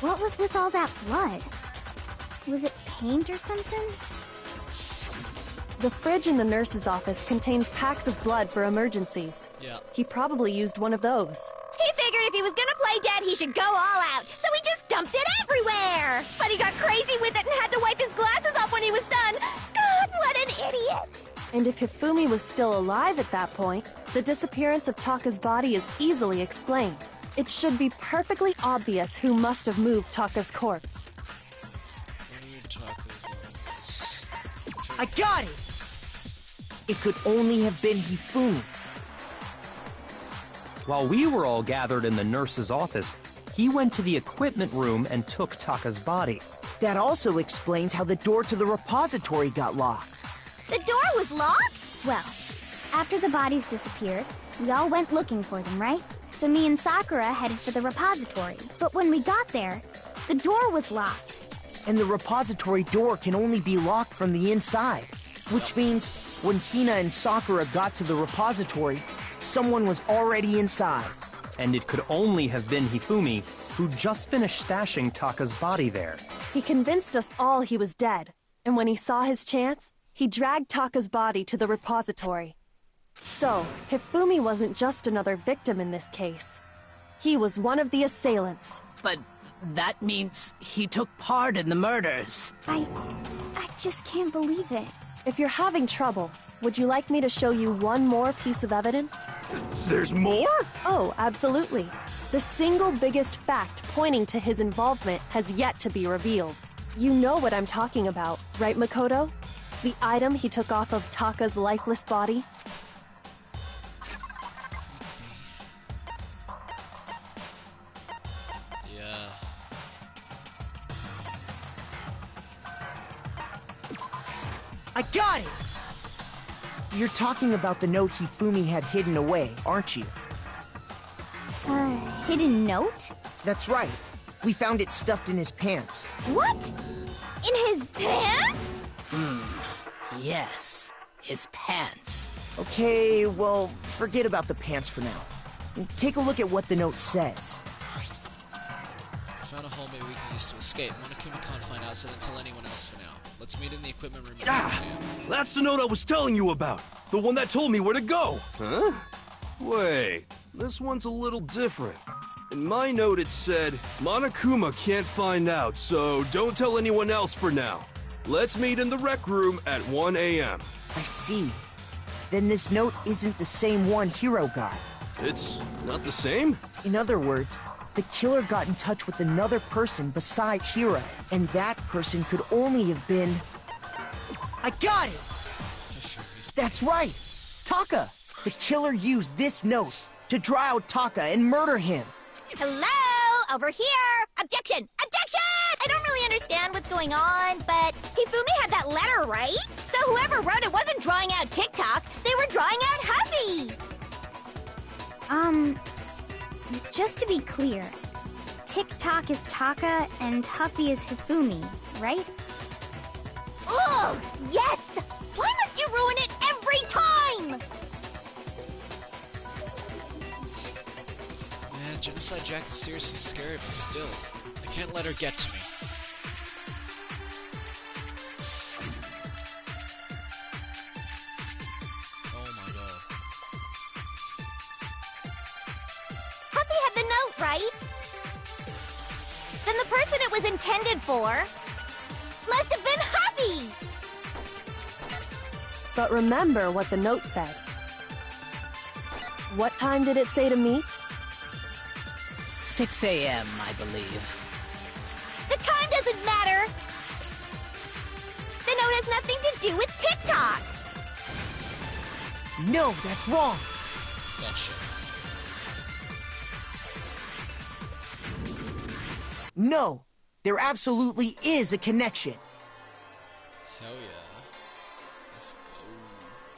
what was with all that blood? Was it paint or something? The fridge in the nurse's office contains packs of blood for emergencies. Yeah. He probably used one of those. He figured if he was gonna play dead, he should go all out, so he just dumped it everywhere! But he got crazy with it and had to wipe his glasses off when he was done! God, what an idiot! And if Hifumi was still alive at that point, the disappearance of Taka's body is easily explained. It should be perfectly obvious who must have moved Taka's corpse. I got it! It could only have been Hifumi. While we were all gathered in the nurse's office, he went to the equipment room and took Taka's body. That also explains how the door to the repository got locked. The door was locked? Well, after the bodies disappeared, we all went looking for them, right? So me and Sakura headed for the repository. But when we got there, the door was locked. And the repository door can only be locked from the inside. Which means, when Hina and Sakura got to the repository, someone was already inside. And it could only have been Hifumi, who just finished stashing Taka's body there. He convinced us all he was dead, and when he saw his chance, he dragged Taka's body to the repository. So, Hifumi wasn't just another victim in this case. He was one of the assailants. But that means he took part in the murders. I just can't believe it. If you're having trouble, would you like me to show you one more piece of evidence? There's more? Oh, absolutely. The single biggest fact pointing to his involvement has yet to be revealed. You know what I'm talking about, right, Makoto? The item he took off of Taka's lifeless body? Yeah. I got it! You're talking about the note Hifumi had hidden away, aren't you? Hidden note? That's right. We found it stuffed in his pants. What? In his pants? Yes, his pants. Okay, well, forget about the pants for now. Take a look at what the note says. I found a hallway we can use to escape. Monokuma can't find out, so don't tell anyone else for now. Let's meet in the equipment room at 6 a.m. That's the note I was telling you about. The one that told me where to go. Huh? Wait, this one's a little different. In my note it said, Monokuma can't find out, so don't tell anyone else for now. Let's meet in the rec room at 1 a.m. I see. Then this note isn't the same one Hiro got. It's not the same? In other words, the killer got in touch with another person besides Hiro, and that person could only have been... I got it! That's right! Taka! The killer used this note to draw out Taka and murder him. Hello? Over here! Objection! Objection! I don't really understand what's going on, but Hifumi had that letter, right? So whoever wrote it wasn't drawing out TikTok, they were drawing out Huffy! Just to be clear, TikTok is Taka and Huffy is Hifumi, right? Ugh! Yes! Why must you ruin it every time? Man, Genocide Jack is seriously scary, but still, I can't let her get to me. Oh my god. Huffy had the note, right? Then the person it was intended for must have been Huffy! But remember what the note said. What time did it say to meet? 6 a.m., I believe. The time doesn't matter! The note has nothing to do with TikTok! No, that's wrong! Gotcha. No, there absolutely is a connection. Hell yeah. Let's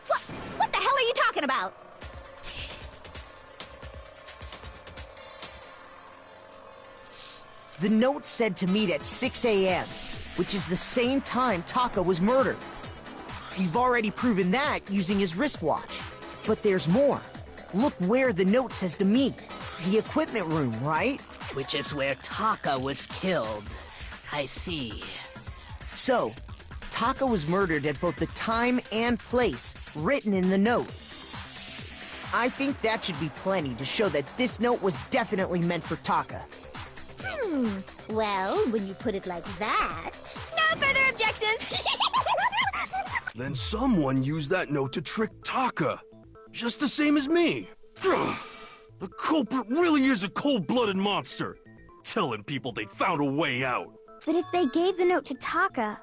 go. What the hell are you talking about? The note said to meet at 6 a.m., which is the same time Taka was murdered. We've already proven that using his wristwatch. But there's more. Look where the note says to meet. The equipment room, right? Which is where Taka was killed. I see. So, Taka was murdered at both the time and place written in the note. I think that should be plenty to show that this note was definitely meant for Taka. Well, when you put it like that... No further objections! Then someone used that note to trick Taka. Just the same as me. The culprit really is a cold-blooded monster. Telling people they found a way out. But if they gave the note to Taka,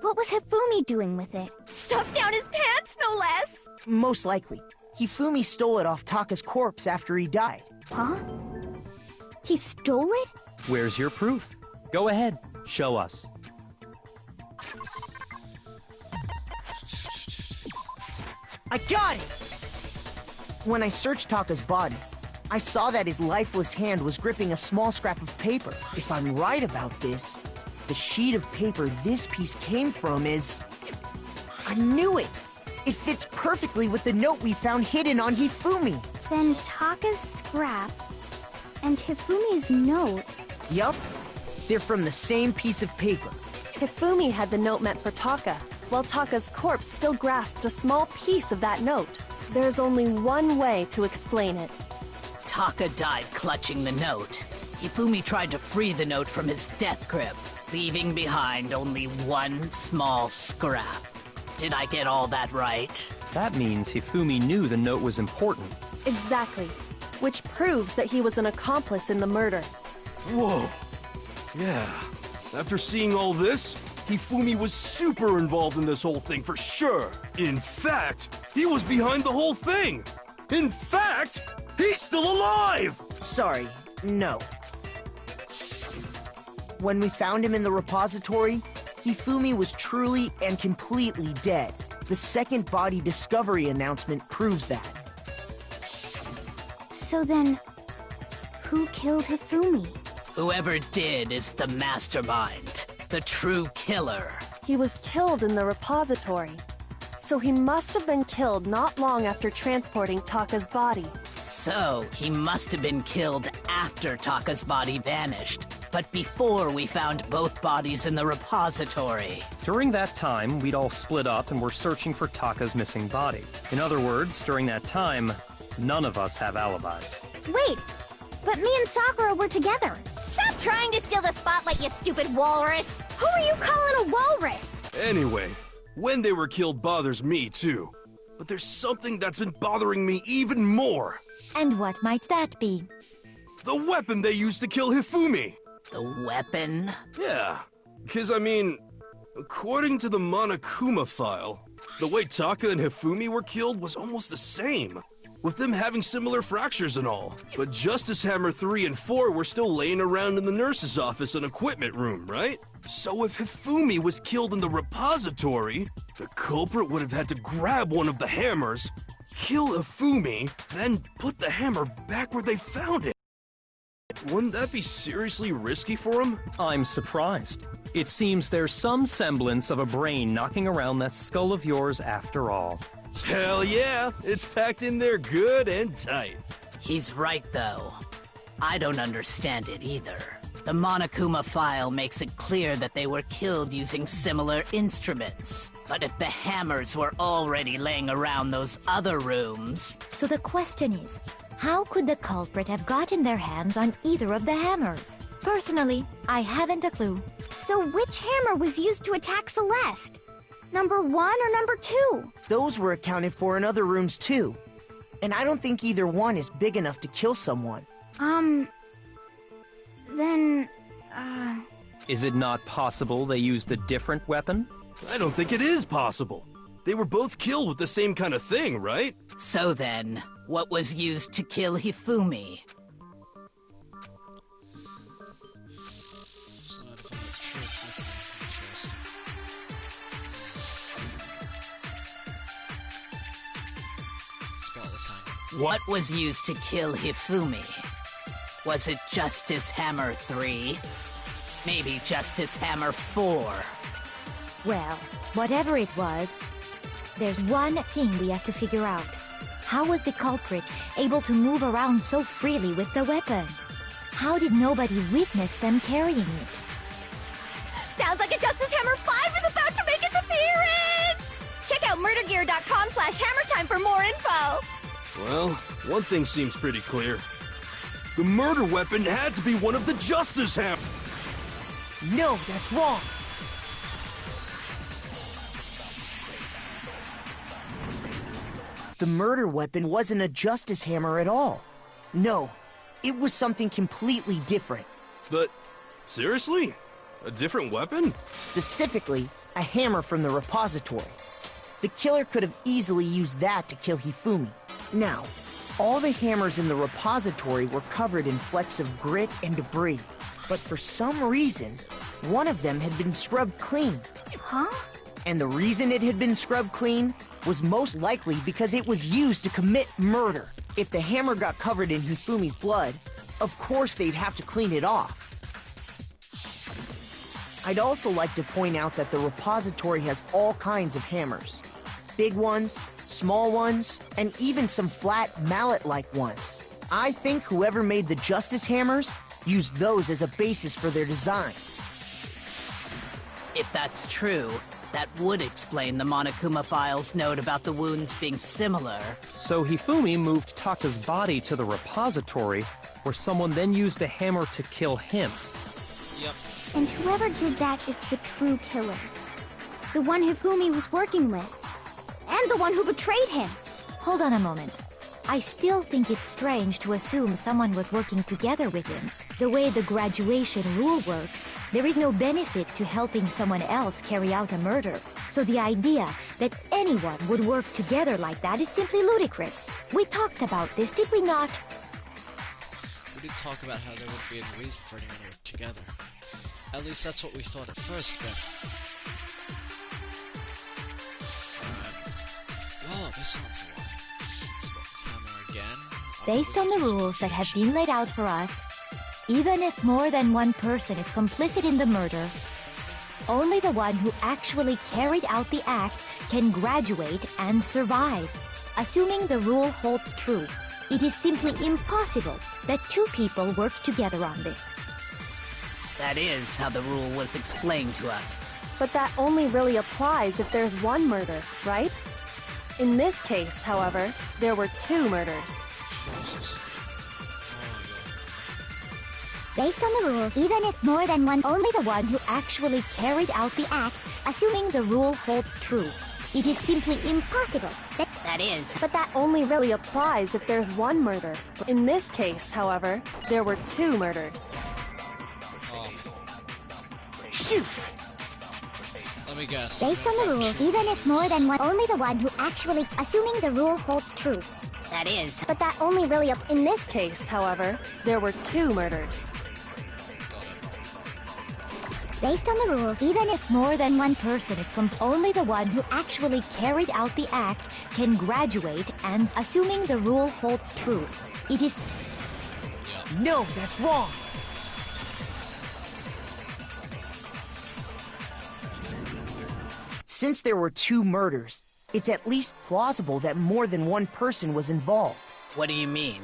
what was Hifumi doing with it? Stuffed down his pants, no less! Most likely. Hifumi stole it off Taka's corpse after he died. Huh? He stole it? Where's your proof? Go ahead, show us. I got it! When I searched Taka's body, I saw that his lifeless hand was gripping a small scrap of paper. If I'm right about this, the sheet of paper this piece came from is... I knew it! It fits perfectly with the note we found hidden on Hifumi. Then Taka's scrap and Hifumi's note. Yup. They're from the same piece of paper. Hifumi had the note meant for Taka, while Taka's corpse still grasped a small piece of that note. There's only one way to explain it. Taka died clutching the note. Hifumi tried to free the note from his death grip, leaving behind only one small scrap. Did I get all that right? That means Hifumi knew the note was important. Exactly. Which proves that he was an accomplice in the murder. Whoa. Yeah. After seeing all this, Hifumi was super involved in this whole thing for sure. In fact, he was behind the whole thing. In fact, he's still alive! Sorry, no. When we found him in the repository, Hifumi was truly and completely dead. The second body discovery announcement proves that. So then, who killed Hifumi? Whoever did is the mastermind, the true killer. He was killed in the repository. So he must have been killed not long after transporting Taka's body. So, he must have been killed after Taka's body vanished, but before we found both bodies in the repository. During that time, we'd all split up and were searching for Taka's missing body. In other words, during that time, none of us have alibis. Wait, but me and Sakura were together. Stop trying to steal the spotlight, you stupid walrus! Who are you calling a walrus? Anyway, when they were killed bothers me too. But there's something that's been bothering me even more. And what might that be? The weapon they used to kill Hifumi. The weapon? Yeah, because I mean, according to the Monokuma file, the way Taka and Hifumi were killed was almost the same, with them having similar fractures and all. But Justice Hammer 3 and 4 were still laying around in the nurse's office and equipment room, right? So if Hifumi was killed in the repository, the culprit would have had to grab one of the hammers, kill Hifumi, then put the hammer back where they found it. Wouldn't that be seriously risky for him? I'm surprised. It seems there's some semblance of a brain knocking around that skull of yours after all. Hell yeah, it's packed in there good and tight. He's right, though. I don't understand it either. The Monokuma file makes it clear that they were killed using similar instruments. But if the hammers were already laying around those other rooms... So the question is, how could the culprit have gotten their hands on either of the hammers? Personally, I haven't a clue. So which hammer was used to attack Celeste? Number 1 or number 2? Those were accounted for in other rooms too. And I don't think either one is big enough to kill someone. Then, Is it not possible they used a different weapon? I don't think it is possible. They were both killed with the same kind of thing, right? So then, what was used to kill Hifumi? What was used to kill Hifumi? Was it Justice Hammer 3? Maybe Justice Hammer 4? Well, whatever it was, there's one thing we have to figure out. How was the culprit able to move around so freely with the weapon? How did nobody witness them carrying it? Sounds like a Justice Hammer 5 is about to make its appearance! Check out murdergear.com/hammertime for more info! Well, one thing seems pretty clear. The murder weapon had to be one of the Justice Hammers. No, that's wrong. The murder weapon wasn't a Justice Hammer at all. No, it was something completely different. But, seriously? A different weapon? Specifically, a hammer from the repository. The killer could have easily used that to kill Hifumi. Now, all the hammers in the repository were covered in flecks of grit and debris. But for some reason, one of them had been scrubbed clean. Huh? And the reason it had been scrubbed clean was most likely because it was used to commit murder. If the hammer got covered in Hifumi's blood, of course they'd have to clean it off. I'd also like to point out that the repository has all kinds of hammers. Big ones, small ones, and even some flat mallet-like ones. I think whoever made the Justice Hammers used those as a basis for their design. If that's true, That would explain the Monokuma file's note about the wounds being similar. So Hifumi moved Taka's body to the repository, where someone then used a hammer to kill him. Yep. And whoever did that is the true killer. The one Hifumi was working with. And the one who betrayed him. Hold on a moment. I still think it's strange to assume someone was working together with him. The way the graduation rule works, there is no benefit to helping someone else carry out a murder. So the idea that anyone would work together like that is simply ludicrous. We talked about this, did we not? We did talk about how there wouldn't be any reason for anyone to work together. At least that's what we thought at first, but... Oh, this one's the one. Spot's hammer again. Based on the rules that have been laid out for us, even if more than one person is complicit in the murder, only the one who actually carried out the act can graduate and survive. Assuming the rule holds true, it is simply impossible that two people work together on this. That is how the rule was explained to us. But that only really applies if there's one murder, right? In this case, however, there were two murders. Jesus. Based on the rules, even if more than one, only the one who actually carried out the act, assuming the rule holds true. It is simply impossible That is. But that only really applies if there's one murder. In this case, however, there were two murders. Shoot! Let me guess. Based on the rules, even if more than one, only the one who actually, assuming the rule holds true. That is. But that only really in this case, however, there were two murders. Based on the rules, even if more than one person is only the one who actually carried out the act can graduate and, assuming the rule holds true. It is... No, that's wrong! Since there were two murders, it's at least plausible that more than one person was involved. What do you mean?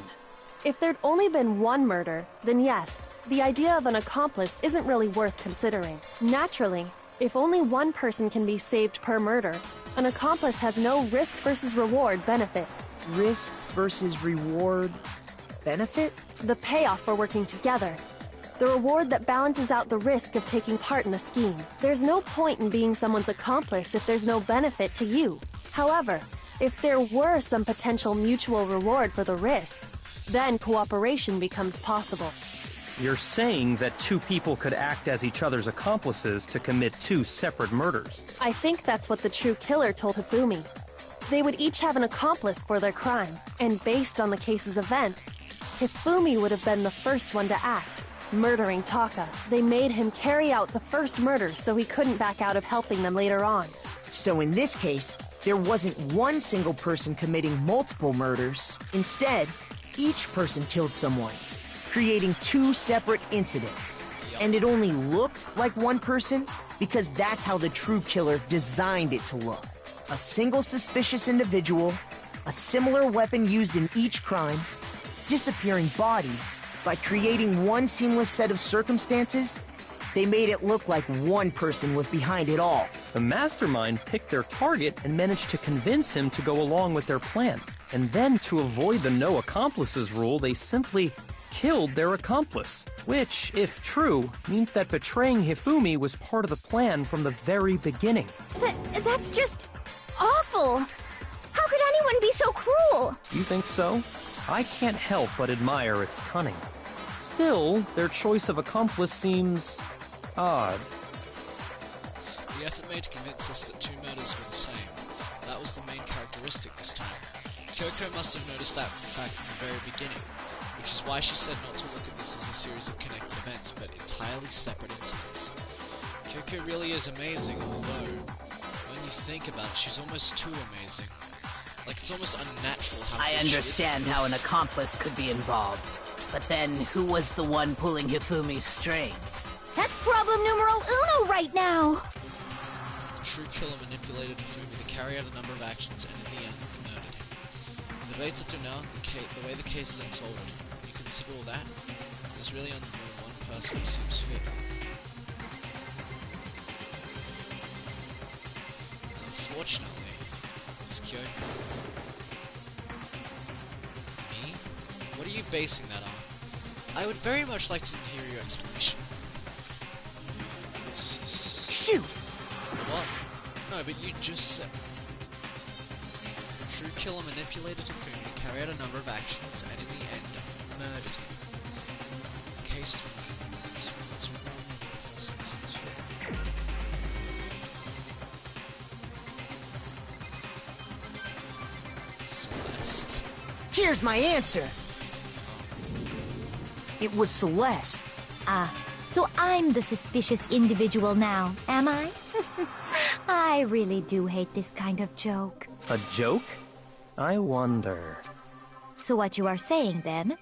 If there'd only been one murder, then yes, the idea of an accomplice isn't really worth considering. Naturally, if only one person can be saved per murder, an accomplice has no risk versus reward benefit. Risk versus reward benefit? The payoff for working together. The reward that balances out the risk of taking part in a scheme. There's no point in being someone's accomplice if there's no benefit to you. However, if there were some potential mutual reward for the risk, then cooperation becomes possible. You're saying that two people could act as each other's accomplices to commit two separate murders. I think that's what the true killer told Hifumi. They would each have an accomplice for their crime, and based on the case's events, Hifumi would have been the first one to act, murdering Taka. They made him carry out the first murder so he couldn't back out of helping them later on. So in this case, there wasn't one single person committing multiple murders. Instead, each person killed someone, creating two separate incidents. And it only looked like one person because that's how the true killer designed it to look. A single suspicious individual, a similar weapon used in each crime, disappearing bodies. By creating one seamless set of circumstances, they made it look like one person was behind it all. The mastermind picked their target and managed to convince him to go along with their plan. And then, to avoid the no accomplices rule, they simply killed their accomplice. Which, if true, means that betraying Hifumi was part of the plan from the very beginning. That's just awful. How could anyone be so cruel? You think so? I can't help but admire its cunning. Still, their choice of accomplice seems odd. The effort made to convince us that two murders were the same. That was the main characteristic this time. Kyoko must have noticed that fact from the very beginning, which is why she said not to look at this as a series of connected events, but entirely separate incidents. Kyoko really is amazing, although, when you think about it, she's almost too amazing. Like, it's almost unnatural how I good she is understand at how an this. accomplice could be involved. But then, who was the one pulling Hifumi's strings? That's problem numero uno right now. The true killer manipulated Hifumi to carry out a number of actions and in the end murdered him. The debates up to now, the way the case is unfolded, when you consider all that, there's really only one person who seems fit. Unfortunately, it's Kyoko. Me? What are you basing that on? I would very much like to hear your explanation. Shoot! What? No, but you just said... True killer manipulated Hifumi, carried out a number of actions, and in the end, murdered him. Case... Celeste. Here's my answer! It was Celeste. Ah, so I'm the suspicious individual now, am I? I really do hate this kind of joke. A joke? I wonder. So what you are saying, then,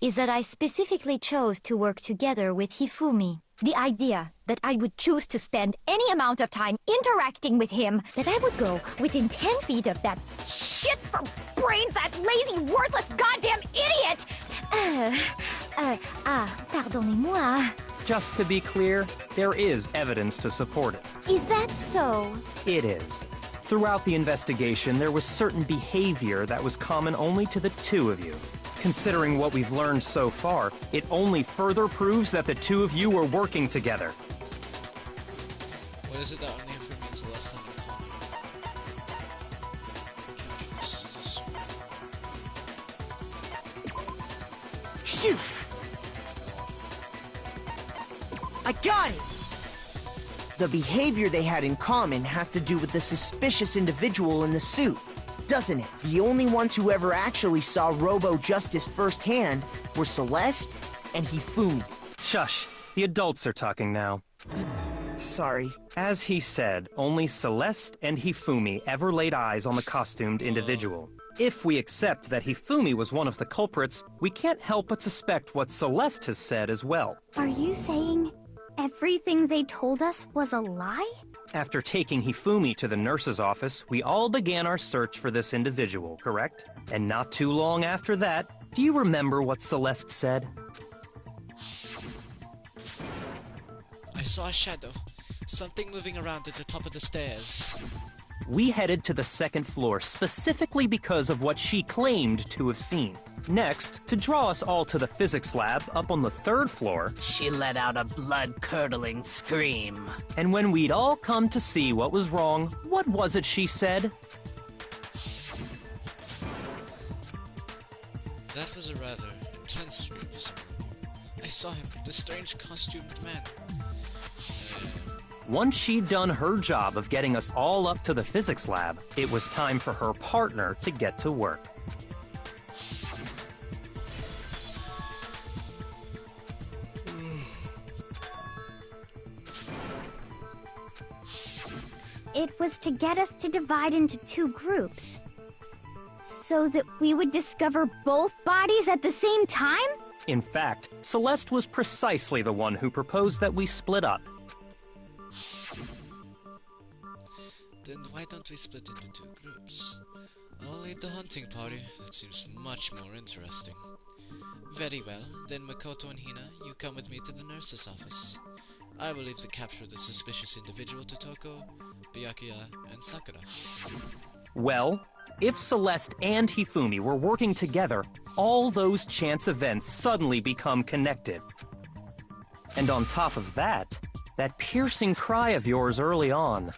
is that I specifically chose to work together with Hifumi. The idea that I would choose to spend any amount of time interacting with him, that I would go within 10 feet of that shit for brains, that lazy, worthless, goddamn idiot! Pardonnez-moi. Just to be clear, there is evidence to support it. Is that so? It is. Throughout the investigation, there was certain behavior that was common only to the two of you. Considering what we've learned so far, it only further proves that the two of you were working together. What is it that only Hifumi and Celeste have in common? Shoot! I got it! The behavior they had in common has to do with the suspicious individual in the suit, doesn't it? The only ones who ever actually saw Robo-Justice firsthand were Celeste and Hifumi. Shush. The adults are talking now. Sorry. As he said, only Celeste and Hifumi ever laid eyes on the costumed individual. If we accept that Hifumi was one of the culprits, we can't help but suspect what Celeste has said as well. Are you saying everything they told us was a lie? After taking Hifumi to the nurse's office, we all began our search for this individual, correct? And not too long after that, do you remember what Celeste said? I saw a shadow. Something moving around at the top of the stairs. We headed to the second floor specifically because of what she claimed to have seen. Next, to draw us all to the physics lab up on the third floor, she let out a blood-curdling scream. And when we'd all come to see what was wrong, what was it she said? That was a rather intense dream for someone. I saw him, the strange costumed man. Once she'd done her job of getting us all up to the physics lab, it was time for her partner to get to work. It was to get us to divide into two groups, so that we would discover both bodies at the same time? In fact, Celeste was precisely the one who proposed that we split up. Then why don't we split into two groups? I'll lead the hunting party. That seems much more interesting. Very well. Then Makoto and Hina, you come with me to the nurse's office. I will leave the capture of the suspicious individual to Toko, Byakuya, and Sakura. Well, if Celeste and Hifumi were working together, all those chance events suddenly become connected. And on top of that, that piercing cry of yours early on.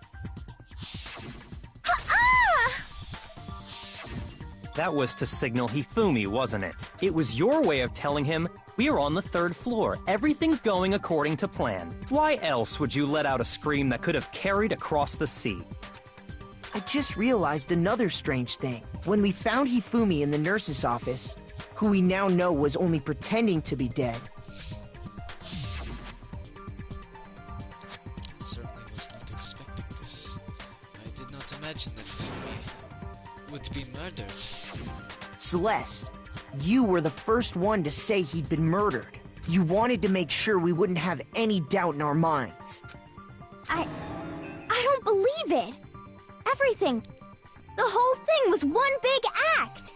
That was to signal Hifumi, wasn't it? It was your way of telling him, we're on the third floor, everything's going according to plan. Why else would you let out a scream that could have carried across the sea? I just realized another strange thing. When we found Hifumi in the nurse's office, who we now know was only pretending to be dead. I certainly was not expecting this. I did not imagine that Hifumi would be murdered. Celeste, you were the first one to say he'd been murdered. You wanted to make sure we wouldn't have any doubt in our minds. I don't believe it. Everything, the whole thing was one big act.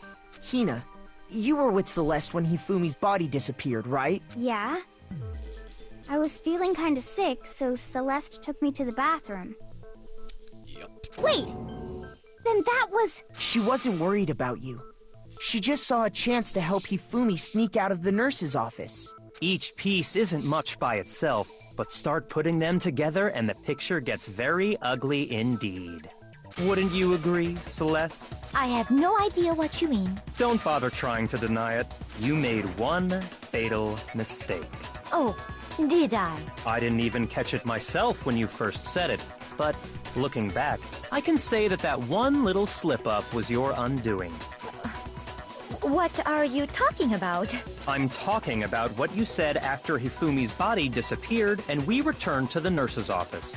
Hina, you were with Celeste when Hifumi's body disappeared, right? Yeah. I was feeling kinda sick, so Celeste took me to the bathroom. Yup. Wait! Then that was... She wasn't worried about you. She just saw a chance to help Hifumi sneak out of the nurse's office. Each piece isn't much by itself, but start putting them together and the picture gets very ugly indeed. Wouldn't you agree, Celeste? I have no idea what you mean. Don't bother trying to deny it. You made one fatal mistake. Oh, did I? I didn't even catch it myself when you first said it, but looking back, I can say that that one little slip-up was your undoing. What are you talking about? I'm talking about what you said after Hifumi's body disappeared and we returned to the nurse's office.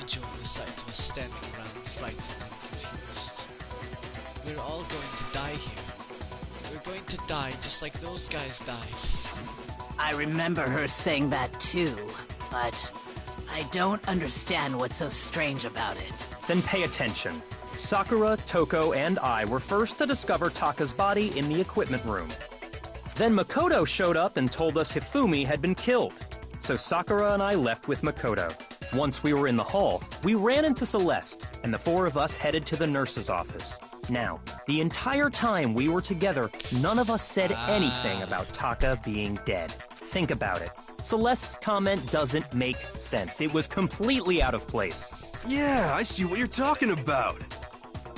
Enjoying the sight of us standing around frightened and confused. We're all going to die here. We're going to die just like those guys died. I remember her saying that too, but I don't understand what's so strange about it. Then pay attention. Sakura, Toko, and I were first to discover Taka's body in the equipment room. Then Makoto showed up and told us Hifumi had been killed. So Sakura and I left with Makoto. Once we were in the hall, we ran into Celeste, and the four of us headed to the nurse's office. Now, the entire time we were together, none of us said anything about Taka being dead. Think about it. Celeste's comment doesn't make sense. It was completely out of place. Yeah, I see what you're talking about.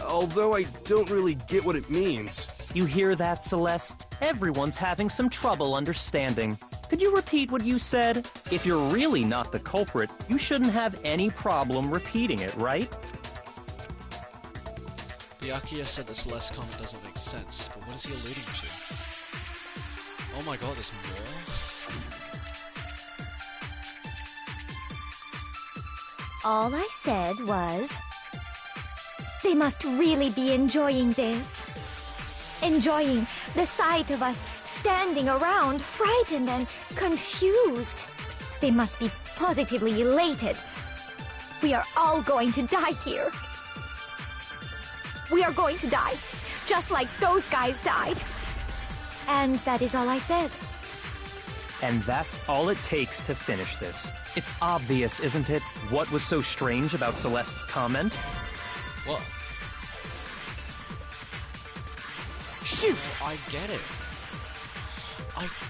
Although I don't really get what it means. You hear that, Celeste? Everyone's having some trouble understanding. Could you repeat what you said? If you're really not the culprit, you shouldn't have any problem repeating it, right? Byakuya said that Celeste's comment doesn't make sense, but what is he alluding to? Oh my god, there's more? All I said was... They must really be enjoying this. Enjoying the sight of us standing around, frightened and confused. They must be positively elated. We are all going to die here. We are going to die, just like those guys died. And that is all I said. And that's all it takes to finish this. It's obvious, isn't it, what was so strange about Celeste's comment? What? Shoot! I get it.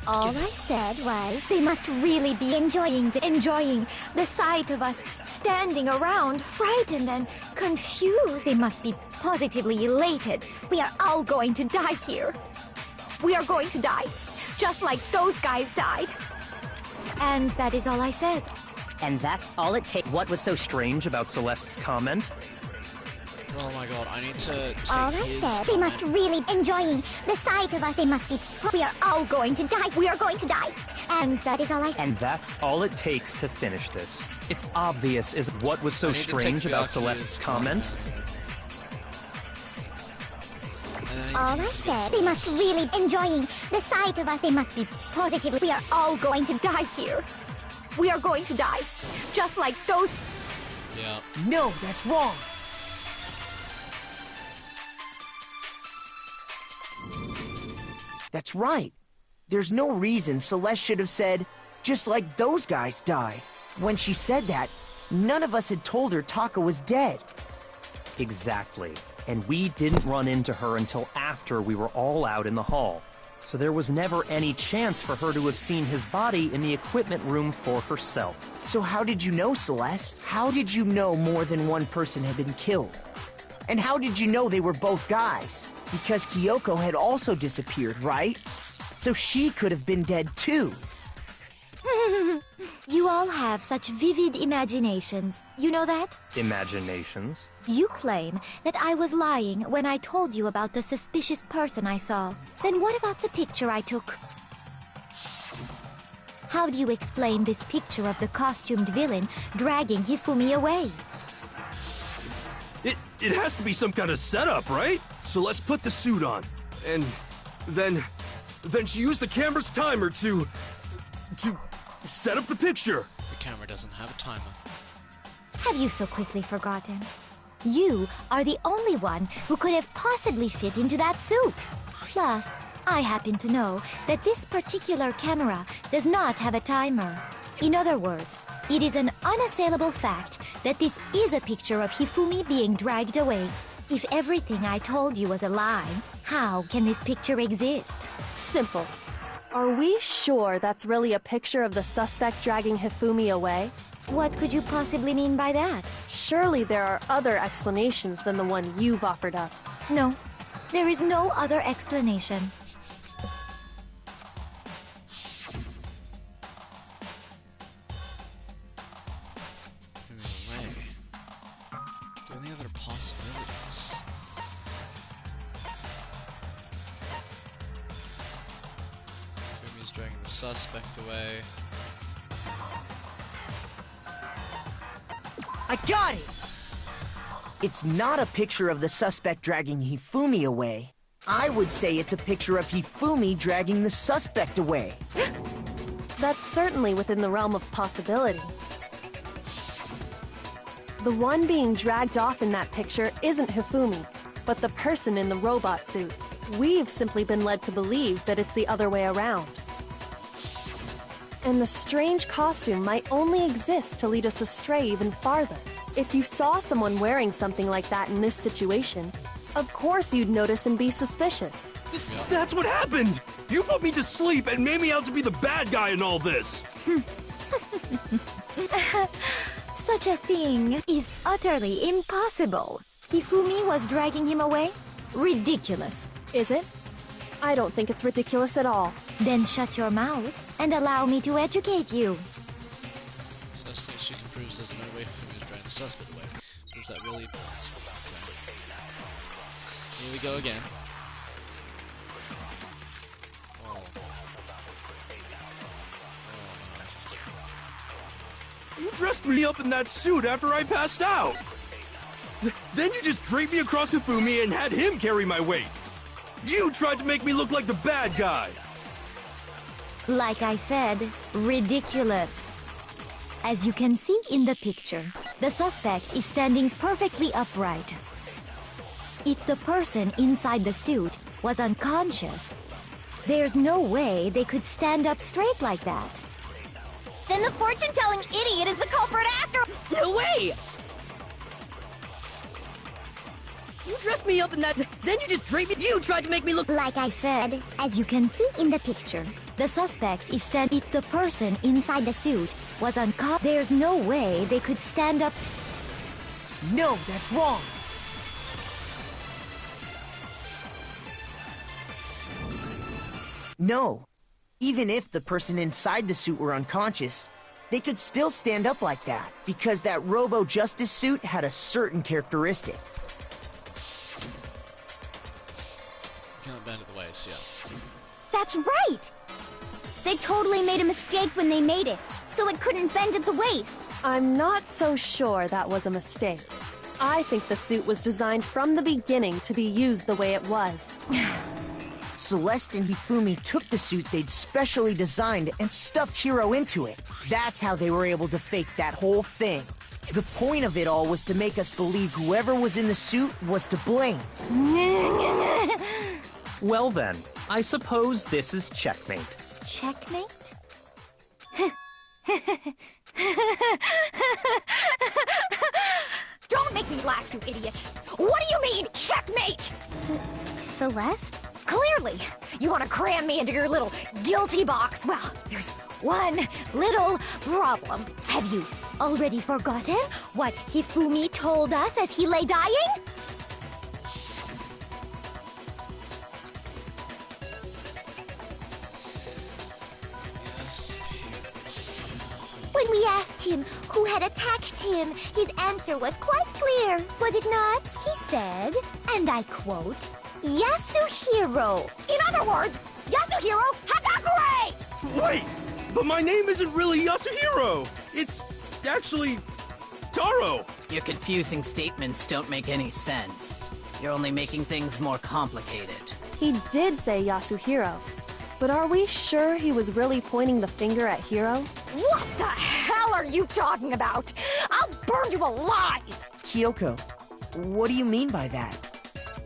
All I said was they must really be enjoying the sight of us standing around, frightened and confused. They must be positively elated. We are all going to die here. We are going to die, just like those guys died. And that is all I said. And that's all it takes. What was so strange about Celeste's comment? Oh my god, I need to take All I his said, they must really enjoying the sight of us. They must be... We are all going to die. We are going to die. And that is all I said. And that's all it takes to finish this. It's obvious is what was so strange about Celeste's comment. All I said, they must really enjoying the sight of us. They must be positively... We are all going to die here. We are going to die, just like those... Yeah. No, that's wrong. That's right. There's no reason Celeste should have said, just like those guys died. When she said that, none of us had told her Taka was dead. Exactly. And we didn't run into her until after we were all out in the hall. So there was never any chance for her to have seen his body in the equipment room for herself. So how did you know, Celeste? How did you know more than one person had been killed? And how did you know they were both guys? Because Kyoko had also disappeared, right? So she could have been dead too. You all have such vivid imaginations. You know that? Imaginations? You claim that I was lying when I told you about the suspicious person I saw. Then what about the picture I took? How do you explain this picture of the costumed villain dragging Hifumi away? It has to be some kind of setup, right? So let's put the suit on. And then she used the camera's timer to set up the picture. The camera doesn't have a timer. Have you so quickly forgotten? You are the only one who could have possibly fit into that suit. Plus, I happen to know that this particular camera does not have a timer. In other words, it is an unassailable fact that this is a picture of Hifumi being dragged away. If everything I told you was a lie, how can this picture exist? Simple. Are we sure that's really a picture of the suspect dragging Hifumi away? What could you possibly mean by that? Surely there are other explanations than the one you've offered up. No, there is no other explanation. Do any other possibilities? Fumi's dragging the suspect away. I got it! It's not a picture of the suspect dragging Hifumi away. I would say it's a picture of Hifumi dragging the suspect away. That's certainly within the realm of possibility. The one being dragged off in that picture isn't Hifumi, but the person in the robot suit. We've simply been led to believe that it's the other way around. And the strange costume might only exist to lead us astray even farther. If you saw someone wearing something like that in this situation, of course you'd notice and be suspicious. That's what happened! You put me to sleep and made me out to be the bad guy in all this! Such a thing is utterly impossible. Hifumi was dragging him away? Ridiculous. Is it? I don't think it's ridiculous at all. Then shut your mouth and allow me to educate you. Such things she can prove there's no way Hifumi is dragging the suspect away. Is that really? Okay. Here we go again. Oh. You dressed me up in that suit after I passed out! Then you just draped me across Hifumi and had him carry my weight! You tried to make me look like the bad guy! Like I said, ridiculous. As you can see in the picture, the suspect is standing perfectly upright. If the person inside the suit was unconscious, there's no way they could stand up straight like that. Then the fortune-telling idiot is the culprit after— No way! You dressed me up in that, then you just draped me. You tried to make me look— Like I said, as you can see in the picture, the suspect is if the person inside the suit was unconscious, there's no way they could stand up. No, that's wrong. No. Even if the person inside the suit were unconscious, they could still stand up like that, because that Robo-Justice suit had a certain characteristic. Can't bend at the waist, yeah. That's right! They totally made a mistake when they made it, so it couldn't bend at the waist. I'm not so sure that was a mistake. I think the suit was designed from the beginning to be used the way it was. Celeste and Hifumi took the suit they'd specially designed and stuffed Hiro into it. That's how they were able to fake that whole thing. The point of it all was to make us believe whoever was in the suit was to blame. Well then, I suppose this is checkmate. Checkmate? Don't make me laugh, you idiot! What do you mean, checkmate? Celeste? Clearly, you want to cram me into your little guilty box. Well, there's one little problem. Have you already forgotten what Hifumi told us as he lay dying? Yes. When we asked him who had attacked him, his answer was quite clear, was it not? He said, and I quote, Yasuhiro. In other words, Yasuhiro Hagakure! Wait! But my name isn't really Yasuhiro! It's actually Taro! Your confusing statements don't make any sense. You're only making things more complicated. He did say Yasuhiro, but are we sure he was really pointing the finger at Hiro? What the hell are you talking about? I'll burn you alive! Kyoko, what do you mean by that?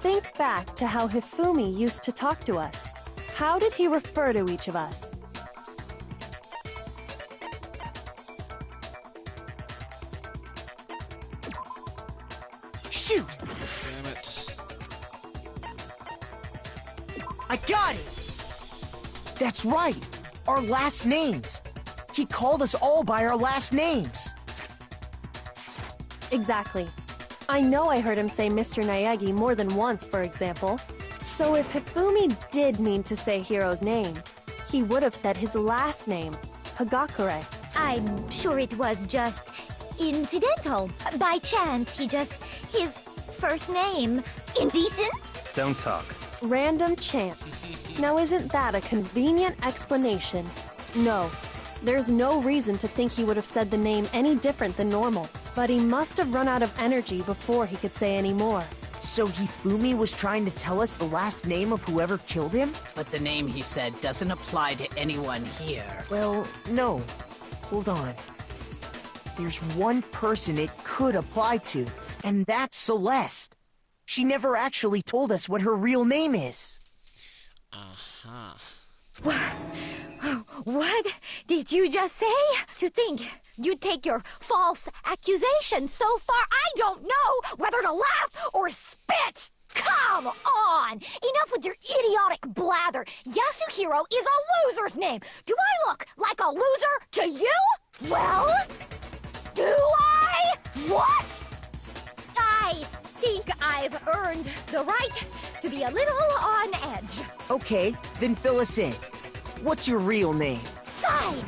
Think back to how Hifumi used to talk to us. How did he refer to each of us? Shoot! Damn it. I got it! That's right! Our last names! He called us all by our last names! Exactly. I know I heard him say Mr. Naegi more than once, for example. So if Hifumi did mean to say Hiro's name, he would have said his last name, Hagakure. I'm sure it was just incidental. By chance, his first name. Indecent? Don't talk. Random chance. Now isn't that a convenient explanation? No. There's no reason to think he would have said the name any different than normal. But he must have run out of energy before he could say any more. So Hifumi was trying to tell us the last name of whoever killed him? But the name he said doesn't apply to anyone here. Well, no. Hold on. There's one person it could apply to, and that's Celeste. She never actually told us what her real name is. Uh-huh. What did you just say? To think you'd take your false accusation so far, I don't know whether to laugh or spit! Come on! Enough with your idiotic blather! Yasuhiro is a loser's name! Do I look like a loser to you? Well, do I? What? I think I've earned the right to be a little on edge. Okay, then fill us in. What's your real name? Fine!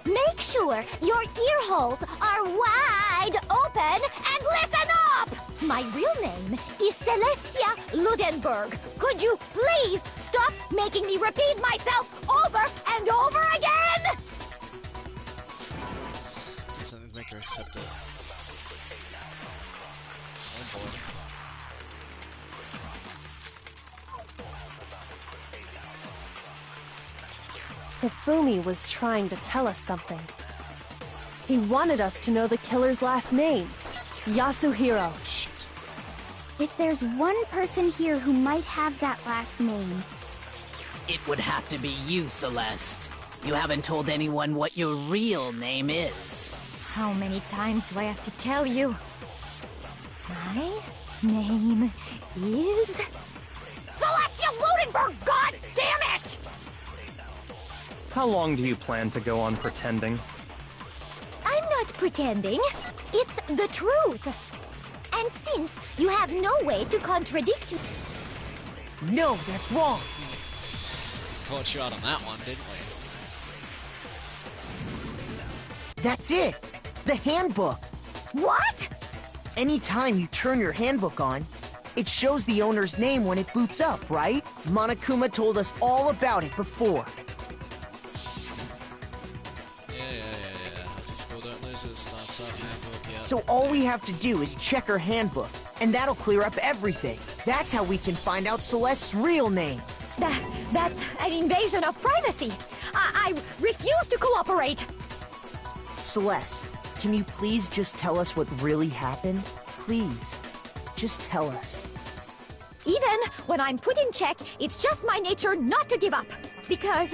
Make sure your ear holes are wide open and listen up! My real name is Celestia Ludenberg. Could you please stop making me repeat myself over and over again? Do something to make her accept it. Oh boy. Hifumi was trying to tell us something. He wanted us to know the killer's last name, Yasuhiro. Shit. If there's one person here who might have that last name, It would have to be you, Celeste. You haven't told anyone what your real name is. How many times do I have to tell you? My name is Celestia Ludenberg, god damn it! How long do you plan to go on pretending? I'm not pretending. It's the truth. And since you have no way to contradict me... No, that's wrong. Caught you out on that one, didn't we? That's it. The handbook. What? Anytime you turn your handbook on, it shows the owner's name when it boots up, right? Monokuma told us all about it before. After school, don't lose it. Starts up handbook, yeah. So all we have to do is check her handbook, and that'll clear up everything. That's how we can find out Celeste's real name. That's an invasion of privacy. I refuse to cooperate. Celeste, can you please just tell us what really happened? Please, just tell us. Even when I'm put in check, it's just my nature not to give up. Because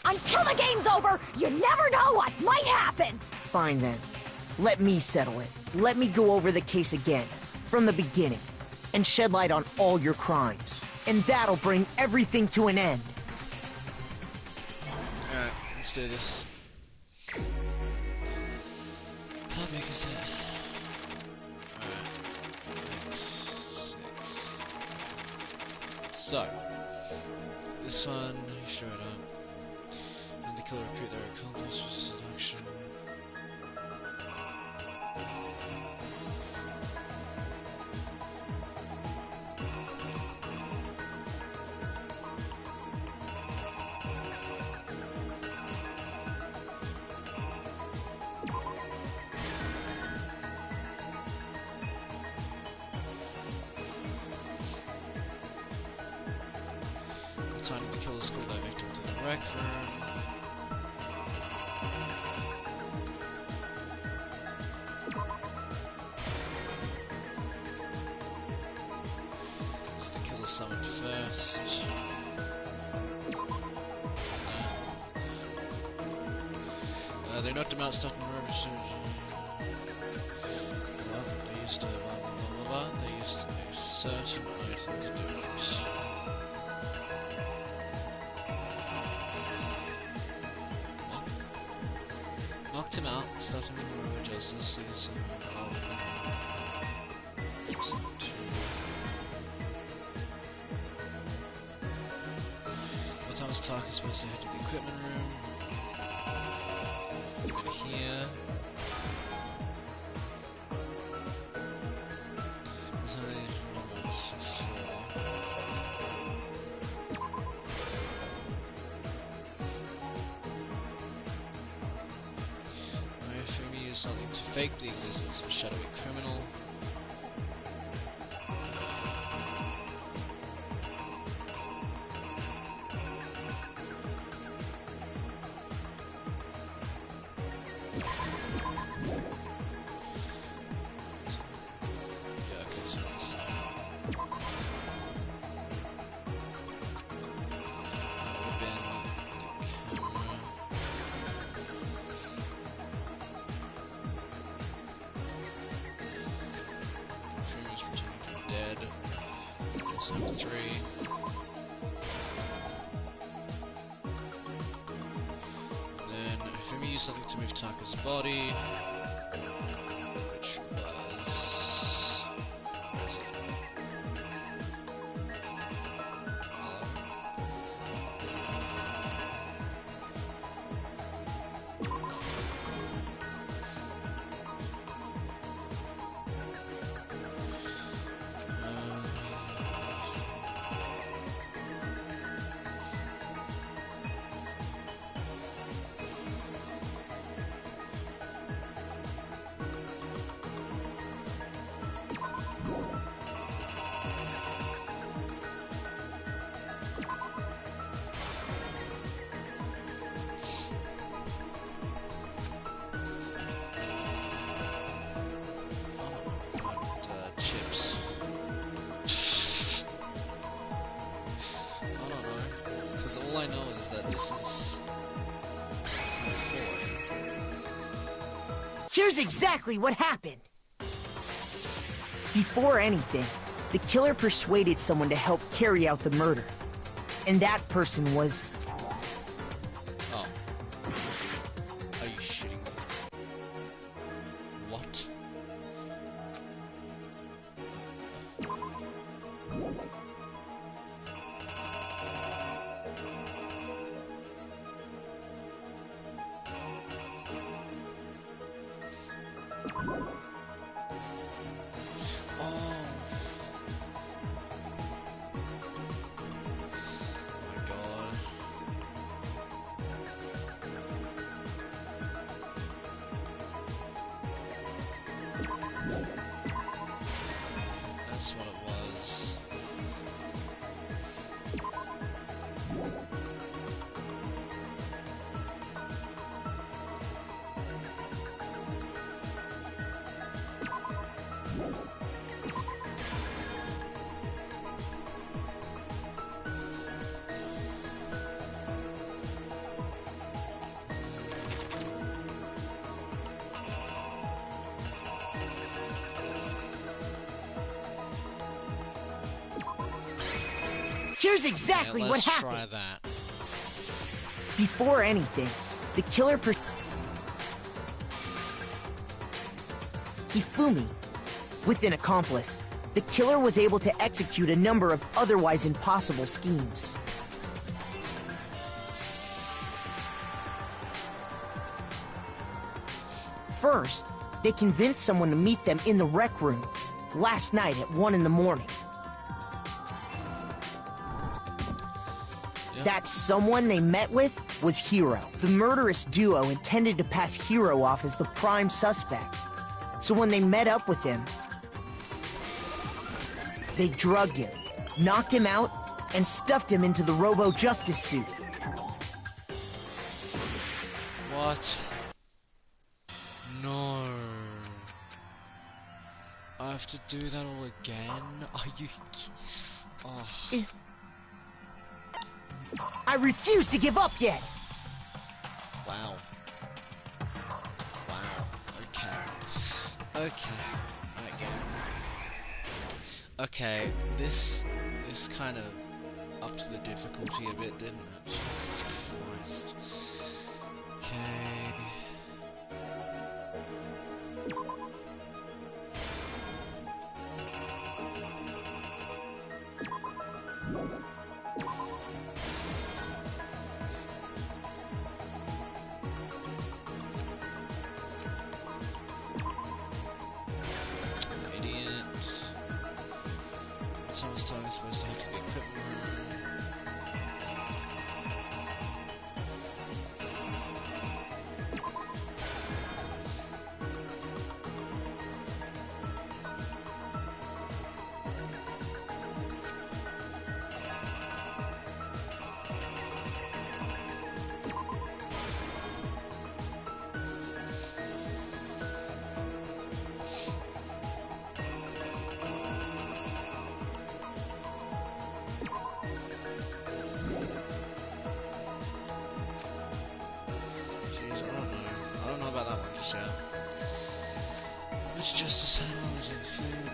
until the game's over, you never know what might happen. Fine then. Let me settle it. Let me go over the case again, from the beginning, and shed light on all your crimes. And that'll bring everything to an end. Alright, let's do this. How big is it? Alright. 6. So, this one, you show it up. And the killer recruit their accomplice for seduction. Time the killer schooled their victim to the rec room. It's the killer summoned first. They're knocked him out, starting to murder. Well, they used to they used to make certain item to do it. Well, knocked him out, starting to murder justice. He's what time was Taka supposed to head to the equipment room? Over here. There's only numbers 4. Alright, Fumi used something to fake the existence of a shadowy criminal. Dead. So 3. Then Fumi used something to move Taka's body, which was chips. I don't know, because all I know is that this is no 4. Here's exactly what happened. Before anything, the killer persuaded someone to help carry out the murder. And that person was... Oh. Are you shitting me? What? That's what it was. Here's exactly what happened. Let's try that. Before anything, the killer Hifumi. With an accomplice, the killer was able to execute a number of otherwise impossible schemes. First, they convinced someone to meet them in the rec room last night at 1 in the morning. That someone they met with was Hiro. The murderous duo intended to pass Hiro off as the prime suspect. So when they met up with him, they drugged him, knocked him out, and stuffed him into the Robo-Justice suit. What? No. I have to do that all again? Are you... Oh. I refuse to give up yet! Wow. Okay. Right, go. Okay, this kind of upped the difficulty a bit, didn't it? Jesus Christ. Okay. Someone's telling us supposed to head to the equipment room. I don't know about that one just yet. Which Justice Hammer was in food?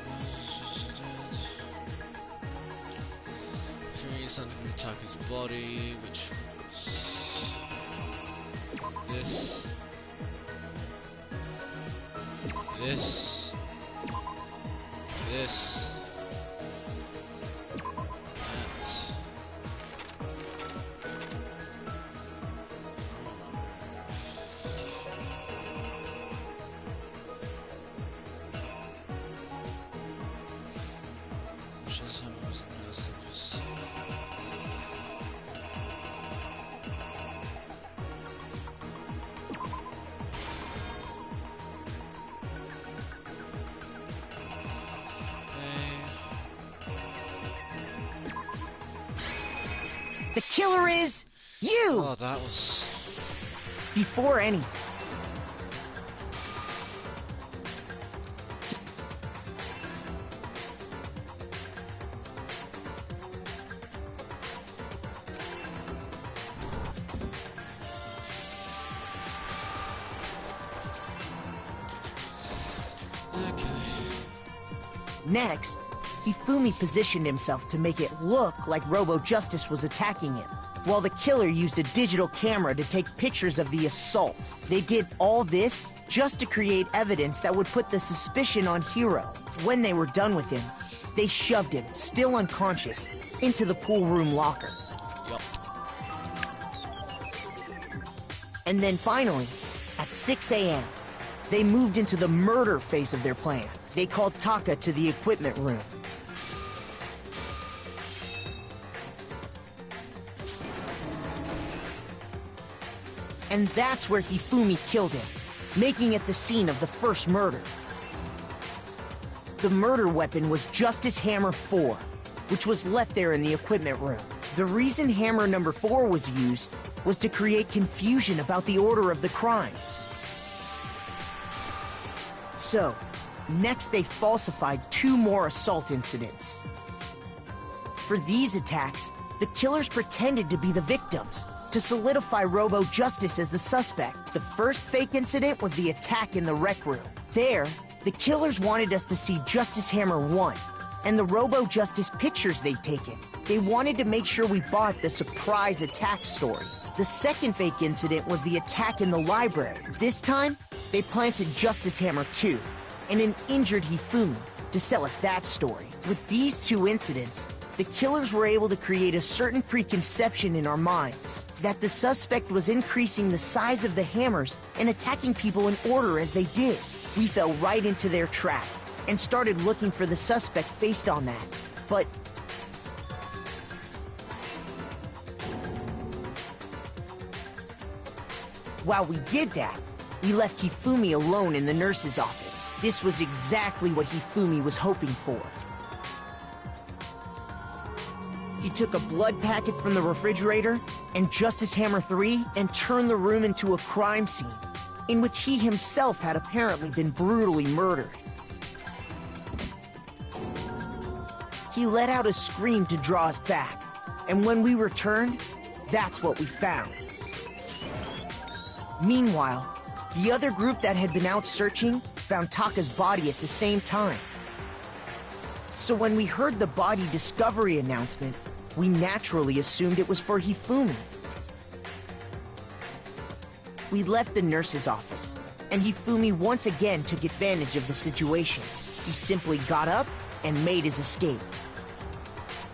Fury is under attack his body, which was this. The killer is you! Oh, that was... Before any. Okay. Next, Hifumi positioned himself to make it look like Robo Justice was attacking him, while the killer used a digital camera to take pictures of the assault. They did all this just to create evidence that would put the suspicion on Hiro. When they were done with him, they shoved him, still unconscious, into the pool room locker. Yup. And then finally, at 6 a.m., they moved into the murder phase of their plan. They called Taka to the equipment room. And that's where Hifumi killed him, making it the scene of the first murder. The murder weapon was Justice Hammer 4, which was left there in the equipment room. The reason Hammer number 4 was used was to create confusion about the order of the crimes. So, next they falsified 2 more assault incidents. For these attacks, the killers pretended to be the victims, to solidify Robo Justice as the suspect. The first fake incident was the attack in the rec room. There, the killers wanted us to see Justice Hammer 1 and the Robo Justice pictures they'd taken. They wanted to make sure we bought the surprise attack story. The second fake incident was the attack in the library. This time, they planted Justice Hammer 2 and an injured Hifumi to sell us that story. With these 2 incidents, the killers were able to create a certain preconception in our minds that the suspect was increasing the size of the hammers and attacking people in order as they did. We fell right into their trap and started looking for the suspect based on that. But while we did that, we left Hifumi alone in the nurse's office. This was exactly what Hifumi was hoping for. He took a blood packet from the refrigerator and Justice Hammer 3 and turned the room into a crime scene in which he himself had apparently been brutally murdered. He let out a scream to draw us back, and when we returned, that's what we found. Meanwhile, The other group that had been out searching found Taka's body at the same time. So when we heard the body discovery announcement, we naturally assumed it was for Hifumi. We left the nurse's office, and Hifumi once again took advantage of the situation. He simply got up and made his escape.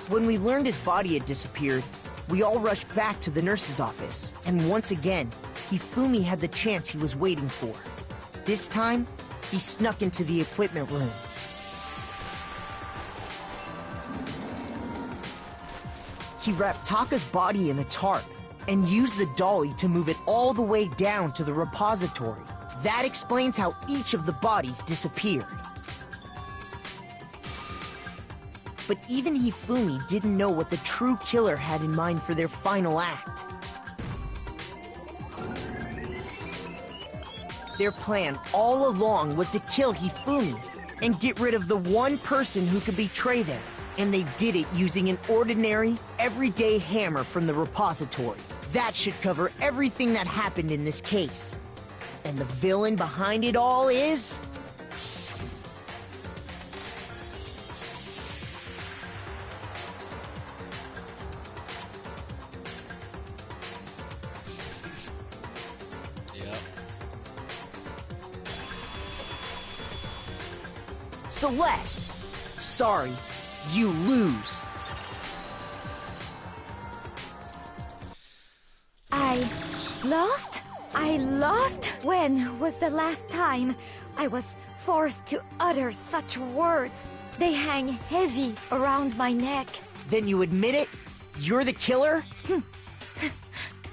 When we learned his body had disappeared, we all rushed back to the nurse's office, and once again, Hifumi had the chance he was waiting for. This time, he snuck into the equipment room. He wrapped Taka's body in a tarp and used the dolly to move it all the way down to the repository. That explains how each of the bodies disappeared. But even Hifumi didn't know what the true killer had in mind for their final act. Their plan all along was to kill Hifumi and get rid of the one person who could betray them. And they did it using an ordinary, everyday hammer from the repository. That should cover everything that happened in this case. And the villain behind it all is... Celeste! Sorry, you lose. I lost? I lost? When was the last time I was forced to utter such words? They hang heavy around my neck. Then you admit it? You're the killer?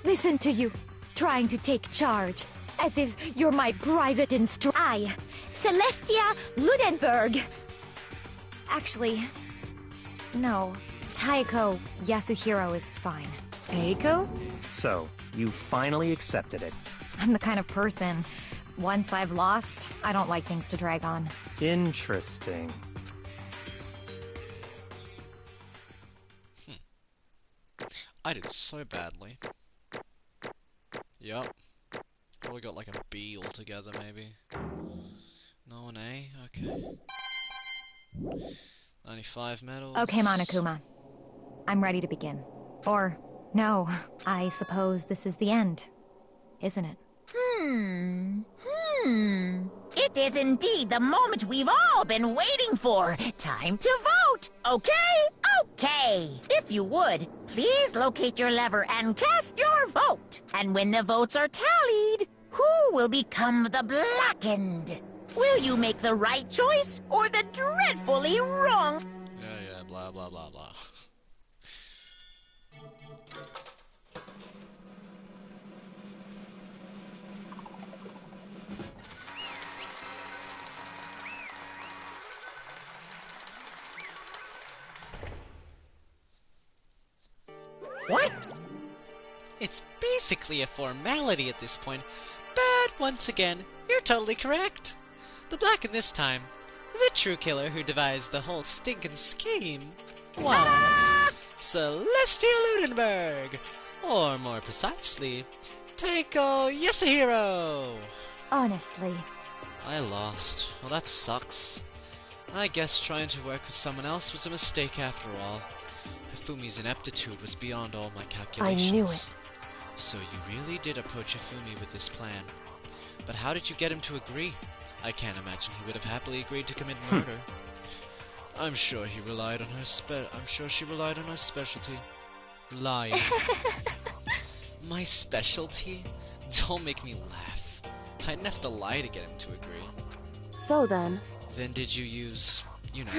Listen to you, trying to take charge, as if you're my private instructor. I, Celestia Ludenberg. Actually, no. Taiko Yasuhiro is fine. Taiko? So, you finally accepted it. I'm the kind of person, once I've lost, I don't like things to drag on. Interesting. I did so badly. Yup. Probably got like a B altogether, maybe. No, an A? Okay. 95 medals. Okay, Monokuma. I'm ready to begin. Or, no, I suppose this is the end, isn't it? It is indeed the moment we've all been waiting for. Time to vote. Okay. If you would, please locate your lever and cast your vote. And when the votes are tallied, who will become the blackened? Will you make the right choice or the dreadfully wrong? Yeah, blah, blah, blah, blah. What? It's basically a formality at this point, but once again, you're totally correct. The Blacken this time, the true killer who devised the whole stinking scheme, was Celestia Ludenberg, or more precisely, Taiko Yasuhiro. Honestly. I lost. Well, that sucks. I guess trying to work with someone else was a mistake after all. Hifumi's ineptitude was beyond all my calculations. I knew it. So you really did approach Hifumi with this plan. But how did you get him to agree? I can't imagine he would have happily agreed to commit murder. I'm sure she relied on her specialty. Lying. My specialty? Don't make me laugh. I didn't have to lie to get him to agree. So then... Then did you use... you know...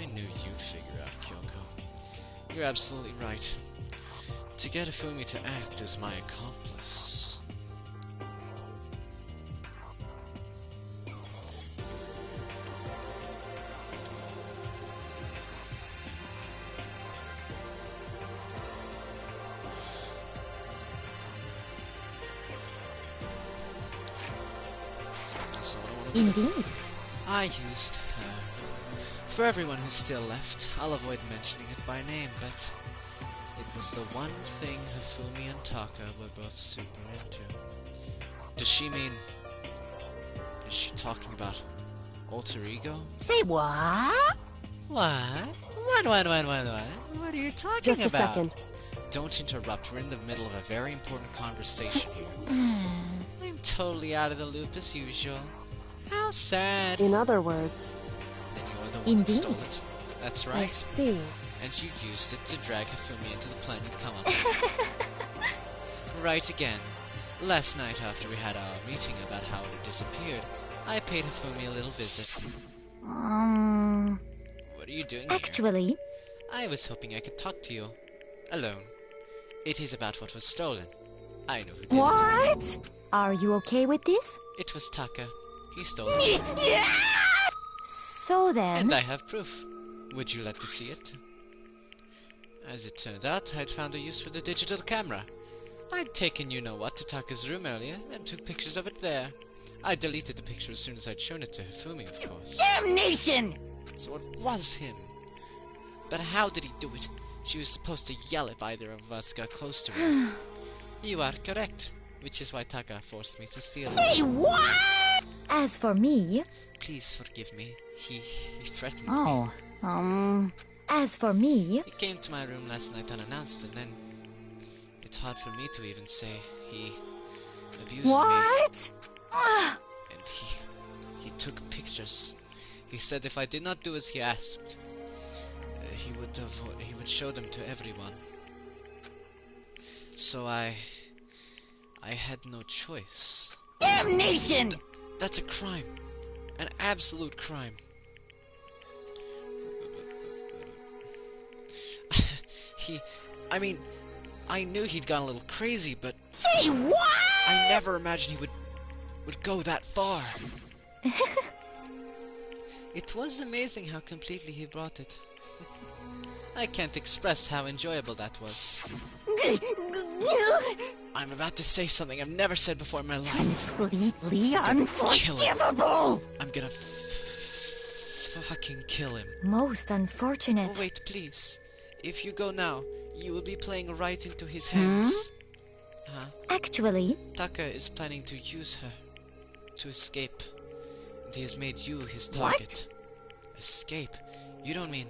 I knew you'd figure out, Kyoko. You're absolutely right. To get Hifumi to act as my accomplice. Indeed. I used her. For everyone who's still left, I'll avoid mentioning it by name, but it was the one thing Hifumi and Taka were both super into. Does she mean... Is she talking about alter ego? Say what? What? What are you talking Just a about? second. Don't interrupt. We're in the middle of a very important conversation here. I'm totally out of the loop as usual. How sad. In other words, Then you're the one that Indeed. stole it. That's I right. see. And you used it to drag Hifumi into the plan we'd come up with. Right again. Last night after we had our meeting about how it had disappeared, I paid Hifumi a little visit. What are you doing here? Actually, I was hoping I could talk to you. Alone. It is about what was stolen. I know who did it. what? Are you okay with this? It was Taka. He stole it. So then, And I have proof. Would you like to see it? As it turned out, I'd found a use for the digital camera. I'd taken you-know-what to Taka's room earlier, and took pictures of it there. I deleted the picture as soon as I'd shown it to Hifumi, of course. Damnation! So it was him. But how did he do it? She was supposed to yell if either of us got close to her. You are correct, which is why Taka forced me to steal it. Say what? as for me, Please forgive me. He threatened me. Oh, as for me, He came to my room last night unannounced, and then... It's hard for me to even say. He abused me. what? And he took pictures. He said if I did not do as he asked, he would show them to everyone. So I had no choice. Damnation! That's a crime. An absolute crime. I knew he'd gone a little crazy, but Say what? I never imagined he would go that far. It was amazing how completely he brought it. I can't express how enjoyable that was. I'm about to say something I've never said before in my life. Completely unforgivable! I'm gonna fucking kill him. most unfortunate. Oh, wait, please. If you go now, you will be playing right into his hands. Actually, Taka is planning to use her to escape. And he has made you his target. Escape? You don't mean...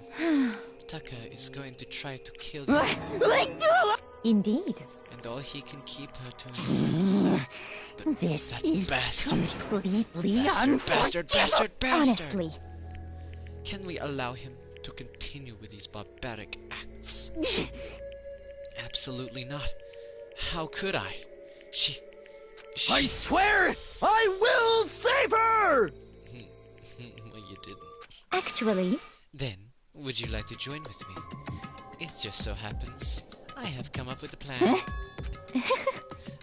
Taka is going to try to kill you. indeed. And all he can keep her to himself. This That is bastard. completely Bastard. Honestly, Can we allow him to continue with these barbaric acts? Absolutely not. How could I? She... I swear I will save her! Well, you didn't. actually, Then, would you like to join with me? It just so happens I have come up with a plan.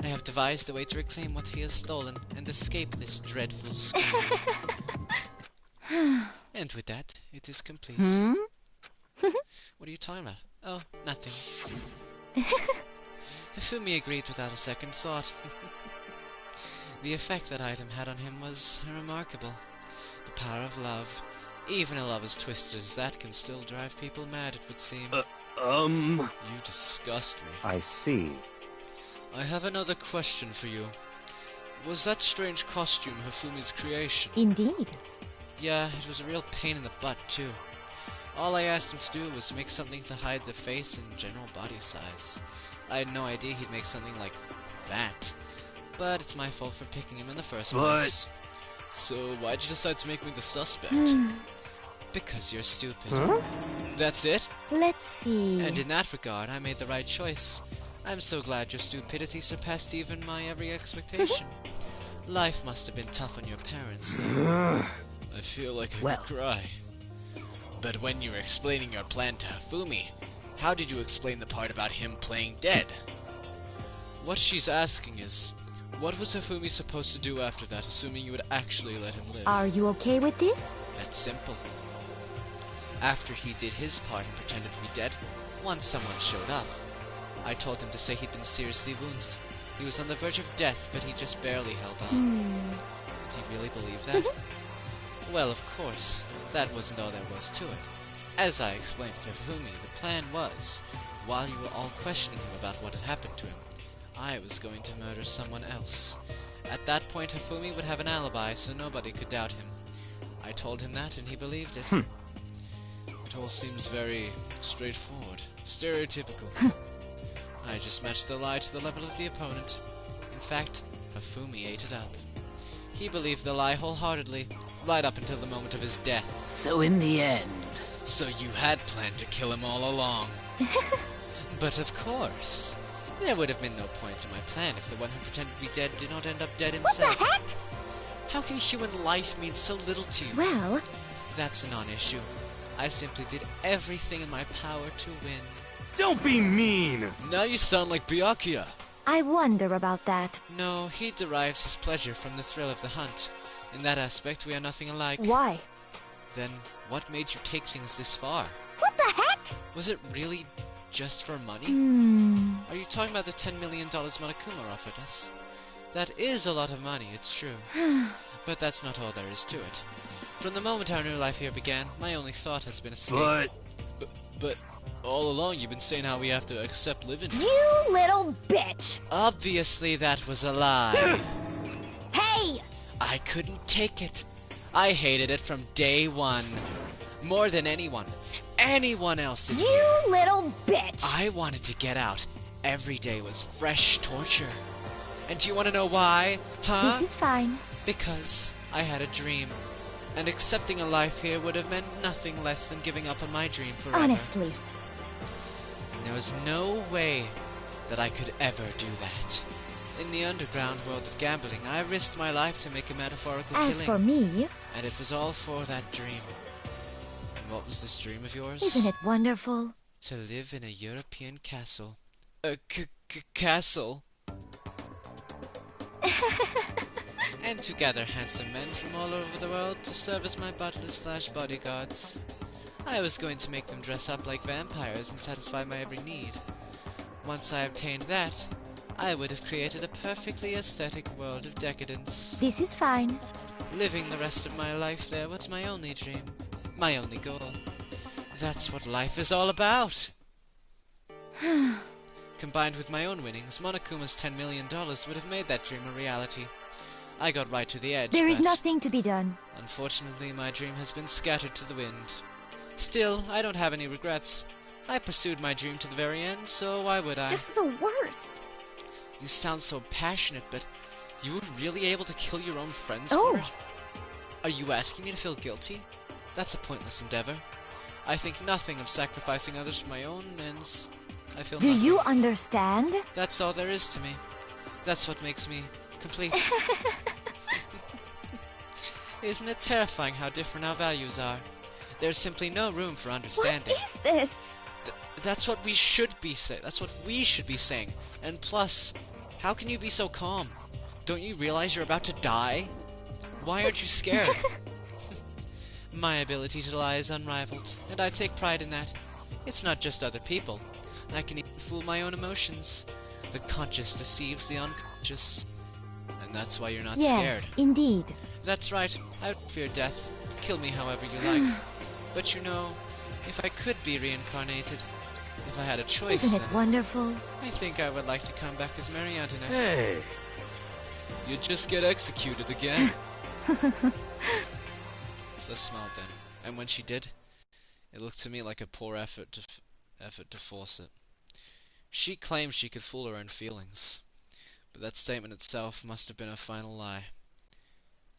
I have devised a way to reclaim what he has stolen and escape this dreadful school. And with that, it is complete. What are you talking about? Oh, nothing. Hifumi agreed without a second thought. The effect that item had on him was remarkable. The power of love. Even a love as twisted as that can still drive people mad, it would seem. You disgust me. I see. I have another question for you. Was that strange costume Hifumi's creation? indeed. Yeah, it was a real pain in the butt, too. All I asked him to do was make something to hide the face and general body size. I had no idea he'd make something like that. But it's my fault for picking him in the first place. So why'd you decide to make me the suspect? Because you're stupid. That's it? Let's see. And in that regard, I made the right choice. I'm so glad your stupidity surpassed even my every expectation. Life must have been tough on your parents, though. I feel like I could cry. But when you were explaining your plan to Hifumi, how did you explain the part about him playing dead? What she's asking is, what was Hifumi supposed to do after that, assuming you would actually let him live? Are you okay with this? That's simple. After he did his part and pretended to be dead, once someone showed up, I told him to say he'd been seriously wounded. He was on the verge of death, but he just barely held on. Did he really believe that? Well, of course, that wasn't all there was to it. As I explained to Hifumi, the plan was, while you were all questioning him about what had happened to him, I was going to murder someone else. At that point, Hifumi would have an alibi, so nobody could doubt him. I told him that, and he believed it. It all seems very straightforward, stereotypical. I just matched the lie to the level of the opponent. In fact, Hifumi ate it up. He believed the lie wholeheartedly, right up until the moment of his death. So in the end... So you had planned to kill him all along. But of course. There would have been no point in my plan if the one who pretended to be dead did not end up dead himself. What the heck? How can human life mean so little to you? Well... That's a non-issue. I simply did everything in my power to win. Don't be mean! Now you sound like Byakuya. I wonder about that. No, he derives his pleasure from the thrill of the hunt. In that aspect, we are nothing alike. Why? Then, what made you take things this far? What the heck? Was it really just for money? Are you talking about the $10 million Monokuma offered us? That is a lot of money, it's true. But that's not all there is to it. From the moment our new life here began, my only thought has been escape. But all along you've been saying how we have to accept living. You little bitch! Obviously that was a lie. Hey! I couldn't take it. I hated it from day one. More than anyone else in here. You little bitch! I wanted to get out. Every day was fresh torture. And do you want to know why? Huh? This is fine. Because I had a dream. And accepting a life here would have meant nothing less than giving up on my dream forever. Honestly. There was no way that I could ever do that. In the underground world of gambling, I risked my life to make a metaphorical As killing. for me... And it was all for that dream. And what was this dream of yours? Isn't it wonderful? To live in a European castle. A castle? And to gather handsome men from all over the world to serve as my butlers/bodyguards. I was going to make them dress up like vampires and satisfy my every need. Once I obtained that, I would have created a perfectly aesthetic world of decadence. This is fine. Living the rest of my life there was my only dream, my only goal. That's what life is all about! Combined with my own winnings, Monokuma's $10 million would have made that dream a reality. I got right to the edge, There is but nothing to be done. unfortunately my dream has been scattered to the wind. Still, I don't have any regrets. I pursued my dream to the very end, so why would I? Just the worst. You sound so passionate, but you were really able to kill your own friends Oh. for it? Are you asking me to feel guilty? That's a pointless endeavor. I think nothing of sacrificing others for my own ends. I feel Do nothing. you understand? That's all there is to me. That's what makes me complete. Isn't it terrifying how different our values are? There's simply no room for understanding. What is this? That's what we should be saying. That's what we should be saying. And plus, how can you be so calm? Don't you realize you're about to die? Why aren't you scared? My ability to lie is unrivaled, and I take pride in that. It's not just other people. I can even fool my own emotions. The conscious deceives the unconscious. And that's why you're not Yes, scared. indeed. That's right. I don't fear death. Kill me however you like. But you know, if I could be reincarnated, if I had a choice, Isn't it then wonderful? I think I would like to come back as Mary Antoinette. Hey! You'd just get executed again. So I smiled then, and when she did, it looked to me like a poor effort to force it. She claimed she could fool her own feelings, but that statement itself must have been a final lie.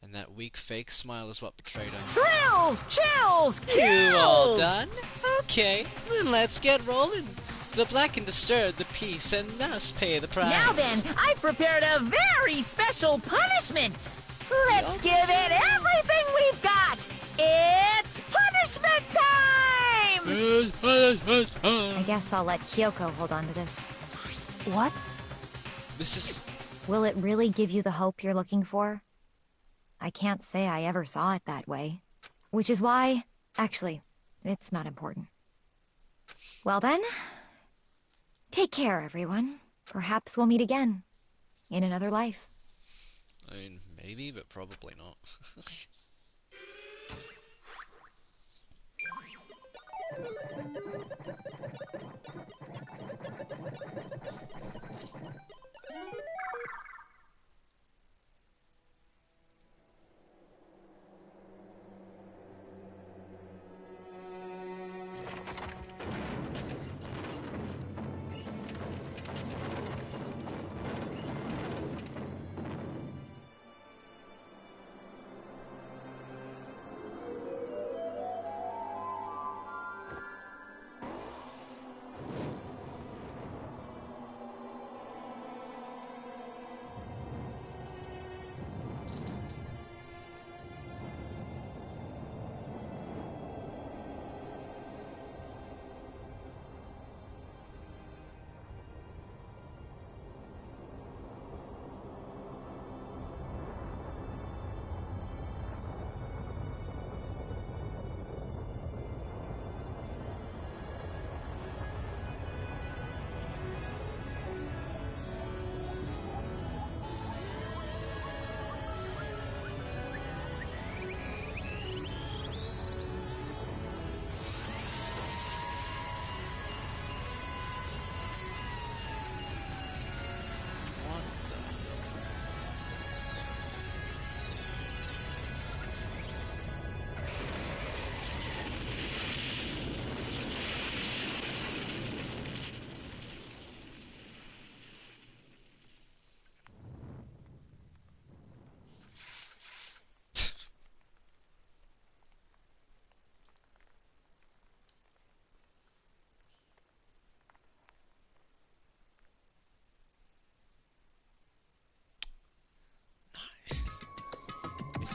And that weak fake smile is what betrayed her. Thrills! Chills! You all kills! done? Okay, then let's get rolling. The black can disturb the peace and thus pay the price. Now then, I've prepared a very special punishment. Let's give it everything we've got. It's punishment time! I guess I'll let Kyoko hold on to this. What? This is... Will it really give you the hope you're looking for? I can't say I ever saw it that way. Which is why... Actually, it's not important. Well then... Take care, everyone. Perhaps we'll meet again. In another life. I mean, maybe, but probably not.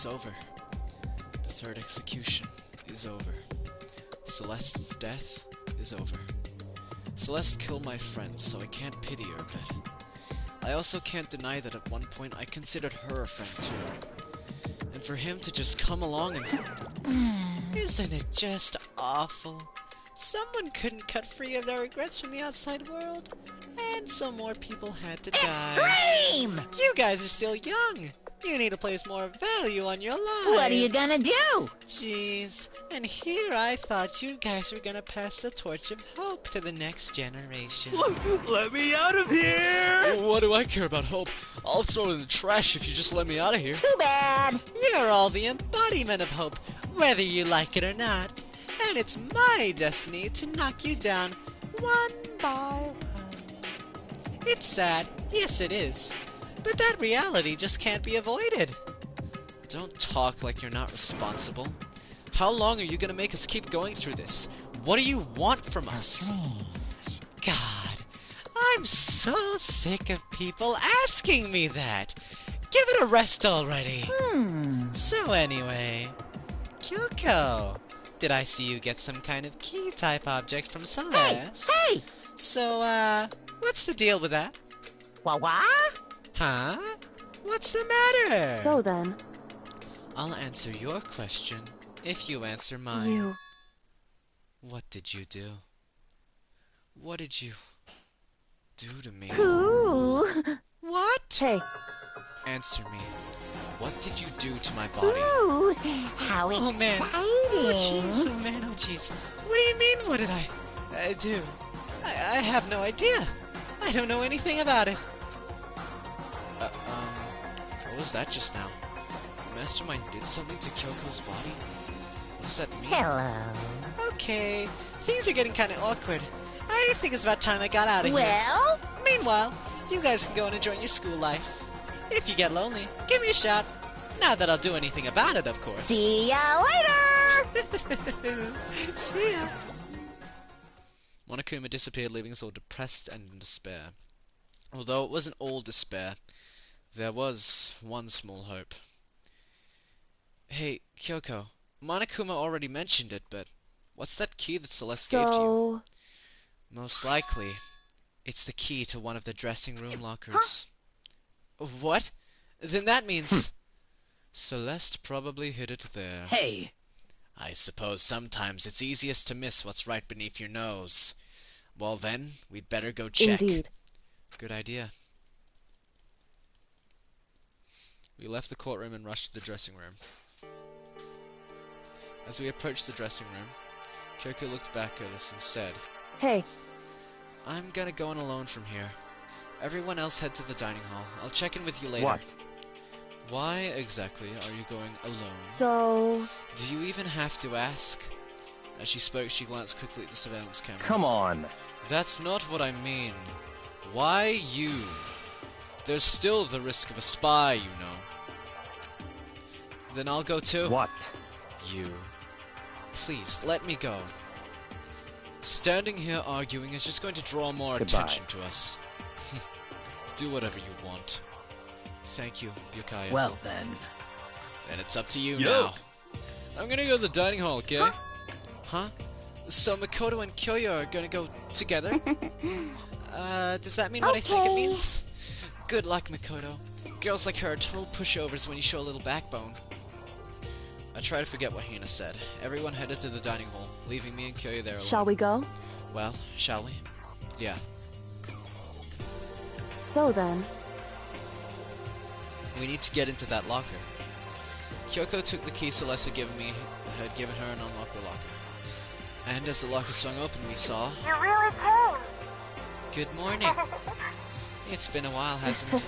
is over. The third execution is over. Celeste's death is over. Celeste killed my friends, so I can't pity her a bit. I also can't deny that at one point I considered her a friend too. And for him to just come along and... Isn't it just awful? Someone couldn't cut free of their regrets from the outside world, and so more people had to die. Extreme! You guys are still young. You need to place more value on your lives. What are you gonna do? Jeez, and here I thought you guys were gonna pass the torch of hope to the next generation. Let me out of here! What do I care about hope? I'll throw it in the trash if you just let me out of here. Too bad! You're all the embodiment of hope, whether you like it or not. And it's my destiny to knock you down one by one. It's sad, yes it is. But that reality just can't be avoided. Don't talk like you're not responsible. How long are you gonna make us keep going through this? What do you want from us? God, I'm so sick of people asking me that. Give it a rest already. So anyway, Kyoko, did I see you get some kind of key-type object from Celeste? Hey! So, what's the deal with that? What? Huh? What's the matter? So then... I'll answer your question if you answer mine. You... What did you do? What did you do to me? Ooh! What? Hey. Answer me. What did you do to my body? Ooh! How exciting! Man. Oh jeez, oh man, oh jeez. What do you mean, what did I do? I have no idea. I don't know anything about it. What was that just now? The Mastermind did something to Kyoko's body? What does that mean? Hello. Okay, things are getting kind of awkward. I think it's about time I got out of here. Well? Meanwhile, you guys can go and enjoy your school life. If you get lonely, give me a shout. Not that I'll do anything about it, of course. See ya later! See ya. Monokuma disappeared, leaving us all depressed and in despair. Although it wasn't all despair, there was one small hope. Hey, Kyoko, Monokuma already mentioned it, but what's that key that Celeste gave to you? Most likely, it's the key to one of the dressing room lockers. What? Then that means... Celeste probably hid it there. Hey! I suppose sometimes it's easiest to miss what's right beneath your nose. Well then, we'd better go check. Indeed. Good idea. We left the courtroom and rushed to the dressing room. As we approached the dressing room, Kyoko looked back at us and said, Hey. I'm gonna go on alone from here. Everyone else head to the dining hall. I'll check in with you later. What? Why exactly are you going alone? So... Do you even have to ask? As she spoke, she glanced quickly at the surveillance camera. Come on. That's not what I mean. Why you? There's still the risk of a spy, you know. Then I'll go too. What? You. Please, let me go. Standing here arguing is just going to draw more Goodbye. attention to us. Do whatever you want. Thank you, Yukaya. Well then. Then it's up to you Yo. now. I'm gonna go to the dining hall, okay? Huh? So Makoto and Kyoyo are gonna go together? Does that mean what I think it means? Good luck, Makoto. Girls like her are total pushovers when you show a little backbone. I try to forget what Hina said. Everyone headed to the dining hall, leaving me and Kyoyo there alone. Shall we go? Well, shall we? Yeah. So then... We need to get into that locker. Kyoko took the key Celeste had given her and unlocked the locker. And as the locker swung open, we saw... You really came! Good morning. It's been a while, hasn't it?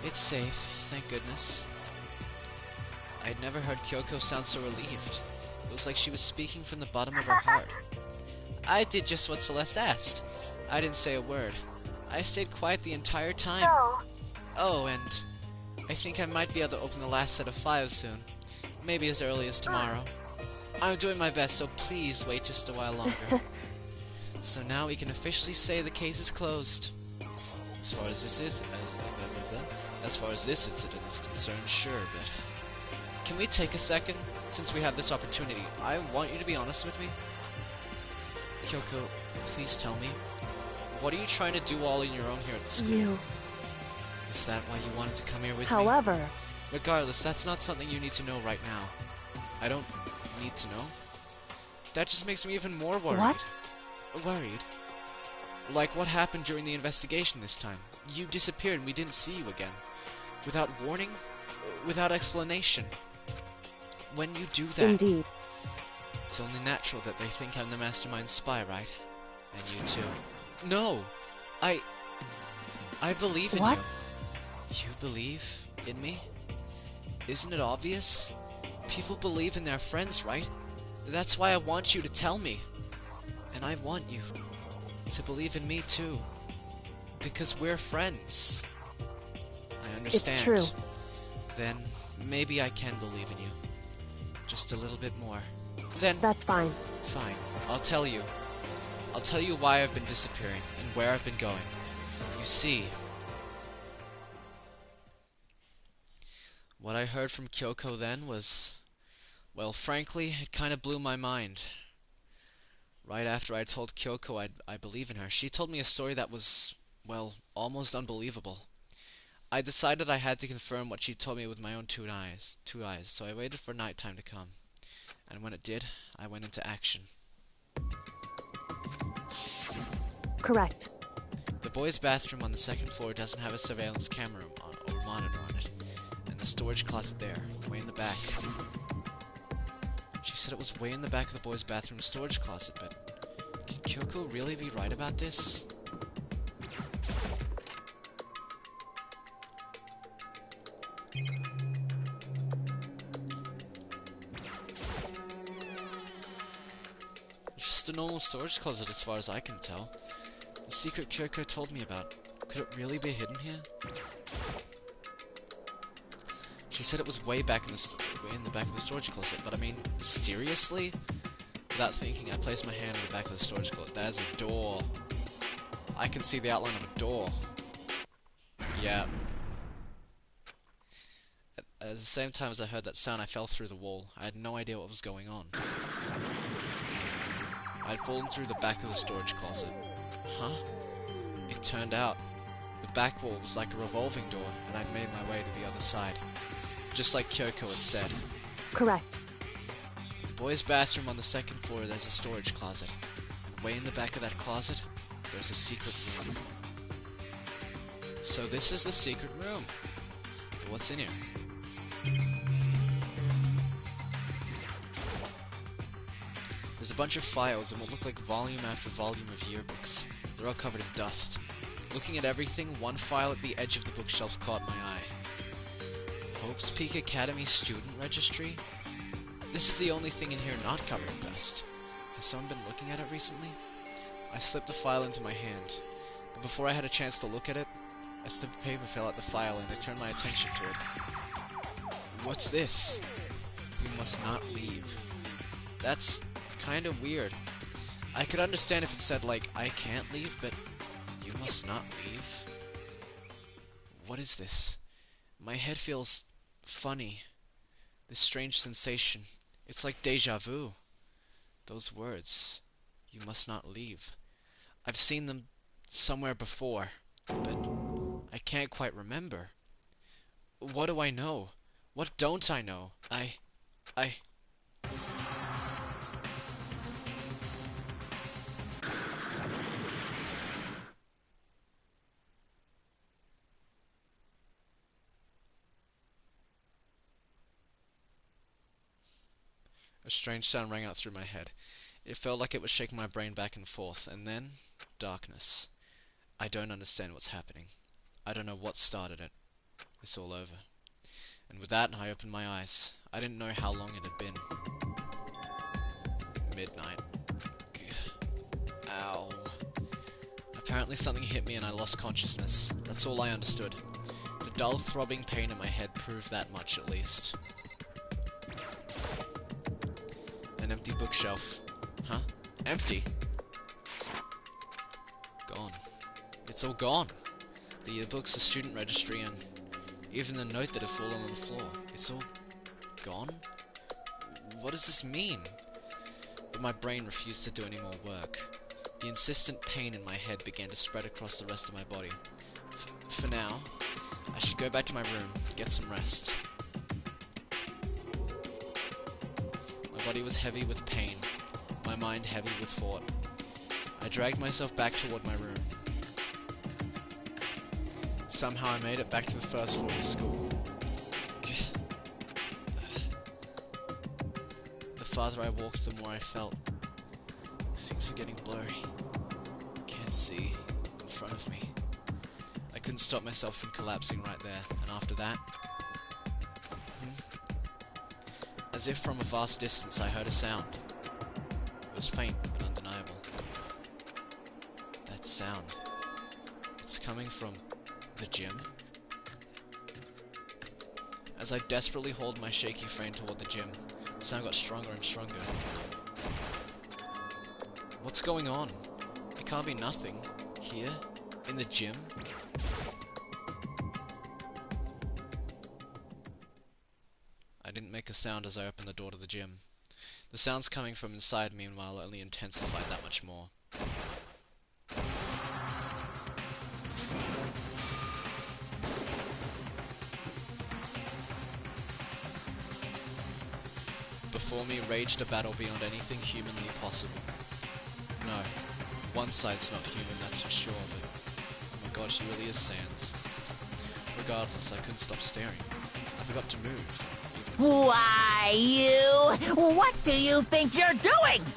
It's safe, thank goodness. I'd never heard Kyoko sound so relieved. It was like she was speaking from the bottom of her heart. I did just what Celeste asked. I didn't say a word. I stayed quiet the entire time. So, Oh, and I think I might be able to open the last set of files soon. Maybe as early as tomorrow. I'm doing my best, so please wait just a while longer. So now we can officially say the case is closed. As far as this incident is concerned, sure, but Can we take a second, since we have this opportunity? I want you to be honest with me. Kyoko, please tell me. What are you trying to do all on your own here at the school? Is that why you wanted to come here with me? However... Regardless, that's not something you need to know right now. I don't need to know. That just makes me even more worried. What? Worried? Like what happened during the investigation this time. You disappeared and we didn't see you again. Without warning? Without explanation. When you do that... Indeed. It's only natural that they think I'm the mastermind spy, right? And you too. No! I believe in you. You believe in me? Isn't it obvious? People believe in their friends, right? That's why I want you to tell me. And I want you to believe in me too. Because we're friends. I understand. It's true. Then maybe I can believe in you. Just a little bit more. Then... That's fine. Fine. I'll tell you. I'll tell you why I've been disappearing and where I've been going. You see... What I heard from Kyoko then was... Well, frankly, it kind of blew my mind. Right after I told Kyoko I believe in her, she told me a story that was, well, almost unbelievable. I decided I had to confirm what she told me with my own two eyes, so I waited for nighttime to come. And when it did, I went into action. Correct. The boys' bathroom on the second floor doesn't have a surveillance camera or monitor on it. And the storage closet there, way in the back. She said it was way in the back of the boys' bathroom storage closet, but could Kyoko really be right about this? It's just a normal storage closet as far as I can tell. The secret Kyoko told me about. Could it really be hidden here? She said it was way back in the back of the storage closet, but I mean, seriously? Without thinking, I placed my hand on the back of the storage closet. There's a door. I can see the outline of a door. Yeah. At the same time as I heard that sound, I fell through the wall. I had no idea what was going on. I'd fallen through the back of the storage closet. Huh? It turned out the back wall was like a revolving door, and I'd made my way to the other side. Just like Kyoko had said. Correct. In the boys' bathroom on the second floor, there's a storage closet. And way in the back of that closet, there's a secret room. So this is the secret room. But what's in here? There's a bunch of files and what look like volume after volume of yearbooks. They're all covered in dust. Looking at everything, one file at the edge of the bookshelf caught my eye. Hope's Peak Academy Student Registry? This is the only thing in here not covered in dust. Has someone been looking at it recently? I slipped the file into my hand, but before I had a chance to look at it, a slip of paper fell out the file and I turned my attention to it. What's this? You must not leave. That's kind of weird. I could understand if it said, like, I can't leave, but you must not leave? What is this? My head feels funny. This strange sensation. It's like deja vu. Those words. You must not leave. I've seen them somewhere before, but I can't quite remember. What do I know? What don't I know? A strange sound rang out through my head. It felt like it was shaking my brain back and forth, and then darkness. I don't understand what's happening. I don't know what started it. It's all over. And with that, I opened my eyes. I didn't know how long it had been. Midnight. Ow. Apparently something hit me and I lost consciousness. That's all I understood. The dull throbbing pain in my head proved that much at least. An empty bookshelf. Huh? Empty? Gone. It's all gone. The yearbooks, the student registry, and even the note that had fallen on the floor. It's all gone? What does this mean? But my brain refused to do any more work. The insistent pain in my head began to spread across the rest of my body. For now, I should go back to my room, get some rest. My body was heavy with pain, my mind heavy with thought. I dragged myself back toward my room. Somehow I made it back to the first floor of the school. The farther I walked, the more I felt. Things are getting blurry. Can't see in front of me. I couldn't stop myself from collapsing right there, and after that... As if from a vast distance I heard a sound. It was faint, but undeniable. That sound. It's coming from... the gym? As I desperately hauled my shaky frame toward the gym, the sound got stronger and stronger. What's going on? It can't be nothing. Here? In the gym? I didn't make a sound as I opened the door to the gym. The sounds coming from inside meanwhile only intensified that much more. Before me raged a battle beyond anything humanly possible. No, one side's not human, that's for sure, but oh my god, she really is Sans. Regardless, I couldn't stop staring. I forgot to move. Why, you? What do you think you're doing? What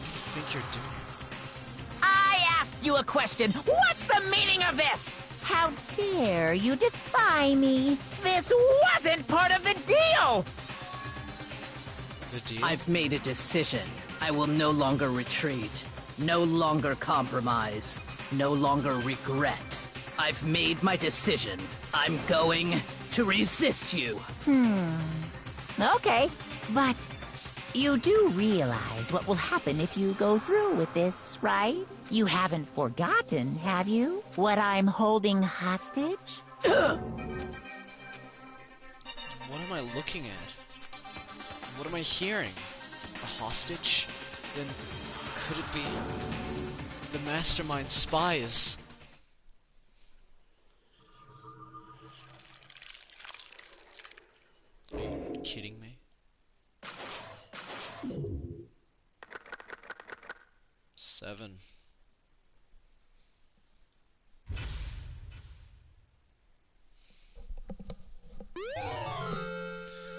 do you think you're doing? I asked you a question. What's the meaning of this? How dare you defy me? This wasn't part of the deal! The deal? I've made a decision. I will no longer retreat. No longer compromise. No longer regret. I've made my decision. I'm going to resist you. Okay, but you do realize what will happen if you go through with this, right? You haven't forgotten, have you? What I'm holding hostage? What am I looking at? What am I hearing? A hostage? Then could it be the mastermind spies? Are you kidding me? Seven.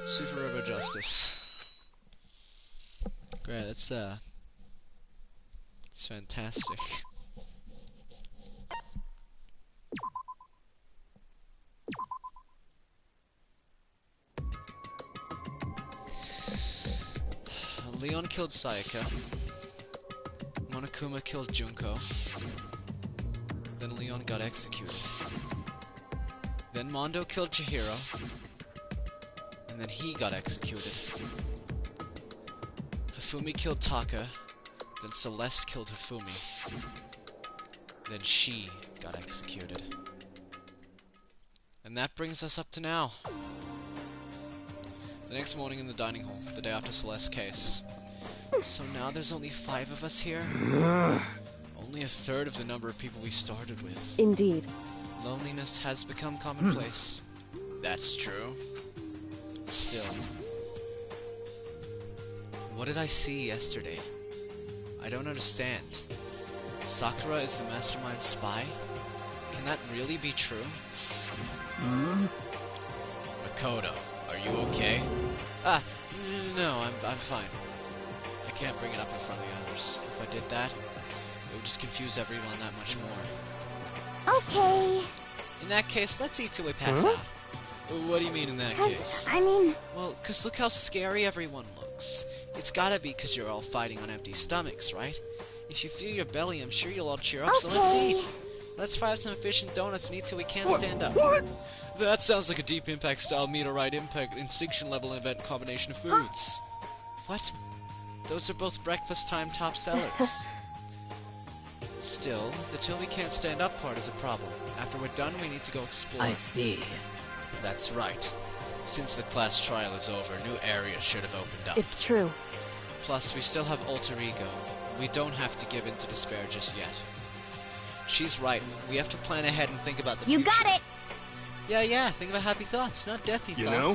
Super Robo Justice. Great, that's fantastic. Leon killed Sayaka. Monokuma killed Junko. Then Leon got executed. Then Mondo killed Chihiro. And then he got executed. Hifumi killed Taka. Then Celeste killed Hifumi. Then she got executed. And that brings us up to now. The next morning in the dining hall, the day after Celeste's case. So now there's only 5 of us here? Only a third of the number of people we started with. Indeed. Loneliness has become commonplace. That's true. Still. What did I see yesterday? I don't understand. Sakura is the mastermind spy? Can that really be true? Makoto, are you okay? No, I'm fine. I can't bring it up in front of the others. If I did that, it would just confuse everyone that much more. Okay. In that case, let's eat till we pass out. What do you mean in that case? I mean... Well, 'cause look how scary everyone looks. It's gotta be 'cause you're all fighting on empty stomachs, right? If you feel your belly, I'm sure you'll all cheer up, so let's eat. Let's fry up some fish and donuts and eat till we can't stand up. What? That sounds like a Deep Impact style meteorite impact extinction level event combination of foods. What? Those are both breakfast time top sellers. Still, the till we can't stand up part is a problem. After we're done, we need to go explore. I see. That's right. Since the class trial is over, new areas should have opened up. It's true. Plus, we still have Alter Ego. We don't have to give in to despair just yet. She's right. We have to plan ahead and think about the future. You got it! Yeah, think about happy thoughts, not deathy thoughts. You know?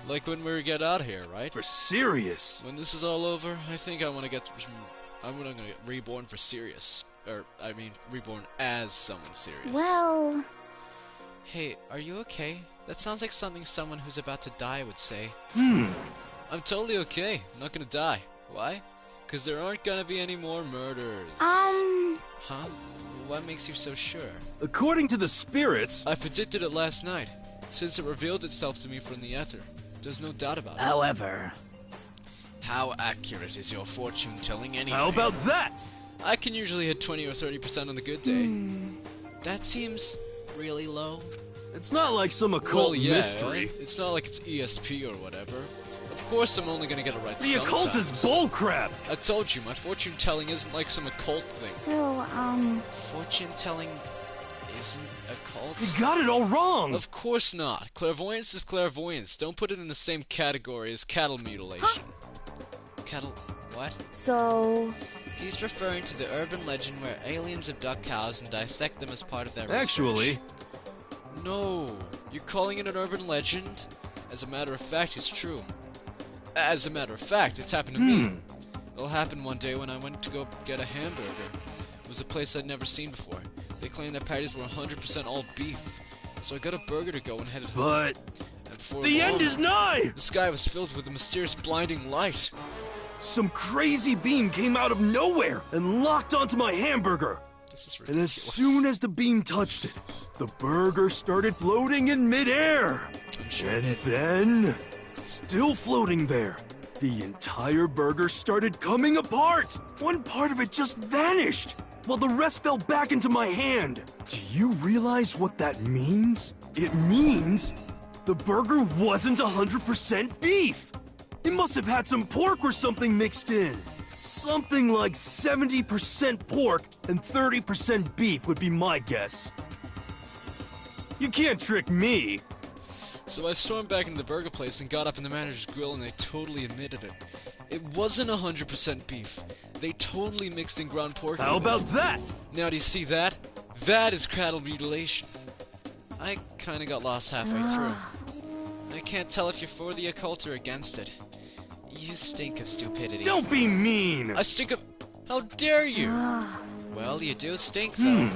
Like when we get out of here, right? For serious. When this is all over, I think I want to get... I'm gonna get reborn for serious. Reborn as someone serious. Well... Hey, are you okay? That sounds like something someone who's about to die would say. I'm totally okay. I'm not gonna die. Why? Because there aren't gonna be any more murders. Huh? What makes you so sure? According to the spirits... I predicted it last night, since it revealed itself to me from the ether. There's no doubt about it. However... How accurate is your fortune-telling anyway? How about that? I can usually hit 20 or 30% on a good day. That seems really low. It's not like some occult mystery. It's not like it's ESP or whatever. Of course I'm only gonna get it right The sometimes. occult is bullcrap! I told you, my fortune-telling isn't like some occult thing. So, Fortune-telling isn't occult? You got it all wrong! Of course not. Clairvoyance is clairvoyance. Don't put it in the same category as cattle mutilation. Cattle... what? So... He's referring to the urban legend where aliens abduct cows and dissect them as part of their Actually... research. No. You're calling it an urban legend? As a matter of fact, it's true. As a matter of fact, it's happened to me. It'll happen one day when I went to go get a hamburger. It was a place I'd never seen before. They claimed their patties were 100% all beef. So I got a burger to go and headed home. But... And before the long, end is nigh! The sky was filled with a mysterious blinding light. Some crazy beam came out of nowhere and locked onto my hamburger. This is And ridiculous. as soon as the beam touched it, the burger started floating in midair. I'm sure And it did. then, still floating there, the entire burger started coming apart. One part of it just vanished, while the rest fell back into my hand. Do you realize what that means? It means the burger wasn't 100% beef. It must have had some pork or something mixed in. Something like 70% pork and 30% beef would be my guess. You can't trick me. So I stormed back into the burger place and got up in the manager's grill and they totally admitted it. It wasn't 100% beef. They totally mixed in ground pork. How about that? Now do you see that? That is cattle mutilation. I kinda got lost halfway through. I can't tell if you're for the occult or against it. You stink of stupidity. Don't be mean! I stink of... How dare you? Well, you do stink, though.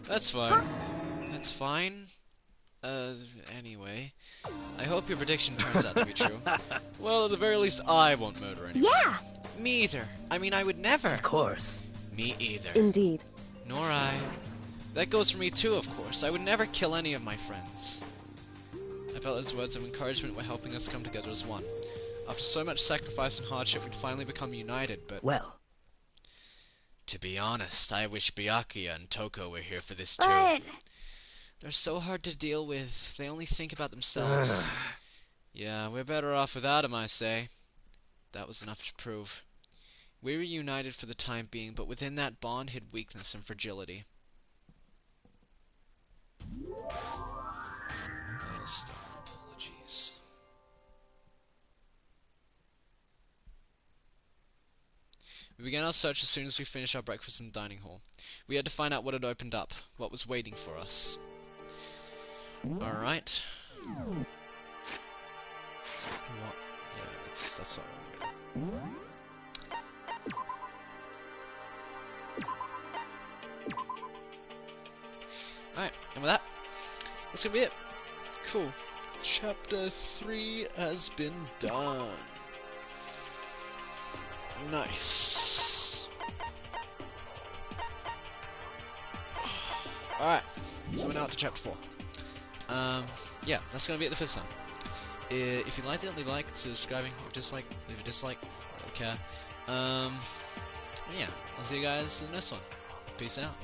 That's fine. That's fine. Anyway. I hope your prediction turns out to be true. Well, at the very least, I won't murder anyone. yeah! Me either. I mean, I would never. Of course. Me either. Indeed. Nor I. That goes for me too, of course. I would never kill any of my friends. I felt his words of encouragement were helping us come together as one. After so much sacrifice and hardship, we'd finally become united, but... Well... To be honest, I wish Byakuya and Toko were here for this too. But... They're so hard to deal with. They only think about themselves. Yeah, we're better off without him, I say. That was enough to prove. We were united for the time being, but within that bond hid weakness and fragility. Oh, stop. Apologies. We began our search as soon as we finished our breakfast in the dining hall. We had to find out what had opened up, what was waiting for us. Alright. What? Yeah, that's not right. Alright, and with that, that's gonna be it. Cool. Chapter 3 has been done. Nice. Alright, so we're now to chapter 4. Yeah, that's gonna be it the first time. If you liked it, leave a like, subscribing. If you dislike, leave a dislike. I don't care. Yeah, I'll see you guys in the next one. Peace out.